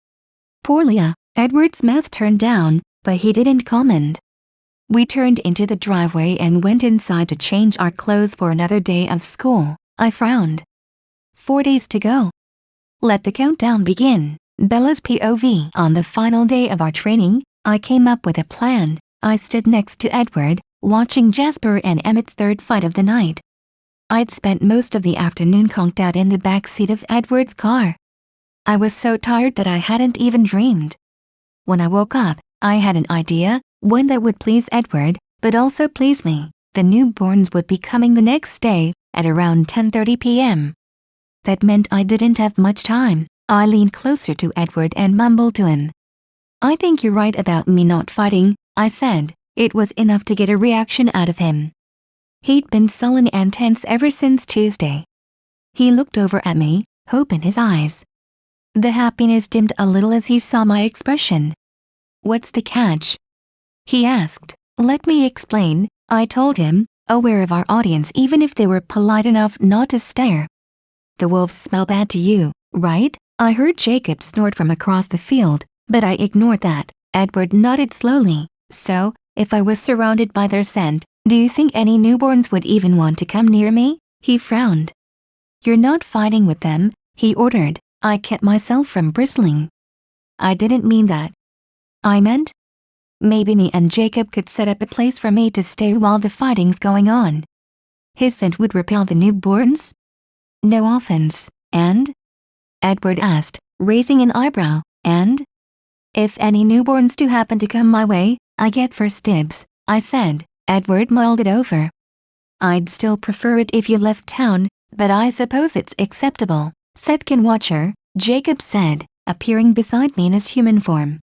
[SPEAKER 1] Poor Leah. Edward's mouth turned down, but he didn't comment. We turned into the driveway and went inside to change our clothes for another day of school. I frowned. 4 days to go. Let the countdown begin. Bella's POV. On the final day of our training, I came up with a plan. I stood next to Edward, watching Jasper and Emmett's third fight of the night. I'd spent most of the afternoon conked out in the back seat of Edward's car. I was so tired that I hadn't even dreamed. When I woke up, I had an idea, one that would please Edward, but also please me. The newborns would be coming the next day, at around 10:30 p.m. That meant I didn't have much time. I leaned closer to Edward and mumbled to him. I think you're right about me not fighting, I said. It was enough to get a reaction out of him. He'd been sullen and tense ever since Tuesday. He looked over at me, hope in his eyes. The happiness dimmed a little as he saw my expression. What's the catch? He asked. Let me explain, I told him, aware of our audience even if they were polite enough not to stare. The wolves smell bad to you, right? I heard Jacob snort from across the field, but I ignored that. Edward nodded slowly. So, if I was surrounded by their scent, do you think any newborns would even want to come near me? He frowned. You're not fighting with them, he ordered. I kept myself from bristling. I didn't mean that. I meant, maybe me and Jacob could set up a place for me to stay while the fighting's going on. His scent would repel the newborns? No offense, and? Edward asked, raising an eyebrow, and? If any newborns do happen to come my way, I get first dibs, I said. Edward mulled it over. I'd still prefer it if you left town, but I suppose it's acceptable. Seth can watch her, Jacob said, appearing beside me in his human form.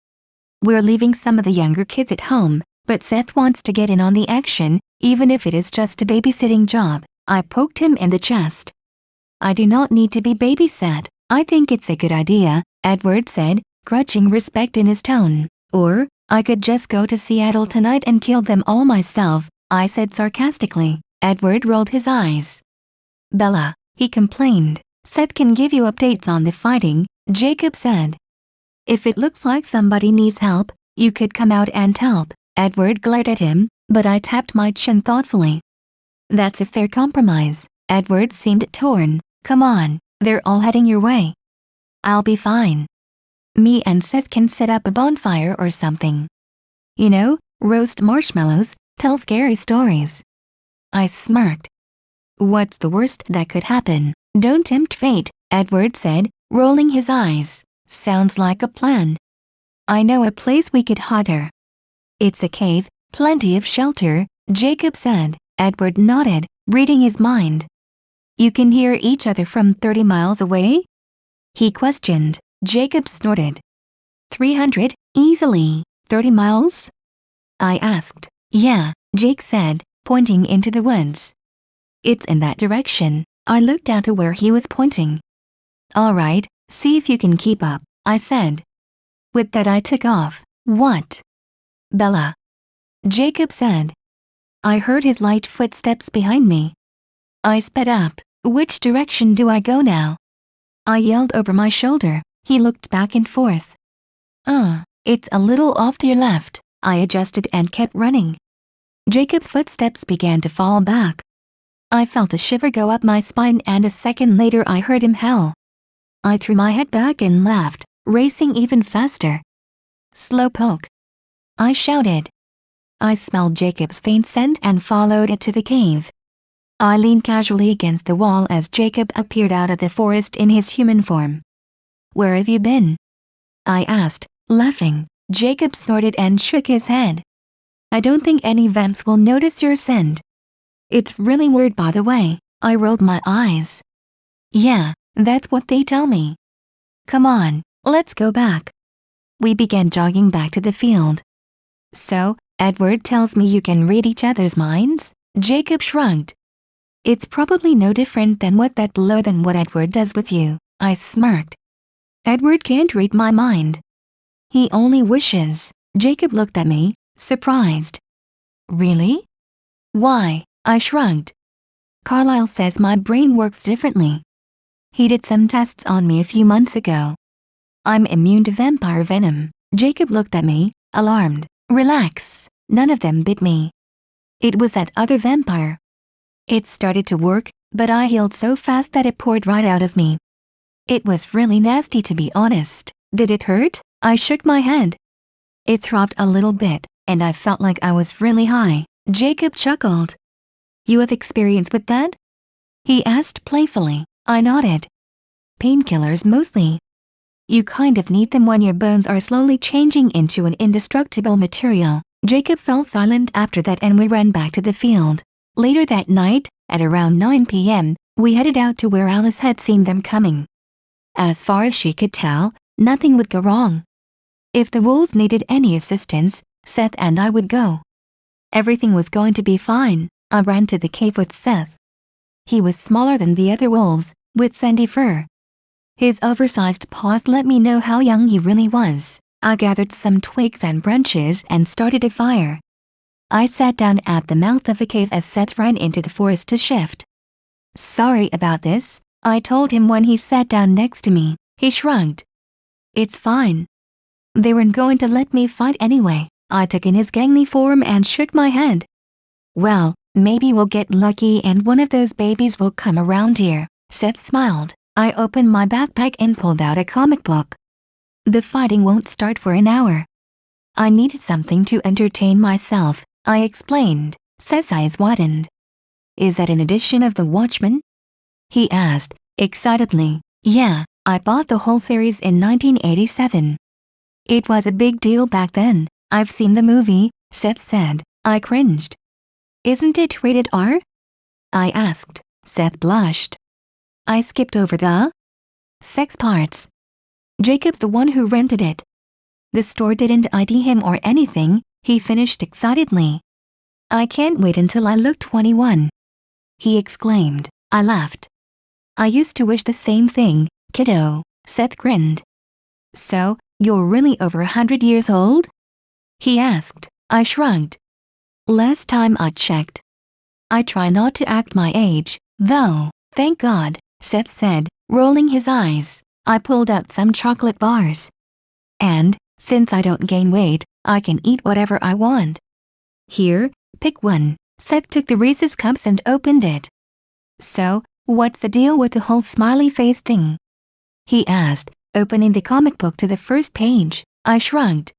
[SPEAKER 1] We're leaving some of the younger kids at home, but Seth wants to get in on the action, even if it is just a babysitting job. I poked him in the chest. I do not need to be babysat. I think it's a good idea, Edward said, grudging respect in his tone. Or, I could just go to Seattle tonight and kill them all myself, I said sarcastically. Edward rolled his eyes. Bella, he complained. Seth can give you updates on the fighting, Jacob said. If it looks like somebody needs help, you could come out and help. Edward glared at him, but I tapped my chin thoughtfully. That's a fair compromise. Edward seemed torn. Come on, they're all heading your way. I'll be fine. Me and Seth can set up a bonfire or something. You know, roast marshmallows, tell scary stories. I smirked. What's the worst that could happen? Don't tempt fate, Edward said, rolling his eyes. Sounds like a plan. I know a place we could hide her. It's a cave, plenty of shelter, Jacob said. Edward nodded, reading his mind. You can hear each other from 30 miles away? He questioned. Jacob snorted. 300, easily. 30 miles? I asked. Yeah, Jake said, pointing into the woods. It's in that direction. I looked down to where he was pointing. All right, see if you can keep up, I said. With that I took off. What? Bella. Jacob said. I heard his light footsteps behind me. I sped up. Which direction do I go now? I yelled over my shoulder. He looked back and forth. It's a little off to your left. I adjusted and kept running. Jacob's footsteps began to fall back. I felt a shiver go up my spine and a second later I heard him howl. I threw my head back and laughed, racing even faster. Slowpoke. I shouted. I smelled Jacob's faint scent and followed it to the cave. I leaned casually against the wall as Jacob appeared out of the forest in his human form. Where have you been? I asked, laughing. Jacob snorted and shook his head. I don't think any vamps will notice your scent. It's really weird by the way. I rolled my eyes. Yeah, that's what they tell me. Come on, let's go back. We began jogging back to the field. So, Edward tells me you can read each other's minds? Jacob shrugged. It's probably no different than what Edward does with you, I smirked. Edward can't read my mind. He only wishes. Jacob looked at me, surprised. Really? Why? I shrugged. Carlisle says my brain works differently. He did some tests on me a few months ago. I'm immune to vampire venom. Jacob looked at me, alarmed. Relax, none of them bit me. It was that other vampire. It started to work, but I healed so fast that it poured right out of me. It was really nasty, to be honest. Did it hurt? I shook my head. It throbbed a little bit, and I felt like I was really high. Jacob chuckled. You have experience with that? He asked playfully. I nodded. Painkillers mostly. You kind of need them when your bones are slowly changing into an indestructible material. Jacob fell silent after that and we ran back to the field. Later that night, at around 9 p.m., we headed out to where Alice had seen them coming. As far as she could tell, nothing would go wrong. If the wolves needed any assistance, Seth and I would go. Everything was going to be fine. I ran to the cave with Seth. He was smaller than the other wolves, with sandy fur. His oversized paws let me know how young he really was. I gathered some twigs and branches and started a fire. I sat down at the mouth of the cave as Seth ran into the forest to shift. Sorry about this, I told him when he sat down next to me. He shrugged. It's fine. They weren't going to let me fight anyway. I took in his gangly form and shook my head. Well, maybe we'll get lucky and one of those babies will come around here. Seth smiled. I opened my backpack and pulled out a comic book. The fighting won't start for an hour. I needed something to entertain myself, I explained. Seth's eyes widened. Is that an edition of The Watchmen? He asked, excitedly. Yeah, I bought the whole series in 1987. It was a big deal back then. I've seen the movie, Seth said. I cringed. Isn't it rated R? I asked. Seth blushed. I skipped over the sex parts. Jacob's the one who rented it. The store didn't ID him or anything, he finished excitedly. I can't wait until I look 21. He exclaimed. I laughed. I used to wish the same thing, kiddo. Seth grinned. So, you're really over 100 years old? He asked. I shrugged. Last time I checked. I try not to act my age, though, thank God, Seth said, rolling his eyes. I pulled out some chocolate bars. And, since I don't gain weight, I can eat whatever I want. Here, pick one. Seth took the Reese's cups and opened it. So, what's the deal with the whole smiley face thing? He asked, opening the comic book to the first page. I shrugged.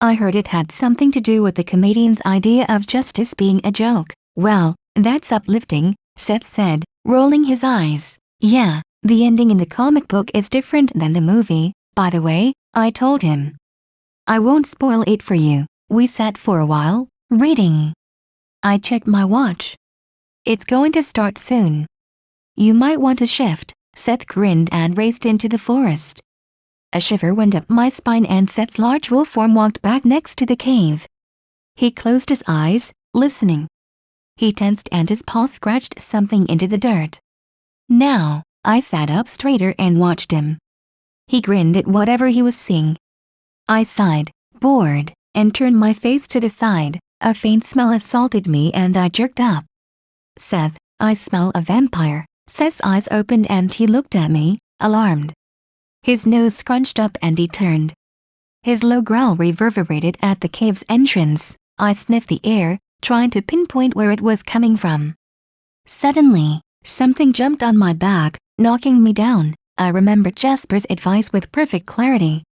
[SPEAKER 1] I heard it had something to do with the comedian's idea of justice being a joke. Well, that's uplifting, Seth said, rolling his eyes. Yeah, the ending in the comic book is different than the movie, by the way, I told him. I won't spoil it for you. We sat for a while, reading. I checked my watch. It's going to start soon. You might want to shift. Seth grinned and raced into the forest. A shiver went up my spine and Seth's large wolf form walked back next to the cave. He closed his eyes, listening. He tensed and his paw scratched something into the dirt. Now, I sat up straighter and watched him. He grinned at whatever he was seeing. I sighed, bored, and turned my face to the side. A faint smell assaulted me and I jerked up. Seth, I smell a vampire. Seth's eyes opened and he looked at me, alarmed. His nose scrunched up and he turned. His low growl reverberated at the cave's entrance. I sniffed the air, trying to pinpoint where it was coming from. Suddenly, something jumped on my back, knocking me down. I remembered Jasper's advice with perfect clarity.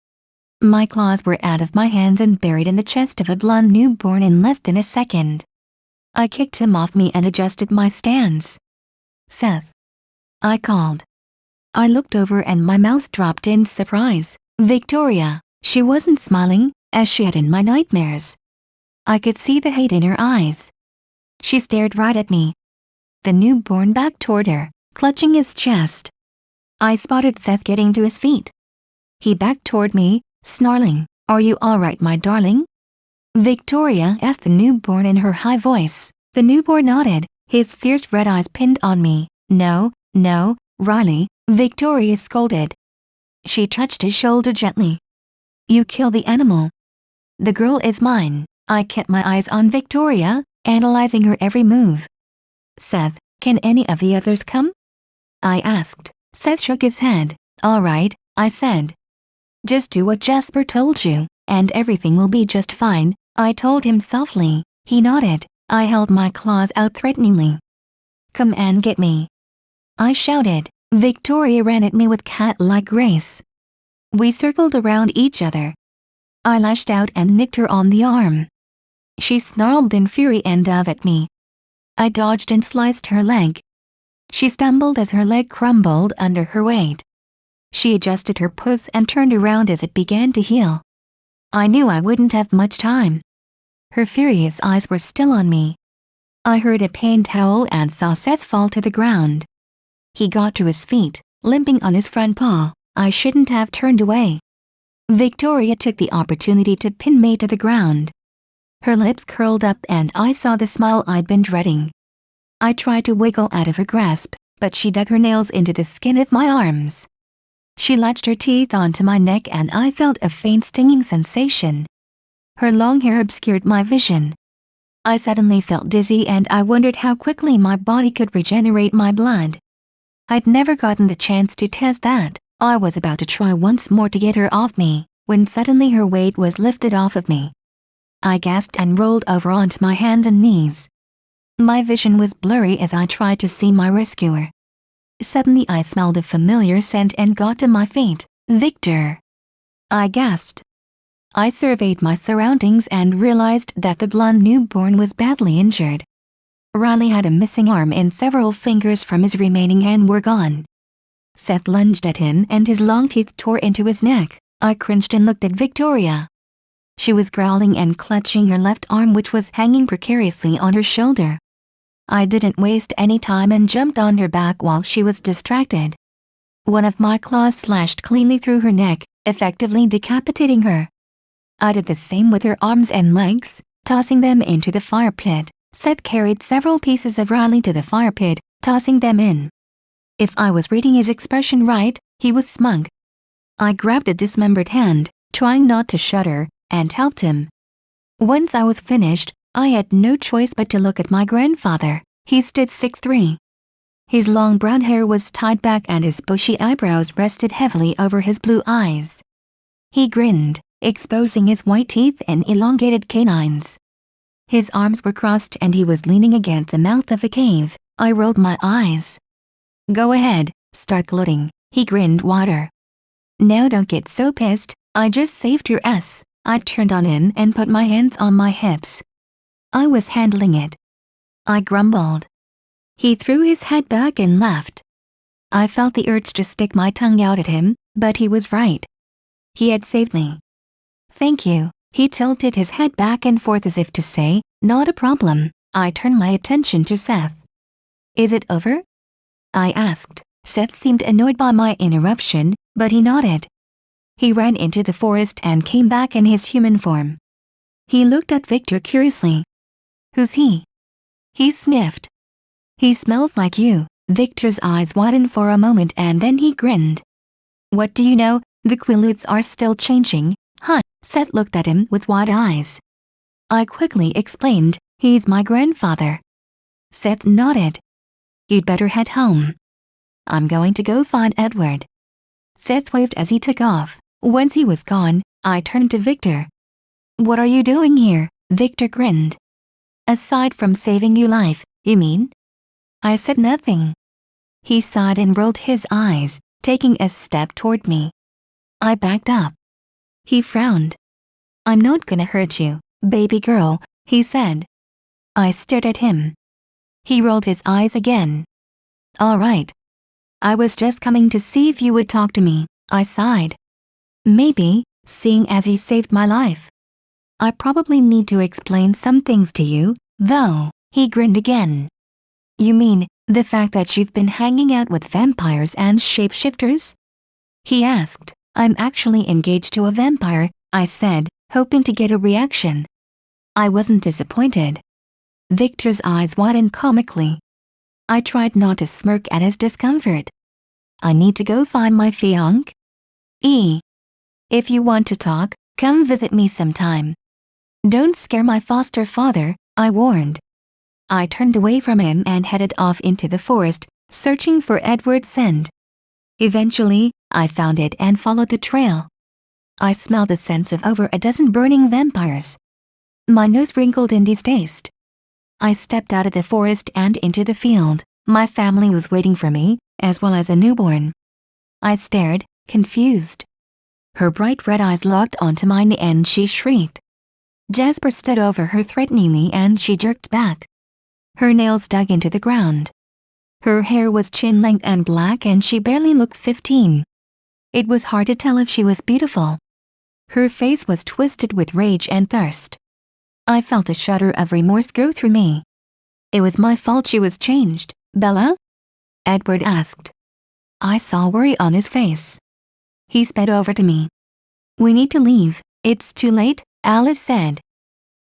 [SPEAKER 1] My claws were out of my hands and buried in the chest of a blonde newborn in less than a second. I kicked him off me and adjusted my stance. Seth. I called. I looked over and my mouth dropped in surprise. Victoria. She wasn't smiling, as she had in my nightmares. I could see the hate in her eyes. She stared right at me. The newborn backed toward her, clutching his chest. I spotted Seth getting to his feet. He backed toward me, snarling, "Are you all right, my darling?" Victoria asked the newborn in her high voice. The newborn nodded, his fierce red eyes pinned on me. No, no, Riley, Victoria scolded. She touched his shoulder gently. You kill the animal. The girl is mine. I kept my eyes on Victoria, analyzing her every move. Seth, can any of the others come? I asked. Seth shook his head. All right, I said. Just do what Jasper told you, and everything will be just fine, I told him softly. He nodded. I held my claws out threateningly. Come and get me. I shouted. Victoria ran at me with cat-like grace. We circled around each other. I lashed out and nicked her on the arm. She snarled in fury and dove at me. I dodged and sliced her leg. She stumbled as her leg crumbled under her weight. She adjusted her puss and turned around as it began to heal. I knew I wouldn't have much time. Her furious eyes were still on me. I heard a pained howl and saw Seth fall to the ground. He got to his feet, limping on his front paw. I shouldn't have turned away. Victoria took the opportunity to pin me to the ground. Her lips curled up and I saw the smile I'd been dreading. I tried to wiggle out of her grasp, but she dug her nails into the skin of my arms. She latched her teeth onto my neck and I felt a faint stinging sensation. Her long hair obscured my vision. I suddenly felt dizzy and I wondered how quickly my body could regenerate my blood. I'd never gotten the chance to test that. I was about to try once more to get her off me, when suddenly her weight was lifted off of me. I gasped and rolled over onto my hands and knees. My vision was blurry as I tried to see my rescuer. Suddenly I smelled a familiar scent and got to my feet. Victor! I gasped. I surveyed my surroundings and realized that the blonde newborn was badly injured. Riley had a missing arm and several fingers from his remaining hand were gone. Seth lunged at him and his long teeth tore into his neck. I cringed and looked at Victoria. She was growling and clutching her left arm which was hanging precariously on her shoulder. I didn't waste any time and jumped on her back while she was distracted. One of my claws slashed cleanly through her neck, effectively decapitating her. I did the same with her arms and legs, tossing them into the fire pit. Seth carried several pieces of Riley to the fire pit, tossing them in. If I was reading his expression right, he was smug. I grabbed a dismembered hand, trying not to shudder, and helped him. Once I was finished, I had no choice but to look at my grandfather. He stood 6'3". His long brown hair was tied back and his bushy eyebrows rested heavily over his blue eyes. He grinned, exposing his white teeth and elongated canines. His arms were crossed and he was leaning against the mouth of a cave. I rolled my eyes. Go ahead, start gloating, he grinned wider. Now don't get so pissed, I just saved your ass. I turned on him and put my hands on my hips. I was handling it. I grumbled. He threw his head back and laughed. I felt the urge to stick my tongue out at him, but he was right. He had saved me. Thank you. He tilted his head back and forth as if to say, not a problem. I turned my attention to Seth. Is it over? I asked. Seth seemed annoyed by my interruption, but he nodded. He ran into the forest and came back in his human form. He looked at Victor curiously. Who's he? He sniffed. He smells like you. Victor's eyes widened for a moment and then he grinned. What do you know, the Quileutes are still changing, huh? Seth looked at him with wide eyes. I quickly explained, he's my grandfather. Seth nodded. You'd better head home. I'm going to go find Edward. Seth waved as he took off. Once he was gone, I turned to Victor. What are you doing here? Victor grinned. Aside from saving your life, you mean? I said nothing. He sighed and rolled his eyes, taking a step toward me. I backed up. He frowned. I'm not gonna hurt you, baby girl, he said. I stared at him. He rolled his eyes again. All right. I was just coming to see if you would talk to me, I sighed. Maybe, seeing as you saved my life. I probably need to explain some things to you, though, he grinned again. You mean, the fact that you've been hanging out with vampires and shapeshifters? He asked. I'm actually engaged to a vampire, I said, hoping to get a reaction. I wasn't disappointed. Victor's eyes widened comically. I tried not to smirk at his discomfort. I need to go find my fiancé. If you want to talk, come visit me sometime. Don't scare my foster father, I warned. I turned away from him and headed off into the forest, searching for Edward's scent. Eventually, I found it and followed the trail. I smelled the scents of over a dozen burning vampires. My nose wrinkled in distaste. I stepped out of the forest and into the field. My family was waiting for me, as well as a newborn. I stared, confused. Her bright red eyes locked onto mine and she shrieked. Jasper stood over her threateningly and she jerked back. Her nails dug into the ground. Her hair was chin-length and black and she barely looked 15. It was hard to tell if she was beautiful. Her face was twisted with rage and thirst. I felt a shudder of remorse go through me. It was my fault she was changed, Bella? Edward asked. I saw worry on his face. He sped over to me. We need to leave, it's too late, Alice said.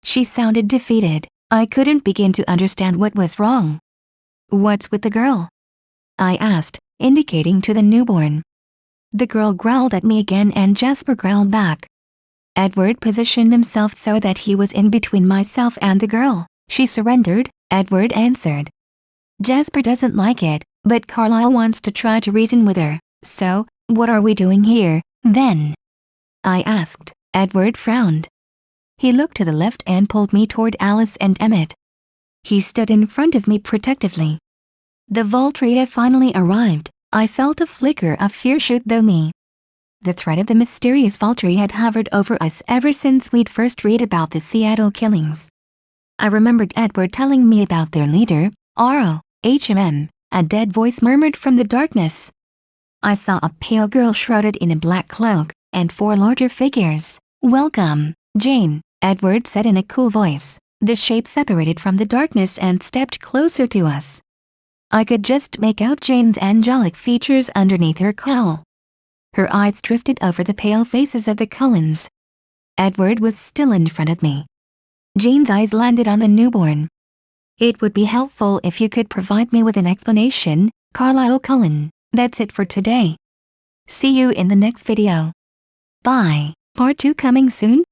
[SPEAKER 1] She sounded defeated. I couldn't begin to understand what was wrong. What's with the girl? I asked, indicating to the newborn. The girl growled at me again and Jasper growled back. Edward positioned himself so that he was in between myself and the girl. She surrendered, Edward answered. Jasper doesn't like it, but Carlisle wants to try to reason with her. So, what are we doing here, then? I asked. Edward frowned. He looked to the left and pulled me toward Alice and Emmett. He stood in front of me protectively. The Volturi had finally arrived. I felt a flicker of fear shoot through me. The threat of the mysterious Volturi had hovered over us ever since we'd first read about the Seattle killings. I remembered Edward telling me about their leader, R.O.H.M. A dead voice murmured from the darkness. I saw a pale girl shrouded in a black cloak, and 4 larger figures. Welcome, Jane, Edward said in a cool voice. The shape separated from the darkness and stepped closer to us. I could just make out Jane's angelic features underneath her cowl. Her eyes drifted over the pale faces of the Cullens. Edward was still in front of me. Jane's eyes landed on the newborn. It would be helpful if you could provide me with an explanation, Carlisle Cullen. That's it for today. See you in the next video. Bye. Part 2 coming soon?